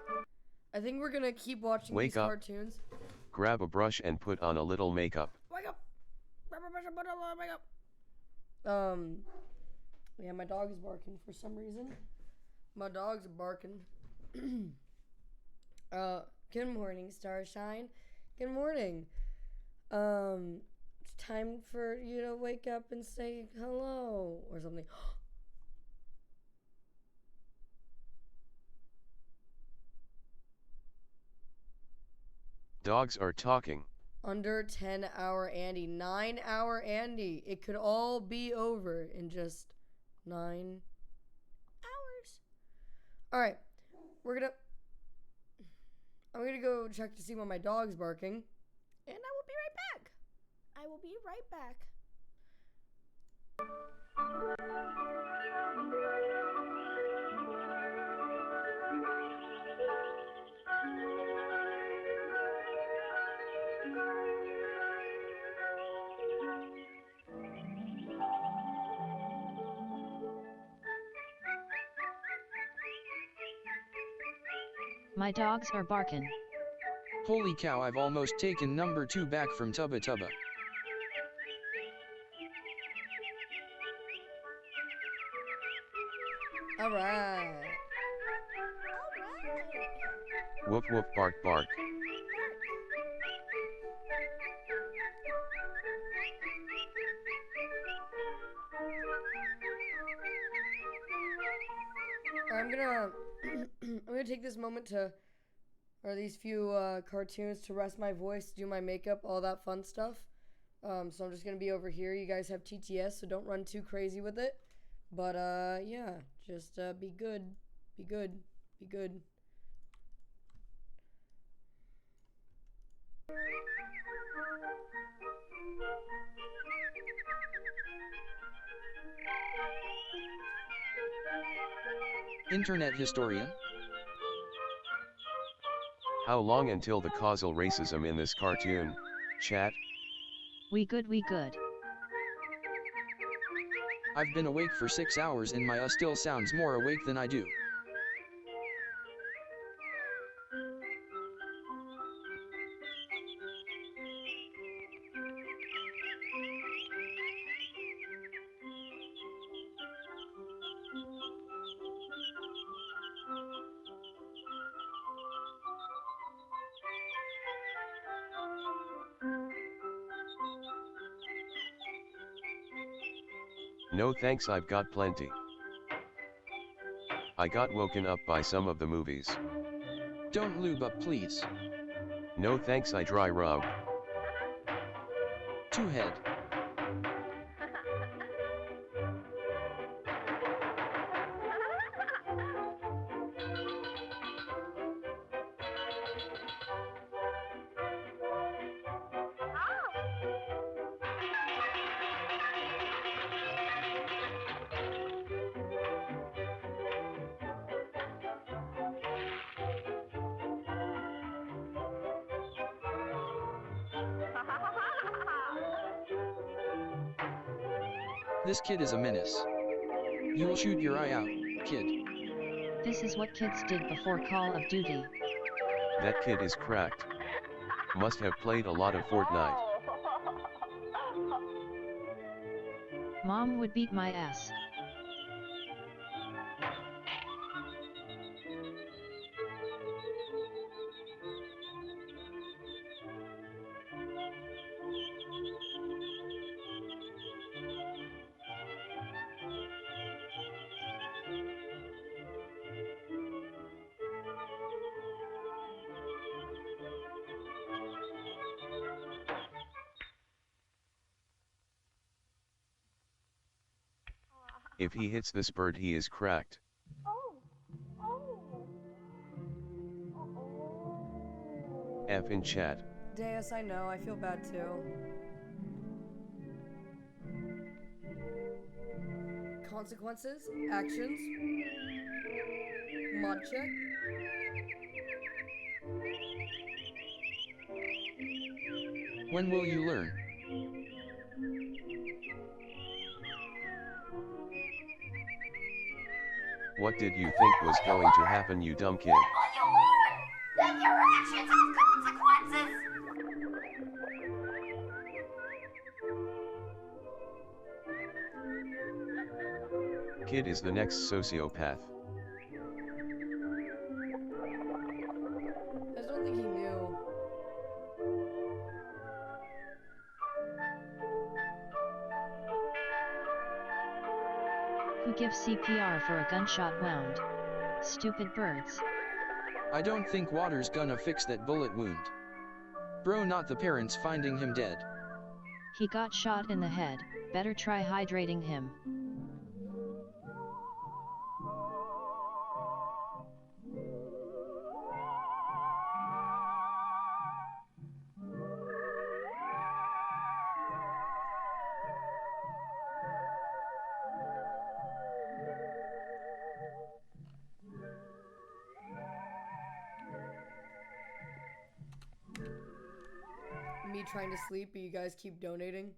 I think we're gonna keep watching Wake these up. cartoons. Grab a brush and put on a little makeup. Wake up! Wake up! Yeah, my dog is barking for some reason. My dog's barking. Good morning, Starshine. Good morning. It's time for you to wake up and say hello or something. Dogs are talking. Under 10-hour Andy. 9-hour Andy. It could all be over in just 9 hours. Alright. I'm gonna go check to see when my dog's barking. And I will be right back. I will be right back. My dogs are barking. Holy cow, I've almost taken number 2 back from Tubba Tubba. Alright. Woof woof bark bark. I'm gonna take this moment or these few cartoons to rest my voice, do my makeup, all that fun stuff. So I'm just gonna be over here. You guys have TTS, so don't run too crazy with it. But yeah, just be good, be good, be good. Internet historian? How long until the causal racism in this cartoon, chat? We good, we good. I've been awake for 6 hours and my still sounds more awake than I do. No thanks, I've got plenty. I got woken up by some of the movies. Don't lube up, please. No thanks, I dry rub. 2 head. This kid is a menace. You will shoot your eye out, kid. This is what kids did before Call of Duty. That kid is cracked. Must have played a lot of Fortnite. Mom would beat my ass. If he hits this bird, he is cracked. F in chat. Deus, I know, I feel bad too. Consequences, actions, mod check. When will you learn? What did you think was going to happen, you dumb kid? Then your actions have consequences! Kid is the next sociopath. I just don't think he knew. Who gives CPR for a gunshot wound? Stupid birds. I don't think water's gonna fix that bullet wound. Bro, not the parents finding him dead. He got shot in the head, better try hydrating him. Me trying to sleep, but you guys keep donating.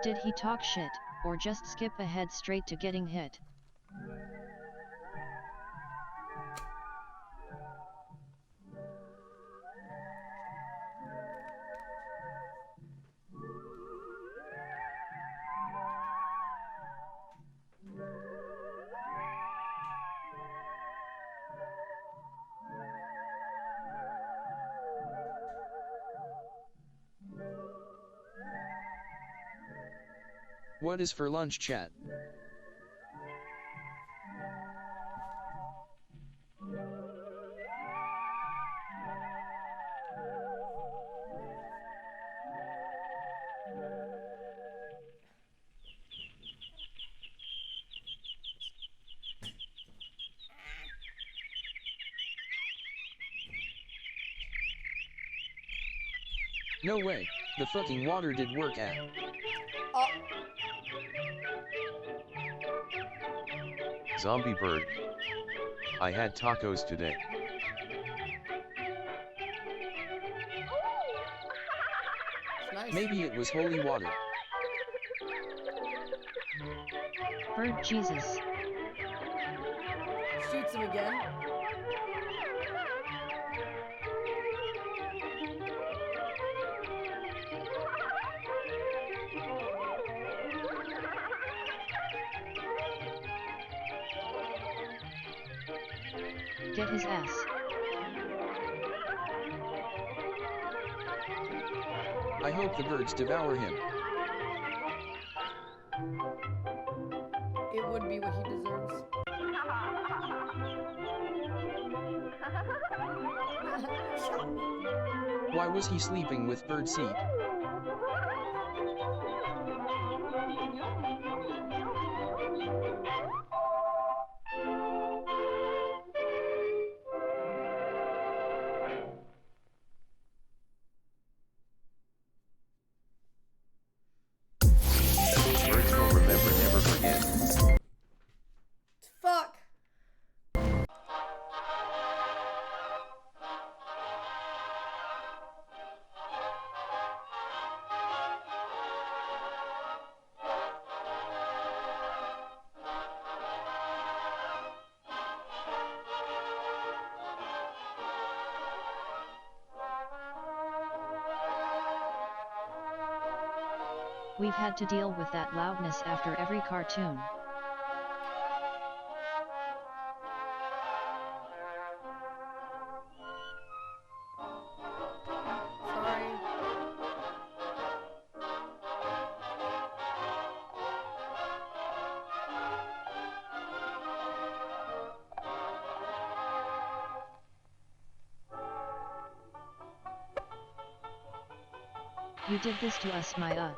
Did he talk shit, or just skip ahead straight to getting hit? What is for lunch, chat? No way, the fucking water did work at. Zombie bird. I had tacos today. Maybe it was holy water. Bird Jesus. Shoots him again. Get his ass. I hope the birds devour him. It would be what he deserves. Why was he sleeping with bird seed? Birds will remember, never forget. Fuck! We've had to deal with that loudness after every cartoon. You did this to us, Maya.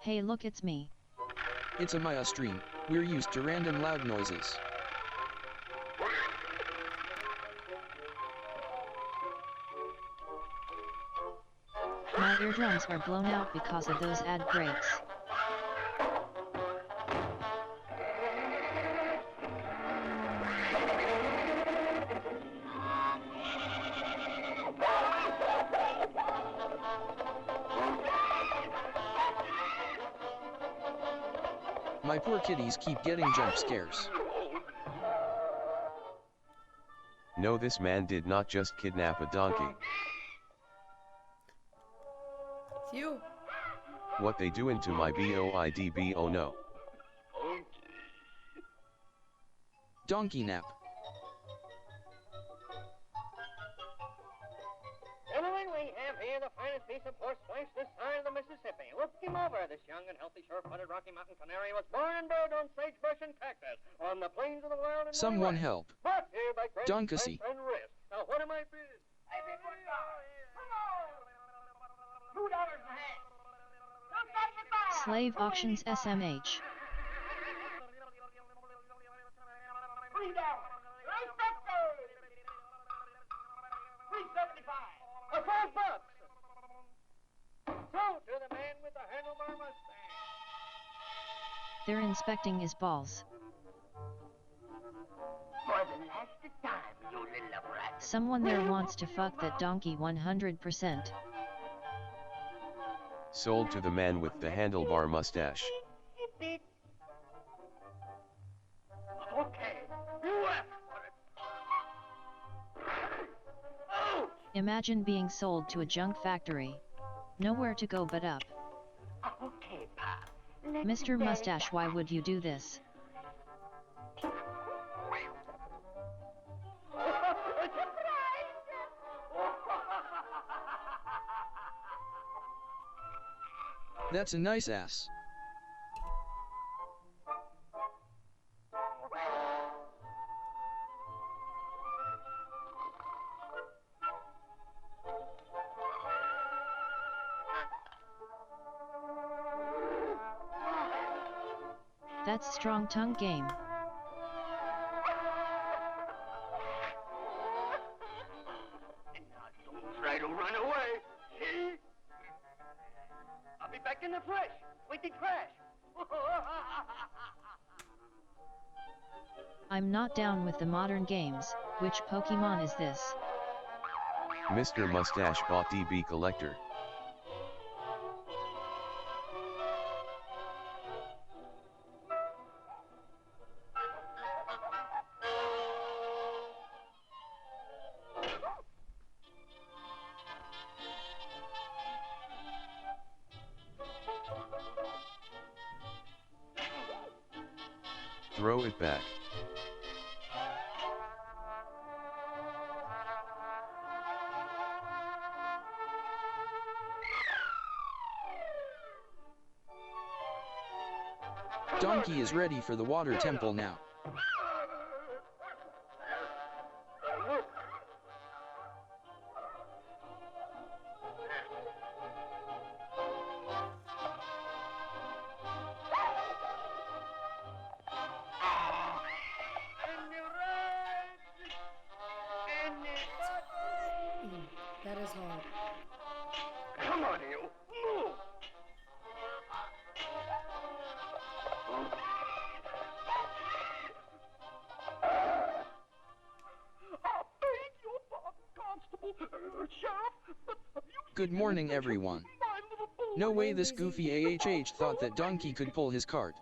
Hey, look, it's me. It's a Maya stream. We're used to random loud noises. My eardrums are blown out because of those ad breaks. My poor kitties keep getting jump scares. No, this man did not just kidnap a donkey. It's you. What they doing to my boidb, oh no. Donkey nap. Gentlemen, we have here the finest piece of horseflesh this side of the Mississippi. Look him over. This young and healthy, sure-footed Rocky Mountain Canary was born and bred on sagebrush and cactus on the plains of the wild and Someone help. brought here by Donkey. and wrist. Now, what am I bidding? $2 a head. Slave Auctions SMH. $3. $3.75. $4. Sold to the man with the handlebar mustache. They're inspecting his balls. For the last time, you little brat. Someone there wants to fuck that donkey 100%. Sold to the man with the handlebar mustache. Okay, you asked for it. Oh! Imagine being sold to a junk factory. Nowhere to go but up. Okay, Pop. Mr. Mustache, why would you do this? That's a nice ass. That's strong tongue game. Don't try to run away. See? I'll be back in the flesh. With the trash. I'm not down with the modern games. Which Pokemon is this? Mr. Mustache bought DB Collector. Throw it back. Donkey is ready for the water temple now. That is hard. Come on, you. Move. Good morning, everyone. No way this goofy AHH thought that Donkey could pull his cart.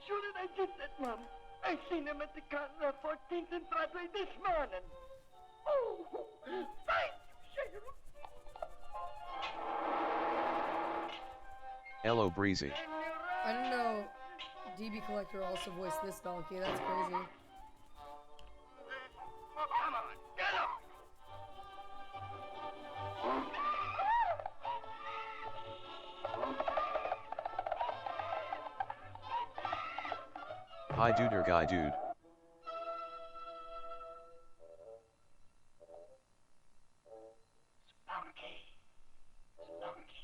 Shouldn't I get that, Mom? I seen him at the corner of 14th and Broadway this morning. Oh, thank you, Sheriff. Hello, Breezy. I didn't know DB Collector also voiced this donkey. That's crazy. Come on, get up. Hi, duder guy, dude.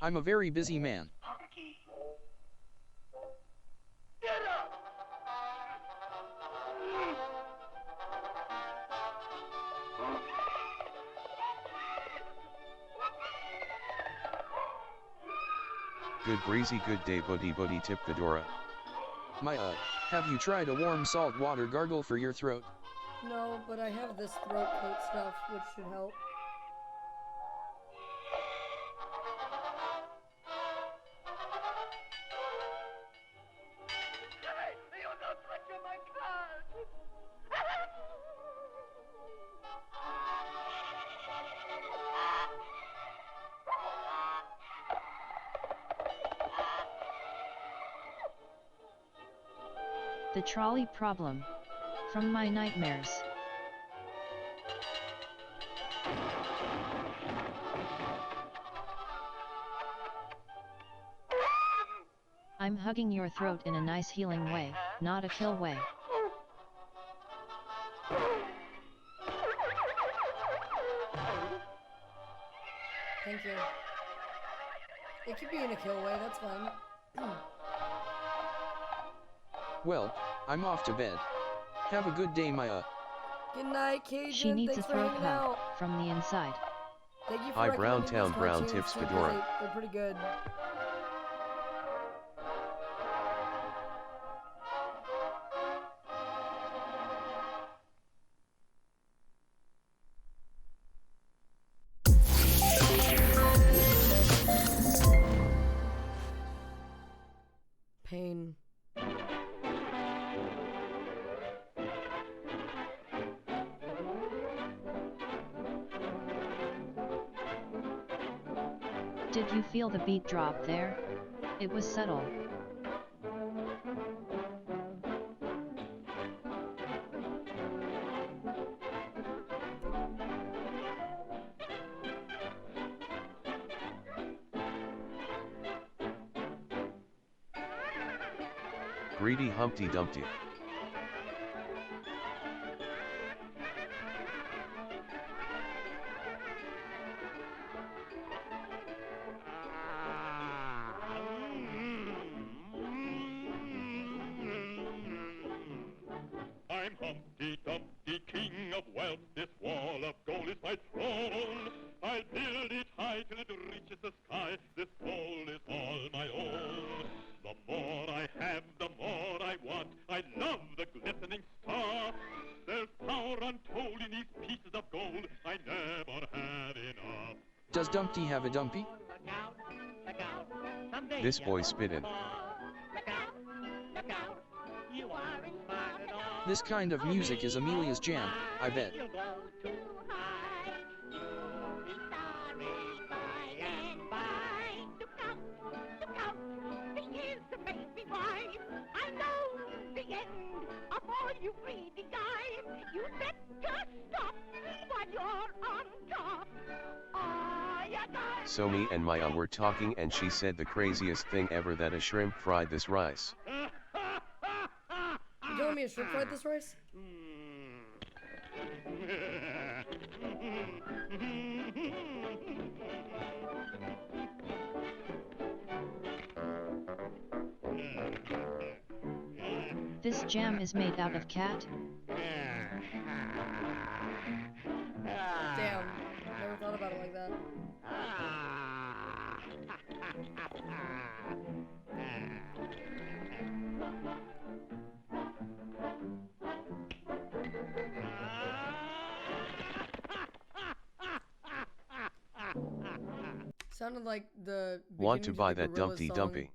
I'm a very busy man. Good Breezy, good day, buddy tip fedora. Maya, have you tried a warm salt water gargle for your throat? No, but I have this throat coat stuff, which should help. Hey, you don't touch my car. The trolley problem. From my nightmares. I'm hugging your throat in a nice healing way, not a kill way. Thank you. It could be in a kill way, that's fine. Well, I'm off to bed. Have a good day, Maya. Good night, Cajun. She needs Thanks a throat for hanging hug out. from the inside. Thank you for Hi, recommending Browntown these Brown cartoons Tips too, 'cause Fedora. They're pretty good. Pain. Did you feel the beat drop there? It was subtle. Greedy Humpty Dumpty. I'm Humpty Dumpty, king of wealth. This wall of gold is my throne. I'll build it high till it reaches the sky. This gold is all my own. The more I have, the more I want. I love the glistening star. There's power untold in these pieces of gold. I never had enough. Does Dumpty have a dumpy? This boy spittin'. This kind of music is Amelia's jam, I bet. You greedy guy, you better stop while you're on top. Oh, you got So me and Maya were talking and she said the craziest thing ever, that a shrimp fried this rice. You telling me a shrimp fried this rice? This jam is made out of cat? Damn, never thought about it like that. Sounded like the Want to beginning buy the that Gorillaz Dumpty song. Dumpy.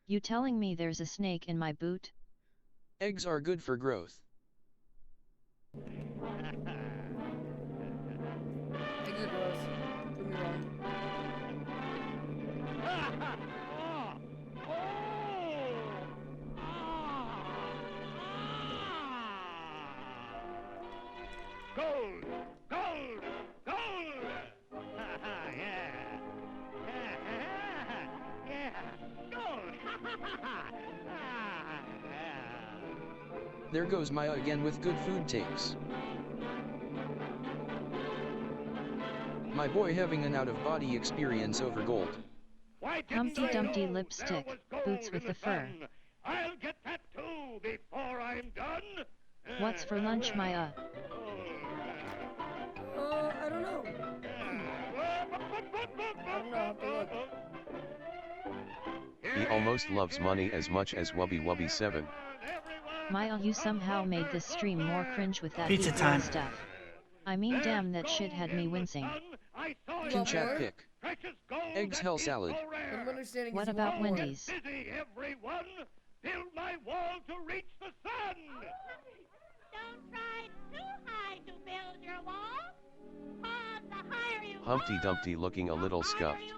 You telling me there's a snake in my boot? Eggs are good for growth. Eggs are gross. Don't be wrong. Gold! Gold! Gold! Yeah! Yeah! Gold! There goes Maya again with good food takes. My boy having an out-of-body experience over gold. Humpty Dumpty lipstick, boots with the fur. I'll get that too before I'm done. What's for lunch, Maya? I don't know. I don't know, I have to look. He almost loves money as much as Wubby Wubby 7. Maya, you somehow made this stream more cringe with that Pizza eat time. stuff. I mean, damn, that shit had me wincing. Chin chat pick. Eggs hell salad. I'm understanding. What about Wendy's? Busy, everyone. Build my wall to reach the sun. Don't try too high to build your wall. The higher you Humpty Dumpty looking a little scuffed.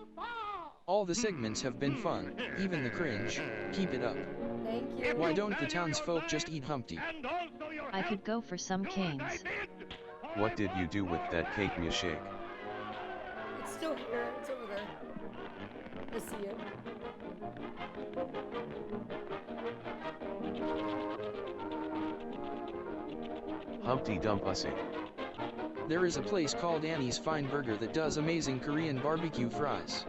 All the segments have been fun, even the cringe. Keep it up. Thank you. Why don't the townsfolk just eat Humpty? I could go for some canes. What did you do with that cake milkshake? It's still here. It's over there. I see it. Humpty Dumpusy. There is a place called Annie's Fine Burger that does amazing Korean barbecue fries.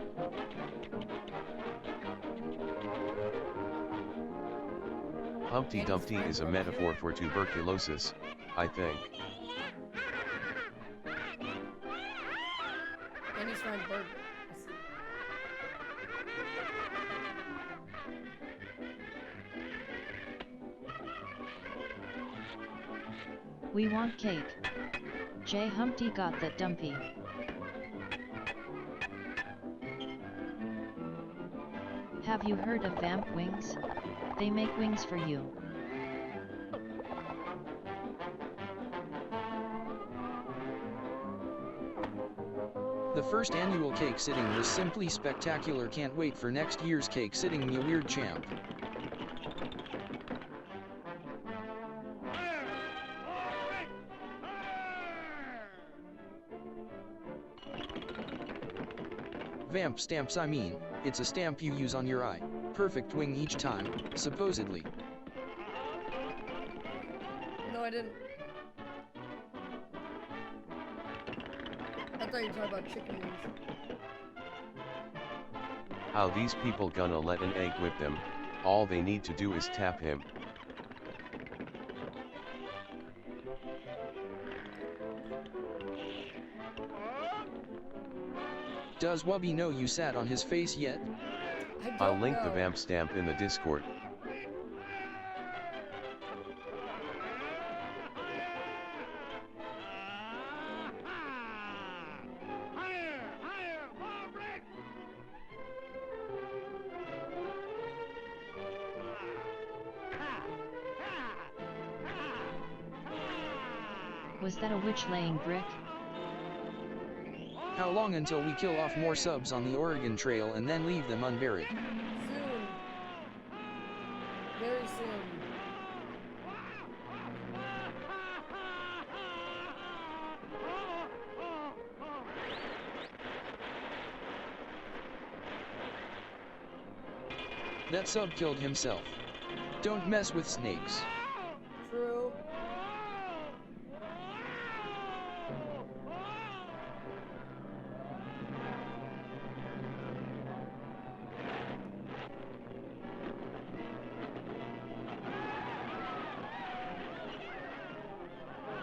Humpty Dumpty is a metaphor for tuberculosis, I think. Annie's Fine Burger. We want cake. J. Humpty got that dumpy. Have you heard of Vamp Wings? They make wings for you. The first annual cake sitting was simply spectacular. Can't wait for next year's cake sitting, me weird champ. Vamp stamps, I mean, it's a stamp you use on your eye. Perfect wing each time, supposedly. No, I didn't. I thought you were talking about chicken wings. How these people gonna let an egg whip them? All they need to do is tap him. Does Wubby know you sat on his face yet? I'll link the vamp stamp in the Discord. Was that a witch laying brick? How long until we kill off more subs on the Oregon Trail and then leave them unburied? Soon. Very soon. That sub killed himself. Don't mess with snakes. True.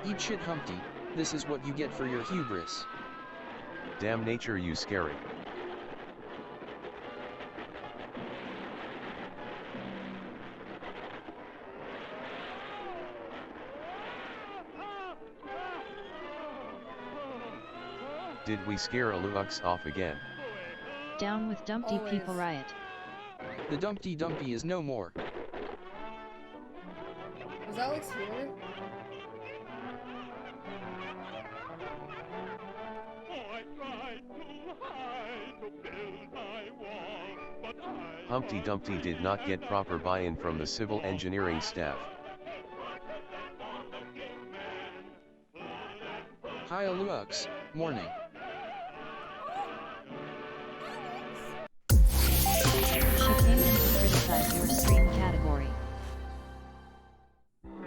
Eat shit, Humpty. This is what you get for your hubris. Damn nature, you scary. Did we scare Alux off again? Down with Dumpty People Riot. The Dumpty Dumpy is no more. Is Alex here? Humpty Dumpty did not get proper buy-in from the civil engineering staff. Hi Lux, morning. She came in to criticize your stream category.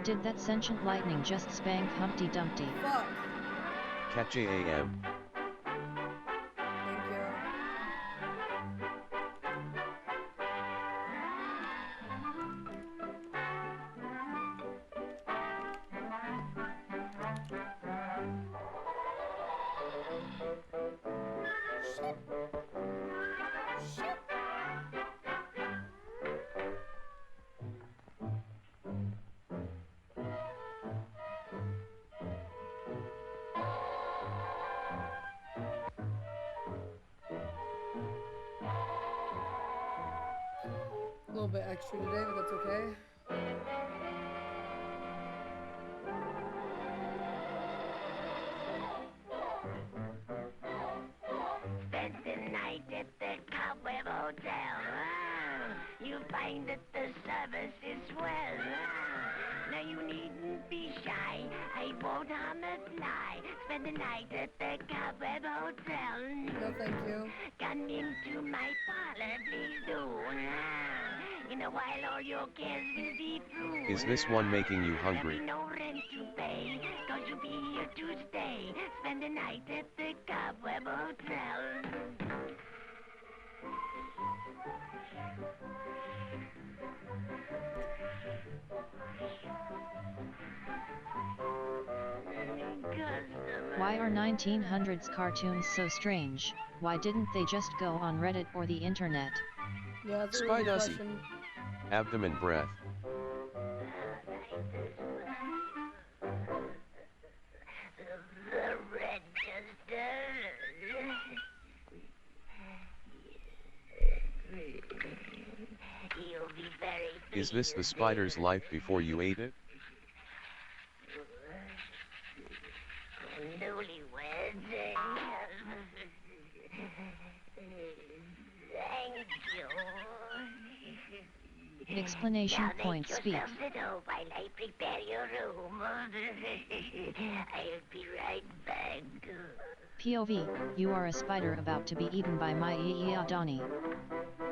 Did that sentient lightning just spank Humpty Dumpty? Fuck. Catch AM. A little bit extra today, but that's okay. Spent the night at the Cobweb Hotel. You find that the service is swell. Now you needn't be shy. I won't harm a fly. Spend the night at the Cobweb Hotel. No, thank you. Come into my parlor, please do. In a while all your cares will be through. Is this one making you hungry? No rent to pay, cause you'll be here to stay. Spend the night at the Cobweb Hotel. Why are 1900s cartoons so strange? Why didn't they just go on Reddit or the internet? Yeah, that's a really good Spiduzzy. question. Abdomen breath. The register. You'll be very Is this the spider's life before you ate it? newlyweds. Thank you. Explanation Now point make speak. yourselves at home while I prepare your room. I'll be right back. POV, you are a spider about to be eaten by my Donnie.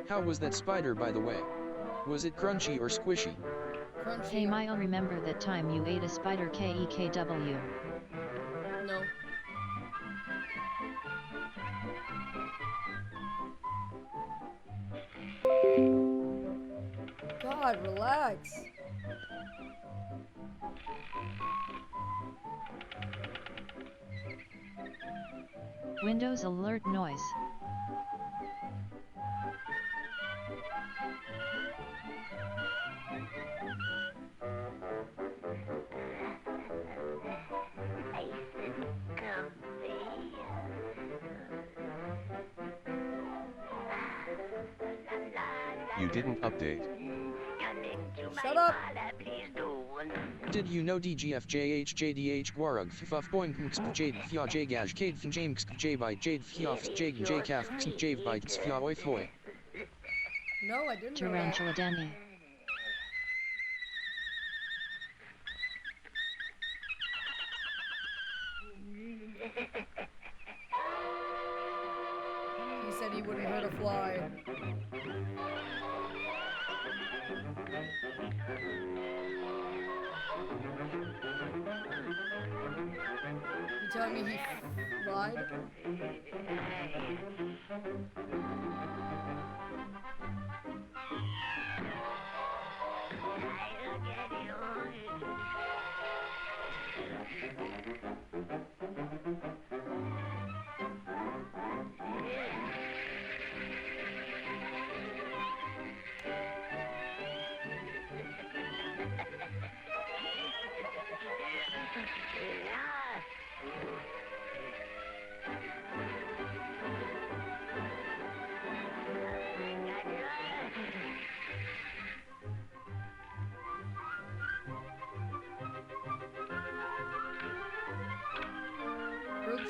How was that spider by the way? Was it crunchy or squishy? Hey Maya, remember that time you ate a spider KEKW? No. God, relax. Windows alert noise. You didn't update. Shut up. Did you know DGFJHJDH Guarug Fuf Boing Jade Fia Jagaj Kade Fin James J by Jade Fiaf Jade J Caf Jave by Fia Oifoy. No, I didn't know that. Tarantula Danny. He said he wouldn't hurt a fly. You telling me he lied?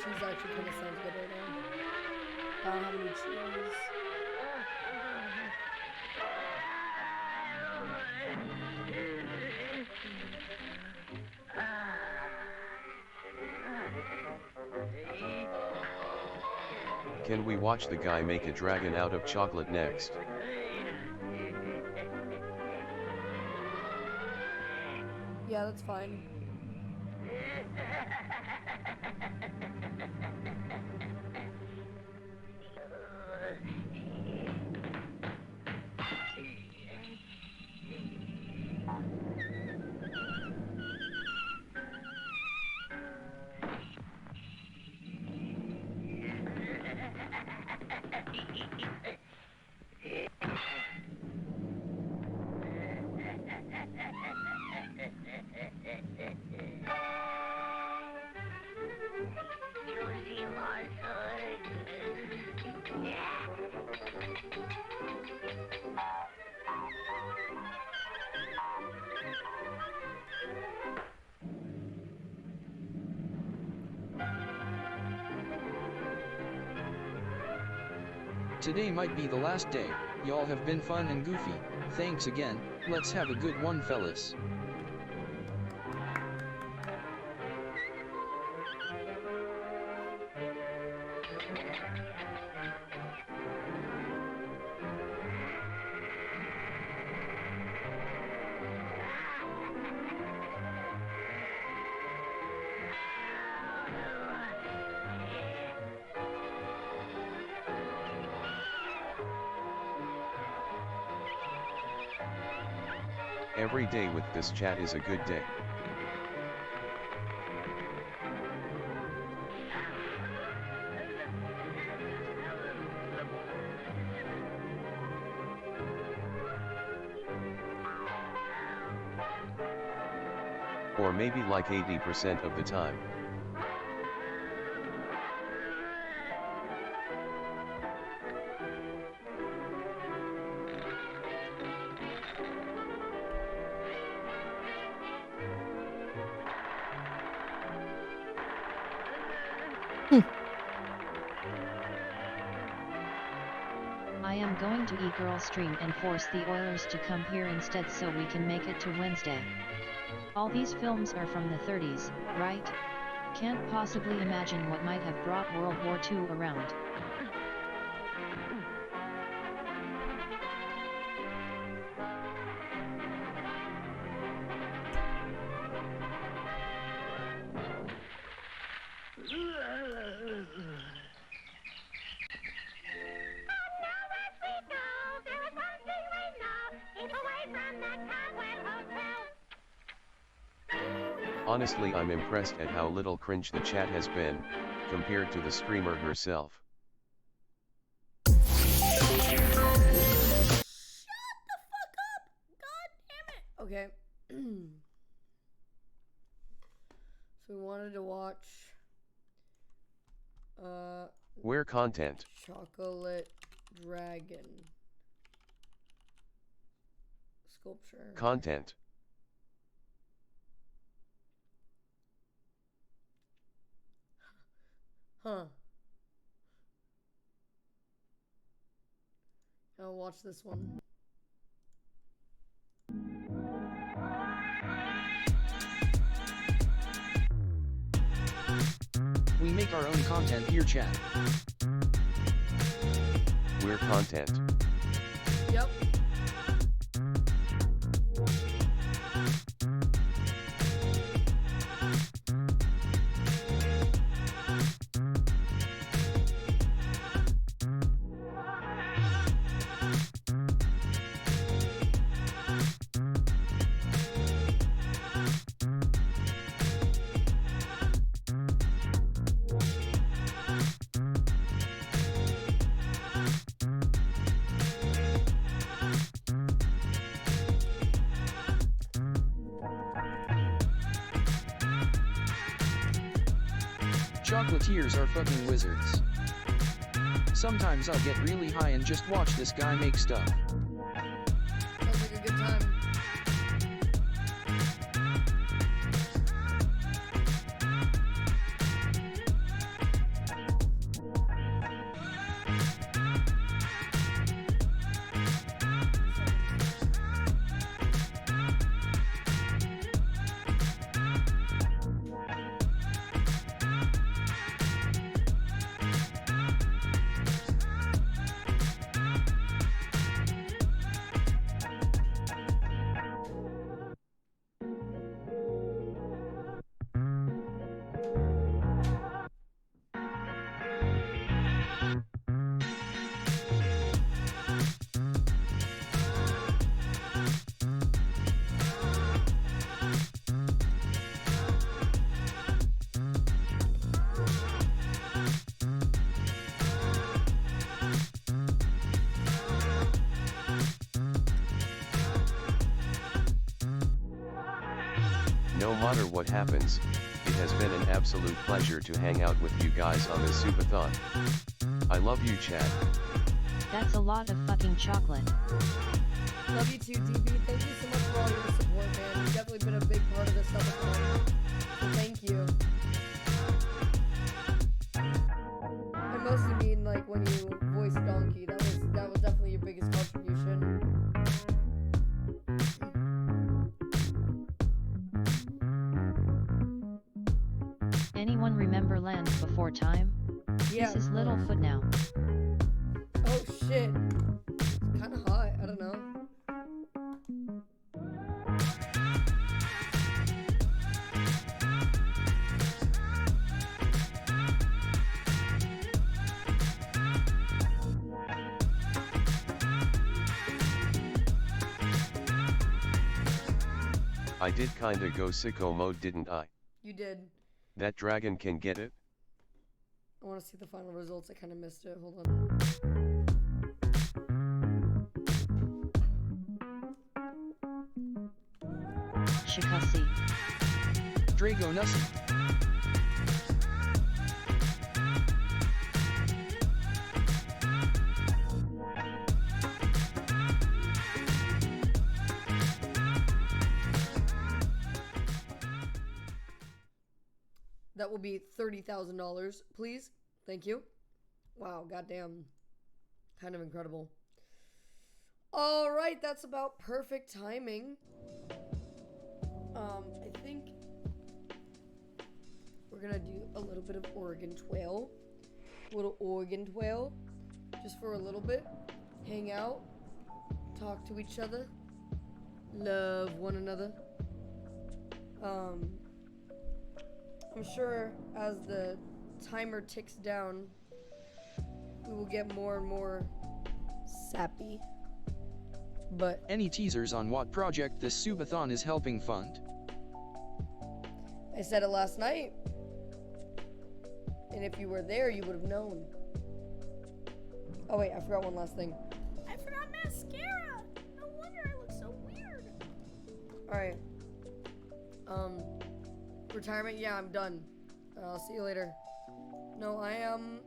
cheese actually kind of sounds good right now. I don't have any cheese. Can we watch the guy make a dragon out of chocolate next? Yeah, that's fine. Today might be the last day. Y'all have been fun and goofy. Thanks again. Let's have a good one, fellas. Every day with this chat is a good day. Or maybe like 80% of the time. I am going to e-girl stream and force the Oilers to come here instead so we can make it to Wednesday. All these films are from the 30s, right? Can't possibly imagine what might have brought World War II around. Honestly, I'm impressed at how little cringe the chat has been, compared to the streamer herself. Okay. So we wanted to watch Where content? Chocolate Dragon sculpture. Content. Huh. I'll watch this one. We make our own content here, chat. We're content. Yep. Chocolatiers are fucking wizards. Sometimes I'll get really high and just watch this guy make stuff. Sounds like a good time. No matter what happens, it has been an absolute pleasure to hang out with you guys on this Subathon. I love you, Chad. That's a lot of fucking chocolate. Love you too, DB. Thank you so much for all your support, man. You've definitely been a big part of this Subathon. So thank you. I mostly mean like when you voiced Donkey. That was definitely your biggest contribution. Anyone remember Land Before Time? Yeah, This is Littlefoot now. Oh shit. It's kinda hot, I don't know. I did kinda go sicko mode, didn't I? You did. That dragon can get it? I want to see the final results. I kind of missed it. Hold on. Shikasi. Drago Nussi. That will be $30,000, please. Thank you. Wow, goddamn. Kind of incredible. All right, that's about perfect timing. I think we're gonna do a little bit of Oregon Trail. Little Oregon Trail. Just for a little bit. Hang out. Talk to each other. Love one another. I'm sure as the timer ticks down, we will get more and more sappy. But any teasers on what project this Subathon is helping fund? I said it last night. And if you were there, you would have known. Oh wait, I forgot one last thing. I forgot mascara. No wonder I look so weird. Alright. Retirement, yeah, I'm done. I'll see you later. No, I am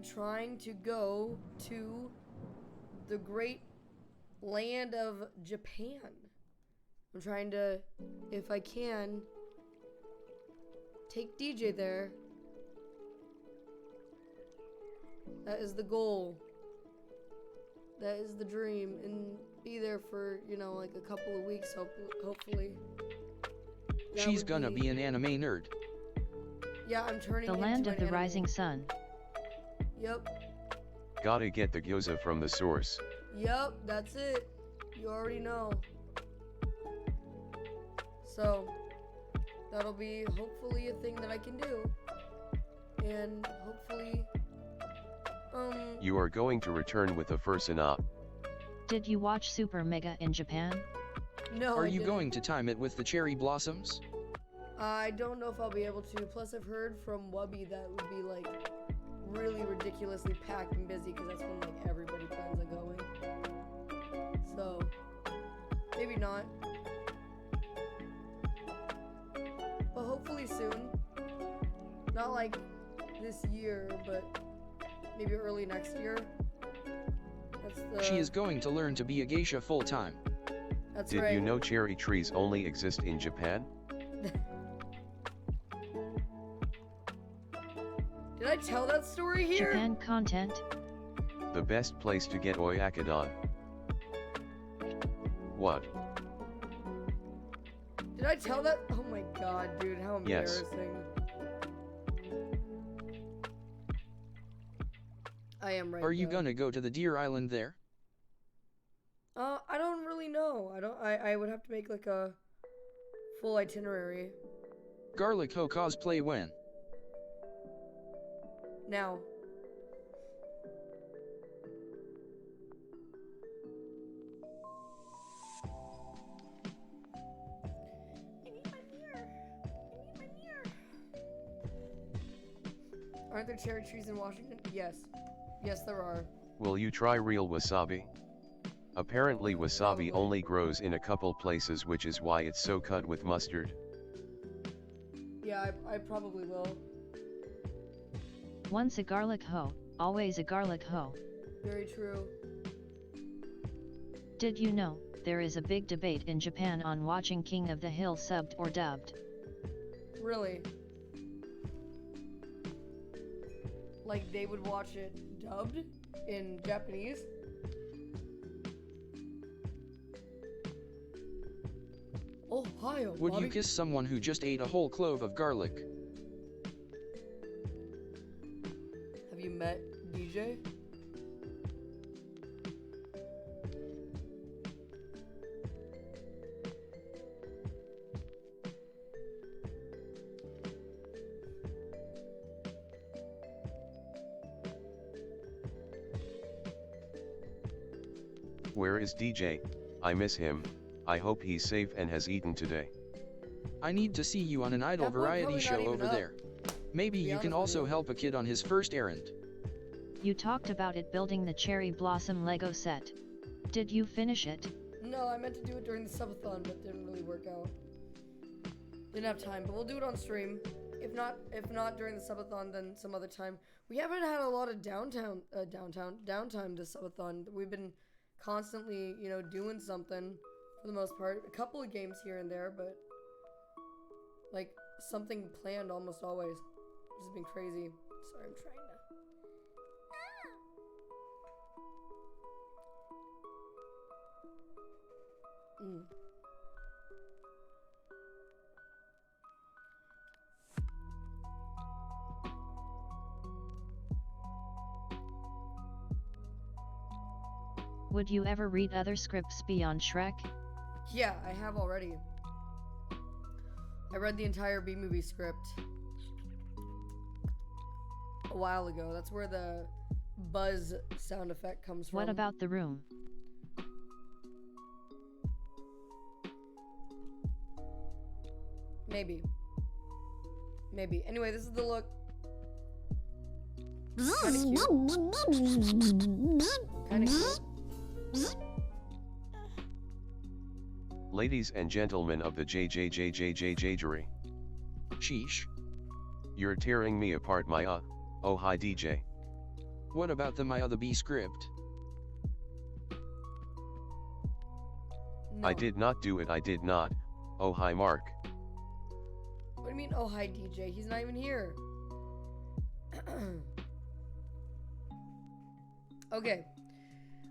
trying to go to the great land of Japan. I'm trying to, if I can, take DJ there. That is the goal. That is the dream. And be there for, you know, like a couple of weeks, hopefully. She's gonna be an anime nerd. Yeah, I'm turning The land of the rising sun. Yep. Gotta get the gyoza from the source. Yep, that's it. You already know. So, that'll be hopefully a thing that I can do. And hopefully, You are going to return with a first op. Did you watch Super Mega in Japan? No, Are you going to time it with the cherry blossoms? I don't know if I'll be able to. Plus, I've heard from Wubby that would be like really ridiculously packed and busy because that's when like everybody plans on going. So, maybe not. But hopefully soon. Not like this year, but maybe early next year. She is going to learn to be a geisha full-time. That's Did right. you know cherry trees only exist in Japan? Did I tell that story here? Japan content. The best place to get oyakudon. What? Did I tell that? Oh my god, dude, how Yes. embarrassing. I am right. Are you gonna go to the Deer Island there? I don't really know. I would have to make like a full itinerary. Garlic Ho cosplay when? Now. Aren't there cherry trees in Washington? Yes. Yes, there are. Will you try real wasabi? Apparently wasabi only grows in a couple places, which is why it's so cut with mustard. Yeah, I probably will. Once a garlic hoe, always a garlic hoe. Very true. Did you know, there is a big debate in Japan on watching King of the Hill subbed or dubbed? Really? Like they would watch it dubbed in Japanese? Ohio, Would Bobby. you kiss someone who just ate a whole clove of garlic? Have you met DJ? Where is DJ? I miss him. I hope he's safe and has eaten today. I need to see you on an idol That boy variety probably not show even over up. there. Maybe To be you can honest with also you. help a kid on his first errand. You talked about it building the Cherry Blossom Lego set. Did you finish it? No, I meant to do it during the subathon, but didn't really work out. Didn't have time, but we'll do it on stream. If not during the subathon, then some other time. We haven't had a lot of downtime this subathon. We've been constantly, doing something for the most part. A couple of games here and there, but like something planned almost always. This has been crazy. Sorry, I'm trying to. Would you ever read other scripts beyond Shrek? Yeah, I have already. I read the entire B-movie script a while ago. That's where the buzz sound effect comes from. What about The Room? Maybe. Anyway, this is the look. Kinda cute. Ladies and gentlemen of the JJJJJJery. Sheesh. You're tearing me apart, Maya. Oh hi DJ. What about the Maya the Bee script? No. I did not do it, I did not. Oh hi Mark. What do you mean, oh hi DJ? He's not even here. Okay.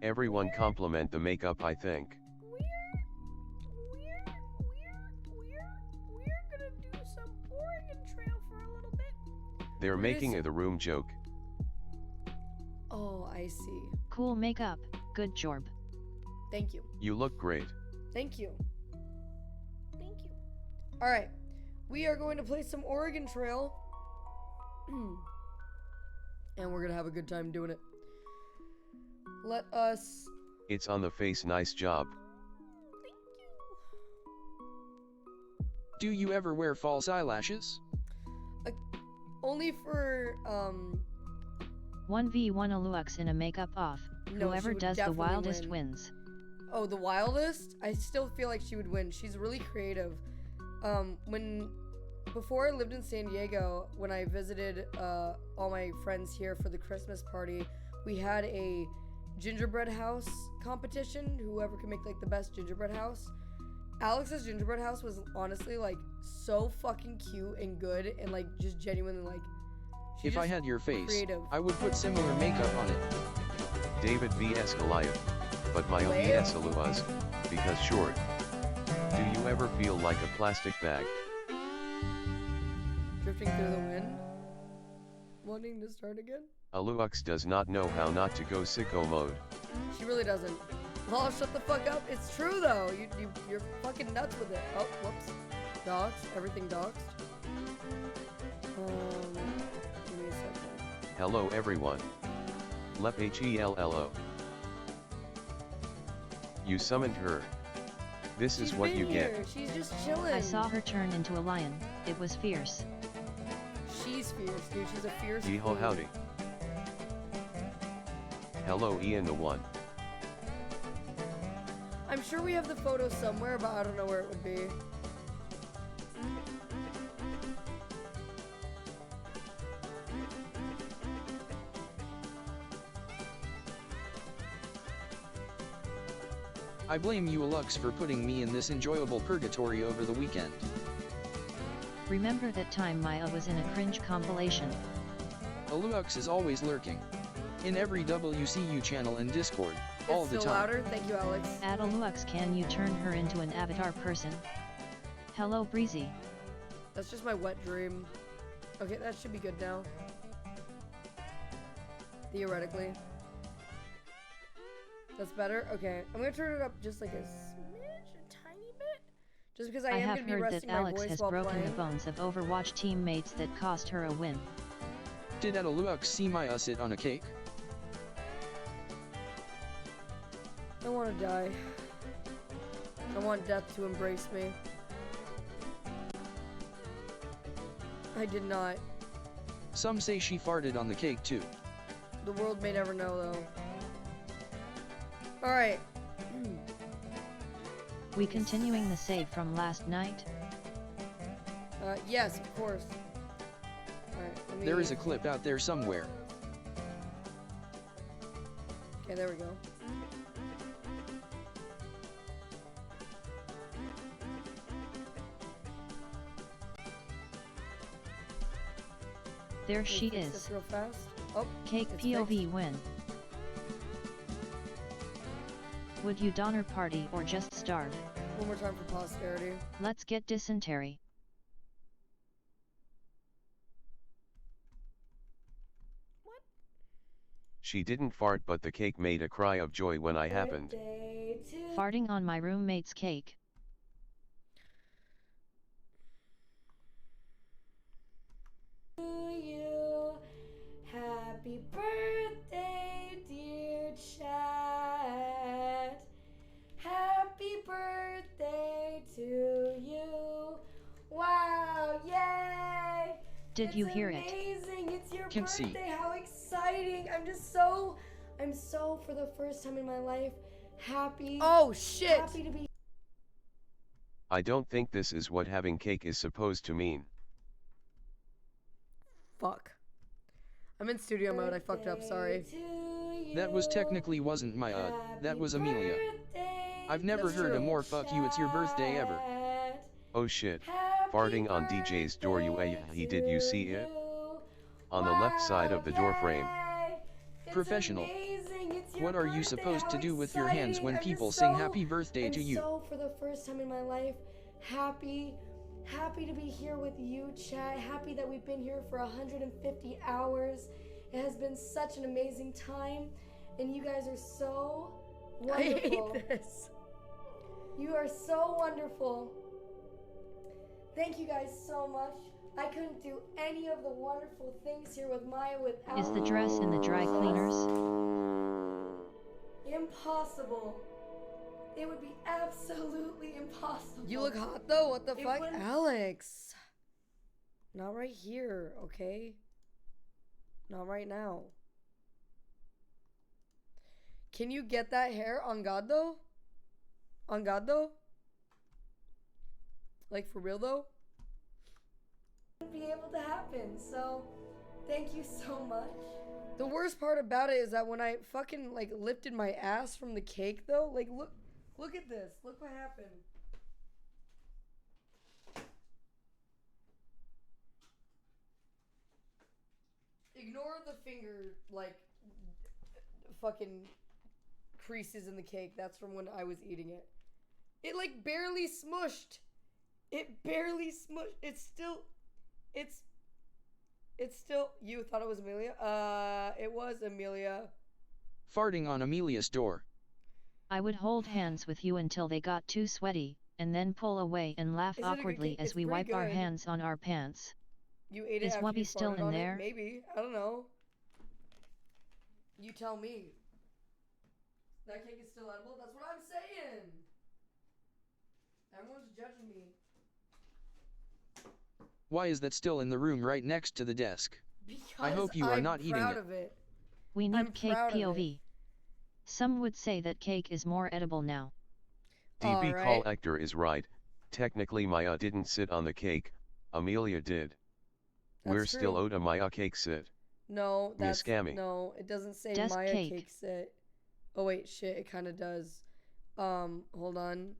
Everyone compliment the makeup, I think. We're gonna do some Oregon Trail for a little bit. They're making a The Room joke. Oh, I see. Cool makeup, good job. Thank you. You look great. Thank you. Alright. We are going to play some Oregon Trail. And we're gonna have a good time doing it. Let us... It's on the face, nice job. Do you ever wear false eyelashes? Only for, 1v1 Alux in a makeup off. No, Whoever she would does the definitely wildest win. wins. Oh, the wildest? I still feel like she would win. She's really creative. Before I lived in San Diego, when I visited all my friends here for the Christmas party, we had a gingerbread house competition. Whoever could make like the best gingerbread house. Alex's gingerbread house was honestly like so fucking cute and good and like just genuinely like. If I had your face, creative. I would put similar makeup on it. David vs Goliath, but Maya vs Aluaz, because short. Do you ever feel like a plastic bag? Drifting through the wind. Wanting to start again? Alux does not know how not to go sicko mode. She really doesn't. Oh, shut the fuck up. It's true though. You're fucking nuts with it. Oh, whoops. Dogs. Everything dogs. Give me a second. Hello everyone. Lep HELLO. You summoned her. This is what you get. She's just chilling. I saw her turn into a lion. It was fierce. She's fierce, dude. She's a fierce. Yeehaw queen. howdy. Hello Ian the One. I'm sure we have the photo somewhere, but I don't know where it would be. I blame you Lux for putting me in this enjoyable purgatory over the weekend. Remember that time Maya was in a cringe compilation? Alux is always lurking. In every WCU channel and Discord, all the Still time. louder? Thank you, Alex. At Alux, can you turn her into an avatar person? Hello, Breezy. That's just my wet dream. Okay, that should be good now. Theoretically. That's better? Okay. I'm gonna turn it up just like a smidge, a tiny bit. Just because I am have gonna be heard resting that my Alex voice has while broken playing. the bones of Overwatch teammates that cost her a win. Did Atalux see Maya sit on a cake? I want to die. I want death to embrace me. I did not. Some say she farted on the cake too. The world may never know, though. Alright. We continuing the save from last night? Yes, of course. Alright, let me... There is a clip out there somewhere. Okay, there we go. There she Fix is. this real fast. Oh, Cake it's POV fixed. win. Would you donor party or just starve? One more time for posterity. Let's get dysentery. She didn't fart, but the cake made a cry of joy when I happened. Farting on my roommate's cake. To you, happy birthday, dear Chad. Happy birthday to you. Wow, yay! Did you hear it? Amazing! It's your Can birthday. see. How exciting! I'm so for the first time in my life happy. Oh shit! Happy to be. I don't think this is what having cake is supposed to mean. Fuck. I'm in studio mode. I fucked up. Sorry. That was technically wasn't Maya, that was Amelia. I've never heard a more fuck you it's your birthday ever. Oh shit, farting on DJ's door. Did you see it? On the left side of the door frame. Professional. What are you supposed to do with your hands when people sing happy birthday to you? So for the first time in my life, happy to be here with you, chat. Happy that we've been here for 150 hours. It has been such an amazing time, and you guys are so wonderful. I hate this. You are so wonderful. Thank you guys so much. I couldn't do any of the wonderful things here with Maya without. Is the dress in the dry cleaners? Impossible. It would be absolutely impossible. You look hot though, what the fuck? Alex. Not right here, okay? Not right now. Can you get that hair on God though? On God though? Like for real though? Be able to happen, so thank you so much. The worst part about it is that when I fucking like lifted my ass from the cake though, like look at this. Look what happened. Ignore the finger like fucking creases in the cake. That's from when I was eating it. It like barely smushed. It barely smushed. It's still. You thought it was Amelia? It was Amelia. Farting on Amelia's door. I would hold hands with you until they got too sweaty, and then pull away and laugh awkwardly as we wipe our hands on our pants. You ate it Is after Wubby you still farted in on there? It? Maybe. I don't know. You tell me. That cake is still edible? That's what I'm saying. Everyone's judging me. Why is that still in the room right next to the desk? I hope you are not eating proud it. of it. We need I'm cake proud of POV. Some would say that cake is more edible now. DB Call Actor is right. Technically Maya didn't sit on the cake, Amelia did. We're still owed a Maya cake sit. No, that's scammy. no. It doesn't say Desk Maya cake. cake sit. Oh wait, shit. It kind of does. Hold on.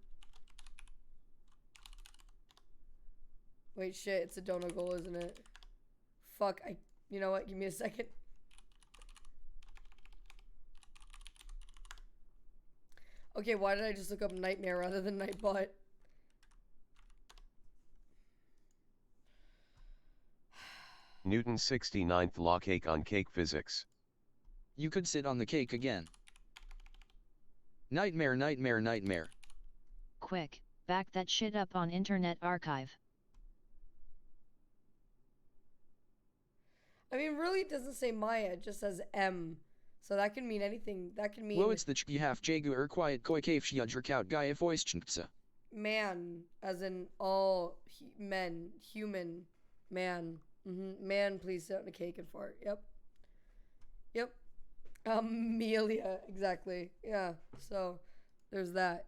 Wait, shit, it's a donut goal, isn't it? Fuck, you know what, give me a second. Okay, why did I just look up Nightmare rather than Nightbot? Newton's 69th law, cake on cake physics. You could sit on the cake again. Nightmare, nightmare, nightmare. Quick, back that shit up on Internet Archive. I mean, really, it doesn't say Maya, it just says M. So that can mean anything. That can mean... Wo it's the ch half jagu quiet koi kaf shiyadrikout guy voiced. Man, as in all men, human, man. Man, please sit on a cake and fart. Yep. Yep. Amelia, exactly. Yeah, so there's that.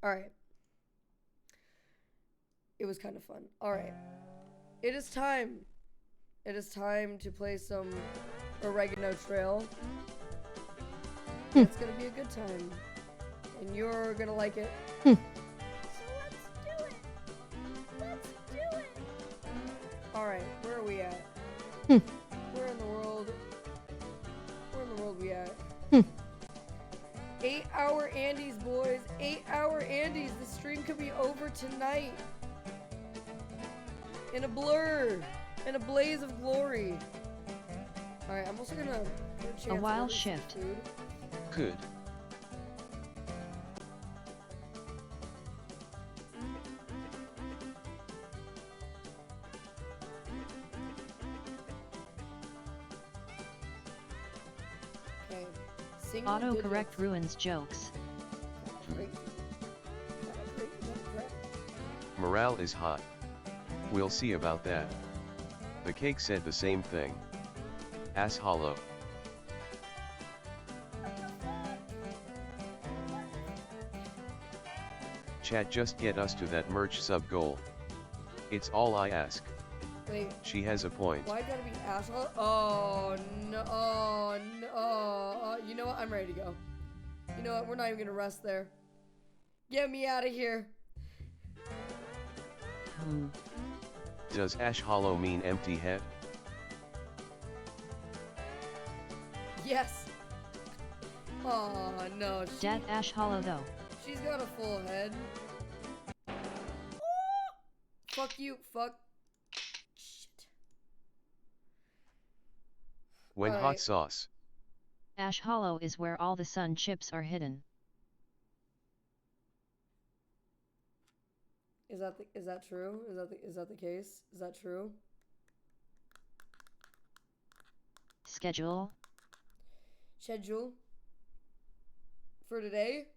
Alright. It was kind of fun. Alright. It is time. It is time to play some Oregano Trail. It's gonna be a good time. And you're gonna like it. So let's do it. Let's do it. Alright, where are we at? Where in the world? Where in the world we at? 8-hour Andes, boys. 8-hour Andes. The stream could be over tonight. In a blur. In a blaze of glory. Alright, I'm also gonna... A wild shift. Good. Okay. Autocorrect ruins jokes. Morale is hot. We'll see about that. The cake said the same thing. Ass hollow. Chat, just get us to that merch sub goal. It's all I ask. Wait. She has a point. Why gotta be asshole? Oh no! Oh no! You know what? I'm ready to go. You know what? We're not even gonna rest there. Get me out of here. Does ash hollow mean empty head? Yes. Oh no. Death ash hollow though. She's got a full head. Fuck you. Fuck. Shit. When All hot right. sauce. Ash hollow is where all the sun chips are hidden. Is that true? Is that the case? Is that true? Schedule for today.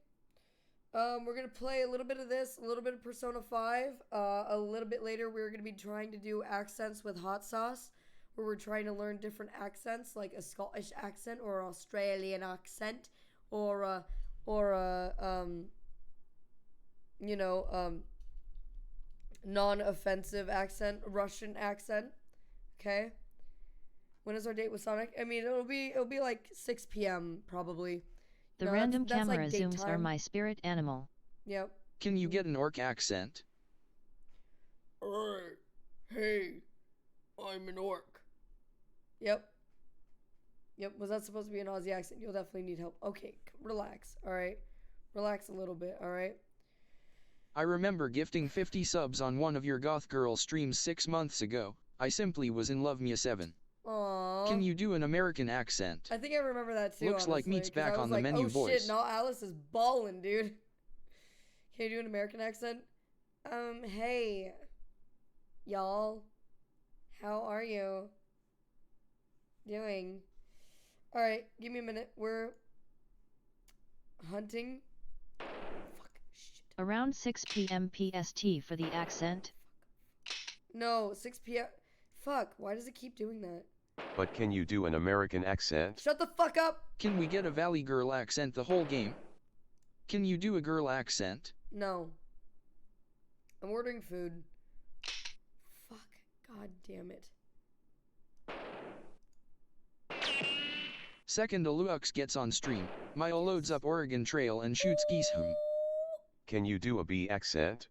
We're gonna play a little bit of this, a little bit of Persona 5. A little bit later, we're gonna be trying to do accents with hot sauce, where we're trying to learn different accents, like a Scottish accent or Australian accent, or non-offensive accent, Russian accent. Okay. When is our date with Sonic? I mean, it'll be like 6 p.m. probably. The No, random that's camera like zooms are daytime. my spirit animal. Yep. Can you get an orc accent? Hey, I'm an orc. Yep. Was that supposed to be an Aussie accent? You'll definitely need help. Okay, relax. All right. Relax a little bit. All right. I remember gifting 50 subs on one of your goth girl streams 6 months ago. I simply was in love, Mia 7. Aww. Can you do an American accent? I think I remember that too. Looks like honestly, meat's 'cause back I was on the like, menu, oh boys. shit, now Alice is ballin', dude. Can you do an American accent? Hey, y'all, how are you doing? All right, give me a minute. We're hunting. Around 6 p.m. PST for the accent. No, 6 p.m. Fuck, why does it keep doing that? But can you do an American accent? Shut the fuck up! Can we get a Valley girl accent the whole game? Can you do a girl accent? No. I'm ordering food. Fuck, god damn it. Second Alux gets on stream, Mile loads up Oregon Trail and shoots geese. Can you do a B accent?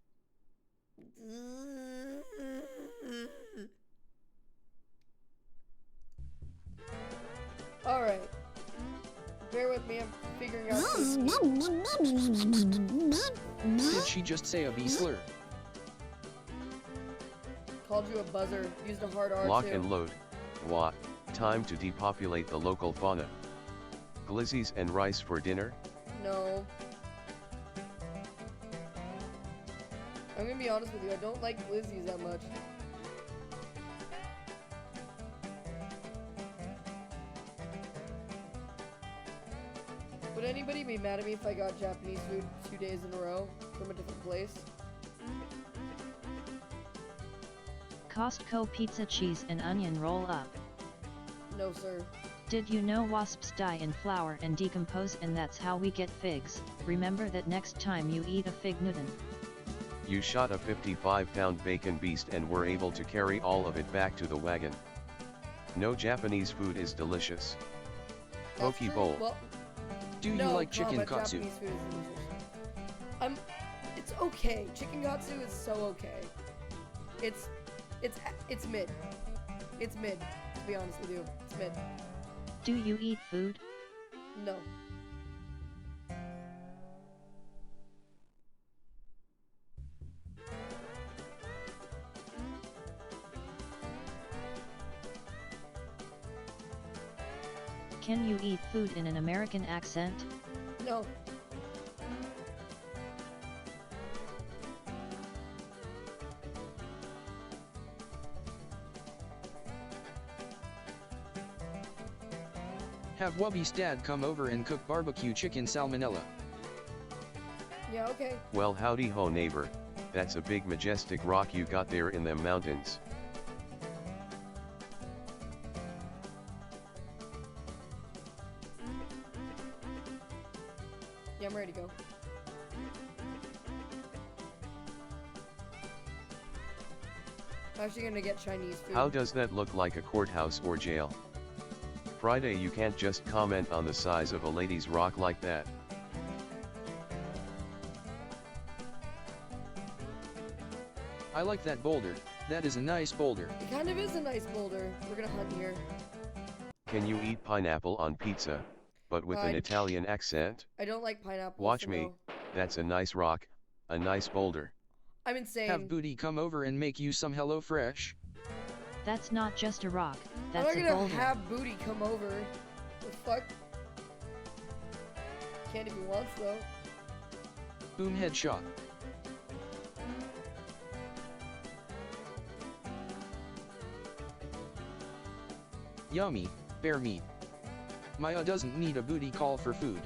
Alright. Bear with me, I'm figuring out this. Did she just say a B slur? Called you a buzzer, used a hard R Lock too. and load. What? Time to depopulate the local fauna. Glizzies and rice for dinner? No. I'm gonna be honest with you, I don't like glizzies that much. Would anybody be mad at me if I got Japanese food 2 days in a row from a different place? Costco pizza cheese and onion roll up. No, sir. Did you know wasps die in flour and decompose, and that's how we get figs? Remember that next time you eat a fig Newton. You shot a 55-pound bacon beast and were able to carry all of it back to the wagon. No, Japanese food is delicious. Poke bowl. Well, do you like chicken katsu? Japanese food is delicious. It's okay. Chicken katsu is so okay. It's mid. It's mid, to be honest with you. It's mid. Do you eat food? No. Can you eat food in an American accent? No. Have Wubby's dad come over and cook barbecue chicken salmonella. Yeah, okay. Well, howdy ho, neighbor. That's a big majestic rock you got there in them mountains. Yeah, I'm ready to go. I'm actually gonna get Chinese food. How does that look like a courthouse or jail? Friday, you can't just comment on the size of a lady's rock like that. I like that boulder. That is a nice boulder. It kind of is a nice boulder. We're gonna hunt here. Can you eat pineapple on pizza, but with an Italian accent? I don't like pineapple. Watch so me. no. That's a nice rock, a nice boulder. I'm insane. Have Booty come over and make you some HelloFresh. That's not just a rock, I'm that's not a gonna boulder. have Booty come over. The fuck? Can if he wants though. Boom, headshot. Yummy, bear meat. Maya doesn't need a booty call for food.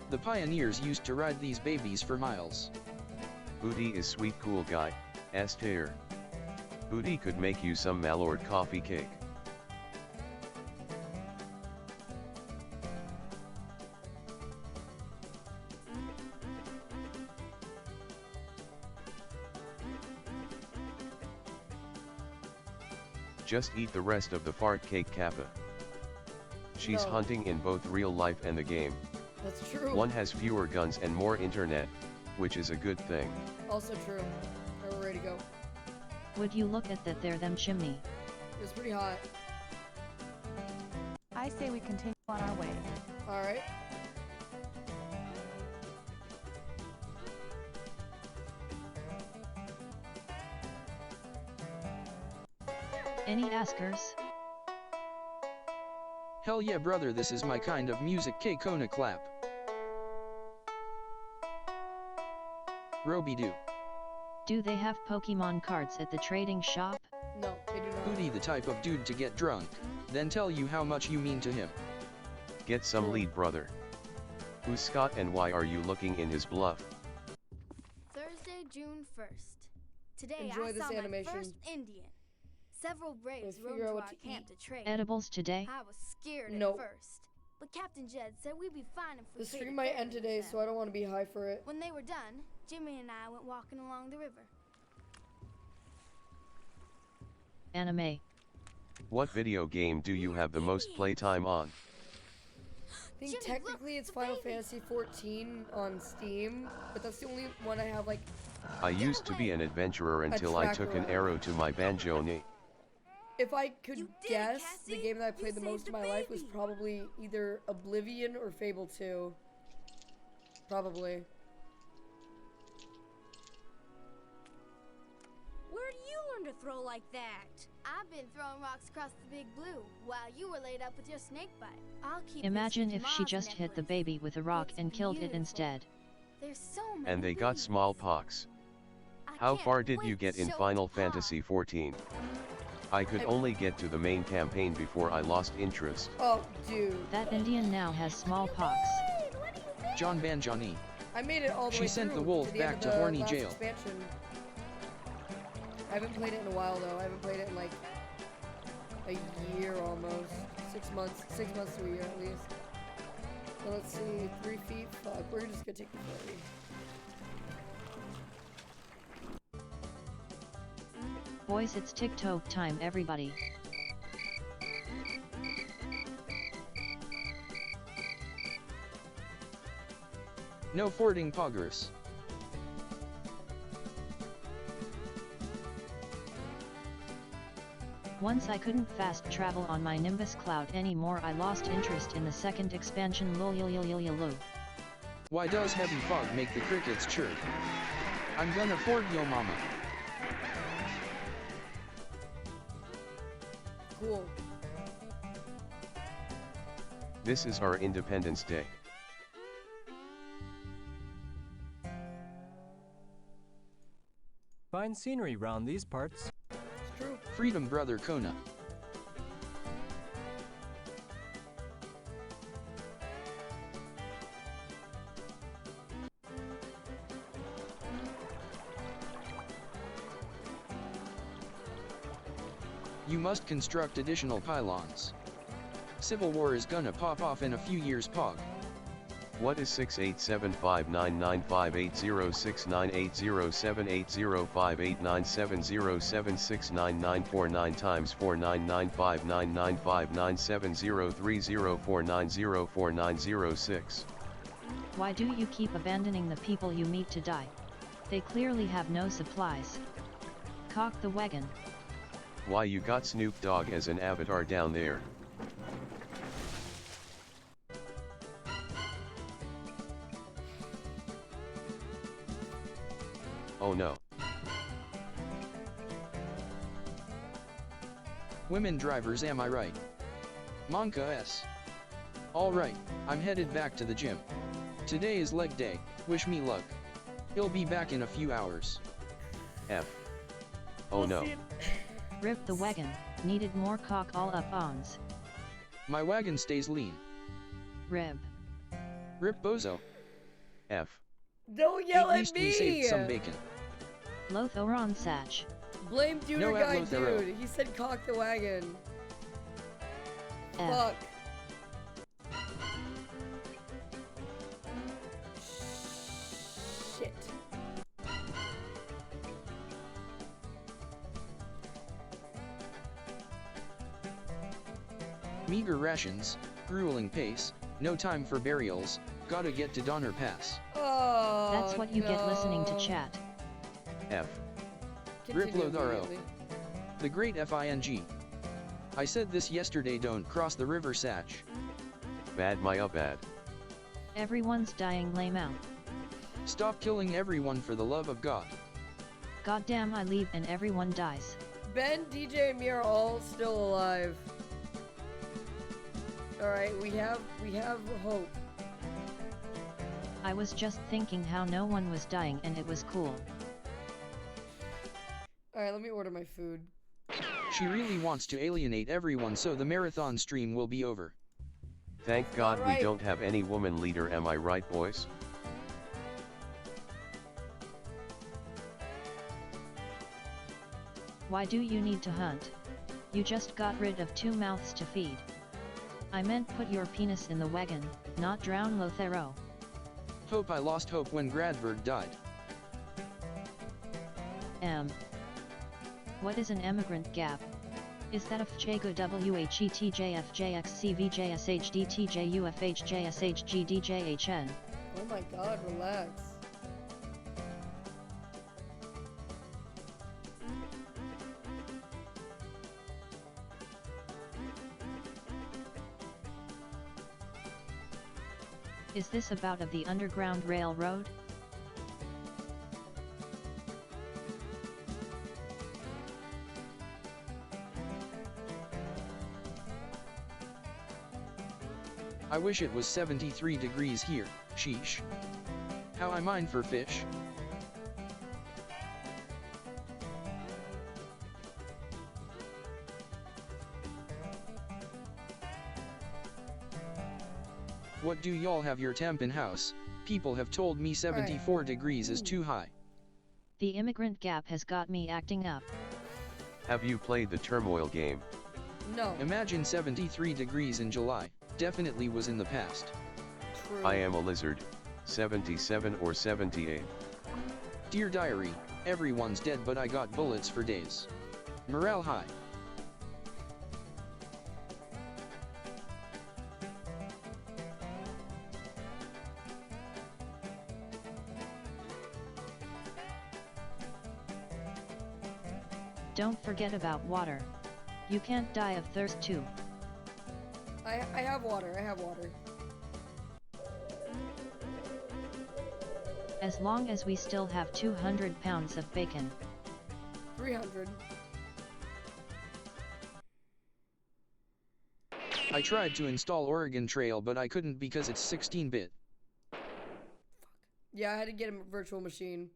The pioneers used to ride these babies for miles. Booty is sweet cool guy, S-tier. Booty could make you some Malord coffee cake. Just eat the rest of the fart cake, Kappa. She's No. hunting in both real life and the game. That's true. One has fewer guns and more internet, which is a good thing. Also true. Alright, we're ready to go. Would you look at that there them chimney? It was pretty hot. I say we continue on our way. Alright. Any askers? Hell yeah, brother, this is my kind of music. K-Kona clap. Roby-doo. Do they have Pokemon cards at the trading shop? No, they do not. Booty the type of dude to get drunk, then tell you how much you mean to him. Get some lead, brother. Who's Scott and why are you looking in his bluff? Thursday, June 1st. Today Enjoy I this saw animation. my first Indian. Several braves figure rode out to what our to camp to trade. Edibles today? I was scared Nope. at first, but Captain Jed said we'd be fine if we The traded stream might fair end with today, them. so I don't want to be high for it. When they were done, Jimmy and I went walking along the river. Anime. What video game do you have the most playtime on? think technically it's Final Fantasy 14 on Steam, but that's the only one I have like. I used to be an adventurer until I took an arrow to my banjo knee. If I could guess, the game that I played the most in my life was probably either Oblivion or Fable 2. Probably. Where do you learn to throw like that? I've been throwing rocks across the Big Blue while you were laid up with your snake bite. I'll keep Imagine this if she Ma's just hit the necklace. baby with a rock and killed it beautiful. instead. There's so many And they got things. smallpox. How far did you get in Final Fantasy XIV? I could only get to the main campaign before I lost interest. Oh, dude. That Indian now has smallpox. John Banjani. I made it all the way She sent through the wolf to the back end to of the horny last jail. Expansion. I haven't played it in a while though. I haven't played it in like a year almost. 6 months. 6 months to a year at least. So let's see. 3 feet. Fuck. We're just gonna take the ferry. Boys, it's TikTok time, everybody. No fording poggers. Once I couldn't fast travel on my Nimbus Cloud anymore. I lost interest in the second expansion. Lol. Why does heavy fog make the crickets chirp? I'm gonna ford yo mama. Cool. This is our Independence Day. Fine scenery round these parts. It's true. Freedom brother Kona. You must construct additional pylons. Civil War is gonna pop off in a few years, Pog. What is 687599580698078058970769949 times 4995995970304904904906? Why do you keep abandoning the people you meet to die? They clearly have no supplies. Cock the wagon. Why you got Snoop Dogg as an avatar down there? Oh no. Women drivers, am I right? Monka S. Alright, I'm headed back to the gym. Today is leg day, wish me luck. He'll be back in a few hours. F. Oh no. Rip the wagon, needed more cock all up ons. My wagon stays lean. Rib. Rip bozo. F. Don't yell at at least me! we saved some bacon. Lotharon Satch. Blame Duder No Guy Lotharo. Dude. He said cock the wagon. F. Fuck. Shit. Meager rations, grueling pace, no time for burials, gotta get to Donner Pass. Oh, That's what you get listening to chat. F. Rip Lotharo. The great FING. I said this yesterday, don't cross the river, Satch. Bad my bad. Everyone's dying, lame out. Stop killing everyone for the love of God. Goddamn, I leave and everyone dies. Ben, DJ, and me are all still alive. Alright, we have hope. I was just thinking how no one was dying and it was cool. Alright, let me order my food. She really wants to alienate everyone, so the marathon stream will be over. Thank God Alright. we don't have any woman leader, am I right, boys? Why do you need to hunt? You just got rid of 2 mouths to feed. I meant put your penis in the wagon, not drown Lotharo. Hope I lost hope when Gradberg died. What is an emigrant gap? Is that a FJGO WHETJFJXCVJSHDTJUFHJSHGDJHN? Oh my god, relax. Is this about of the Underground Railroad? I wish it was 73 degrees here, sheesh. How I mine for fish? What do y'all have your temp in house? People have told me 74 degrees is too high. The immigrant gap has got me acting up. Have you played the turmoil game? No. Imagine 73 degrees in July. Definitely was in the past. True. I am a lizard. 77 or 78. Dear diary, everyone's dead but I got bullets for days. Morale high. Don't forget about water. You can't die of thirst too. I have water, I have water. As long as we still have 200 pounds of bacon. 300. I tried to install Oregon Trail but I couldn't because it's 16-bit. Yeah, I had to get a virtual machine.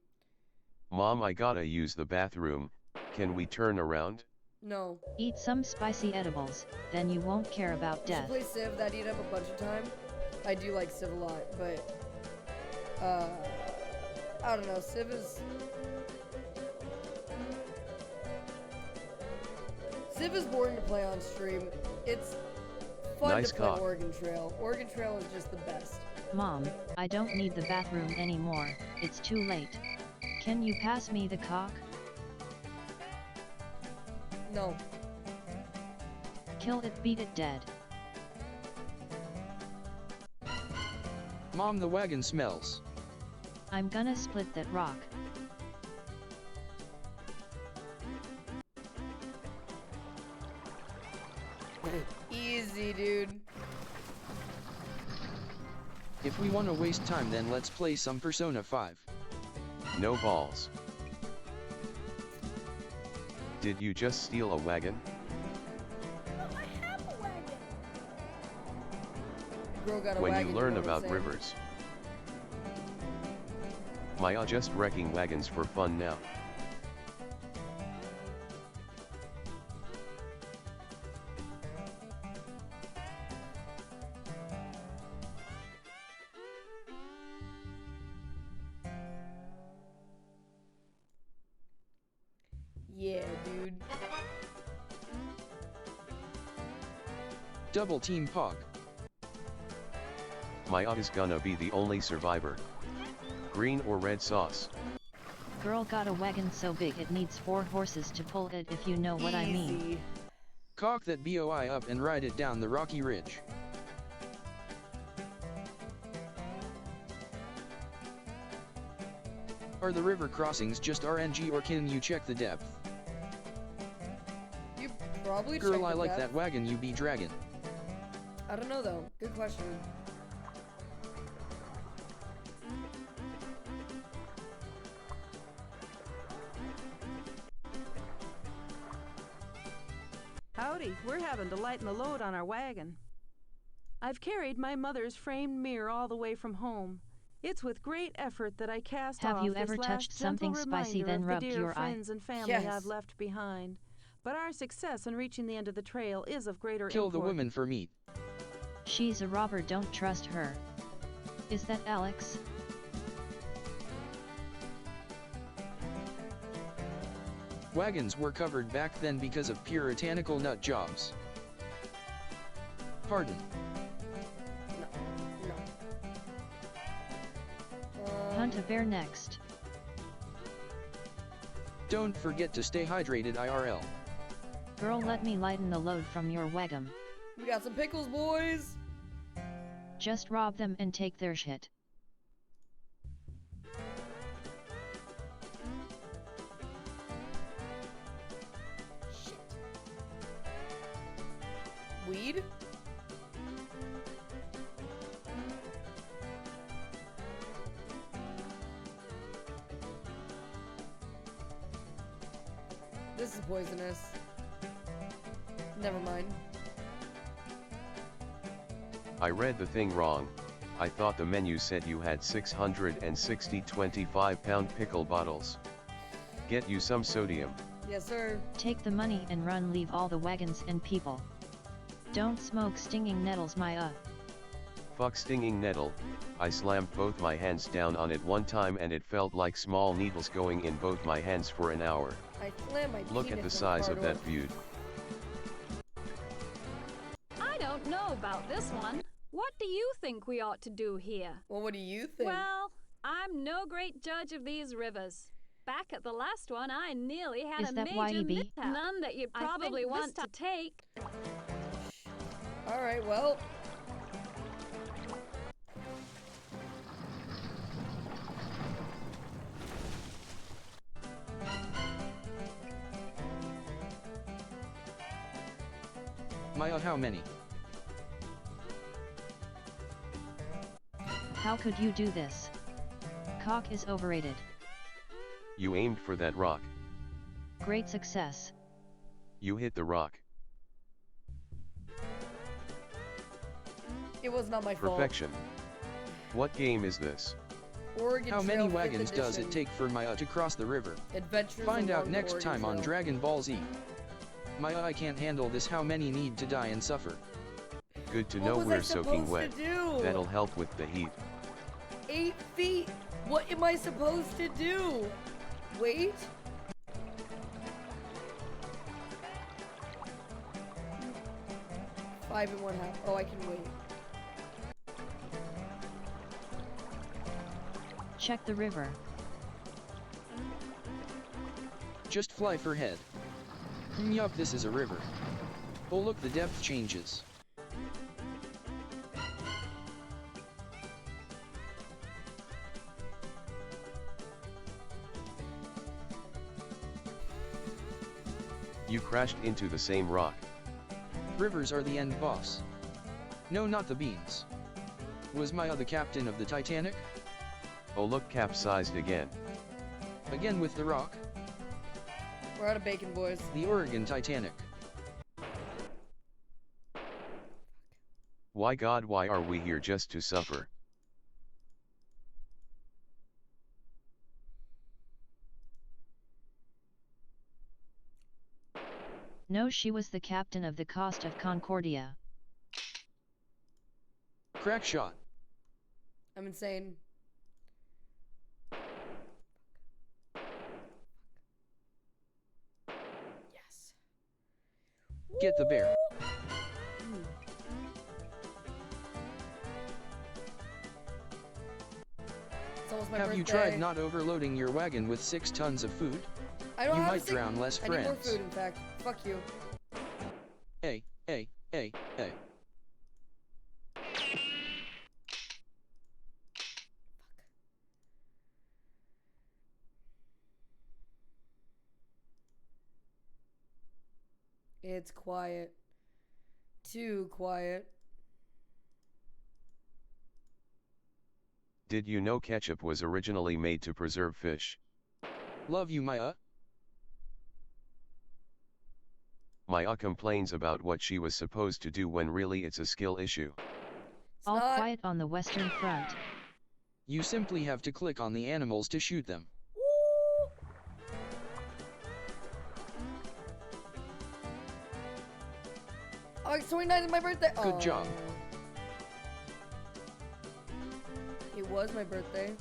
Mom, I gotta use the bathroom. Can we turn around? No. Eat some spicy edibles, then you won't care about death. You should play Civ, that eat up a bunch of time. I do like Civ a lot, but I don't know, Civ is boring to play on stream. It's fun Nice to play cock. Oregon Trail. Oregon Trail is just the best. Mom, I don't need the bathroom anymore, it's too late. Can you pass me the cock? No. Kill it, beat it dead. Mom, the wagon smells. I'm gonna split that rock. Easy, dude. If we wanna waste time then let's play some Persona 5. No balls. Did you just steal a wagon? No, I have a wagon. Girl got a When wagon, you learn know what I'm about saying? rivers. Maya just wrecking wagons for fun now. Yeah, dude. Double team Pog. Maya is gonna be the only survivor. Green or red sauce? Girl got a wagon so big it needs 4 horses to pull it, if you know what I mean. Cock that BOI up and ride it down the rocky ridge. Are the river crossings just RNG or can you check the depth? You probably Girl, checked I the like depth. that wagon you be dragging. I don't know though. Good question. Howdy, we're having to lighten the load on our wagon. I've carried my mother's framed mirror all the way from home. It's with great effort that I cast Have off you this ever last touched something gentle spicy reminder then of rubbed the dear your eye? friends and family Yes. I've left behind. But our success in reaching the end of the trail is of greater Kill the import. woman for meat. She's a robber, don't trust her. Is that Alex? Wagons were covered back then because of puritanical nut jobs. Pardon. Hunt a bear next. Don't forget to stay hydrated IRL. Girl, let me lighten the load from your wagon. We got some pickles, boys. Just rob them and take their shit. Weed? This is poisonous. Never mind. I read the thing wrong. I thought the menu said you had 660 25-pound pickle bottles. Get you some sodium. Yes, sir. Take the money and run, leave all the wagons and people. Don't smoke stinging nettles, Maya. Fuck stinging nettle. I slammed both my hands down on it one time and it felt like small needles going in both my hands for an hour. I slammed my Look at the size of that feud. I don't know about this one. What do you think we ought to do here? Well, what do you think? Well, I'm no great judge of these rivers. Back at the last one, I nearly had Is a that major YEB? mishap. None that you'd probably want to take. Alright, well. Maya, how many? How could you do this? Cock is overrated. You aimed for that rock. Great success. You hit the rock. It was not my fault. Perfection. What game is this? Oregon How Trail many 5th wagons does it edition. take for Maya to cross the river? Adventures Find out along the next Oregon time on Trail. Dragon Ball Z. Maya, I can't handle this. How many need to die and suffer? Good to What know was I we're soaking supposed wet. to do? That'll help with the heat. 8 feet. What am I supposed to do? Wait. Five and 1/2. Oh, I can wait. Check the river. Just fly for head. Yup, this is a river. Oh look, the depth changes. You crashed into the same rock. Rivers are the end boss. No, not the beans. Was Maya the captain of the Titanic? Oh look, capsized again. Again with the rock? We're out of bacon, boys. The Oregon Titanic. Why God, why are we here just to suffer? No, she was the captain of the Coast of Concordia. Crack shot. I'm insane. Yes. Get the bear. It's almost my Have birthday. you tried not overloading your wagon with 6 tons of food? I don't you have might drown less I need more friends. food, in fact. Fuck you. Hey. It's quiet. Too quiet. Did you know ketchup was originally made to preserve fish? Love you, Maya. Maya complains about what she was supposed to do when really it's a skill issue. All quiet on the Western Front. You simply have to click on the animals to shoot them. August 29th is my birthday. Good job. It was my birthday.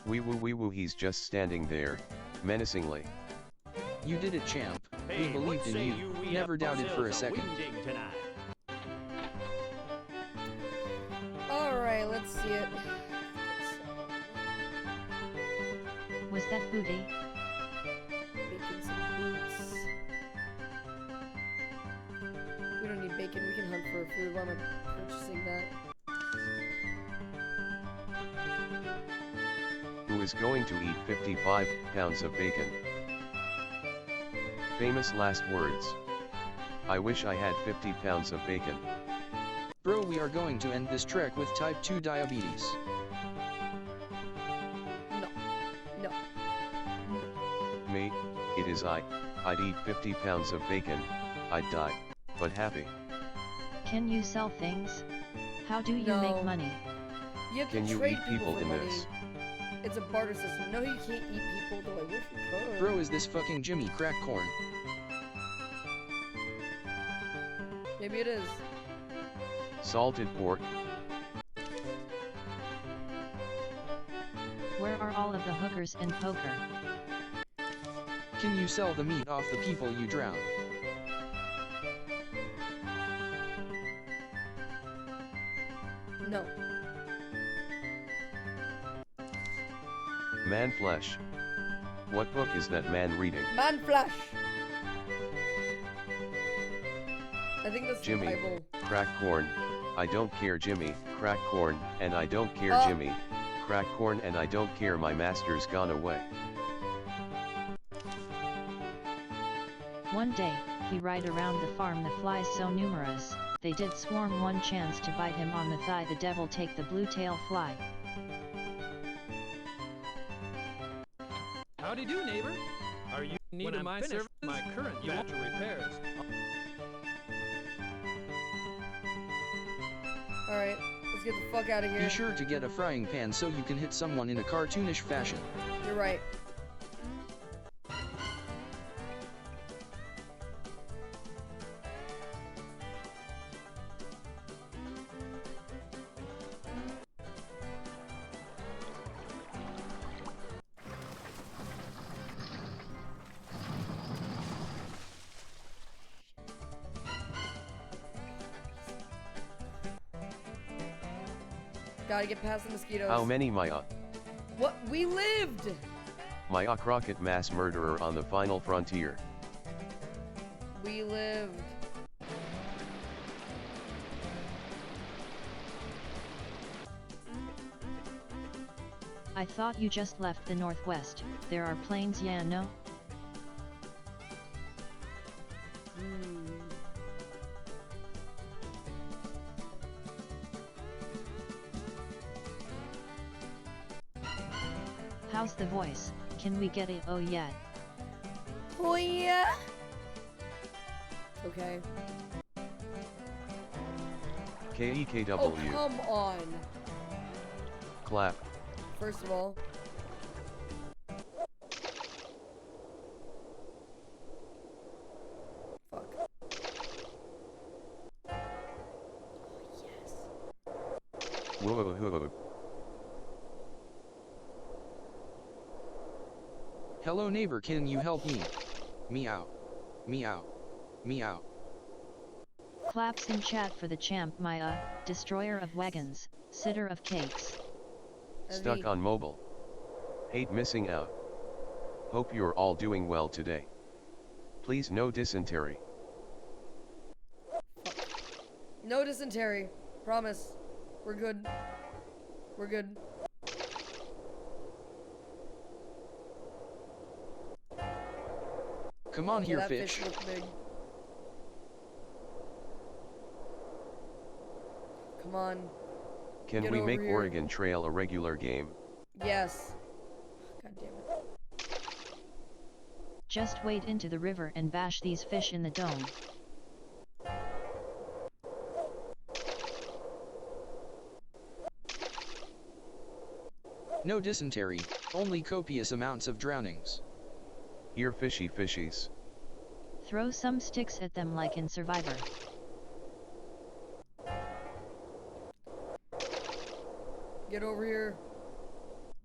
Wee woo, he's just standing there, menacingly. You did it, champ. Hey, We believed what in say you. we Never have doubted for a ourselves second. wingding tonight? Alright, let's see it. Was that booty? Bacon, some boots. We don't need bacon, we can hunt for food. Why am I purchasing that? Who is going to eat 55 pounds of bacon? Famous last words. I wish I had 50 pounds of bacon. Bro, we are going to end this trek with type 2 diabetes. No. Me, it is I. I'd eat 50 pounds of bacon. I'd die, but happy. Can you sell things? How do you No. make money? You have Can to you trade eat people for in money. this? It's a barter system. No, you can't eat people, though I wish you could. Bro, is this fucking Jimmy crack corn? Maybe it is. Salted pork. Where are all of the hookers and poker? Can you sell the meat off the people you drown? No. Man flesh. What book is that man reading? Man flesh. I think that's Jimmy, the Bible. crack corn. I don't care Jimmy, crack corn, and I don't care Jimmy, crack corn, and I don't care my master's gone away. One day, he ride around the farm, the flies so numerous, they did swarm, one chance to bite him on the thigh, the devil take the blue tail fly. Howdy do, neighbor. Are you in need of my service? My current batch of repairs. Alright, let's get the fuck out of here. Be sure to get a frying pan so you can hit someone in a cartoonish fashion. You're right. Gotta get past the mosquitoes. How many Maya? What? We lived! Maya Crockett mass murderer on the final frontier. We lived. I thought you just left the Northwest. There are planes, yeah, no? How's the voice? Can we get it? Oh yeah. Oh yeah. Okay. KEKW. Oh, come on. Clap. First of all. Fuck. Oh, yes. Whoa. Hello neighbor, can you help me? Meow. Meow. Meow. Claps in chat for the champ Maya, destroyer of wagons, sitter of cakes. Stuck on mobile. Hate missing out. Hope you're all doing well today. Please no dysentery. No dysentery. Promise. We're good. We're good. Come on here, that fish. fish looks big. Come on. Can Get we over make here. Oregon Trail a regular game? Yes. God damn it. Just wade into the river and bash these fish in the dome. No dysentery, only copious amounts of drownings. Here fishy fishies. Throw some sticks at them like in Survivor. Get over here.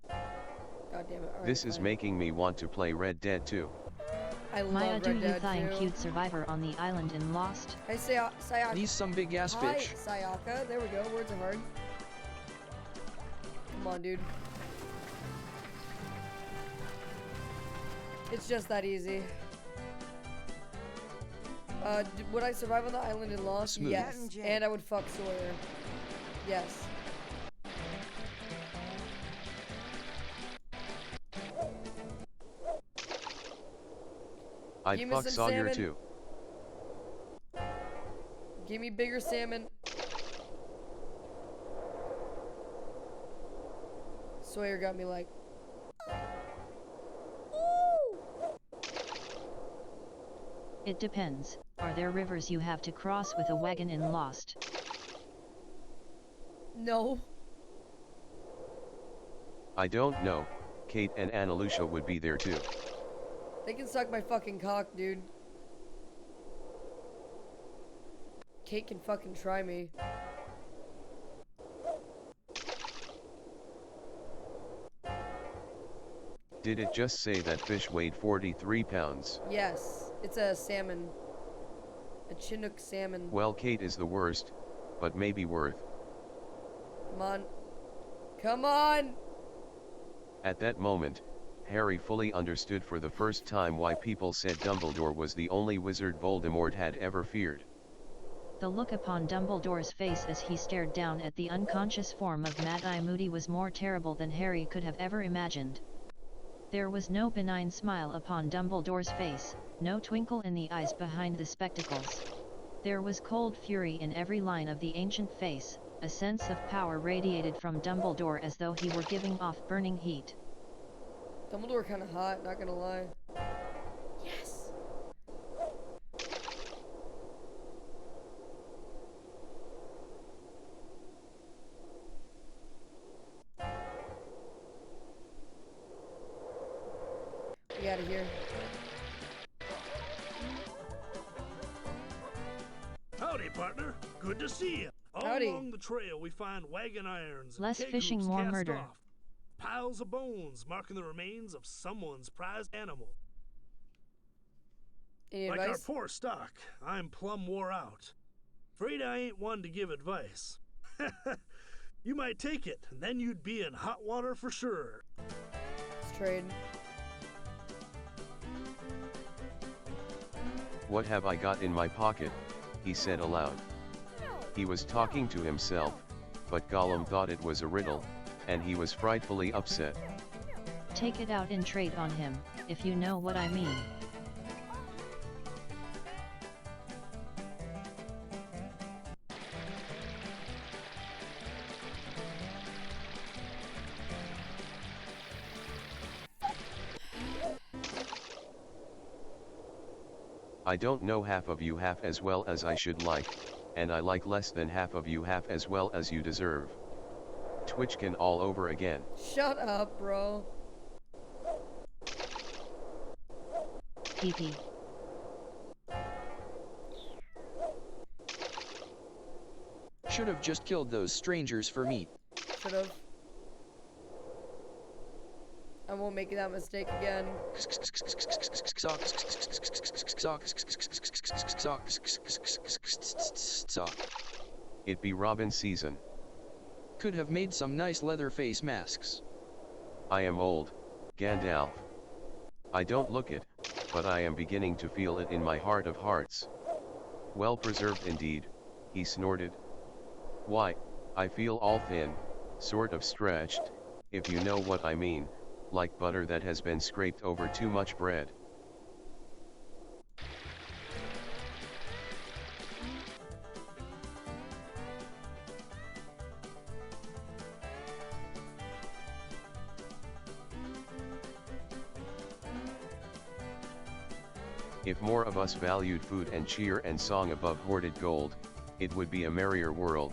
God damn it. All right, This is fine. making me want to play Red Dead 2. I love Maya, do Red you Dead find 2. cute Survivor on the island in Lost? Hey, Sayaka. These some big ass Hi, fish. Sayaka. There we go. Words are hard. Come on, dude. It's just that easy. Would I survive on the island and lost? Smooth. Yes. And I would fuck Sawyer. Yes. I'd fuck Sawyer too. Give me bigger salmon. Sawyer got me like. It depends. Are there rivers you have to cross with a wagon in Lost? No. I don't know. Kate and Analucia would be there too. They can suck my fucking cock, dude. Kate can fucking try me. Did it just say that fish weighed 43 pounds? Yes, it's a salmon. A Chinook salmon. Well, Kate is the worst, but maybe worth. Come on. Come on! At that moment, Harry fully understood for the first time why people said Dumbledore was the only wizard Voldemort had ever feared. The look upon Dumbledore's face as he stared down at the unconscious form of Mad-Eye Moody was more terrible than Harry could have ever imagined. There was no benign smile upon Dumbledore's face, no twinkle in the eyes behind the spectacles. There was cold fury in every line of the ancient face, a sense of power radiated from Dumbledore as though he were giving off burning heat. Dumbledore kinda hot, not gonna lie. Yes! Get out of here. Howdy, partner. Good to see you. All Howdy. along the trail, we find wagon irons and Less keg fishing, hoops more cast murder. off. Piles of bones marking the remains of someone's prized animal. Any Like advice? our poor stock, I'm plumb wore out. Afraid I ain't one to give advice. You might take it, and then you'd be in hot water for sure. Let's trade. What have I got in my pocket? He said aloud. He was talking to himself, but Gollum thought it was a riddle, and he was frightfully upset. Take it out in trade on him, if you know what I mean. I don't know half of you half as well as I should like, and I like less than half of you half as well as you deserve. Twitchkin all over again. Shut up, bro. PP. Should have just killed those strangers for meat. Should've. I won't make that mistake again. It be Robin season. Could have made some nice leather face masks. I am old, Gandalf. I don't look it, but I am beginning to feel it in my heart of hearts. Well preserved indeed, he snorted. Why, I feel all thin, sort of stretched, if you know what I mean, like butter that has been scraped over too much bread. If more of us valued food and cheer and song above hoarded gold, it would be a merrier world.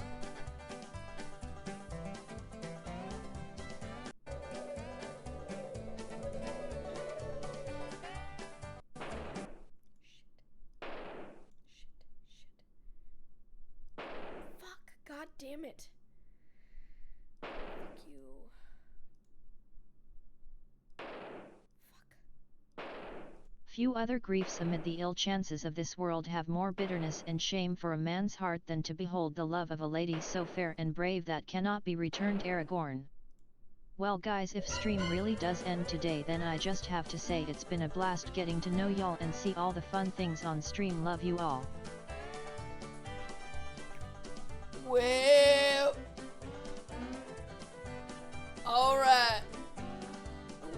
Fuck, god damn it. Fuck you. Few other griefs amid the ill chances of this world have more bitterness and shame for a man's heart than to behold the love of a lady so fair and brave that cannot be returned. Aragorn. Well guys, if stream really does end today, then I just have to say it's been a blast getting to know y'all and see all the fun things on stream. Love you all. Well, alright.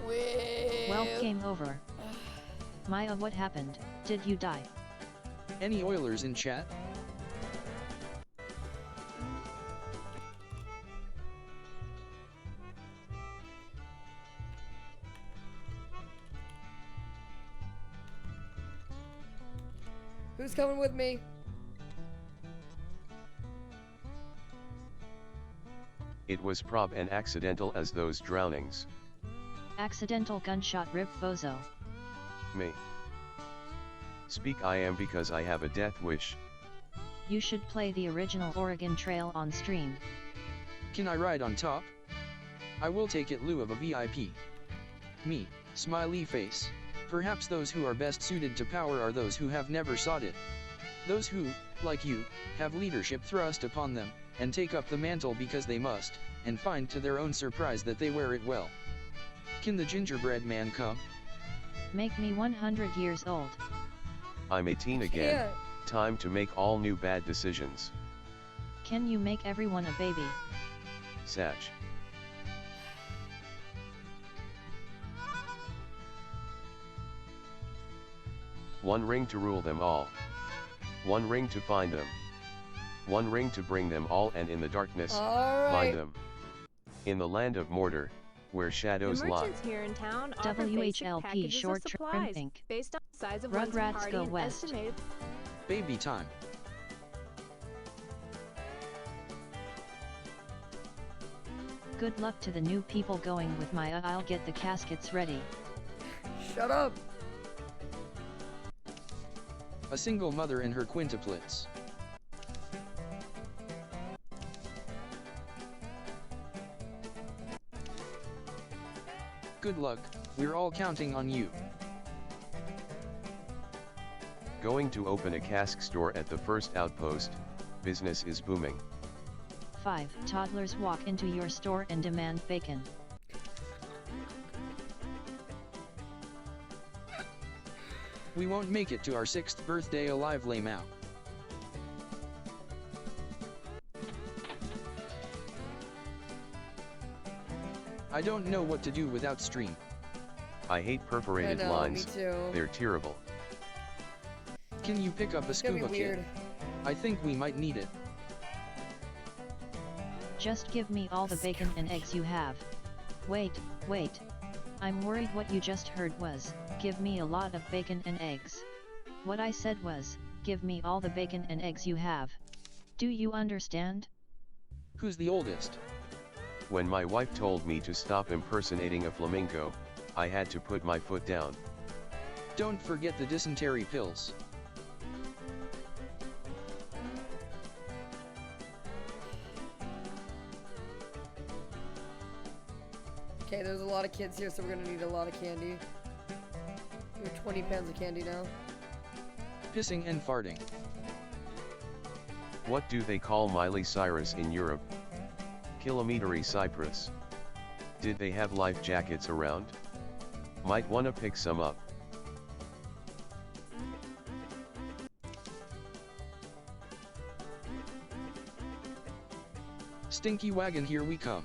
Well, game over. Maya, what happened? Did you die? Any Oilers in chat? Who's coming with me? It was prob and accidental as those drownings. Accidental gunshot rip bozo. Me. Speak I am because I have a death wish. You should play the original Oregon Trail on stream. Can I ride on top? I will take it lieu of a VIP. Me, smiley face. Perhaps those who are best suited to power are those who have never sought it. Those who, like you, have leadership thrust upon them, and take up the mantle because they must, and find to their own surprise that they wear it well. Can the gingerbread man come? Make me 100 years old. I'm 18 again. Time to make all new bad decisions. Can you make everyone a baby? Satch. One ring to rule them all. One ring to find them. One ring to bring them all, and in the darkness, find them. In the land of Mordor, where shadows lie. Merchants here in town offer basic WHLP packages of short trim supplies Inc. based on the size of one's Rugrats party go and west. estimated. Baby time. Good luck to the new people going with Maya. I'll get the caskets ready. Shut up. A single mother and her quintuplets. Good luck, we're all counting on you. Going to open a cask store at the first outpost. Business is booming. 5 toddlers walk into your store and demand bacon. We won't make it to our 6th birthday alive, Lamau. I don't know what to do without stream. I hate perforated lines. Me too. They're terrible. Can you pick up a scuba kit? I think we might need it. Just give me all the bacon and eggs you have. Wait. I'm worried what you just heard was, give me a lot of bacon and eggs. What I said was, give me all the bacon and eggs you have. Do you understand? Who's the oldest? When my wife told me to stop impersonating a flamingo, I had to put my foot down. Don't forget the dysentery pills. Okay, there's a lot of kids here, so we're gonna need a lot of candy. We have 20 pounds of candy now. Pissing and farting. What do they call Miley Cyrus in Europe? Kilometry Cyprus. Did they have life jackets around? Might wanna pick some up. Stinky wagon, here we come.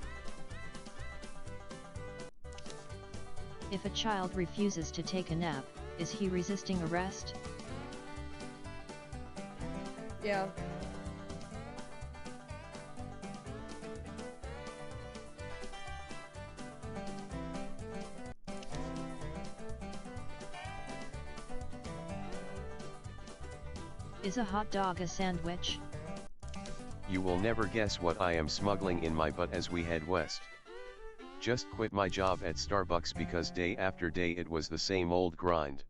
If a child refuses to take a nap, is he resisting arrest? Yeah. Is a hot dog a sandwich? You will never guess what I am smuggling in my butt as we head west. Just quit my job at Starbucks because day after day it was the same old grind.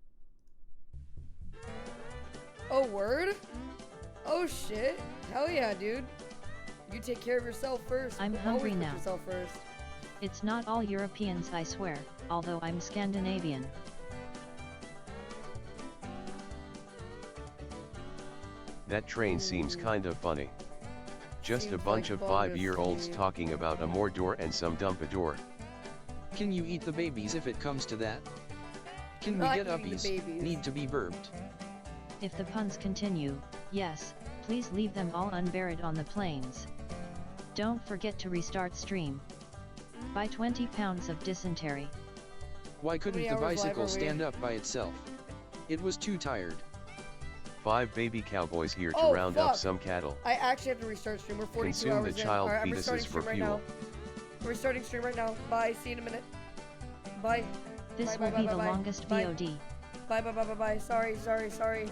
Oh, word? Oh shit. Hell yeah, dude. You take care of yourself first. I'm Always hungry put now. yourself first. It's not all Europeans, I swear, although I'm Scandinavian. That train seems kinda funny. Just a Seems bunch like of bogus 5-year-olds to me. talking about a Mordor and some Dumpador. Can you eat the babies if it comes to that? Can we Not get eating the uppies? babies. Need to be burped. If the puns continue, yes, please leave them all unburied on the plains. Don't forget to restart stream. Buy 20 pounds of dysentery. Why couldn't many the hours live bicycle are we? stand up by itself? It was too tired. 5 baby cowboys here to Oh, round up fuck. some cattle. I actually have to restart stream. We're 42 Consume hours the in. child Alright, I'm restarting fetuses for stream right fuel. now. I'm restarting stream right now. Bye. See you in a minute. Bye. This Bye, will bye, be bye, the bye, longest bye. VOD. Bye. Sorry.